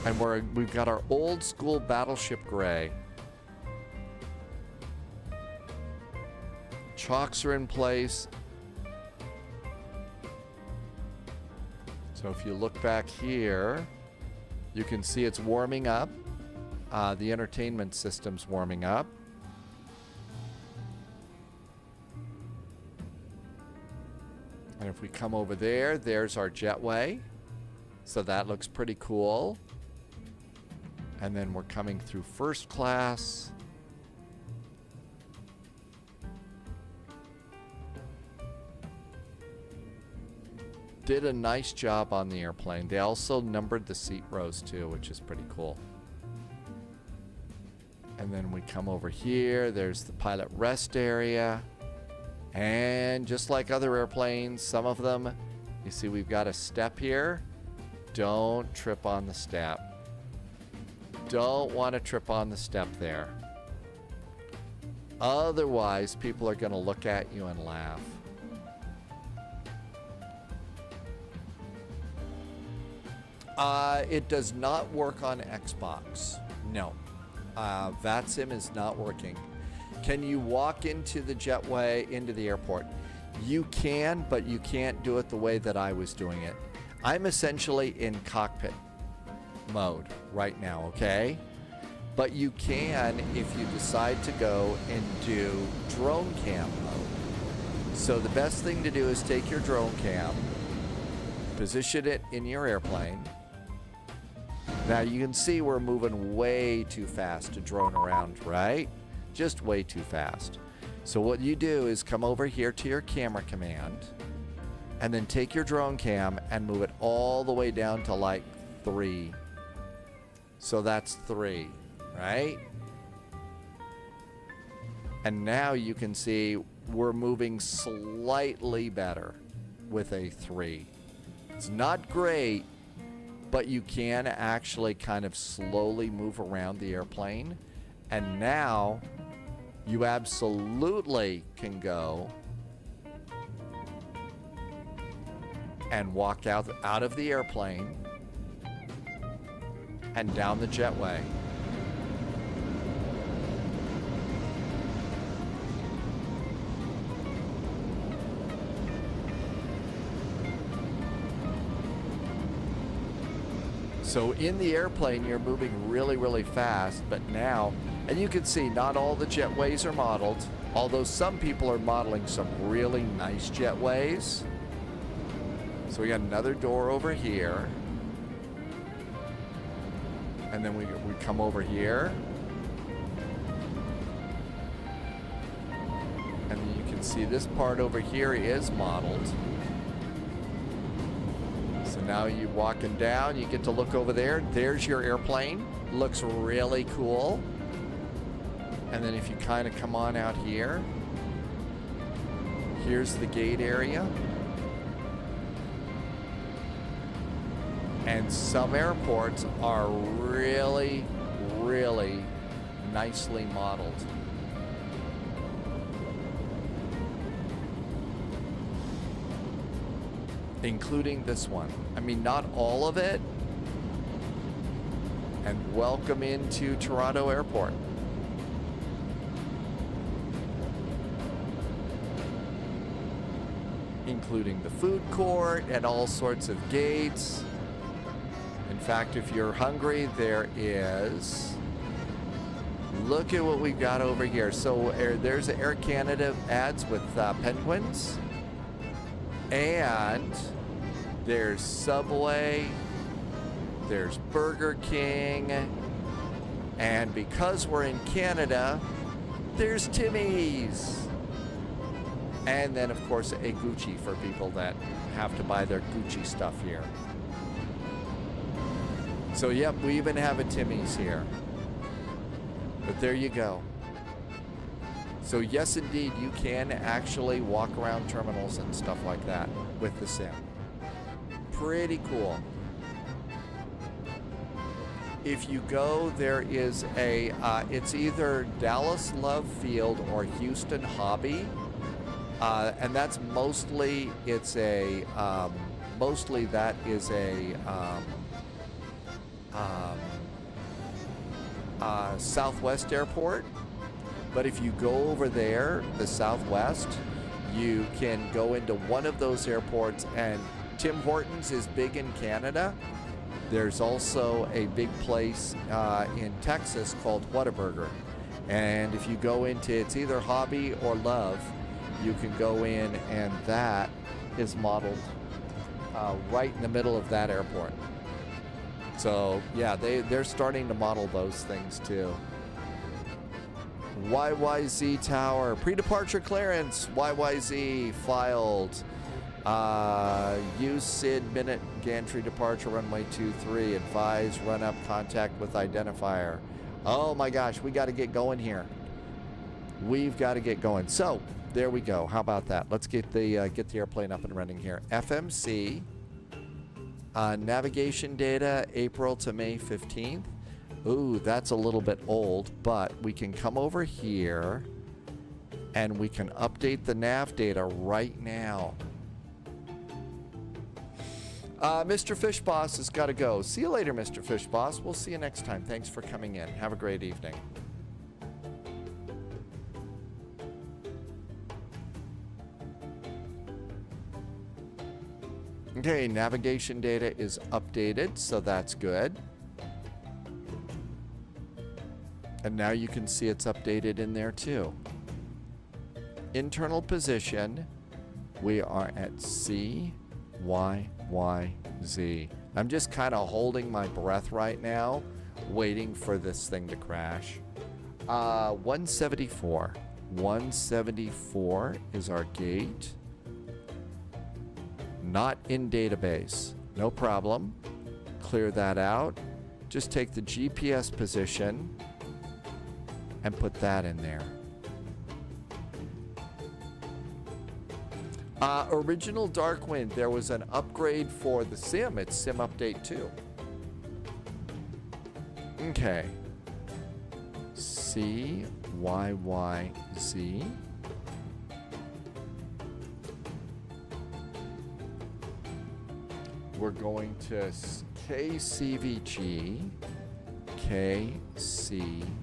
And we've got our old school battleship gray. Chocks are in place. So if you look back here, you can see it's warming up. The entertainment system's warming up. And if we come over there, there's our jetway. So that looks pretty cool. And then we're coming through first class. Did a nice job on the airplane. They also numbered the seat rows too, which is pretty cool. And then we come over here. There's the pilot rest area. And just like other airplanes, some of them, you see we've got a step here. Don't trip on the step. Don't want to trip on the step there. Otherwise, people are going to look at you and laugh. It does not work on Xbox. No. VATSIM is not working. Can you walk into the jetway, into the airport? You can, but you can't do it the way that I was doing it. I'm essentially in cockpit mode right now, okay? But you can if you decide to go and do drone cam mode. So the best thing to do is take your drone cam, position it in your airplane. Now you can see we're moving way too fast to drone around, right? Just way too fast. So what you do is come over here to your camera command and then take your drone cam and move it all the way down to like 3. So that's 3, right? And now you can see we're moving slightly better with a 3. It's not great, but you can actually kind of slowly move around the airplane. And now you absolutely can go and walk out of the airplane and down the jetway. So in the airplane, you're moving really, really fast, but now, and you can see not all the jetways are modeled, although some people are modeling some really nice jetways. So we got another door over here. And then we come over here. And then you can see this part over here is modeled. So now you're walking down, you get to look over there. There's your airplane. Looks really cool. And then if you kind of come on out here, here's the gate area. And some airports are really, really nicely modeled. Including this one. I mean, not all of it. And welcome into Toronto Airport. Including the food court and all sorts of gates. In fact, if you're hungry, there is. Look at what we've got over here. So there's Air Canada ads with penguins. And there's Subway. There's Burger King. And because we're in Canada, there's Timmy's. And then, of course, a Gucci for people that have to buy their Gucci stuff here. So, yep, we even have a Timmy's here. But there you go. So, yes, indeed, you can actually walk around terminals and stuff like that with the sim. Pretty cool. If you go, there is a, it's either Dallas Love Field or Houston Hobby. And that's mostly, it's a, mostly that is a Southwest airport. But if you go over there, the Southwest, you can go into one of those airports, and Tim Hortons is big in Canada. There's also a big place in Texas called Whataburger. And if you go into, it's either Hobby or Love, you can go in, and that is modeled right in the middle of that airport. So yeah, they're starting to model those things too. YYZ Tower, pre-departure clearance, YYZ filed. Use SID minute gantry departure runway 23, advise run up contact with identifier. Oh my gosh, we got to get going here. We've got to get going. So there we go. How about that? Let's get the airplane up and running here. FMC, navigation data, April to May 15th. Ooh, that's a little bit old, but we can come over here and we can update the nav data right now. Mr. Fish Boss has got to go. See you later, Mr. Fish Boss. We'll see you next time. Thanks for coming in. Have a great evening. Okay, navigation data is updated, so that's good. And now you can see it's updated in there too. Internal position, we are at CYYZ. I'm just kind of holding my breath right now, waiting for this thing to crash. 174. 174 is our gate. Not in database. No problem. Clear that out. Just take the GPS position and put that in there. Original Darkwind, there was an upgrade for the sim. It's Sim Update 2. Okay. CYYZ. We're going to KCVG. KCVG.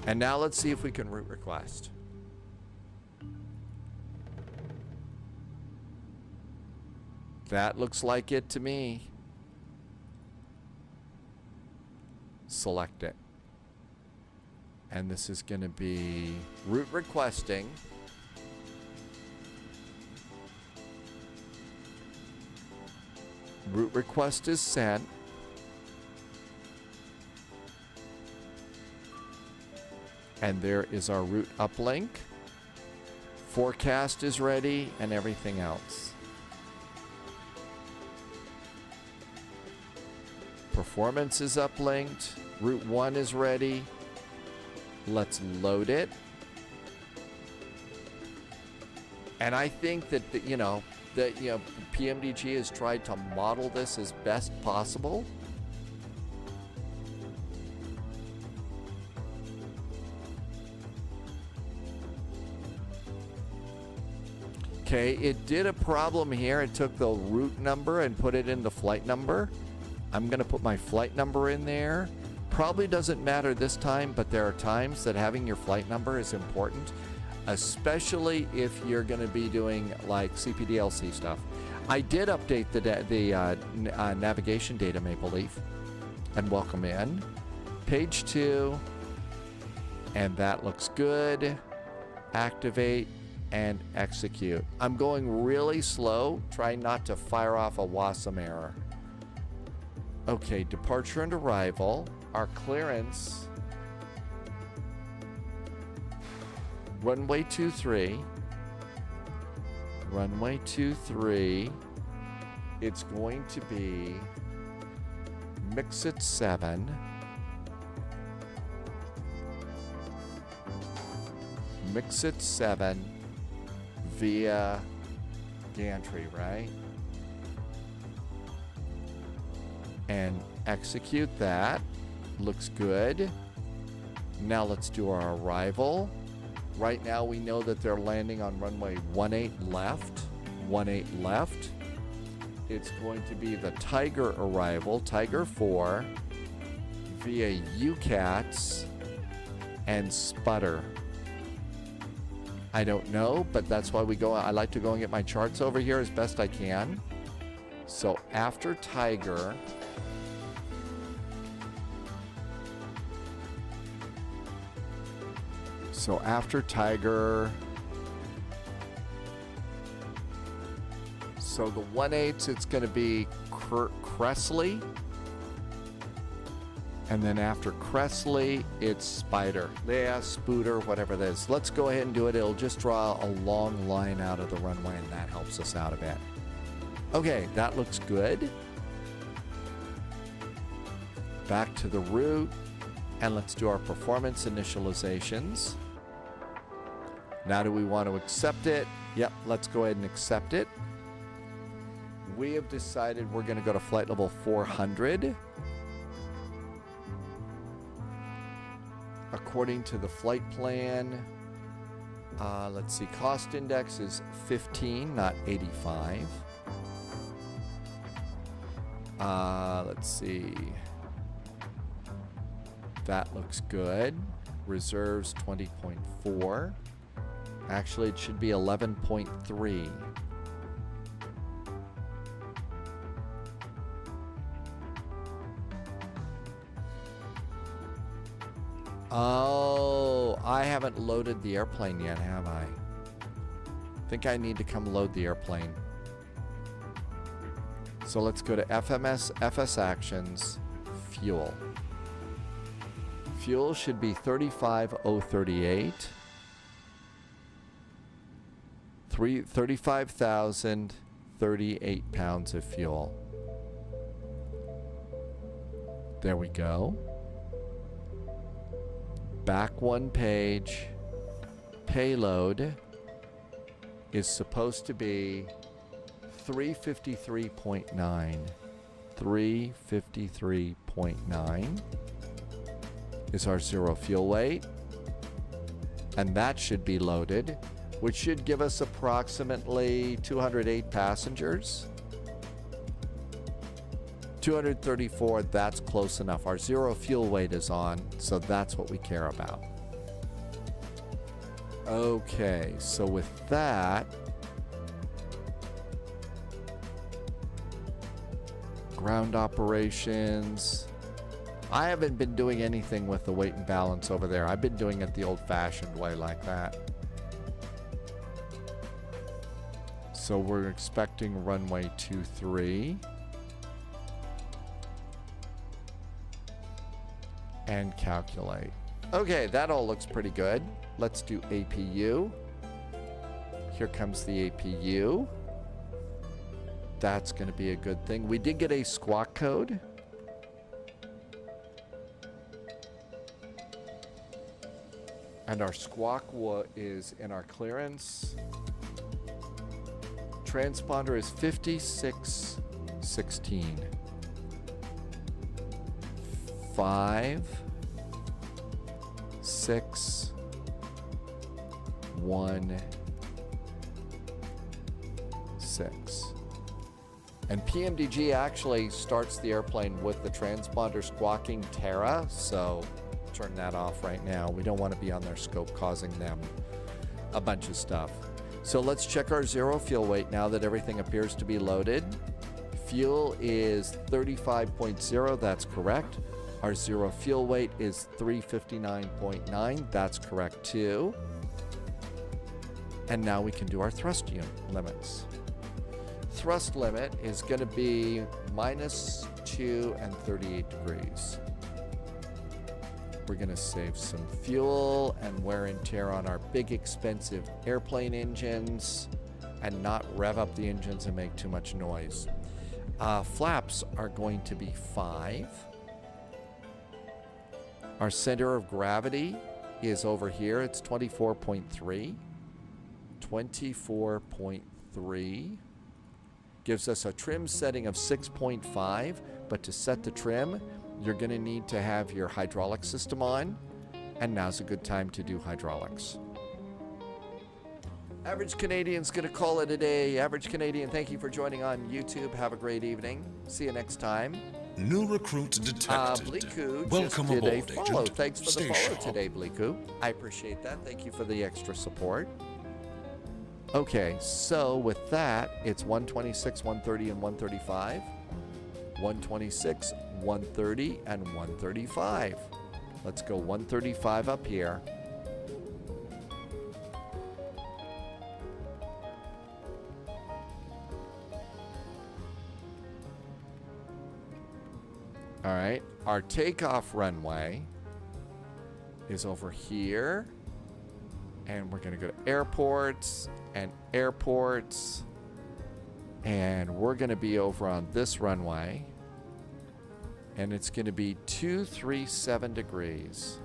And now let's see if we can route request. That looks like it to me. Select it. And this is going to be route requesting. Route request is sent. And there is our route uplink. Forecast is ready and everything else. Performance is uplinked. Route 1 is ready. Let's load it. And I think that, PMDG has tried to model this as best possible. Okay, it did a problem here. It took the route number and put it in the flight number. I'm going to put my flight number in there. Probably doesn't matter this time, but there are times that having your flight number is important, especially if you're going to be doing like CPDLC stuff. I did update the navigation data, Maple Leaf, and welcome in. Page 2, and that looks good. Activate and execute. I'm going really slow, trying not to fire off a WASM error. Okay, departure and arrival. Our clearance. Runway 23. Runway 23. It's going to be mix it 7. Mix it 7 via gantry, right? And execute that. Looks good. Now let's do our arrival. Right now we know that they're landing on runway 18 left. 18 left. It's going to be the Tiger arrival, Tiger 4, via UCATS and Sputter. I don't know, but that's why we go. I like to go and get my charts over here as best I can. So after Tiger, so the 1/8, it's going to be Cressley. And then after Cressley, it's Spider. Yeah, Spooter, whatever it is. Let's go ahead and do it. It'll just draw a long line out of the runway, and that helps us out a bit. Okay, that looks good. Back to the route, and let's do our performance initializations. Now, do we want to accept it? Yep, let's go ahead and accept it. We have decided we're going to go to flight level 400. According to the flight plan, let's see, cost index is 15, not 85. Let's see. That looks good. Reserves 20.4. Actually, it should be 11.3. Oh, I haven't loaded the airplane yet, have I? I think I need to come load the airplane. So let's go to FS Actions, Fuel. Fuel should be 35,038. 35,038 pounds of fuel. There we go. Back one page. Payload is supposed to be 353.9. 353.9 is our zero fuel weight. And that should be loaded, which should give us approximately 208 passengers. 234, that's close enough. Our zero fuel weight is on, so that's what we care about. Okay, so with that, ground operations. I haven't been doing anything with the weight and balance over there. I've been doing it the old-fashioned way like that. So we're expecting runway 23. And calculate. Okay, that all looks pretty good. Let's do APU. Here comes the APU. That's going to be a good thing. We did get a squawk code. And our squawk is in our clearance. Transponder is 5616. 5, 6, 1, 6. And PMDG actually starts the airplane with the transponder squawking Terra, so turn that off right now. We don't want to be on their scope causing them a bunch of stuff. So let's check our zero fuel weight now that everything appears to be loaded. Fuel is 35.0, that's correct. Our zero fuel weight is 359.9. That's correct too. And now we can do our thrust unit limits. thrust limit is going to be -2 and 38 degrees. We're going to save some fuel and wear and tear on our big expensive airplane engines and not rev up the engines and make too much noise. Flaps are going to be 5. Our center of gravity is over here. It's 24.3. 24.3 gives us a trim setting of 6.5, but to set the trim, you're going to need to have your hydraulic system on, and now's a good time to do hydraulics. Average Canadian's going to call it a day. Average Canadian, thank you for joining on YouTube. Have a great evening. See you next time. New recruit detected. Bliku Welcome just did aboard, a follow. Agent. Thanks for Stay the follow sharp. today, Bliku. I appreciate that. Thank you for the extra support. Okay, so with that, it's 126, 130, and 135. 126, 130, and 135. Let's go 135 up here. All right, our takeoff runway is over here. And we're going to go to airports and airports. And we're going to be over on this runway. And it's going to be 237 degrees.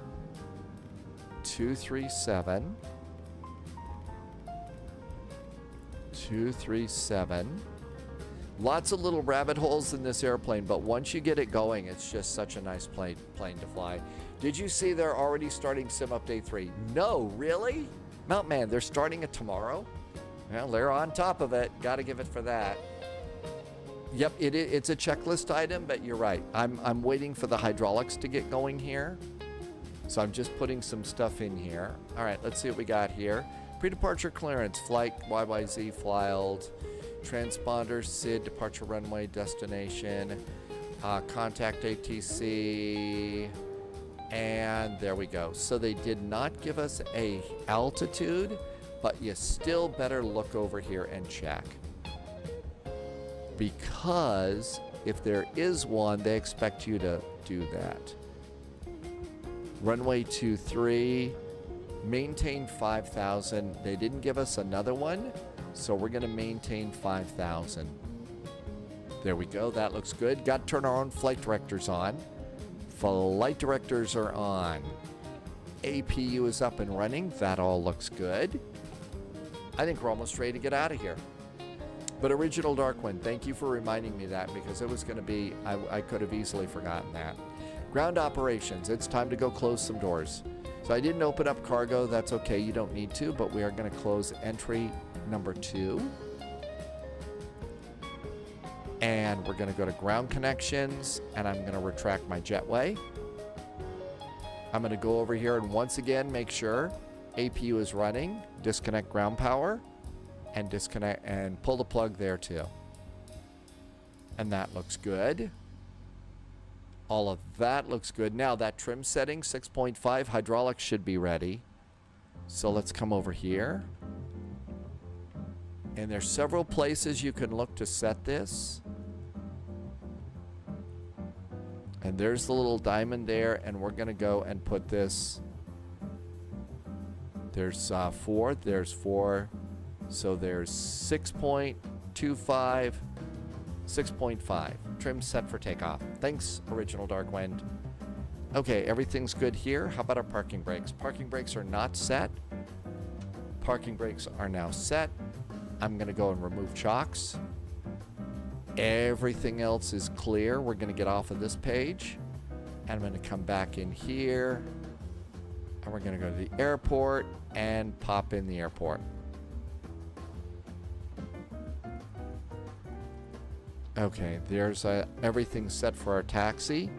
237. 237. Lots of little rabbit holes in this airplane, but once you get it going, it's just such a nice plane to fly. Did you see they're already starting Sim Update 3? No, really? Mount Man, they're starting it tomorrow? Well, they're on top of it. Got to give it for that. Yep, it's a checklist item, but you're right. I'm waiting for the hydraulics to get going here. So I'm just putting some stuff in here. All right, let's see what we got here. Pre-departure clearance, flight CYYZ filed. Transponder, SID, departure runway, destination, contact ATC, and there we go. So they did not give us a altitude, but you still better look over here and check. Because if there is one, they expect you to do that. Runway 23, maintain 5,000. They didn't give us another one. So we're going to maintain 5,000. There we go. That looks good. Got to turn our own flight directors on. Flight directors are on. APU is up and running. That all looks good. I think we're almost ready to get out of here. But Original Darkwind, thank you for reminding me that because it was going to be, I could have easily forgotten that. Ground operations. It's time to go close some doors. So I didn't open up cargo. That's okay. You don't need to, but we are going to close entry number 2. And we're going to go to ground connections, and I'm going to retract my jetway. I'm going to go over here and once again make sure APU is running, disconnect ground power, and disconnect and pull the plug there too. And that looks good. All of that looks good. Now that trim setting, 6.5, hydraulics should be ready. So let's come over here. And there's several places you can look to set this. And there's the little diamond there, and we're going to go and put this. There's 4. There's 4. So there's 6.25, 6.5. Trim set for takeoff. Thanks, Original Darkwind. Okay, everything's good here. How about our parking brakes? Parking brakes are not set. Parking brakes are now set. I'm going to go and remove chocks. Everything else is clear. We're going to get off of this page. And I'm going to come back in here. And we're going to go to the airport and pop in the airport. Okay, there's everything set for our taxi.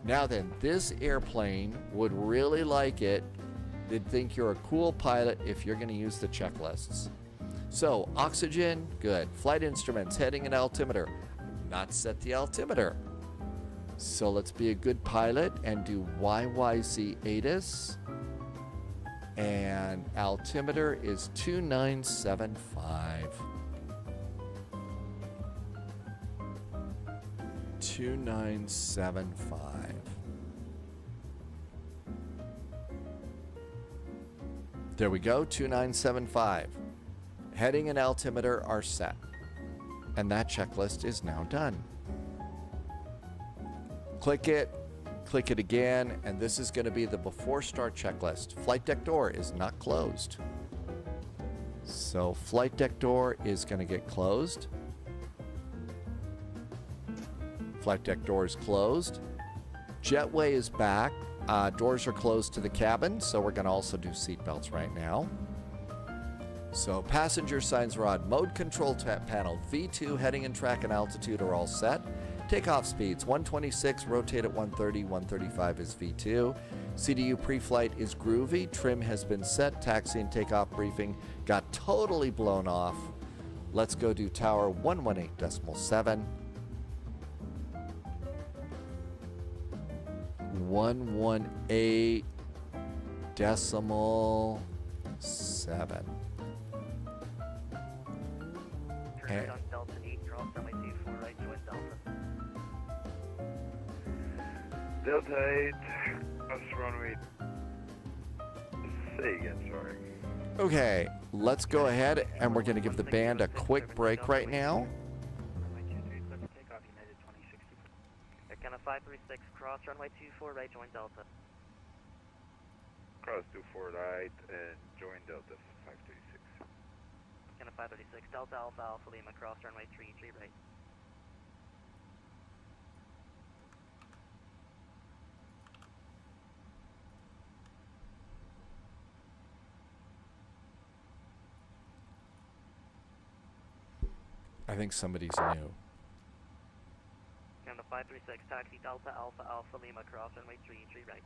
Now then, this airplane would really like it. They'd think you're a cool pilot if you're going to use the checklists. So, oxygen, good. Flight instruments, heading and altimeter. Not set the altimeter. So let's be a good pilot and do YYZ ATIS. And altimeter is 2975. 2975. There we go, 2975. Heading and altimeter are set. And that checklist is now done. Click it again, and this is going to be the before start checklist. Flight deck door is not closed. So flight deck door is going to get closed. Flight deck door is closed. Jetway is back. Doors are closed to the cabin, so we're going to also do seat belts right now. So passenger signs rod, mode control panel, V2, heading and track and altitude are all set. Takeoff speeds, 126, rotate at 130, 135 is V2. CDU pre-flight is groovy, trim has been set, taxi and takeoff briefing got totally blown off. Let's go do tower 118.7. 118.7. Turn on Delta 8, cross runway 24 right, join Delta. Delta 8, cross runway. Say again, sorry. Okay, let's go ahead and we're going to give the band a quick break right now. Kind of 536, cross runway 24 right, join Delta. Cross 24 right and join Delta 536. Kind of 536, Delta Alpha Alpha Lima, cross runway 33 right. I think somebody's new. Kind of 536, taxi Delta Alpha Alpha Lima, cross runway 33 right.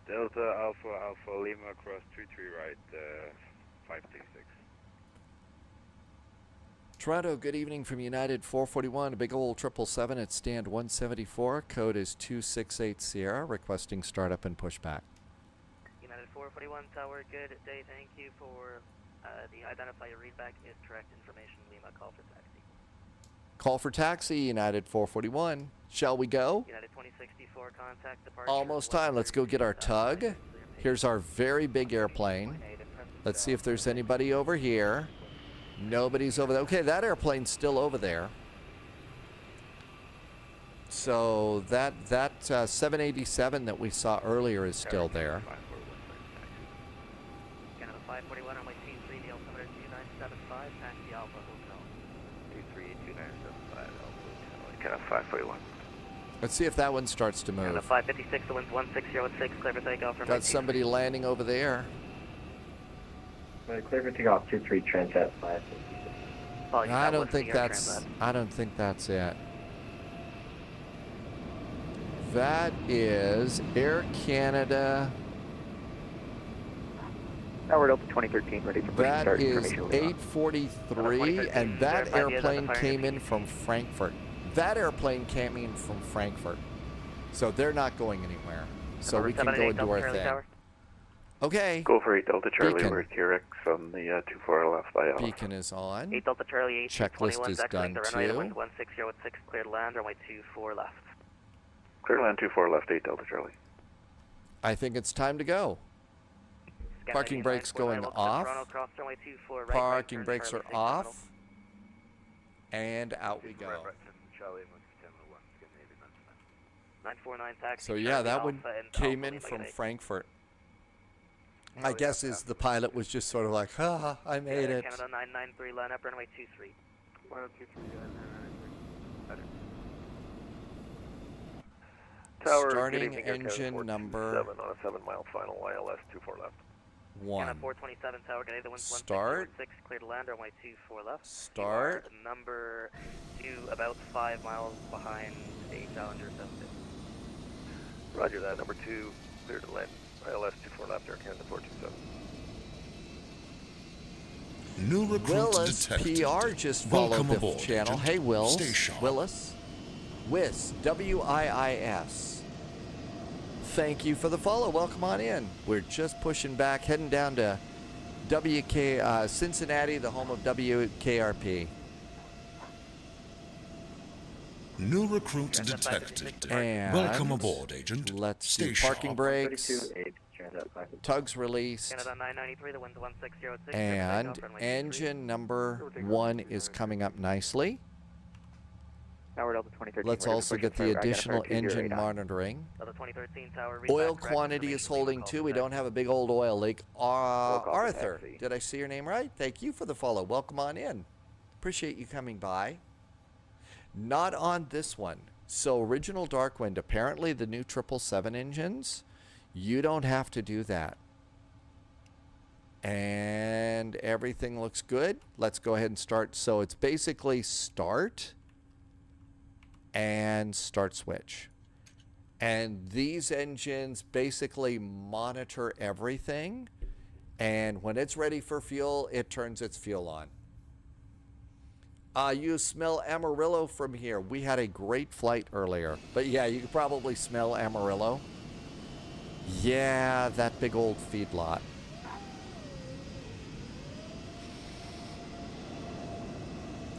Delta Alpha Alpha Lima, cross 33 right, 536. Toronto, good evening from United 441, a big old 777 at stand 174. Code is 268 Sierra, requesting startup and pushback. United 441 Tower, good day, thank you for the identifier readback is correct information. Lima, call for taxi. Call for taxi, United 441. Shall we go? United 2064, contact departure. Almost time. Let's go get our tug. Here's our very big airplane. Let's see if there's anybody over here. Nobody's over there. Okay, that airplane's still over there. So that 787 that we saw earlier is still there. Canada 541 on my team 3, the altimeter 2975, taxi Alpha Hotel. 232975 Alpha Hotel. Canada 541. Let's see if that one starts to Canada move. 556, the wind's 16016, clear for takeoff from Got somebody landing over there. Clear for takeoff 23 Transat 5. I don't think that's it. That is Air Canada. Tower Delta 2013, ready for push That start. is Information 843, and that airplane came in from Frankfurt. That airplane came in from Frankfurt. So they're not going anywhere. So we can go and do our thing. Okay. Go for 8 Delta Charlie, Beacon. we're TRX on the 24 left by Alpha. Beacon is on. 8 Delta Charlie 8, Checklist is done the runway, the too. wind 16016, clear to land, runway 24 left. Clear land 24 left, 8 Delta Charlie. I think it's time to go. Parking brakes going off. Parking brakes are off. And out we go. 949 taxi. So yeah, that one came in from Frankfurt. My guess is the pilot was just sort of like, ah, I made it. Canada 993, line up runway 23. 1023, Tower, starting engine number 7 on a 7-mile final, ILS 24 left. 1. Canada 427 Tower, Canada the wind Start. 1616, clear to land, runway 24 left. Start. Number 2, about 5 miles behind a Challenger 750. Roger that, number 2, clear to land, ILS 24 left, Air Canada 427. New recruits Willis detected. PR just followed Welcome the aboard, channel. Agent. Hey, Will. Stay sharp. Willis. WIS. WIIS. Thank you for the follow. Welcome on in. We're just pushing back, heading down to Cincinnati, the home of WKRP. New recruit detected. And Welcome aboard, Agent. let's Stay do parking sharp. brakes. Tugs released. Canada 993, the wind's 1606. And engine number 1 is coming up nicely. Tower Delta 2013. Let's also get the additional engine monitoring. Delta 2013 tower. Oil quantity is holding too. We don't have a big old oil leak. Arthur, did I see your name right? Thank you for the follow. Welcome on in. Appreciate you coming by. Not on this one. So original Darkwind, apparently the new 777 engines, you don't have to do that. And everything looks good. Let's go ahead and start. So it's basically start and start switch. And these engines basically monitor everything. And when it's ready for fuel, it turns its fuel on. You smell Amarillo from here. We had a great flight earlier. But yeah, you could probably smell Amarillo. Yeah, that big old feedlot.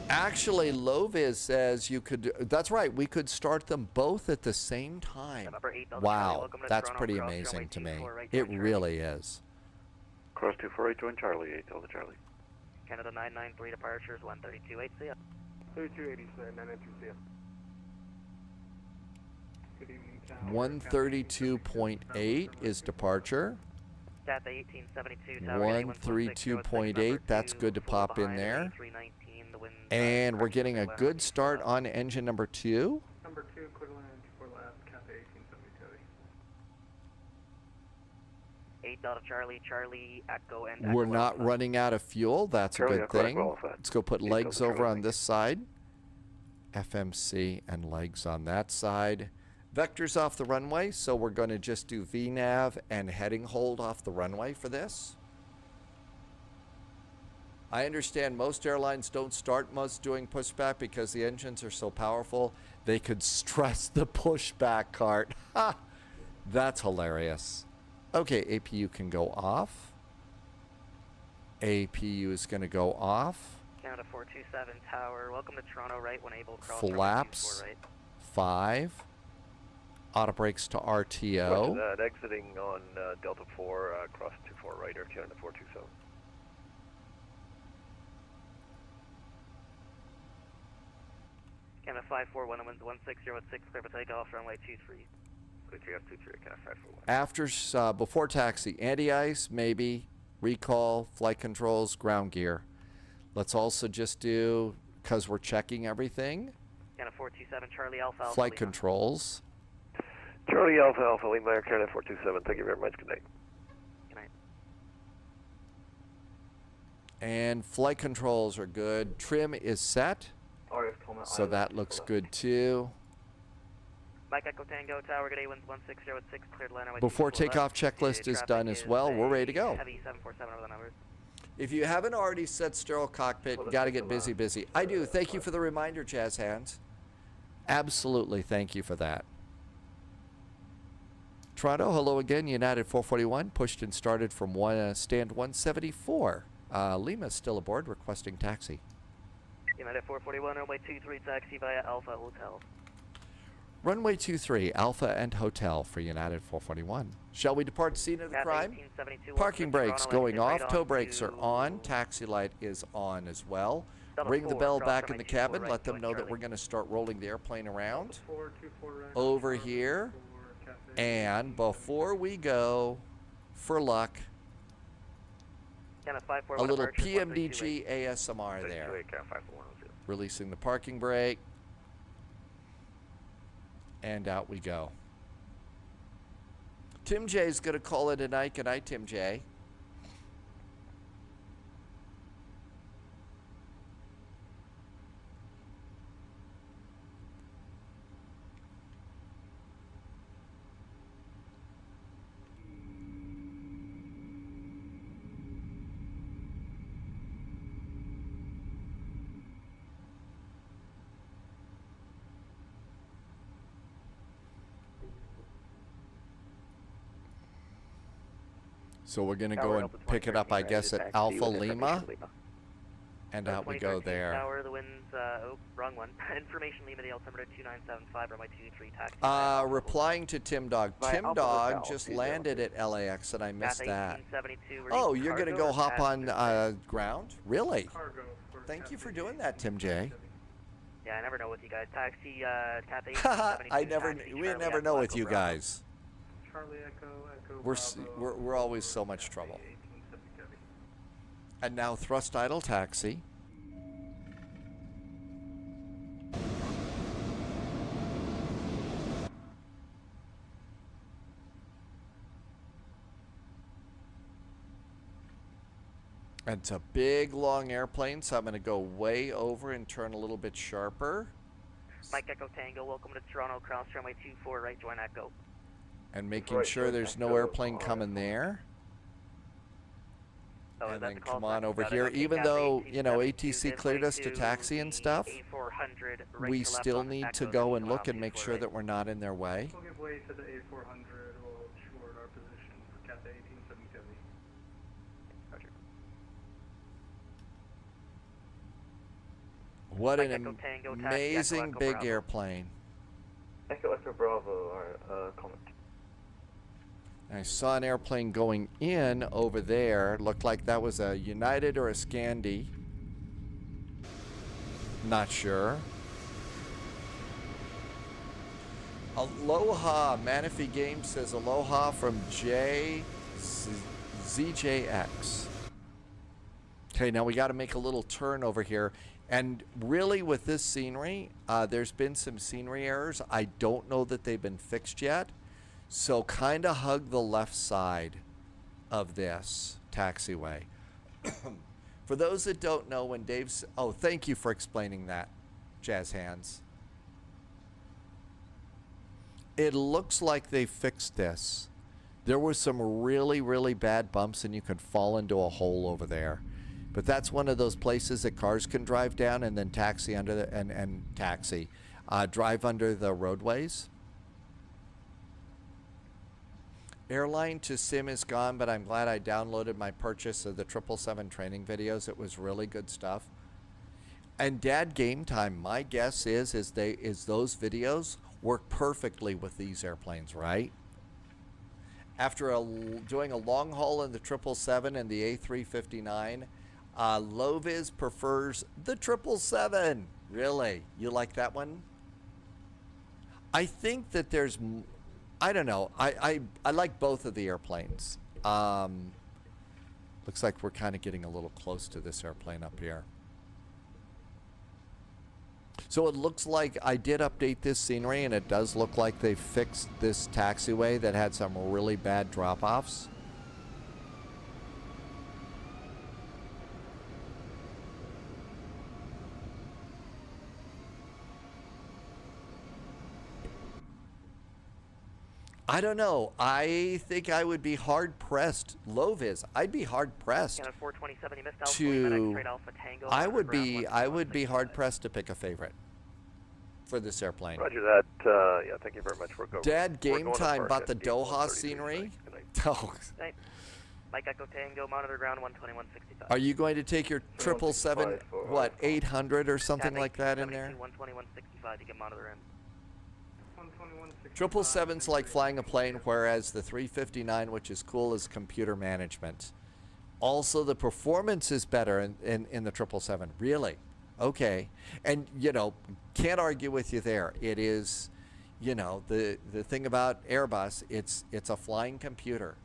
Actually, Loviz says you could, that's right, we could start them both at the same time. Wow, that's pretty amazing to me. It really is. Cross 248, join Charlie, 8 Delta Charlie. Canada 993 departures 132.8, see ya. 3280, 993, see ya. 132.8 is departure. Stat the 1872 tower. 132.8, that's good to pop in there. And we're getting a good start on engine number 2. Number 2, equivalent for last, Cathay 1872. 8 Delta Charlie, Charlie, Echo, and We're not running out of fuel. That's a good thing. Let's go put legs over on this side. FMC and legs on that side. Vectors off the runway, so we're going to just do VNAV and heading hold off the runway for this. I understand most airlines don't start most doing pushback because the engines are so powerful. They could stress the pushback cart. Ha! That's hilarious. Okay, APU can go off. APU is going to go off. Canada 427 tower. Welcome to Toronto, right when able. Cross Flaps. right. 5. Auto brakes to RTO. Exiting on Delta 4, cross 24 right, or Canada 427. Canada 541, winds 1606, clear for takeoff, runway 23. Clear 23, Canada 541. After, before taxi, anti-ice, maybe, recall, flight controls, ground gear. Let's also just do, because we're checking everything, Canada 427, Charlie Alpha, Alpha flight Lima. controls. Charlie Alpha, Alpha Lima, Air Canada 427, thank you very much, good night. Good night. And flight controls are good. Trim is set, so that looks good too. Mike Echo Tango Tower, good day, winds 1606, cleared line runway Before 24 takeoff left. checklist is done as well, we're ready to go. Heavy 747 over the numbers. If you haven't already set sterile cockpit, you got to get busy. I do. Thank you for the reminder, Jazz Hands. Absolutely, thank you for that. Toronto, hello again. United 441 pushed and started from stand 174. Lima still aboard, requesting taxi. United 441, runway 23, taxi via Alpha Hotel. Runway 23, Alpha and Hotel for United 441. Shall we depart scene of the crime? Parking brakes going off, tow brakes are on, taxi light is on as well. Ring the bell back in the cabin, let them know that we're going to start rolling the airplane around over here. And before we go, for luck, a little PMDG ASMR there. Releasing the parking brake. And out we go. Tim J's going to call it a night. Good night, Tim J. So we're going to go and pick it up, I guess, at Alpha Lima. And out we go 2013 there. Tower, the wind's, oh, wrong one. Information limited altimeter 2975, runway 23, taxi. Replying to Tim Dog. Tim Dog just landed at LAX and I missed that. Oh, you're going to go hop on ground? Really? Thank you for doing that, Tim J. Yeah, I never know with you guys. Taxi, Cat 1872. We never know with you guys. Charlie Echo, Echo We're always so much trouble. And now thrust idle taxi. And it's a big, long airplane, so I'm going to go way over and turn a little bit sharper. Mike Echo Tango, welcome to Toronto, cross runway 24, right, join Echo. And making sure there's no airplane coming there. Oh, and then come on over here. Even though, you know, ATC cleared us to taxi and stuff, we still need to go and look and make sure that we're not in their way. We'll give way to the A400. We'll short our position for Cat 1872. Roger. What an amazing big airplane. Echo Echo Bravo, comment. I saw an airplane going in over there. Looked like that was a United or a Scandi. Not sure. Aloha. Manaphy Game says aloha from ZJX. Okay, now we got to make a little turn over here. And really with this scenery, there's been some scenery errors. I don't know that they've been fixed yet. So kind of hug the left side of this taxiway. For those that don't know, when Dave's... Oh, thank you for explaining that, Jazz Hands. It looks like they fixed this. There were some really, really bad bumps and you could fall into a hole over there. But that's one of those places that cars can drive down and then taxi under the... drive under the roadways. Airline to sim is gone, but I'm glad I downloaded my purchase of the 777 training videos. It was really good stuff. And Dad Game Time, my guess is those videos work perfectly with these airplanes, right? After doing a long haul in the 777 and the A359, Loviz prefers the 777. Really? You like that one? I think that there's... I don't know. I like both of the airplanes. Looks like we're kind of getting a little close to this airplane up here. So it looks like I did update this scenery, and it does look like they fixed this taxiway that had some really bad drop-offs. I don't know. I think I would be hard pressed. Loviz, I'd be hard pressed to. I would be hard pressed to pick a favorite for this airplane. Roger that. Yeah, thank you very much. Dad Game Time bought the Doha scenery. Oh. Mike Echo Tango, monitor ground 12165. Are you going to take your 777, what, 800 or something like that in there? 12165, you can monitor in. 777's like flying a plane, whereas the 359, which is cool, is computer management. Also, the performance is better in the 777. Really? Okay. And, you know, can't argue with you there. It is, you know, the thing about Airbus, it's a flying computer.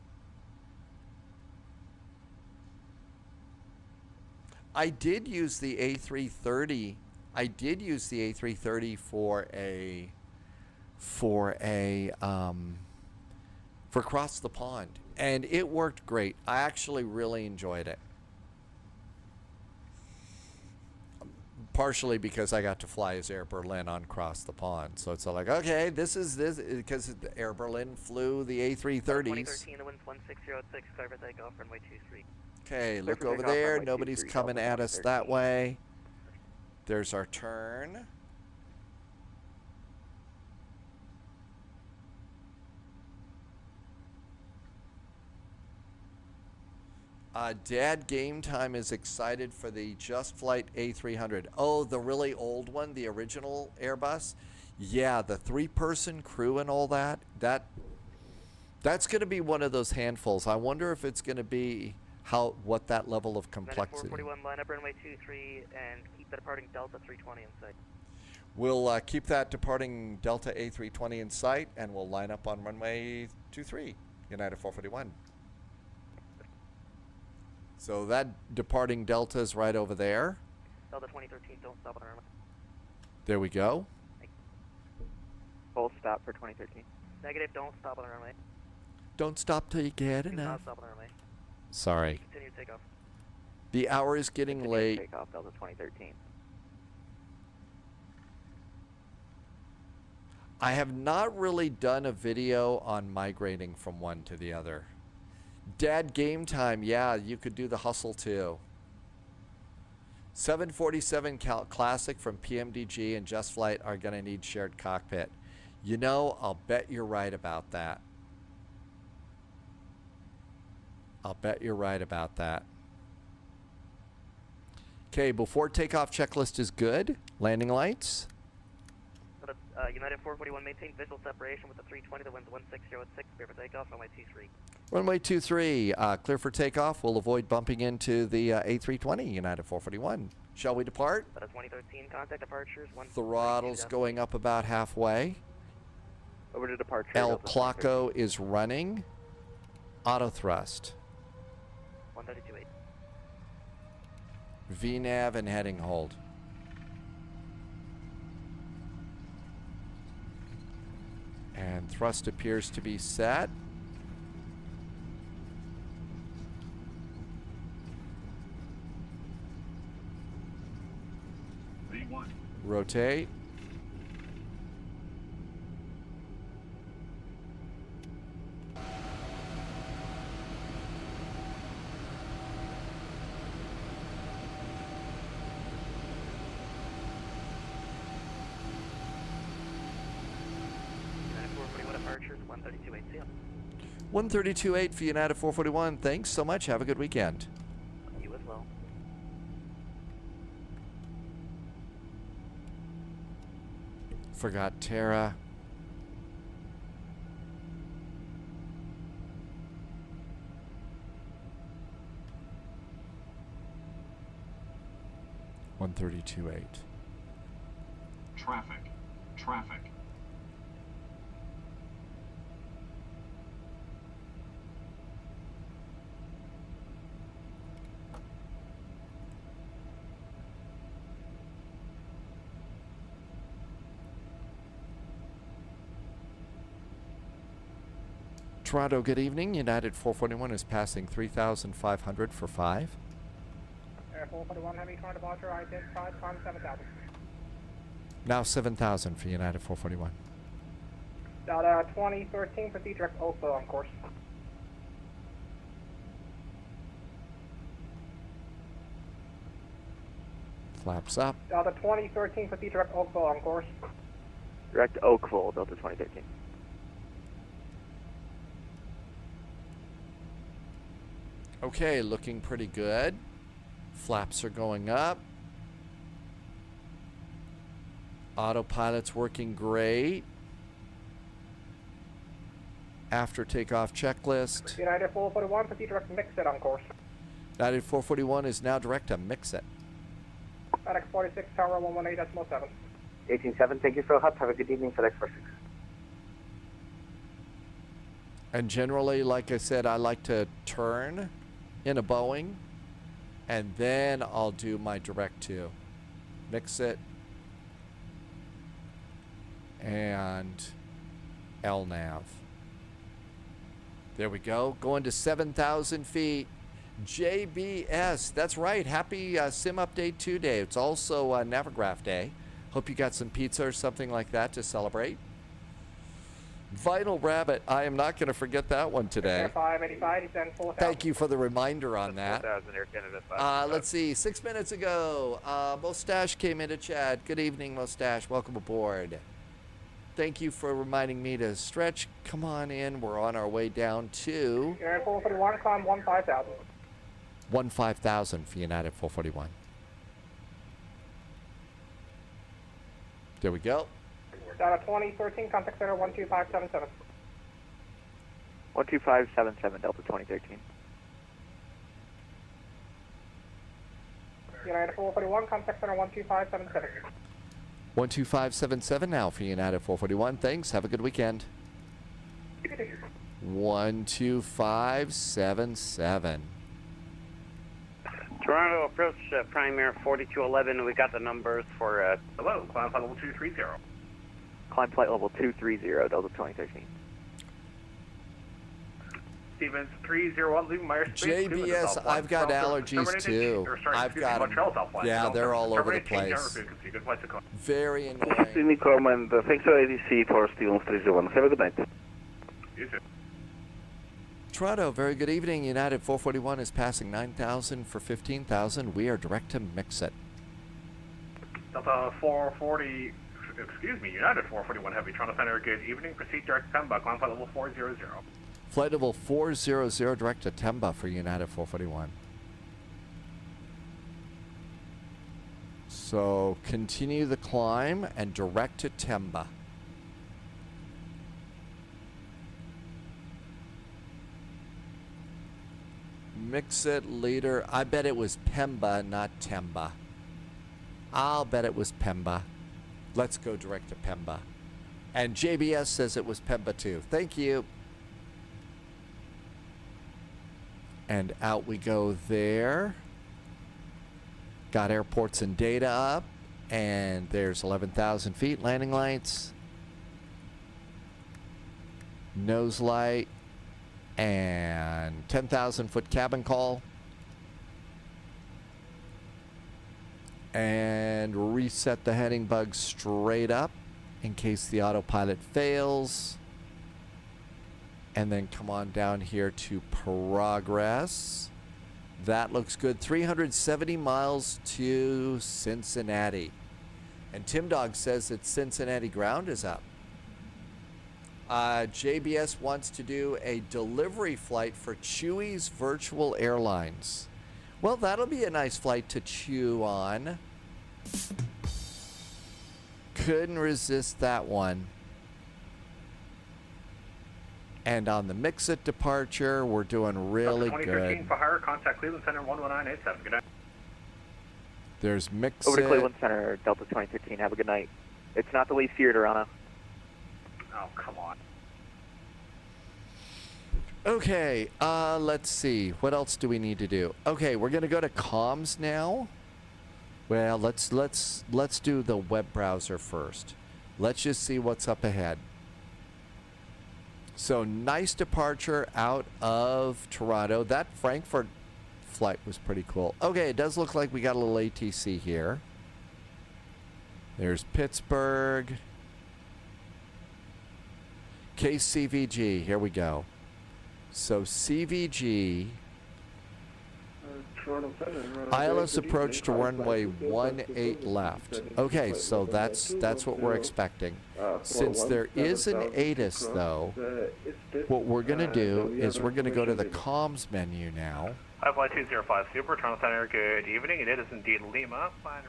I did use the A330. I did use the A330 for across the pond, and it worked great. I actually really enjoyed it, partially because I got to fly as Air Berlin on across the pond, so it's like, okay, this because Air Berlin flew the A330s. 2013, the wind's 16006, clear for takeoff, runway 23. Okay, look over there, nobody's coming at us that way. There's our turn. Dad Game Time is excited for the Just Flight A300. Oh, the really old one, the original Airbus. Yeah, the 3-person crew and all that. That's going to be one of those handfuls. I wonder if it's going to be what that level of complexity. 441, line up runway 23 and keep the departing Delta 320 in sight. We'll keep that departing Delta A320 in sight, and we'll line up on runway 23, United 441. So that departing Delta is right over there. Delta 2013, don't stop on the runway. There we go. Full stop for 2013. Negative, don't stop on the runway. Don't stop till you get Do not enough. stop on the runway. Sorry. Continue takeoff. The hour is getting late. Takeoff, Delta 2013. I have not really done a video on migrating from one to the other. Dad Game Time, yeah, you could do the hustle too. 747 Classic from PMDG and Just Flight are going to need shared cockpit. You know, I'll bet you're right about that. I'll bet you're right about that. Okay, before takeoff checklist is good. Landing lights. United 441, maintain visual separation with the 320. The wind's 16016. Clear for takeoff. Runway 23. Runway 23, clear for takeoff. We'll avoid bumping into the A320, United 441. Shall we depart? 2013, contact departures. Throttle's going up about halfway. Over to departure. El Clocko is running. Auto thrust. 132.8. VNAV and heading hold. And thrust appears to be set. V1. Rotate. United 441 departures. 132.8. See ya. 132.8 for United 441. Thanks so much. Have a good weekend. You as well. Forgot Terra. $132.8. Traffic. Traffic. Toronto, good evening. United 441 is passing 3,500 for 5. Air 441, heavy car departure. Identified time 7,000. Now 7,000 for United 441. Delta 2013, proceed direct also on course. Flaps up. Delta 2013, proceed direct Oakville on course. Direct Oakville, Delta 2013. Okay, looking pretty good. Flaps are going up. Autopilot's working great. After takeoff checklist. United 441, proceed direct mix it on course. United 441 is now direct to mix it. FedEx 46, Tower 118.7. 18.7, thank you for help. Have a good evening, FedEx 46. And generally, like I said, I like to turn in a Boeing, and then I'll do my direct to. Mix it. And LNAV. There we go. Going to 7,000 feet. JBS. That's right. Happy Sim Update 2 Day. It's also Navigraph Day. Hope you got some pizza or something like that to celebrate. Vinyl Rabbit. I am not going to forget that one today. 585, descend 4,000. Thank you for the reminder on that. 4,000 Air Canada 5. Let's see. 6 minutes ago, Mustache came into chat. Good evening, Mustache. Welcome aboard. Thank you for reminding me to stretch. Come on in. We're on our way down to Air 441, climb 15,000. 15,000 for United 441. There we go. Data 2013, contact center 12577. 12577, Delta 2013. United 441, contact center 12577. 12577 now for United 441. Thanks. Have a good weekend. 12577. Toronto approach Prime Air 4211. We got the numbers for Hello, climb flight level 230. climb flight level 230, Delta 2013. Stevens 301, leaving my airspace. JBS, I've got allergies too. I've got them. Yeah, they're all over the place. Very annoying. Sydney Command, thanks for ADC for Stevens 301. Have a good night. You too. Toronto, very good evening. United 441 is passing 9,000 for 15,000. We are direct to mix it. Delta 440, excuse me, United 441 Heavy, Toronto Center, good evening. Proceed direct to Temba, climb flight level 400. Flight level 400 direct to Temba for United 441. So continue the climb and direct to Temba. Mix it later. I bet it was Pemba, not Temba. I'll bet it was Pemba. Let's go direct to Pemba. And JBS says it was Pemba too. Thank you. And out we go there. Got airports and data up. And there's 11,000 feet. Landing lights. Nose light. And 10,000 foot cabin call. And reset the heading bug straight up in case the autopilot fails. And then come on down here to progress. That looks good. 370 miles to Cincinnati. And Tim Dog says that Cincinnati ground is up. JBS wants to do a delivery flight for Chewy's Virtual Airlines. Well, that'll be a nice flight to chew on. Couldn't resist that one. And on the Mix-It departure, we're doing really good. 2013 for hire, contact Cleveland Center 11987. Good night. There's Mix-It. Over to Cleveland Center, Delta 2013. Have a good night. It's not the least fear, Toronto. Oh, come on. Okay, let's see. What else do we need to do? Okay, we're gonna go to comms now. Well, let's do the web browser first. Let's just see what's up ahead. So nice departure out of Toronto. That Frankfurt flight was pretty cool. Okay, it does look like we got a little ATC here. There's Pittsburgh. KCVG, here we go. So CVG, ILS approach to runway 18 left. Okay, so that's what we're expecting. Since there is an ATIS though, what we're gonna do is we're gonna go to the comms menu now. Hi, flight 205 Super, Toronto Center, good evening. It is indeed Lima, flying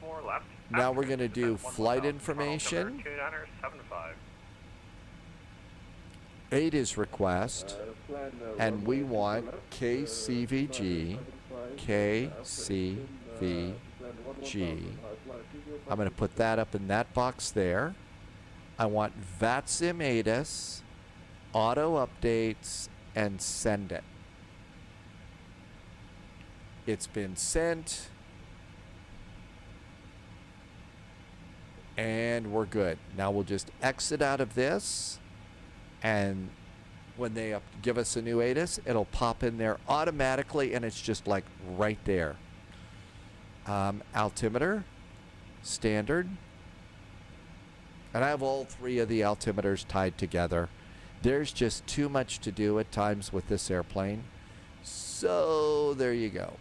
24 left. Now we're gonna do flight information. 2975. ATIS request, and we want KCVG, KCVG. I'm going to put that up in that box there. I want VATSIM ATIS, auto updates, and send it. It's been sent. And we're good. Now we'll just exit out of this. And when they give us a new ATIS, it'll pop in there automatically, and it's just like right there. Altimeter, standard. And I have all three of the altimeters tied together. There's just too much to do at times with this airplane. So there you go.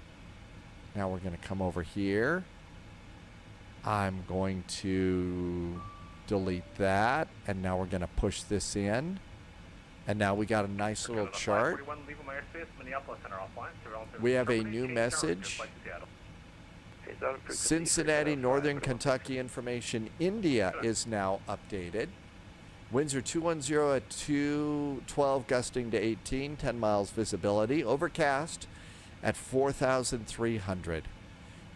Now we're going to come over here. I'm going to delete that, and now we're going to push this in. And now we got a nice little chart. We have a new message. Cincinnati, Northern Kentucky information. India is now updated. Winds are 210 at 212, gusting to 18, 10 miles visibility. Overcast at 4,300.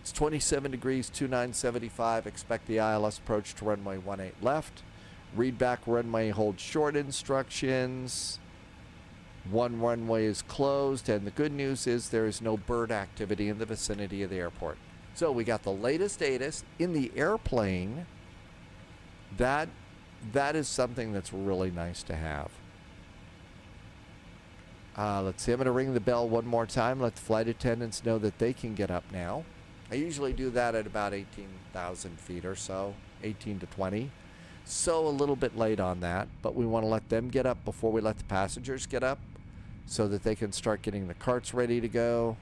It's 27 degrees, 2975. Expect the ILS approach to runway 18 left. Read back runway hold short instructions. One runway is closed, and the good news is there is no bird activity in the vicinity of the airport. So we got the latest ATIS in the airplane. That is something that's really nice to have. Let's see, I'm going to ring the bell one more time. Let the flight attendants know that they can get up now. I usually do that at about 18,000 feet or so, 18 to 20. So a little bit late on that, but we want to let them get up before we let the passengers get up so that they can start getting the carts ready to go.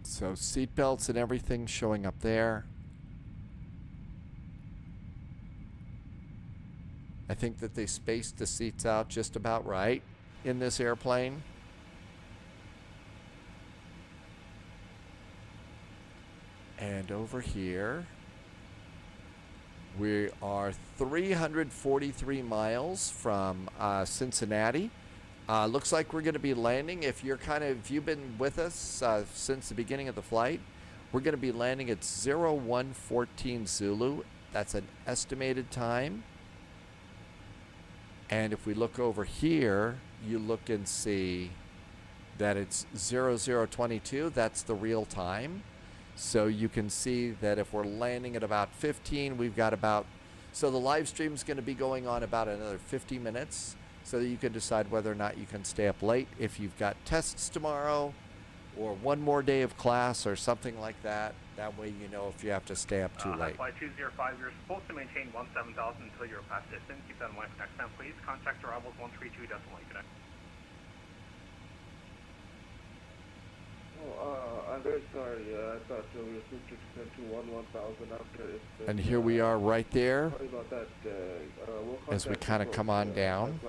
So seat belts and everything showing up there. I think that they spaced the seats out just about right in this airplane. And over here, we are 343 miles from Cincinnati. Looks like we're going to be landing. If you've been with us since the beginning of the flight, we're going to be landing at 0114 Zulu. That's an estimated time. And if we look over here, you look and see that it's 0022. That's the real time. So you can see that if we're landing at about 15, we've got about, so the live stream is going to be going on about another 50 minutes so that you can decide whether or not you can stay up late if you've got tests tomorrow or one more day of class or something like that. That way you know if you have to stay up too late. Flight 205, you're supposed to maintain 17,000 until you're past distance. Keep that in mind for next time, please. Contact arrivals 132 decimal connect. I'm very sorry. I thought we were supposed to extend to 11,000 after it's... And here we are right there Sorry about that. We'll as we kind of come on down.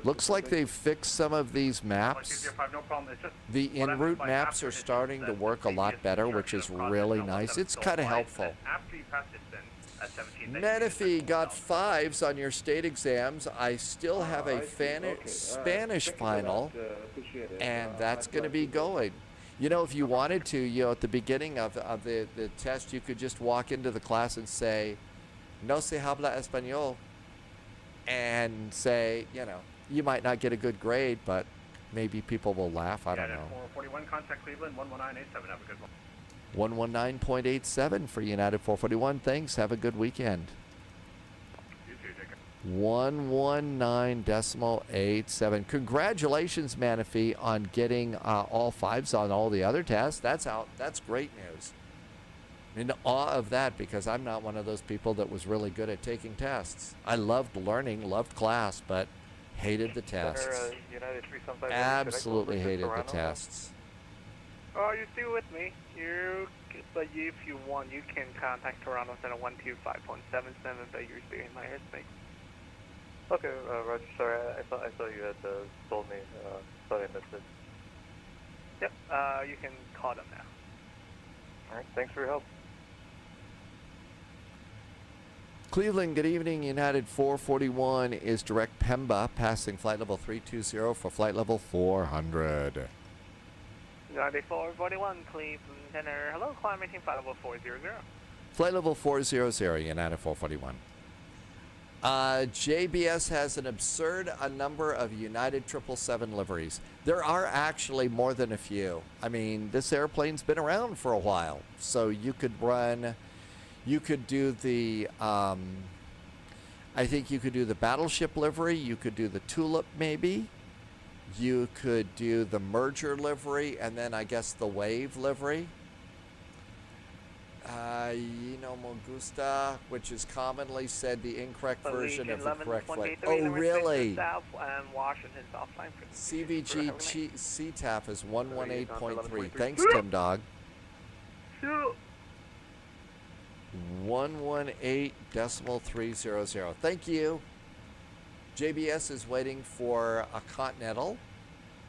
Looks like they've fixed some of these maps. The en route maps are starting to work a lot better, which is really nice. It's kind of helpful. Menifee got 5s on your state exams. I still have a Spanish final, and that's going to be going. You know, if you wanted to, at the beginning of the test, you could just walk into the class and say, no se habla español, and say, you might not get a good grade, but maybe people will laugh. I don't know. 441, contact Cleveland, 11987. Have a good one. 119.87 for United 441. Thanks. Have a good weekend. 119.87. Congratulations, Menifee, on getting all 5s on all the other tests. That's out. That's great news. I'm in awe of that because I'm not one of those people that was really good at taking tests. I loved learning, loved class, but hated the tests. Absolutely hated the tests. Oh, you're still with me. But if you want, you can contact Toronto Center 125.77, but you're still in my airspace. Okay, Roger. Sorry, I saw you had told me. Sorry, I missed it. Yep. You can call them now. All right. Thanks for your help. Cleveland, good evening. United 441 is direct Pemba, passing flight level 320 for flight level 400. United 441, Cleveland Center. Hello, climb maintain flight level 400. Flight level 400, United 441. JBS has an absurd number of United 777 liveries. There are actually more than a few. I mean, this airplane's been around for a while, so you could do the, I think you could do the battleship livery, you could do the Tulip maybe, you could do the merger livery, and then I guess the Wave livery. Yino Mogusta, which is commonly said the incorrect version of the Legion correct flight. 11, Oh, really? South and Washington's offline for CVG CTAF is 118.3. Thanks, Shoot. Tim Dog. Shoot. 118.300. Thank you. JBS is waiting for a Continental,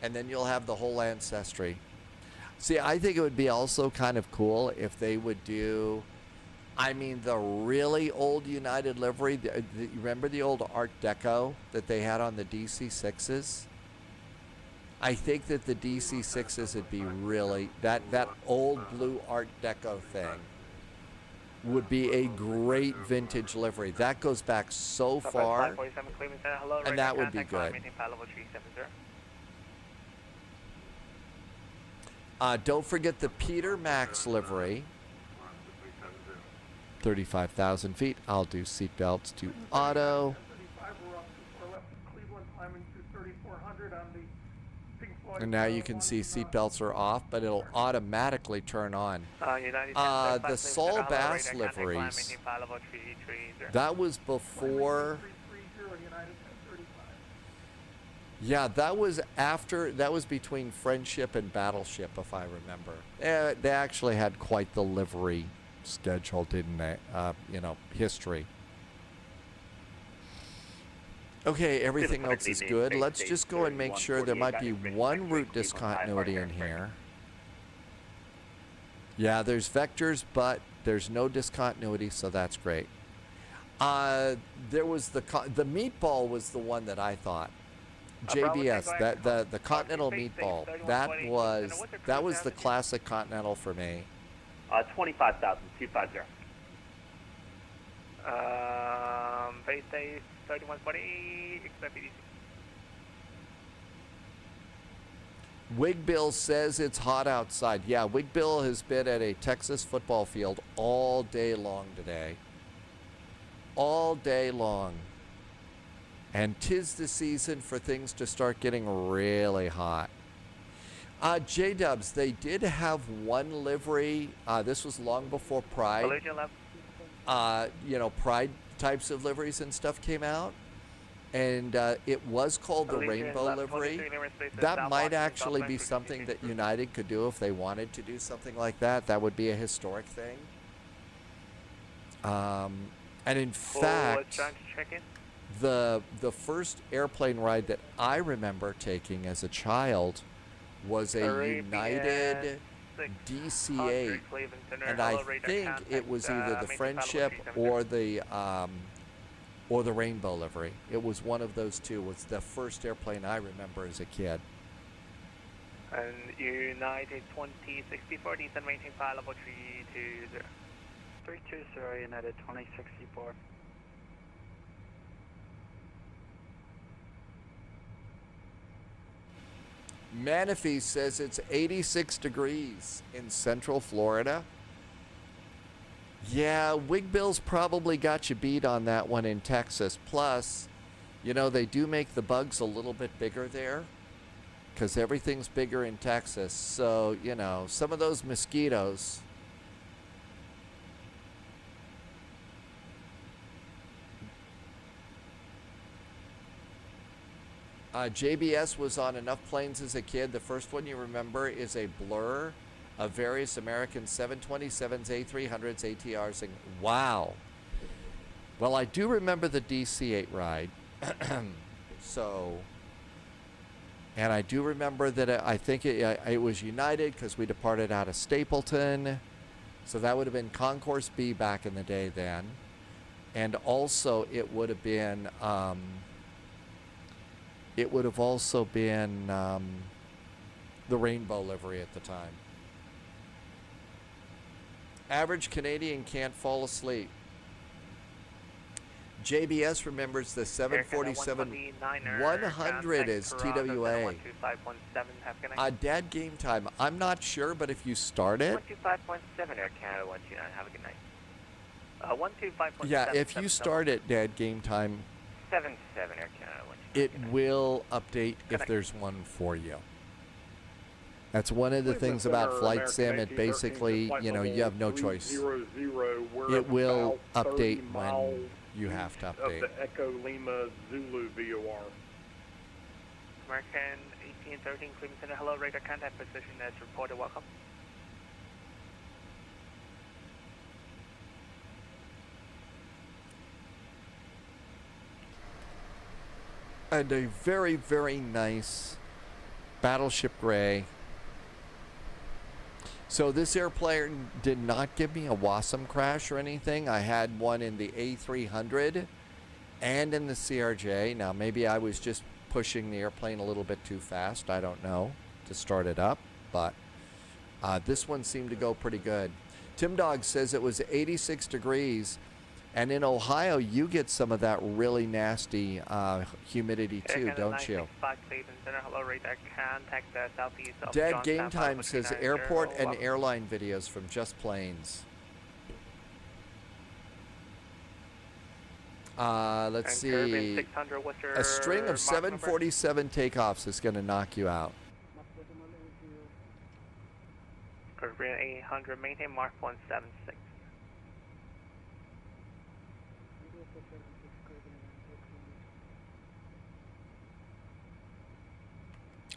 and then you'll have the whole ancestry. See, I think it would be also kind of cool if they would do, I mean, the really old United livery. Remember the old Art Deco that they had on the DC-6s? I think that the DC-6s would be really, that old blue Art Deco thing would be a great vintage livery. That goes back so far, and that would be good. Don't forget the Peter Max livery. 35,000 feet. I'll do seatbelts to auto. And now you can see seatbelts are off, but it'll automatically turn on. The Saul Bass liveries, that was before. Yeah, that was after, that was between Friendship and Battleship, if I remember. They actually had quite the livery schedule, didn't they? History. Okay, everything else is good. Let's just go and make sure. There might be one route discontinuity in here. Yeah, there's vectors, but there's no discontinuity, so that's great. There was the meatball was the one that I thought. JBS, the Continental meatball, that was the classic Continental for me. 25,000, 250. Base day 3140, expect PDC. Wigbill says it's hot outside. Yeah, Wigbill has been at a Texas football field all day long today. All day long. And 'tis the season for things to start getting really hot. J-Dubs, they did have one livery. This was long before Pride. Pride types of liveries and stuff came out. And it was called the Rainbow livery. That might actually be something that United could do if they wanted to do something like that. That would be a historic thing. And in fact, the first airplane ride that I remember taking as a child was a United DC-8, and I think it was either the Friendship or the Rainbow livery. It was one of those two. Was the first airplane I remember as a kid. And United 2064, descent maintain file level 320. 320, United 2064. Manifee says it's 86 degrees in Central Florida. Yeah, Wigbill's probably got you beat on that one in Texas. Plus, they do make the bugs a little bit bigger there because everything's bigger in Texas. So, some of those mosquitoes. JBS was on enough planes as a kid. The first one you remember is a blur of various American 727s, A300s, ATRs. And wow. Well, I do remember the DC-8 ride. And I do remember that I think it was United because we departed out of Stapleton. So that would have been Concourse B back in the day then. And also it would have been... it would have also been the Rainbow livery at the time. Average Canadian can't fall asleep. JBS remembers the 747-100 as TWA. Dad game time. I'm not sure, but if you start it. 125.7 Air Canada 129. Have a good night. 125.7. Yeah, if you start it, Dad game time. 77 Air Canada 129. It will update if there's one for you. That's one of the things about Flight Sim. It basically, you know, you have no choice. It will update when you have to update. Of the Echo Lima Zulu VOR. American 1813, Cleveland Center, hello, radar contact position as reported, welcome. And a very, very nice Battleship Gray. So this airplane did not give me a WASM crash or anything. I had one in the A300 and in the CRJ. Now maybe I was just pushing the airplane a little bit too fast. I don't know, to start it up. But this one seemed to go pretty good. Tim Dog says it was 86 degrees. And in Ohio, you get some of that really nasty humidity too, don't you? Dad Game Time says airport and airline videos from Just Planes. Let's see. A string of 747 takeoffs is going to knock you out. Caribbean 800, maintain Mark 176.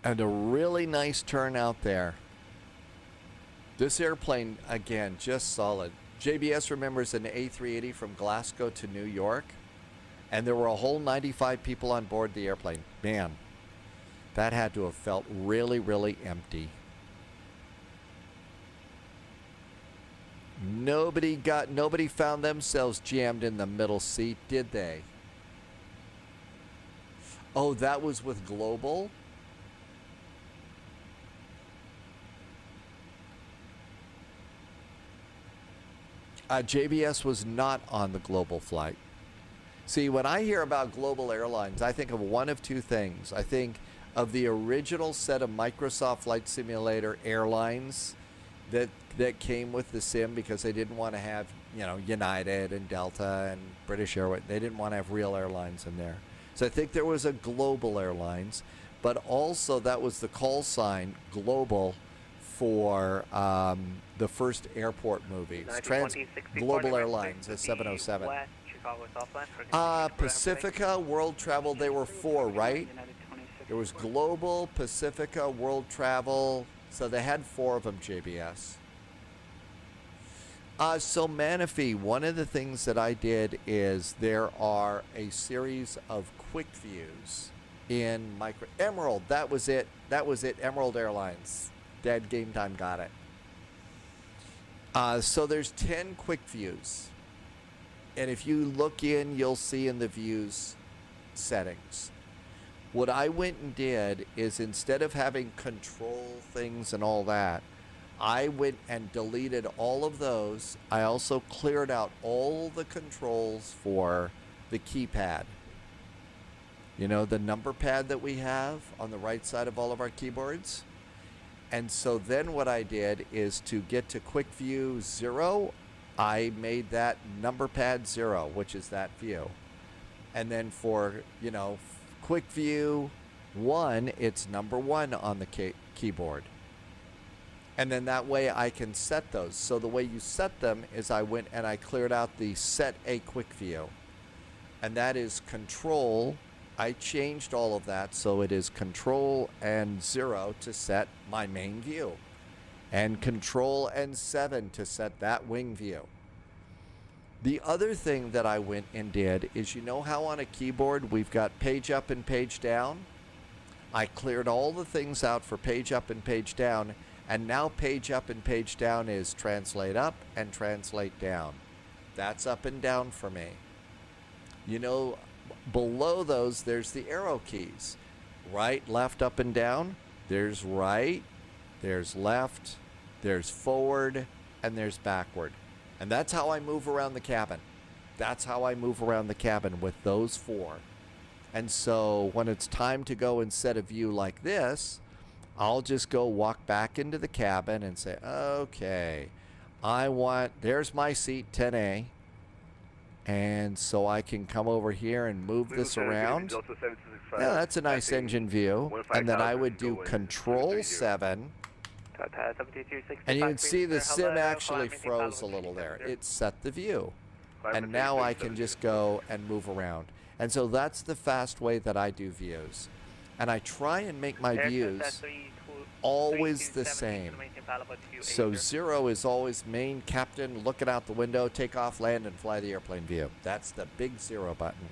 And a really nice turn out there. This airplane, again, just solid. JBS remembers an A380 from Glasgow to New York, and there were a whole 95 people on board the airplane. Man, that had to have felt really, really empty. Nobody found themselves jammed in the middle seat, did they? Oh, that was with Global? JBS was not on the Global flight. See, when I hear about Global Airlines, I think of one of two things. I think of the original set of Microsoft Flight Simulator airlines that came with the sim because they didn't want to have, you know, United and Delta and British Airways. They didn't want to have real airlines in there. So I think there was a Global Airlines, but also that was the call sign, Global, for the first airport movies. Global Airlines, a 707. Pacifica, World Travel, they were four, right? There was Global, Pacifica, World Travel, so they had four of them, JBS. So Manaphy, one of the things that I did is there are a series of quick views in Emerald, that was it, Emerald Airlines. Dead Game Time got it. So there's 10 quick views. And if you look in, you'll see in the views settings. What I went and did is instead of having control things and all that, I went and deleted all of those. I also cleared out all the controls for the keypad. You know, the number pad that we have on the right side of all of our keyboards. And so then what I did is to get to quick view 0, I made that number pad 0, which is that view. And then for, you know, quick view 1, it's number 1 on the keyboard. And then that way I can set those. So the way you set them is I went and I cleared out the set a quick view. And that is control. I changed all of that so it is control and 0 to set my main view. And control and 7 to set that wing view. The other thing that I went and did is, you know how on a keyboard we've got page up and page down? I cleared all the things out for page up and page down, and now page up and page down is translate up and translate down. That's up and down for me. You know, below those there's the arrow keys. Right, left, up and down. There's right, there's left, there's forward, and there's backward. And that's how I move around the cabin. That's how I move around the cabin with those four. And so when it's time to go and set a view like this, I'll just go walk back into the cabin and say, okay, there's my seat 10A. And so I can come over here and move this around. Yeah, that's a nice engine view. And then I would do control 7 And you can see the sim actually froze a little there. It set the view. And now I can just go and move around. And so that's the fast way that I do views. And I try and make my views always the same. So 0 is always main captain, looking out the window, take off, land, and fly the airplane view. That's the big 0 button.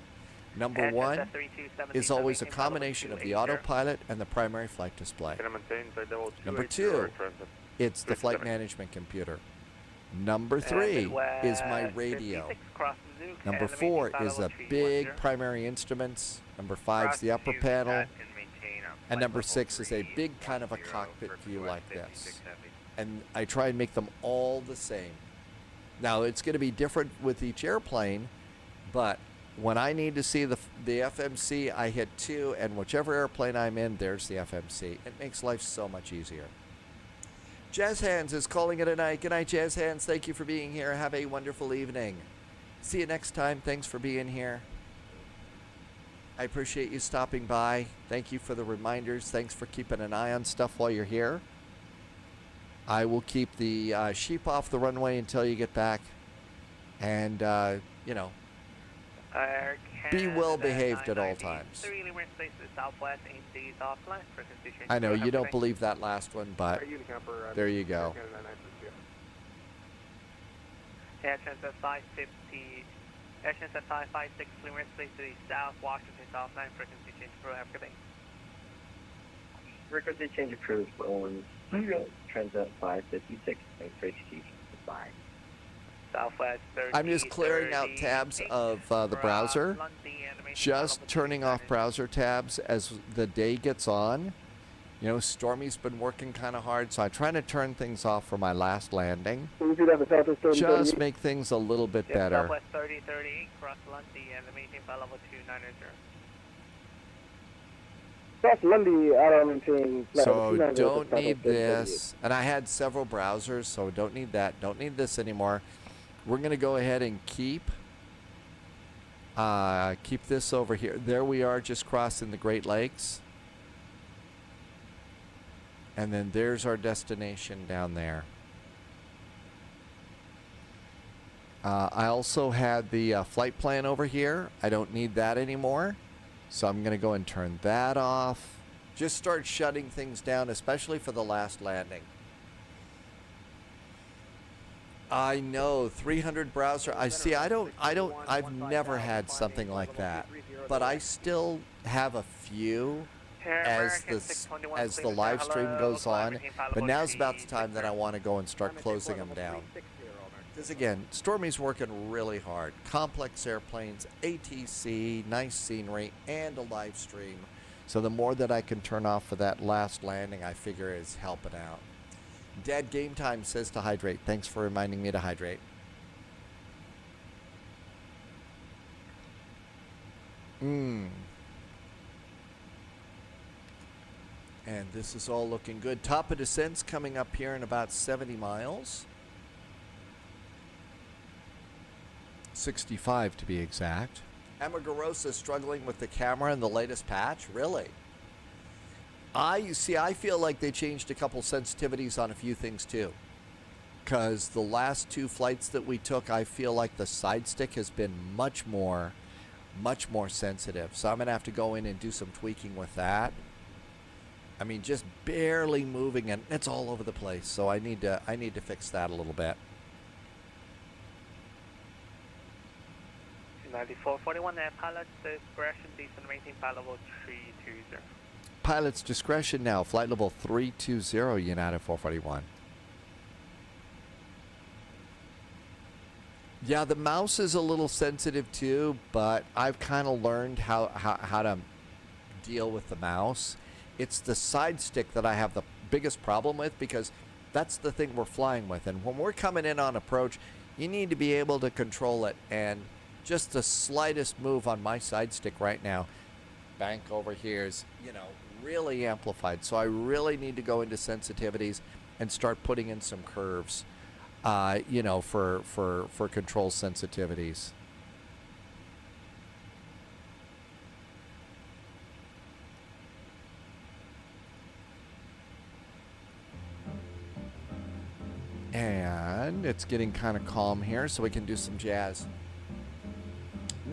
Number 1 is always a combination of the autopilot and the primary flight display. Number 2, it's the flight management computer. Number 3 is my radio. Number 4 is the big primary instruments. Number 5 is the upper panel. And number 6 is a big kind of a cockpit view like this. And I try and make them all the same. Now, it's going to be different with each airplane, but when I need to see the FMC, I hit 2, and whichever airplane I'm in, there's the FMC. It makes life so much easier. Jazz Hands is calling it a night. Good night, Jazz Hands. Thank you for being here. Have a wonderful evening. See you next time. Thanks for being here. I appreciate you stopping by. Thank you for the reminders. Thanks for keeping an eye on stuff while you're here. I will keep the sheep off the runway until you get back. And, you know, be well behaved at all times. I know you don't believe that last one, but there you go. Air Transat 550, Air Transat 556, clearance space to the south, Washington Southline, frequency change approved, have a good day. Frequency change approved on Transat 556, and frequency goodbye. Southwest 30, I'm just clearing out tabs of the browser, just turning off browser tabs as the day gets on. You know, Stormy's been working kind of hard, so I'm trying to turn things off for my last landing. Just make things a little bit better. Southwest 3038, cross Lundy, and the maintain flight level 290. So don't need this. And I had several browsers, so don't need that. Don't need this anymore. We're going to go ahead and keep this over here. There we are, just crossing the Great Lakes. And then there's our destination down there. I also had the flight plan over here. I don't need that anymore. So I'm going to go and turn that off. Just start shutting things down, especially for the last landing. I know, 300 browser. I've never had something like that. But I still have a few as the live stream goes on. But now's about the time that I want to go and start closing them down. Because again, Stormy's working really hard. Complex airplanes, ATC, nice scenery, and a live stream. So the more that I can turn off for that last landing, I figure is helping out. Dad Game Time says to hydrate. Thanks for reminding me to hydrate. And this is all looking good. Top of descent's coming up here in about 70 miles. 65 to be exact. Amagarosa struggling with the camera in the latest patch? Really? I feel like they changed a couple sensitivities on a few things too. Because the last 2 flights that we took, I feel like the side stick has been much more sensitive. So I'm going to have to go in and do some tweaking with that. I mean, just barely moving, and it's all over the place. So I need to fix that a little bit. 9441, pilot's discretion, decent maintain flight level 320. Pilot's discretion now, flight level 320, United 441. Yeah, the mouse is a little sensitive too, but I've kind of learned how to deal with the mouse. It's the side stick that I have the biggest problem with, because that's the thing we're flying with. And when we're coming in on approach, you need to be able to control it. And just the slightest move on my side stick right now, bank over here, is, you know, really amplified. So I really need to go into sensitivities and start putting in some curves, you know, for control sensitivities. And it's getting kind of calm here, so we can do some jazz.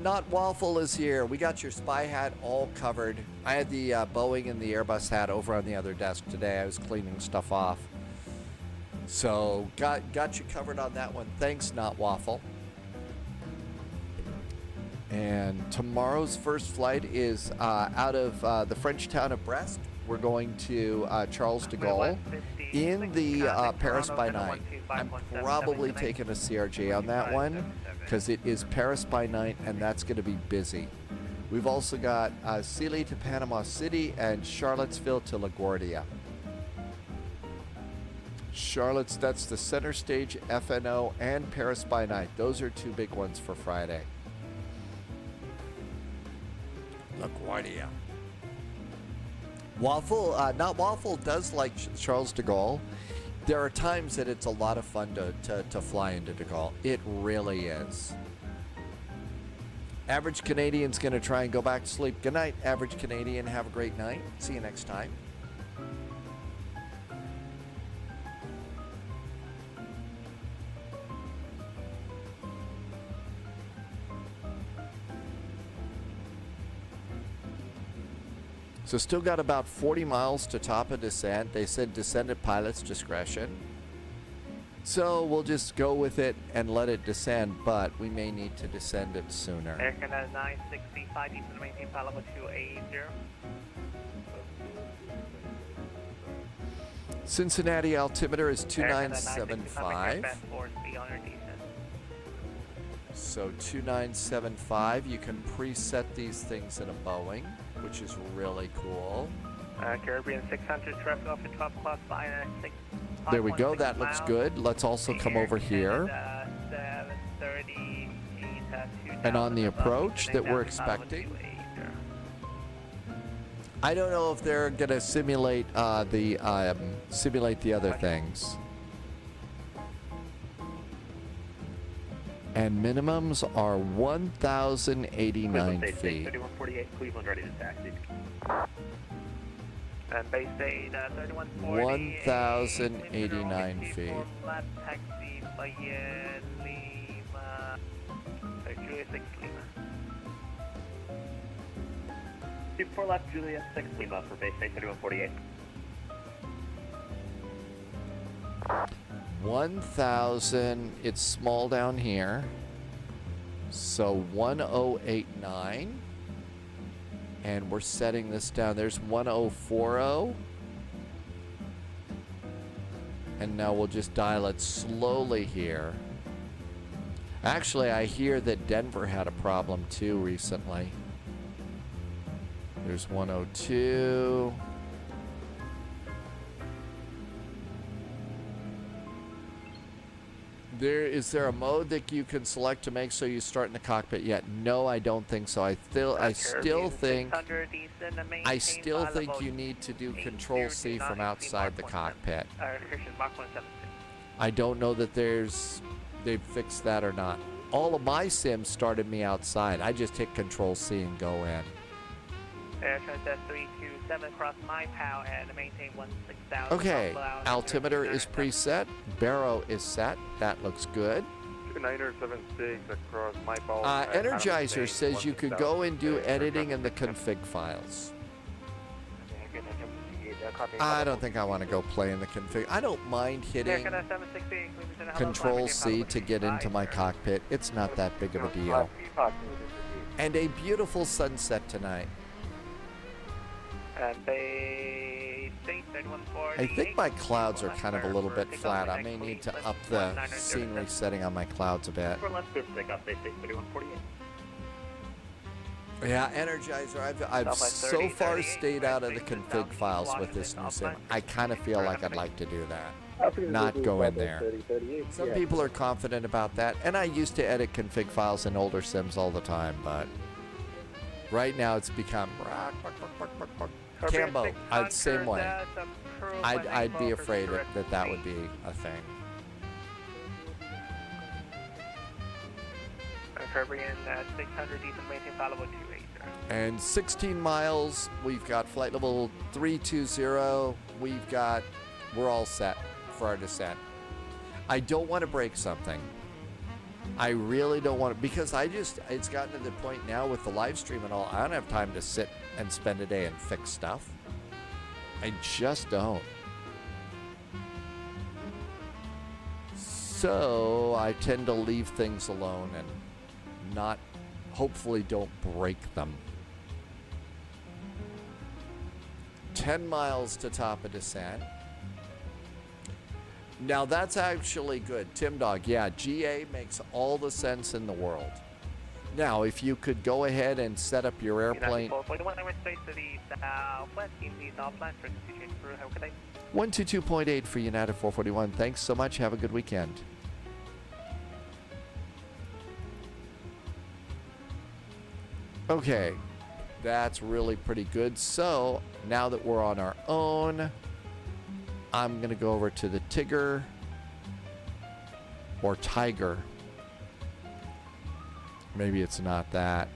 Not Waffle is here. We got your spy hat all covered. I had the Boeing and the Airbus hat over on the other desk today. I was cleaning stuff off. So got you covered on that one. Thanks, Not Waffle. And tomorrow's first flight is out of the French town of Brest. We're going to Charles de Gaulle in the Paris by night. I'm probably taking a CRJ on that one because it is Paris by night, and that's going to be busy. We've also got Sealy to Panama City and Charlottesville to LaGuardia. That's the center stage FNO and Paris by night. Those are two big ones for Friday. LaGuardia. Waffle, Not Waffle does like Charles de Gaulle. There are times that it's a lot of fun to fly into de Gaulle. It really is. Average Canadian's going to try and go back to sleep. Good night, Average Canadian. Have a great night. See you next time. So still got about 40 miles to top of descent. They said descend at pilot's discretion. So we'll just go with it and let it descend, but we may need to descend it sooner. Air Canada 965, descend maintain flight level 280. Cincinnati altimeter is 2975. So 2975, you can preset these things in a Boeing, which is really cool. Caribbean 600, traffic off at 12 o'clock, flying at 6. There we go, that looks good. Let's also come over here. And on the approach that we're expecting, I don't know if they're going to simulate the other things. And minimums are 1,089 feet. 3148, Cleveland ready to taxi. And base state 3140. 1,089 feet. Lap taxi via Lima. Julia 6 Lima. 24 lap Julia 6 Lima for base state 3148. 1,000, it's small down here, so 1089, and we're setting this down. There's 1040, and now we'll just dial it slowly here. Actually, I hear that Denver had a problem too recently. There's 102. Is there a mode that you can select to make so you start in the cockpit yet? No, I don't think so. I still think you need to do Control C from outside the cockpit. I don't know that they've fixed that or not. All of my sims started me outside. I just hit Control C and go in. Air Transat 327 across my POW and maintain 16,000. Okay, altimeter is preset. Barrow is set. That looks good. 2976 across my POW. Energizer says you could go and do editing in the config files. I don't think I want to go play in the config. I don't mind hitting Control C to get into my cockpit. It's not that big of a deal. And a beautiful sunset tonight. And they state 3140. I think my clouds are kind of a little bit flat. I may need to up the scenery setting on my clouds a bit. For left good pick up, they state 3148. Yeah, Energizer, I've so far stayed out of the config files with this new sim. I kind of feel like I'd like to do that. Not go in there. Some people are confident about that, and I used to edit config files in older sims all the time, but right now it's become Cambo, same way. I'd be afraid that would be a thing. Caribbean 600, decent maintain flight level 280. And 16 miles, we've got flight level 320. We're all set for our descent. I don't want to break something. I really don't want to, because it's gotten to the point now with the live stream and all, I don't have time to sit and spend a day and fix stuff. I just don't. So I tend to leave things alone and not, hopefully don't break them. 10 miles to top of descent. Now that's actually good. Tim Dog, yeah, GA makes all the sense in the world. Now, if you could go ahead and set up your airplane. 122.8 for United 441. Thanks so much. Have a good weekend. Okay, that's really pretty good. So now that we're on our own, I'm going to go over to the Tigger or Tiger. Maybe it's not that.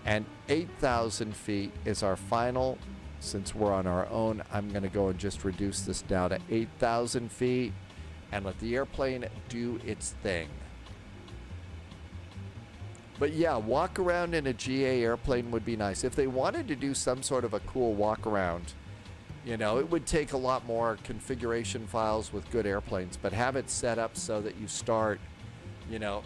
And 8,000 feet is our final. Since we're on our own, I'm going to go and just reduce this down to 8,000 feet and let the airplane do its thing. But yeah, walk around in a GA airplane would be nice. If they wanted to do some sort of a cool walk around, you know, it would take a lot more configuration files with good airplanes, but have it set up so that you start, you know,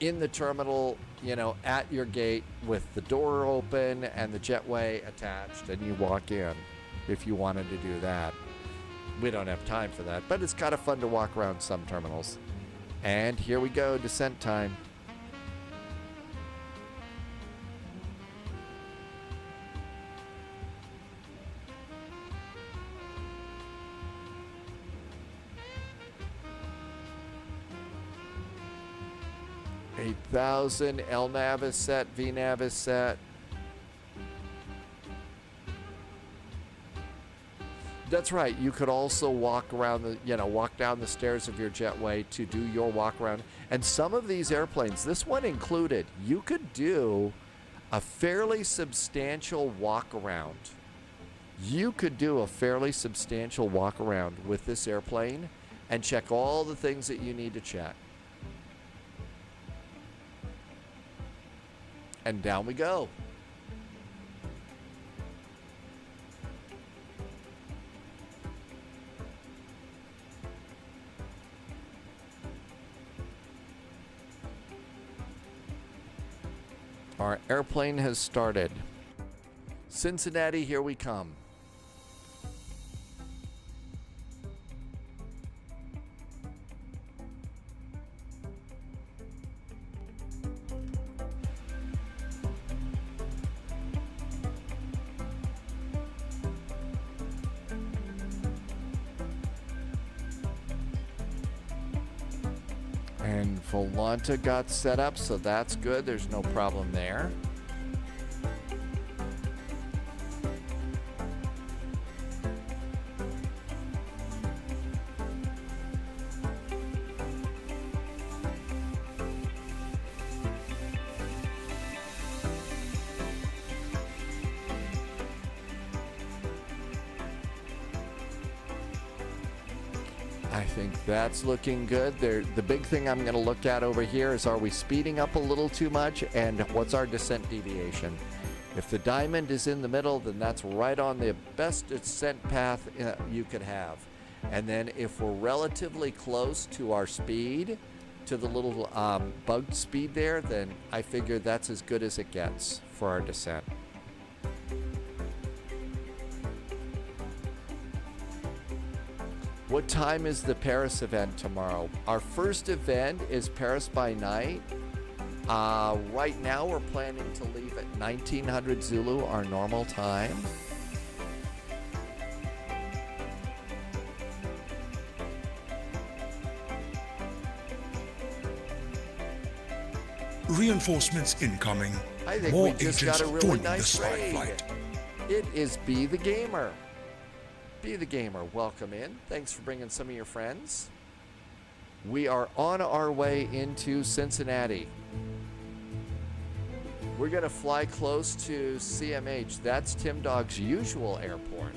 in the terminal, you know, at your gate with the door open and the jetway attached, and you walk in if you wanted to do that. We don't have time for that, but it's kind of fun to walk around some terminals. And here we go, descent time. $8,000. LNAV is set. VNAV is set. That's right. You could also walk around the, you know, walk down the stairs of your jetway to do your walk around. And some of these airplanes, this one included, you could do a fairly substantial walk around. You could do a fairly substantial walk around with this airplane and check all the things that you need to check. And down we go. Our airplane has started. Cincinnati, here we come. And Volanta got set up, so that's good. There's no problem there. I think that's looking good. The big thing I'm going to look at over here is, are we speeding up a little too much, and what's our descent deviation? If the diamond is in the middle, then that's right on the best descent path you could have. And then if we're relatively close to our speed, to the little bugged speed there, then I figure that's as good as it gets for our descent. What time is the Paris event tomorrow? Our first event is Paris by night. Right now we're planning to leave at 1900 Zulu, our normal time. Reinforcements incoming. I think More we just agents got a really joining the nice spy raid. flight. It is Be the Gamer. Be the Gamer, welcome in. Thanks for bringing some of your friends. We are on our way into Cincinnati. We're going to fly close to CMH. That's Tim Dog's usual airport.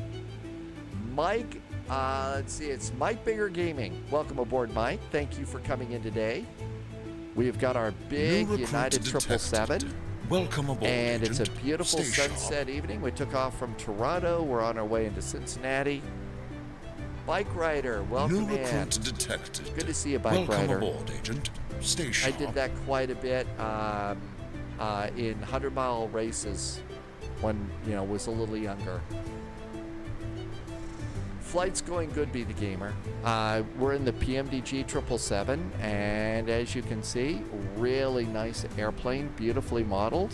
Mike Let's see, it's Mike Bigger Gaming. Welcome aboard, Mike. Thank you for coming in today. We've got our big New recruit United detected. 777. Welcome aboard, And it's a Agent. beautiful Stay sunset evening. We took off from Toronto. We're on our way into Cincinnati. Bike rider, welcome New in. recruit detected. Good to see you, bike Welcome rider. aboard, Agent. Stay I sharp. did that quite a bit in 100-mile races when, was a little younger. Flight's going good, Be the Gamer. We're in the PMDG 777, and as you can see, really nice airplane, beautifully modeled.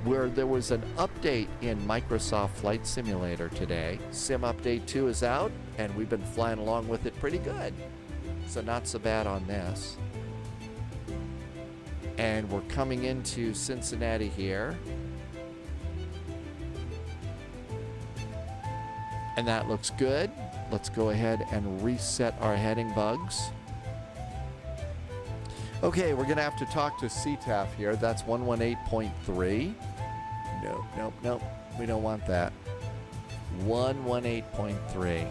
Where there was an update in Microsoft Flight Simulator today. Sim Update 2 is out, and we've been flying along with it pretty good. So not so bad on this. And we're coming into Cincinnati here. And that looks good. Let's go ahead and reset our heading bugs. Okay, we're going to have to talk to CTAF here. That's 118.3. Nope. We don't want that. 118.3.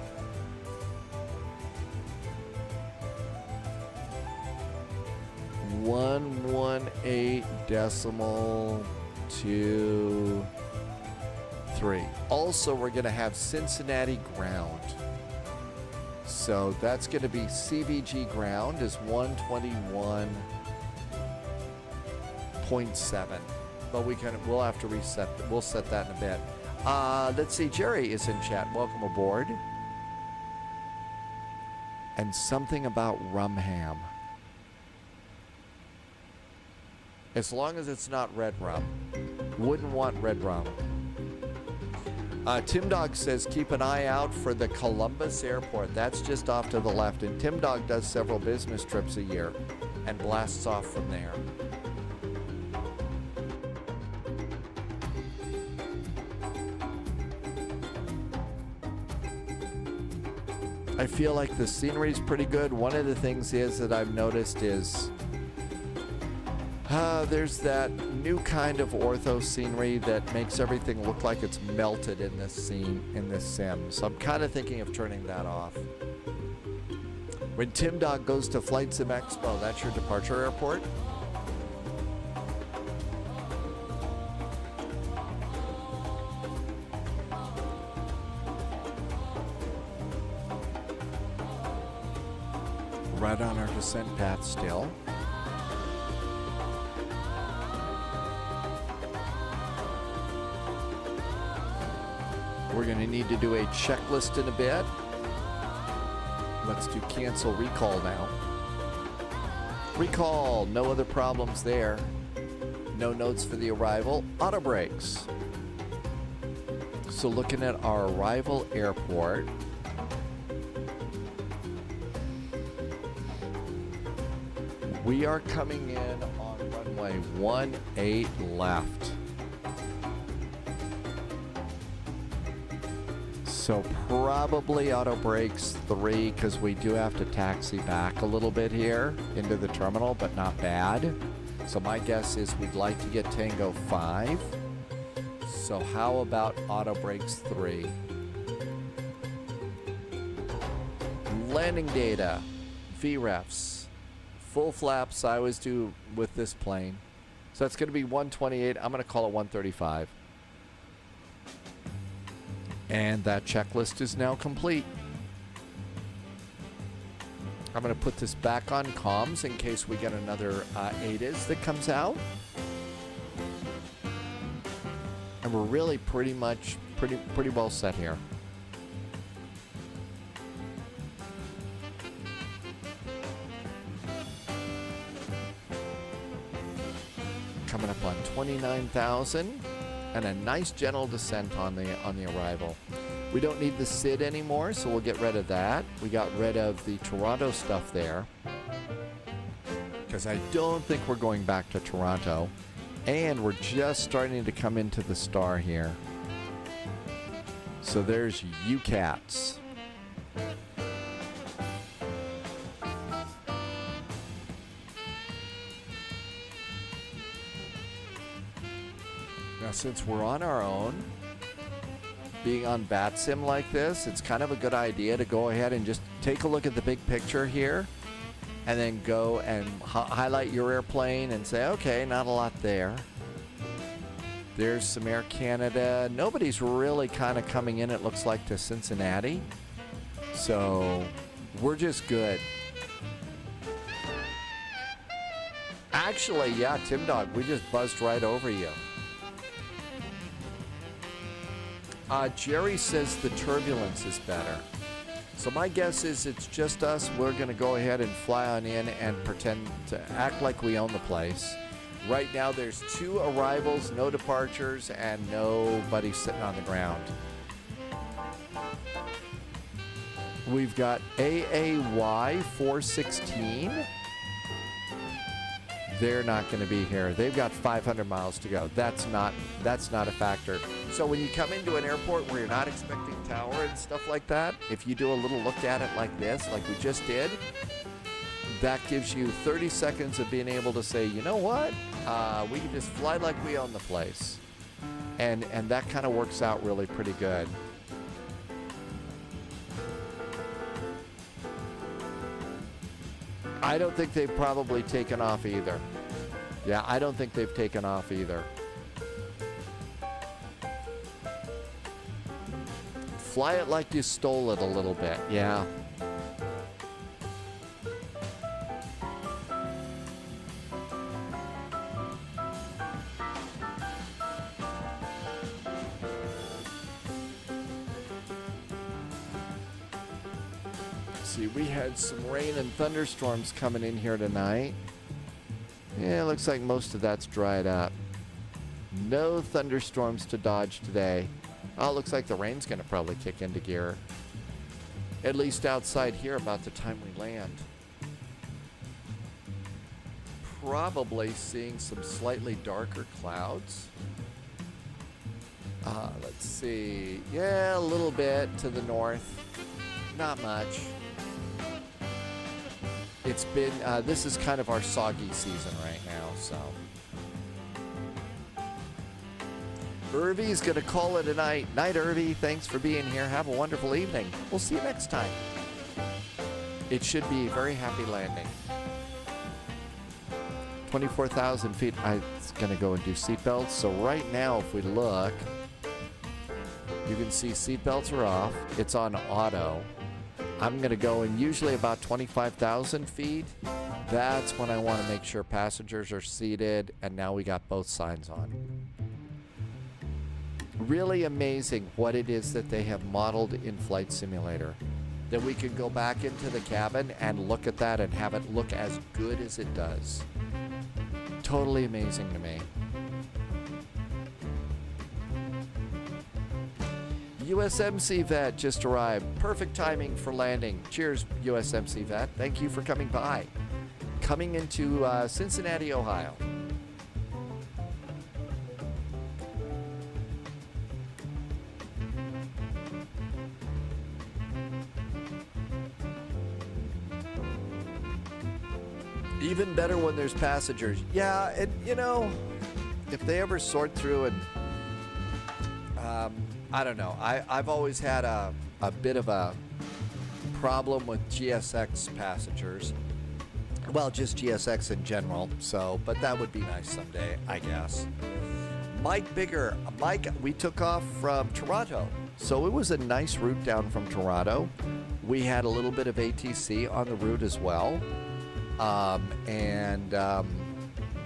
.2 Also, we're going to have Cincinnati ground. So that's going to be CVG ground is 121.7. But we'll have to reset. We'll set that in a bit. Let's see. Jerry is in chat. Welcome aboard. And something about rum ham. As long as it's not red rum. Wouldn't want red rum. Tim Dog says keep an eye out for the Columbus Airport. That's just off to the left. And Tim Dog does several business trips a year and blasts off from there. I feel like the scenery is pretty good. One of the things is that I've noticed is there's that new kind of ortho scenery that makes everything look like it's melted in this scene, in this sim. So I'm kind of thinking of turning that off. When Tim Dog goes to Flight Sim Expo, that's your departure airport? Right on our descent path still. We're going to need to do a checklist in a bit. Let's do cancel recall now. Recall, no other problems there. No notes for the arrival. Auto brakes. So looking at our arrival airport. We are coming in on runway 18 left. So probably auto brakes 3 because we do have to taxi back a little bit here into the terminal, but not bad. So my guess is we'd like to get Tango 5. So how about auto brakes 3? Landing data, VREFs, full flaps I always do with this plane. So that's going to be 128. I'm going to call it 135. And that checklist is now complete. I'm going to put this back on comms in case we get another ADIS that comes out. And we're really pretty well set here. Coming up on 29,000. And a nice gentle descent on the arrival. We don't need the SID anymore, so we'll get rid of that. We got rid of the Toronto stuff there. Because I don't think we're going back to Toronto. And we're just starting to come into the star here. So there's UCATs. Now, since we're on our own, being on VATSIM like this, it's kind of a good idea to go ahead and just take a look at the big picture here and then go and highlight your airplane and say, okay, not a lot there. There's some Air Canada. Nobody's really kind of coming in, it looks like, to Cincinnati. So we're just good. Actually, yeah, Tim Dog, we just buzzed right over you. Jerry says the turbulence is better. So my guess is it's just us. We're going to go ahead and fly on in and pretend to act like we own the place. Right now there's 2 arrivals, no departures, and nobody sitting on the ground. We've got AAY 416. They're not going to be here. They've got 500 miles to go. That's not a factor. So when you come into an airport where you're not expecting tower and stuff like that, if you do a little look at it like this, like we just did, that gives you 30 seconds of being able to say, you know what? We can just fly like we own the place. And that kind of works out really pretty good. I don't think they've probably taken off either. Yeah, I don't think they've taken off either. Fly it like you stole it a little bit, yeah. See, we had some rain and thunderstorms coming in here tonight. Yeah, it looks like most of that's dried up. No thunderstorms to dodge today. Oh, it looks like the rain's going to probably kick into gear. At least outside here about the time we land. Probably seeing some slightly darker clouds. Let's see. Yeah, a little bit to the north. Not much. It's been, this is kind of our soggy season right now, so. Irvy's going to call it a night. Night, Irvy. Thanks for being here. Have a wonderful evening. We'll see you next time. It should be a very happy landing. 24,000 feet. I'm going to go and do seatbelts. So right now, if we look, you can see seatbelts are off. It's on auto. I'm going to go in usually about 25,000 feet. That's when I want to make sure passengers are seated, and now we got both signs on. Really amazing what it is that they have modeled in Flight Simulator. That we can go back into the cabin and look at that and have it look as good as it does. Totally amazing to me. USMC Vet just arrived. Perfect timing for landing. Cheers, USMC Vet. Thank you for coming by. Coming into Cincinnati, Ohio. Even better when there's passengers. Yeah, and you know, if they ever sort through and I don't know. I've always had a bit of a problem with GSX passengers. Well, just GSX in general. So, but that would be nice someday, I guess. Mike Bigger. Mike, we took off from Toronto. So it was a nice route down from Toronto. We had a little bit of ATC on the route as well.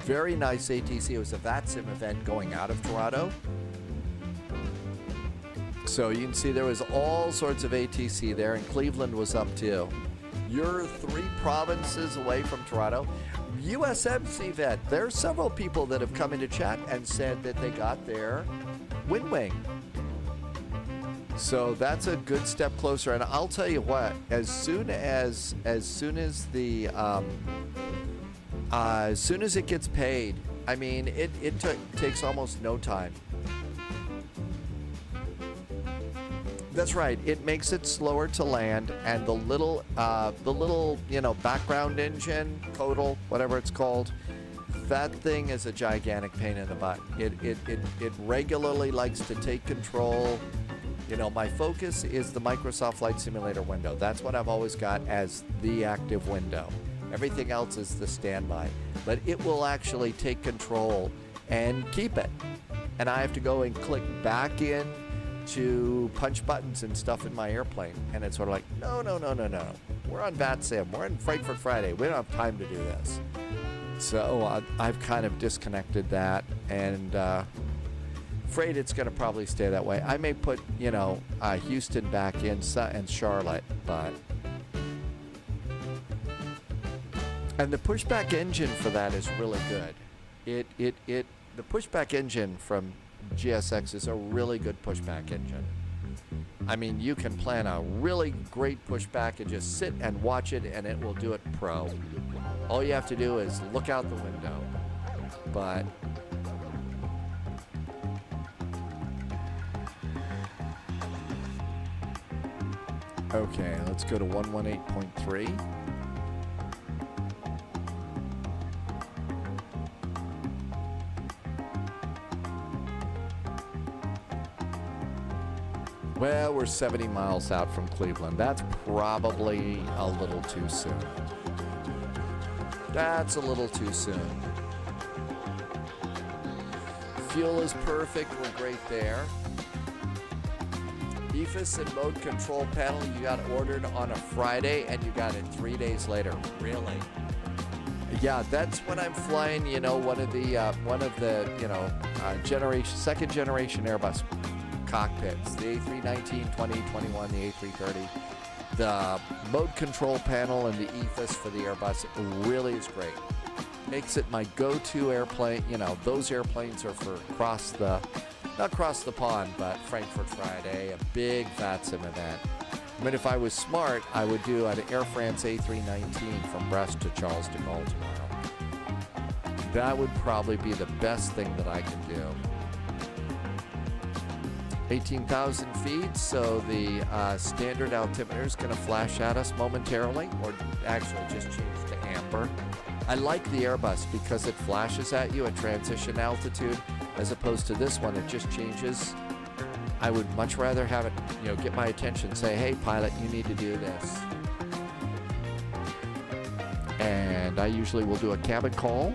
Very nice ATC. It was a VATSIM event going out of Toronto. So you can see there was all sorts of ATC there, and Cleveland was up too. You're 3 provinces away from Toronto. USMC Vet, there are several people that have come into chat and said that they got their wind wing. So that's a good step closer. And I'll tell you what, as soon as it gets paid, I mean, it takes almost no time. That's right. It makes it slower to land, and the little background engine, CODL, whatever it's called, that thing is a gigantic pain in the butt. It regularly likes to take control You know, my focus is the Microsoft Flight Simulator window. That's what I've always got as the active window. Everything else is the standby. But it will actually take control and keep it. And I have to go and click back in to punch buttons and stuff in my airplane. And it's sort of like, no. We're on VATSIM. We're in Frankfurt Friday. We don't have time to do this. So I've kind of disconnected that, and afraid it's going to probably stay that way. I may put, you know, Houston back in and Charlotte, but... And the pushback engine for that is really good. The pushback engine from GSX is a really good pushback engine. I mean, you can plan a really great pushback and just sit and watch it, and it will do it pro. All you have to do is look out the window. But okay, let's go to 118.3. Well, we're 70 miles out from Cleveland. That's probably a little too soon. That's a little too soon. Fuel is perfect. We're great there. EFIS and mode control panel you got ordered on a Friday and you got it 3 days later. Really? Yeah, that's when I'm flying, you know, one of the second generation Airbus cockpits, the A319, 20, 21, the A330. The mode control panel and the EFIS for the Airbus really is great. Makes it my go-to airplane. You know, those airplanes are for not across the pond, but Frankfurt Friday, a big VATSIM event. I mean, if I was smart, I would do an Air France A319 from Brest to Charles de Gaulle tomorrow. That would probably be the best thing that I can do. 18,000 feet, so the standard altimeter is going to flash at us momentarily, or actually just change to amber. I like the Airbus because it flashes at you at transition altitude, as opposed to this one, it just changes. I would much rather have it, you know, get my attention, say, hey pilot, you need to do this. And I usually will do a cabin call,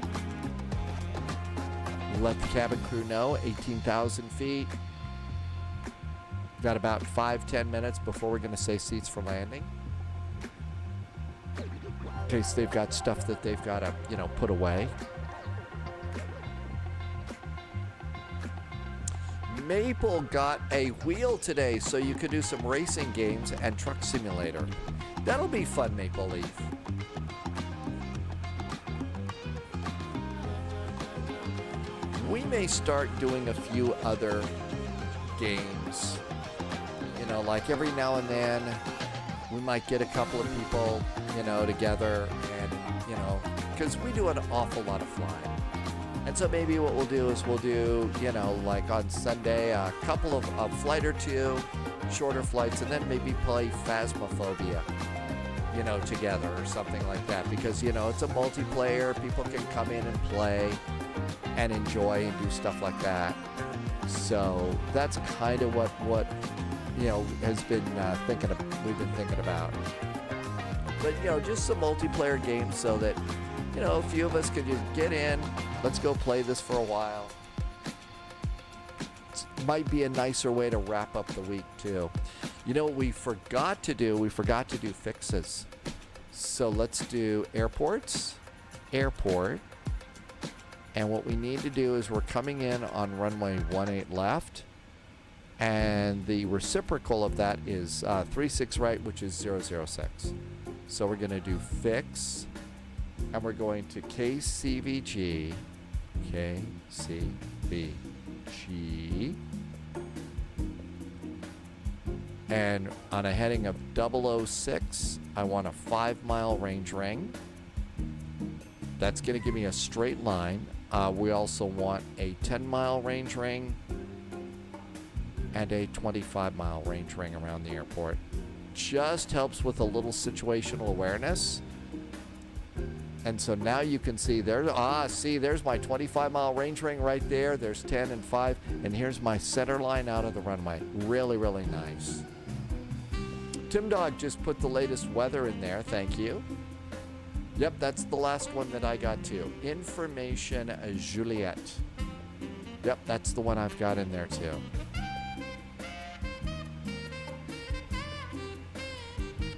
let the cabin crew know, 18,000 feet. Got about 5-10 minutes before we're going to say seats for landing. In case they've got stuff that they've got to, you know, put away. Maple got a wheel today, so you could do some racing games and truck simulator. That'll be fun, Maple Leaf. We may start doing a few other games. You know, like every now and then, we might get a couple of people, you know, together and, you know, because we do an awful lot of flying. And so maybe what we'll do is we'll do, you know, like on Sunday, a couple of a flight or two, shorter flights, and then maybe play Phasmophobia, you know, together or something like that. Because, you know, it's a multiplayer. People can come in and play and enjoy and do stuff like that. So that's kind of what you know, has been we've been thinking about. But, you know, just some multiplayer games so that, you know, a few of us could just get in, let's go play this for a while. It might be a nicer way to wrap up the week, too. You know what we forgot to do? We forgot to do fixes. So let's do airports, airport. And what we need to do is we're coming in on runway 18 left. And the reciprocal of that is 36 right, which is 006. So we're going to do fix, and we're going to KCVG, KCVG, and on a heading of 006, I want a 5-mile range ring. That's going to give me a straight line. We also want a 10-mile range ring and a 25-mile range ring around the airport. Just helps with a little situational awareness. And so now you can see there, there's my 25-mile range ring right there. There's 10 and 5, and here's my center line out of the runway. Really, really nice. Tim Dog just put the latest weather in there. Thank you. Yep, that's the last one that I got too. Information Juliet. Yep, that's the one I've got in there too.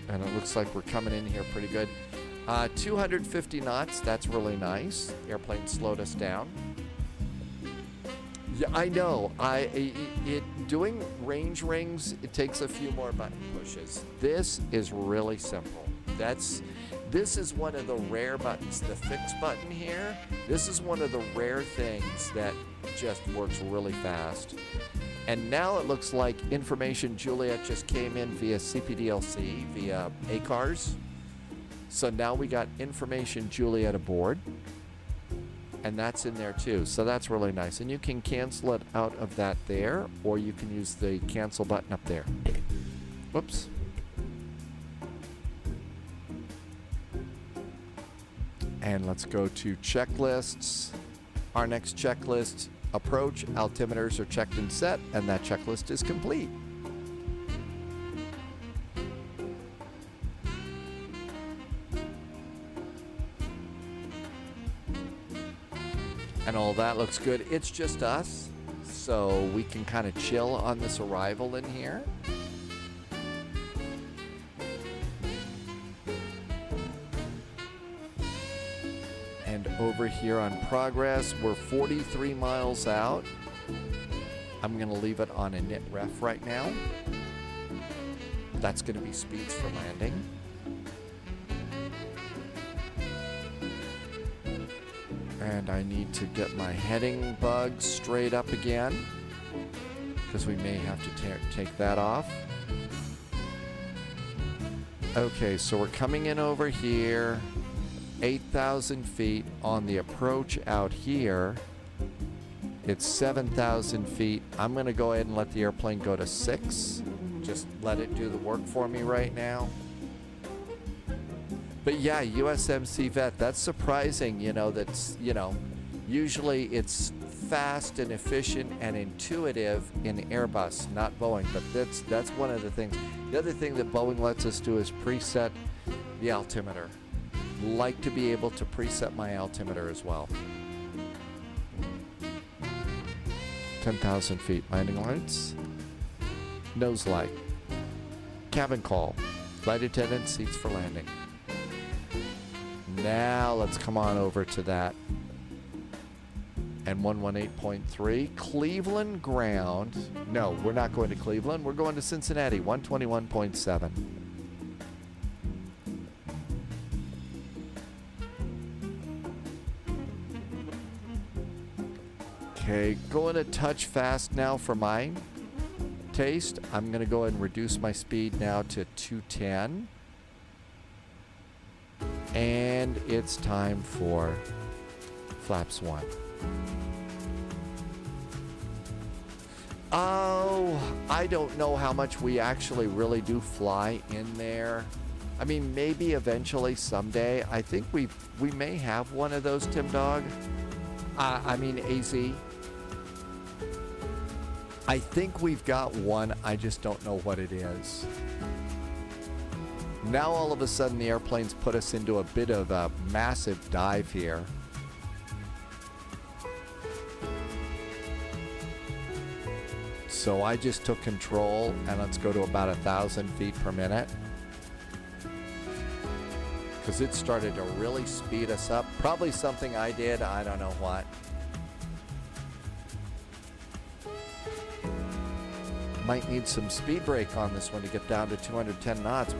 And it looks like we're coming in here pretty good. 250 knots, that's really nice. Airplane slowed us down. Yeah, I know. Doing range rings, it takes a few more button pushes. This is really simple. This is one of the rare buttons. The fix button here, this is one of the rare things that just works really fast. And now it looks like Information Juliet just came in via CPDLC, via ACARS. So now we got Information Juliet aboard. And that's in there too. So that's really nice. And you can cancel it out of that there, or you can use the cancel button up there. Whoops. And let's go to checklists. Our next checklist, approach, altimeters are checked and set, and that checklist is complete. And all that looks good. It's just us, so we can kind of chill on this arrival in here. And over here on progress, we're 43 miles out. I'm going to leave it on a nit ref right now. That's going to be speeds for landing. And I need to get my heading bug straight up again, because we may have to take that off. Okay, so we're coming in over here, 8,000 feet on the approach out here. It's 7,000 feet. I'm going to go ahead and let the airplane go to 6. Just let it do the work for me right now. But yeah, USMC Vet, that's surprising, usually it's fast and efficient and intuitive in Airbus, not Boeing, but that's one of the things. The other thing that Boeing lets us do is preset the altimeter. Like to be able to preset my altimeter as well. 10,000 feet, landing lights, nose light, cabin call, flight attendant, seats for landing. Now let's come on over to that. And 118.3, Cleveland ground. No, we're not going to Cleveland. We're going to Cincinnati, 121.7. Okay, going a touch fast now for my taste. I'm going to go ahead and reduce my speed now to 210. And it's time for flaps 1. Oh, I don't know how much we actually really do fly in there. I mean, maybe eventually someday. I think we may have one of those, Tim Dog. AZ. I think we've got one. I just don't know what it is. Now all of a sudden the airplane's put us into a bit of a massive dive here. So I just took control, and let's go to about 1,000 feet per minute. Because it started to really speed us up. Probably something I did, I don't know what. Might need some speed brake on this one to get down to 210 knots.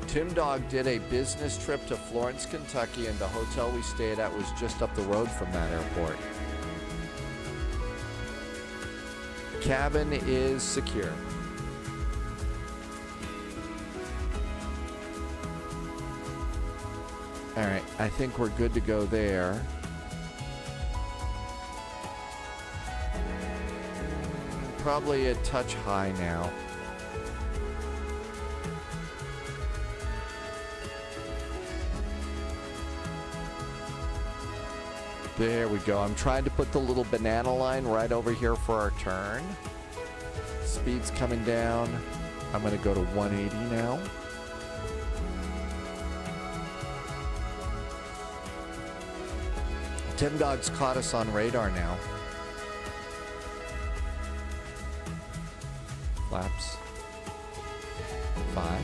Tim Dog did a business trip to Florence, Kentucky, and the hotel we stayed at was just up the road from that airport. Cabin is secure. All right, I think we're good to go there. Probably a touch high now. There we go. I'm trying to put the little banana line right over here for our turn. Speed's coming down. I'm going to go to 180 now. Tim Dog's caught us on radar now. Flaps. 5.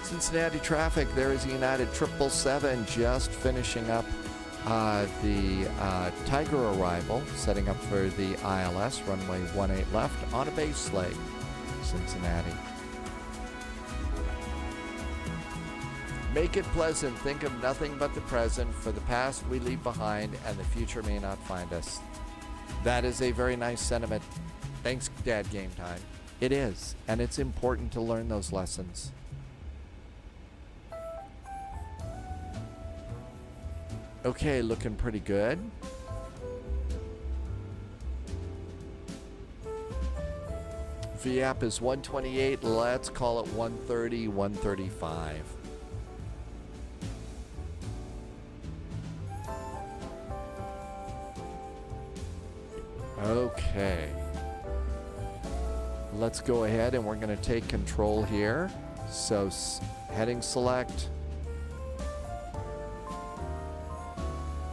Cincinnati traffic, there is United 777 just finishing up the Tiger arrival, setting up for the ILS, runway 18 left on a base leg, Cincinnati. Make it pleasant, think of nothing but the present, for the past we leave behind and the future may not find us. That is a very nice sentiment. Thanks, Dad Game Time. It is, and it's important to learn those lessons. Okay, looking pretty good. VAP is 128. Let's call it 130, 135. Okay. Let's go ahead and we're going to take control here. So heading select.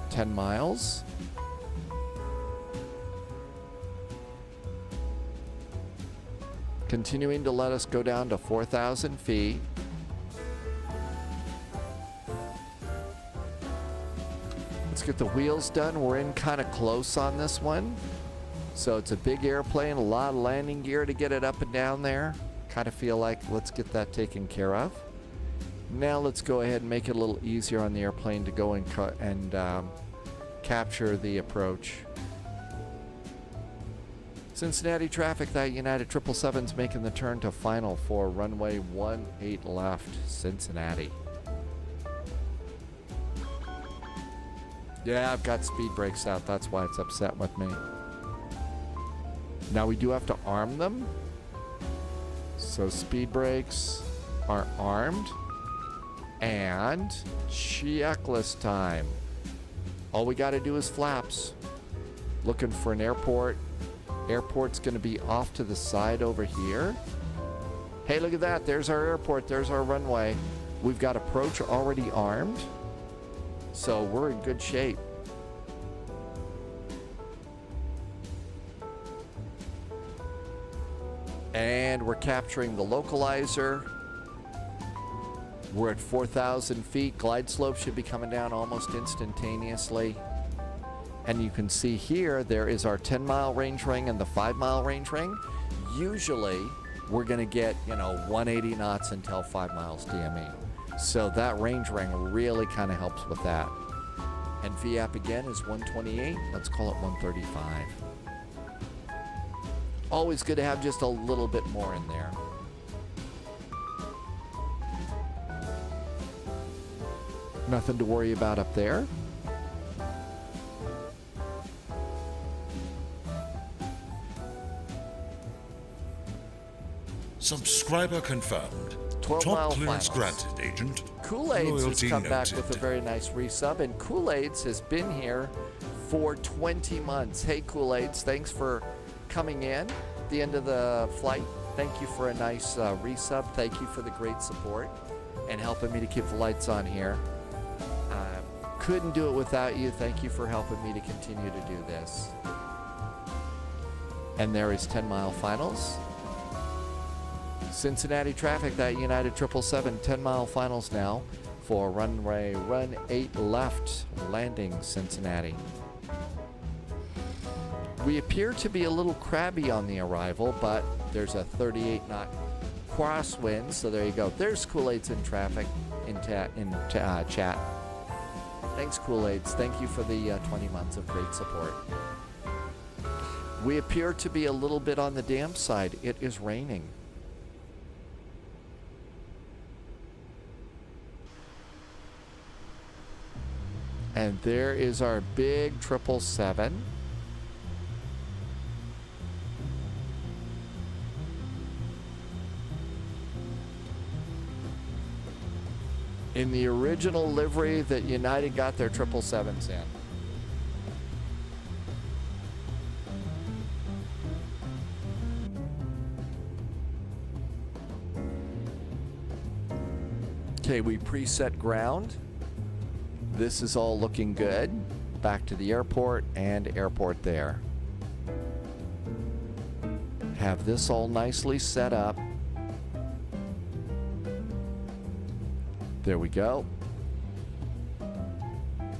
10 miles. Continuing to let us go down to 4,000 feet. Let's get the wheels done. We're in kind of close on this one. So it's a big airplane, a lot of landing gear to get it up and down there. Kind of feel like let's get that taken care of. Now let's go ahead and make it a little easier on the airplane to go and capture the approach. Cincinnati traffic, that United 777's making the turn to final for runway 18 left, Cincinnati. Yeah, I've got speed brakes out. That's why it's upset with me. Now we do have to arm them. So speed brakes are armed. And checklist time. All we got to do is flaps. Looking for an airport. Airport's going to be off to the side over here. Hey, look at that. There's our airport. There's our runway. We've got approach already armed. So we're in good shape. And we're capturing the localizer. We're at 4,000 feet. Glide slope should be coming down almost instantaneously. And you can see here, there is our 10-mile range ring and the 5-mile range ring. Usually, we're going to get, 180 knots until 5 miles DME. So that range ring really kind of helps with that. And VAP again is 128. Let's call it 135. Always good to have just a little bit more in there. Nothing to worry about up there. Subscriber confirmed. 12 Top mile clearance finals. granted, Agent. Kool-Aids has Loyalty come back noted. with a very nice resub, and Kool-Aids has been here for 20 months. Hey, Kool-Aids, thanks for coming in at the end of the flight. Thank you for a nice resub. Thank you for the great support and helping me to keep the lights on here. Couldn't do it without you. Thank you for helping me to continue to do this. And there is 10-mile finals. Cincinnati traffic, that United 777, 10-mile finals now for runway 18 left, landing Cincinnati. We appear to be a little crabby on the arrival, but there's a 38-knot crosswind, so there you go. There's Kool-Aids in traffic in chat. Thanks, Kool-Aids. Thank you for the 20 months of great support. We appear to be a little bit on the damp side. It is raining. And there is our big 777. in the original livery that United got their 777s in. Okay, we preset ground. This is all looking good. Back to the airport and airport there. Have this all nicely set up. There we go.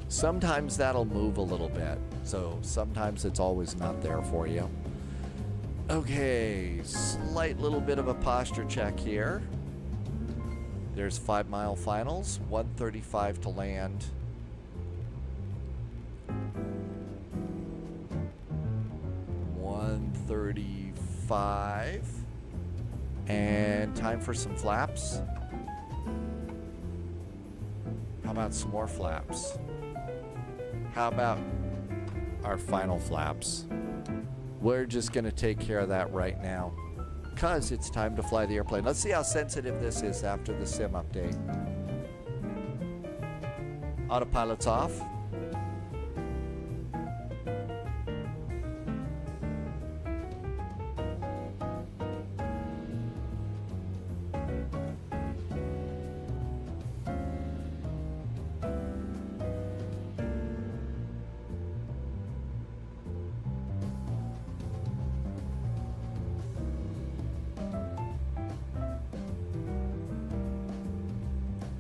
Sometimes that'll move a little bit, so sometimes it's always not there for you. Okay, slight little bit of a posture check here. There's 5 mile finals, 135 to land. $135. And time for some flaps. How about some more flaps? How about our final flaps? We're just gonna take care of that right now, because it's time to fly the airplane. Let's see how sensitive this is after the sim update. Autopilot's off.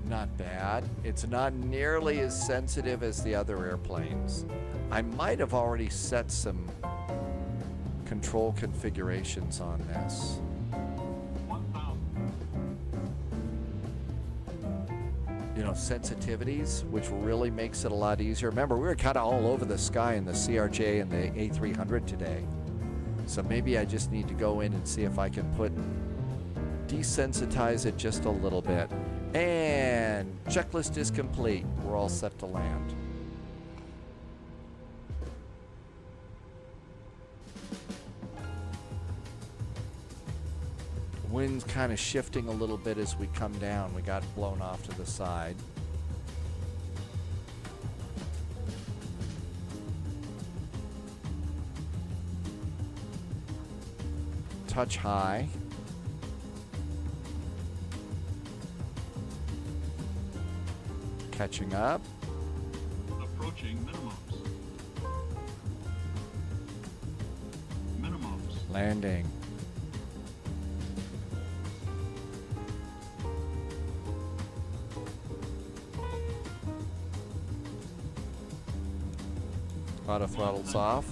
Not bad. It's not nearly as sensitive as the other airplanes. I might have already set some control configurations on this. You know, sensitivities, which really makes it a lot easier. Remember, we were kind of all over the sky in the CRJ and the A300 today. So maybe I just need to go in and see if I can desensitize it just a little bit. And checklist is complete. We're all set to land. Wind's kind of shifting a little bit as we come down. We got blown off to the side. Touch high. Catching up. Approaching minimums. Minimums. Landing. Auto throttle's off.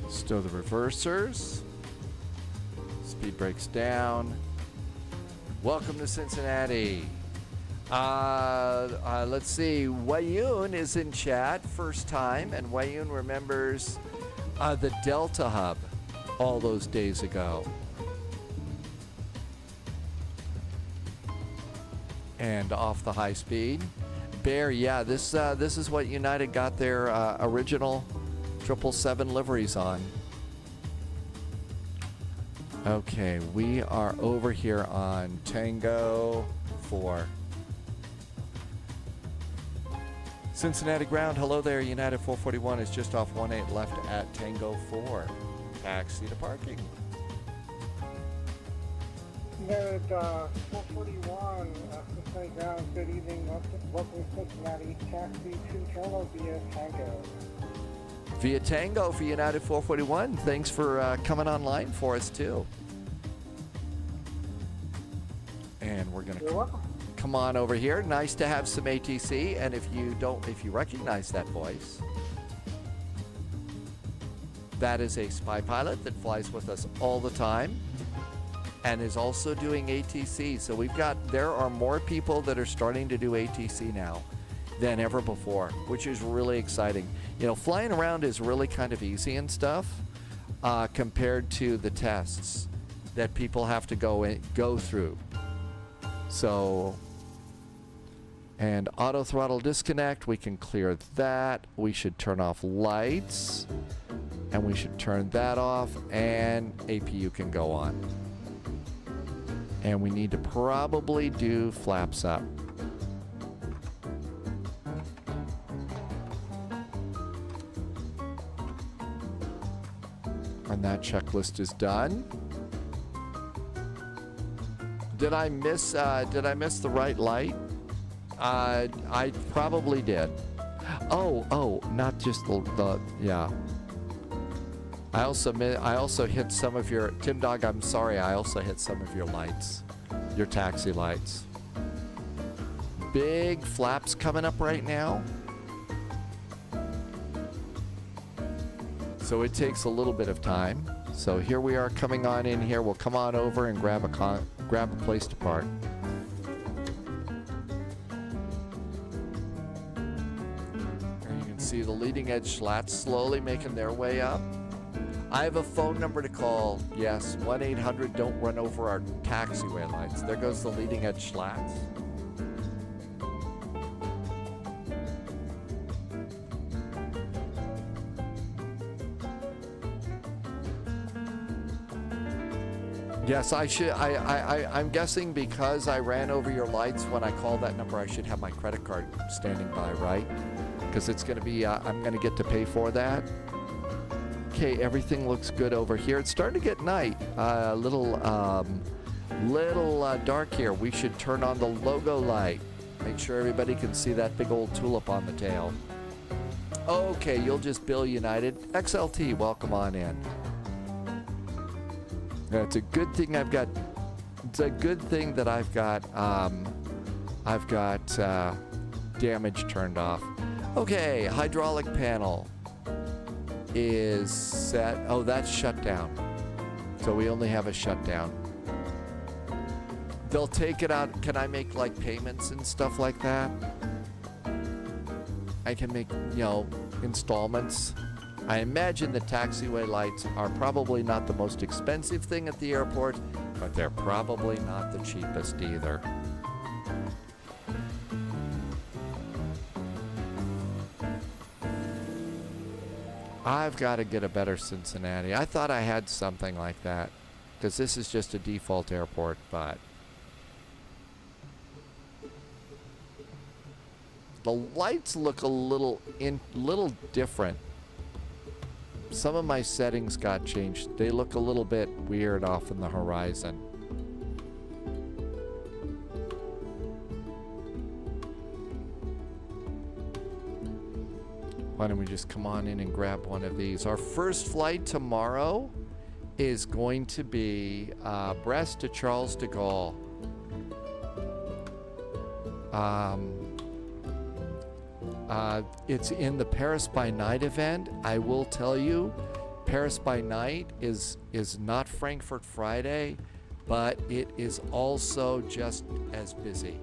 Stow the reversers. Speed brakes down. Welcome to Cincinnati. Let's see. Wayun is in chat, first time, and Wayun remembers the Delta Hub all those days ago. And off the high speed. Bear, yeah, this is what United got their original 777 liveries on. Okay, we are over here on Tango 4. Cincinnati ground, hello there. United 441 is just off 18 left at Tango 4. Taxi to parking. United 441, Cincinnati ground, good evening. Welcome to Cincinnati. Taxi to Toronto via Tango. Via Tango for United 441. Thanks for coming online for us too. And we're gonna You're welcome. come on over here. Nice to have some ATC. And if you recognize that voice, that is a spy pilot that flies with us all the time and is also doing ATC. So there are more people that are starting to do ATC now than ever before, which is really exciting. You know, flying around is really kind of easy and stuff compared to the tests that people have to go through. So, and auto throttle disconnect, we can clear that. We should turn off lights, and we should turn that off, and APU can go on. And we need to probably do flaps up. And that checklist is done. Did I miss the right light? I probably did. Oh, not just the yeah. I also hit some of your Tim Dog. I'm sorry. I also hit some of your lights, your taxi lights. Big flaps coming up right now. So it takes a little bit of time. So here we are coming on in here. We'll come on over and grab a place to park. And you can see the leading edge slats slowly making their way up. I have a phone number to call. Yes, 1-800 don't run over our taxiway lights. There goes the leading edge slats. Yes, I should. I'm guessing because I ran over your lights when I called that number, I should have my credit card standing by, right? Because it's going to be, I'm going to get to pay for that. Okay, everything looks good over here. It's starting to get night. Little dark here. We should turn on the logo light. Make sure everybody can see that big old tulip on the tail. Okay, you'll just bill United. XLT, welcome on in. It's a good thing I've got. It's a good thing that I've got damage turned off. Okay, hydraulic panel is set. Oh, that's shut down. So we only have a shutdown. They'll take it out. Can I make like payments and stuff like that? I can make, installments. I imagine the taxiway lights are probably not the most expensive thing at the airport, but they're probably not the cheapest either. I've got to get a better Cincinnati. I thought I had something like that, because this is just a default airport, but the lights look a little different. Some of my settings got changed. They look a little bit weird off in the horizon. Why don't we just come on in and grab one of these? Our first flight tomorrow is going to be Brest to Charles de Gaulle. It's in the Paris by Night event. I will tell you, Paris by Night is not Frankfurt Friday, but it is also just as busy.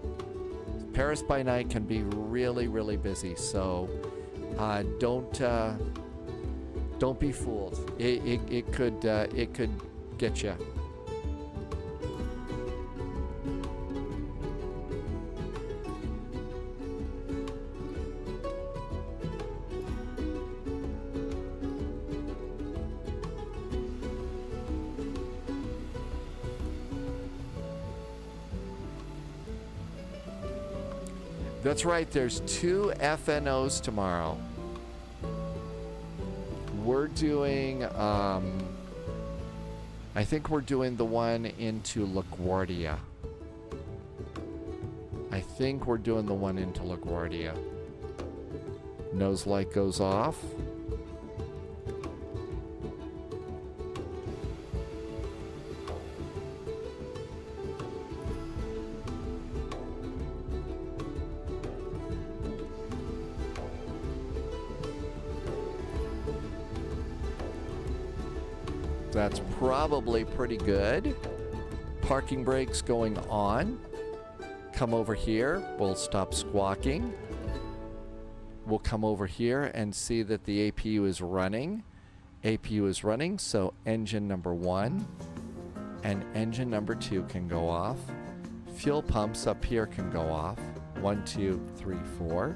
Paris by Night can be really, really busy, so don't be fooled. It could get you. That's right, there's 2 FNOs tomorrow. We're doing, I think we're doing the one into LaGuardia. Nose light goes off. That's probably pretty good. Parking brakes going on. Come over here. We'll stop squawking. We'll come over here and see that the APU is running. APU is running, so engine number 1 and engine number 2 can go off. Fuel pumps up here can go off. 1, 2, 3, 4.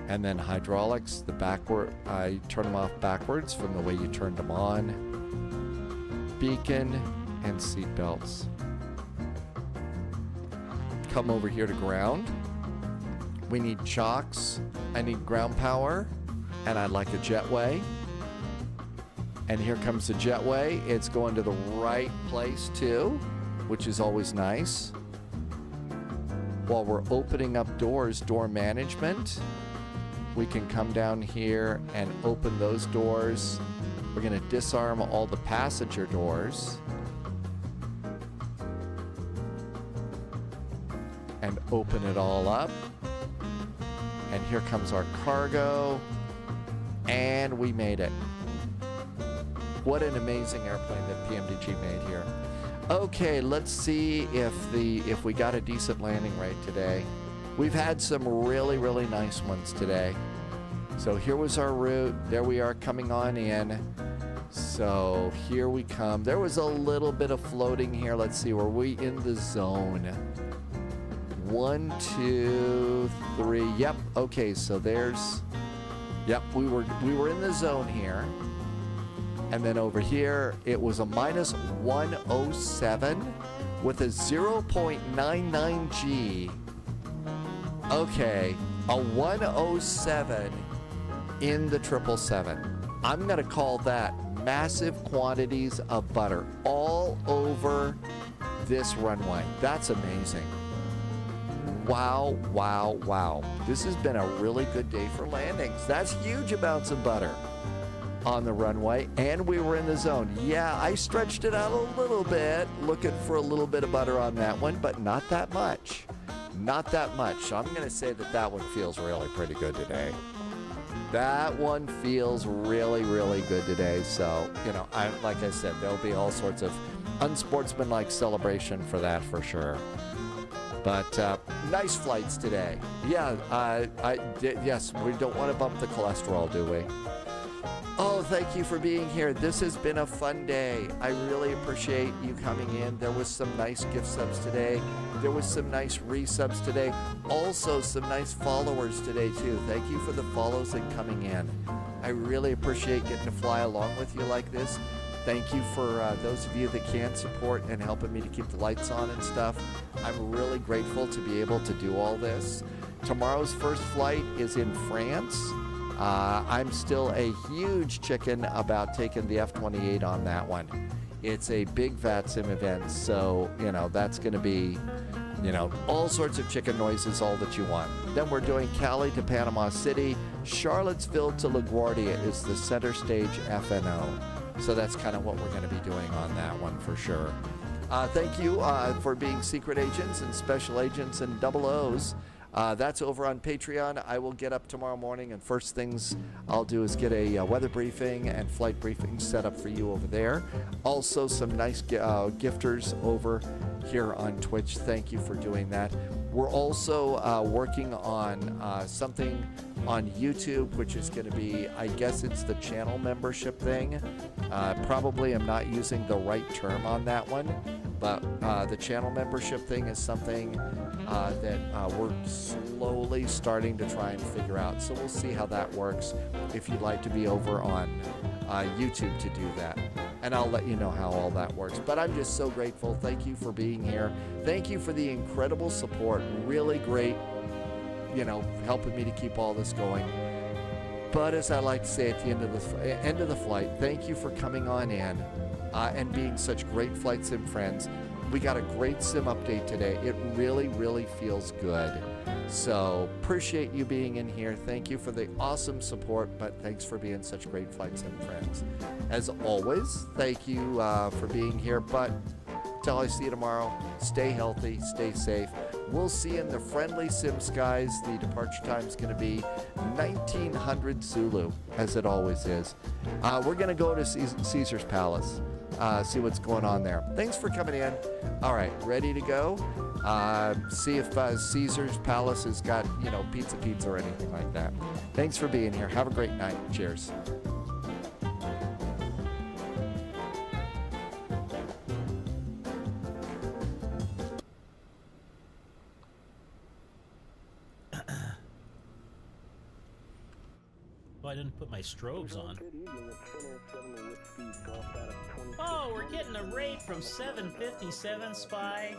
And then hydraulics, the backward, I turn them off backwards from the way you turned them on. Beacon and seat belts. Come over here to ground. We need chocks. I need ground power, and I'd like a jetway. And here comes the jetway. It's going to the right place too, which is always nice. While we're opening up doors, door management, we can come down here and open those doors. We're going to disarm all the passenger doors and open it all up. And here comes our cargo, and we made it. What an amazing airplane that PMDG made here. Okay, let's see if we got a decent landing rate today. We've had some really, really nice ones today. So here was our route. There we are coming on in. So here we come. There was a little bit of floating here. Let's see, were we in the zone? 1, 2, 3. Yep. Okay, so there's. Yep, we were in the zone here. And then over here, it was a minus 107 with a 0.99 G. Okay, a 107 in the 777. I'm going to call that massive quantities of butter all over this runway. That's amazing. Wow, wow, wow. This has been a really good day for landings. That's huge amounts of butter on the runway, and we were in the zone. Yeah, I stretched it out a little bit, looking for a little bit of butter on that one, but not that much. Not that much. So I'm going to say that that one feels really pretty good today. That one feels really, really good today. So, you know, like I said, there'll be all sorts of unsportsmanlike celebration for that for sure. But nice flights today. Yeah, yes, we don't want to bump the cholesterol, do we? Oh, thank you for being here. This has been a fun day. I really appreciate you coming in. There was some nice gift subs today. There was some nice resubs today. Also, some nice followers today, too. Thank you for the follows and coming in. I really appreciate getting to fly along with you like this. Thank you for those of you that can support and helping me to keep the lights on and stuff. I'm really grateful to be able to do all this. Tomorrow's first flight is in France. I'm still a huge chicken about taking the F-28 on that one. It's a big VATSIM event, so, you know, that's going to be, you know, all sorts of chicken noises, all that you want. Then we're doing Cali to Panama City. Charlottesville to LaGuardia is the center stage FNO. So that's kind of what we're going to be doing on that one for sure. Thank you for being secret agents and special agents and double O's. That's over on Patreon. I will get up tomorrow morning, and first things I'll do is get a weather briefing and flight briefing set up for you over there. Also, some nice gifters over here on Twitch. Thank you for doing that. We're also working on something on YouTube, which is going to be, I guess it's the channel membership thing. Probably I'm not using the right term on that one, but the channel membership thing is something that we're slowly starting to try and figure out. So we'll see how that works if you'd like to be over on YouTube to do that. And I'll let you know how all that works. But I'm just so grateful. Thank you for being here. Thank you for the incredible support. Really great, you know, helping me to keep all this going. But as I like to say at the end of the flight, thank you for coming on in and being such great flight sim friends. We got a great sim update today. It really, really feels good. So appreciate you being in here. Thank you for the awesome support, but thanks for being such great flight sim friends. As always, thank you for being here, but till I see you tomorrow, stay healthy, stay safe. We'll see you in the friendly sim skies. The departure time is going to be 1900 Zulu, as it always is. We're going to go to Caesar's Palace, see what's going on there. Thanks for coming in. All right, ready to go? See if Caesar's Palace has got, pizza or anything like that. Thanks for being here. Have a great night. Cheers. I didn't put my strobes on. Oh, we're getting a raid from 757 Spy.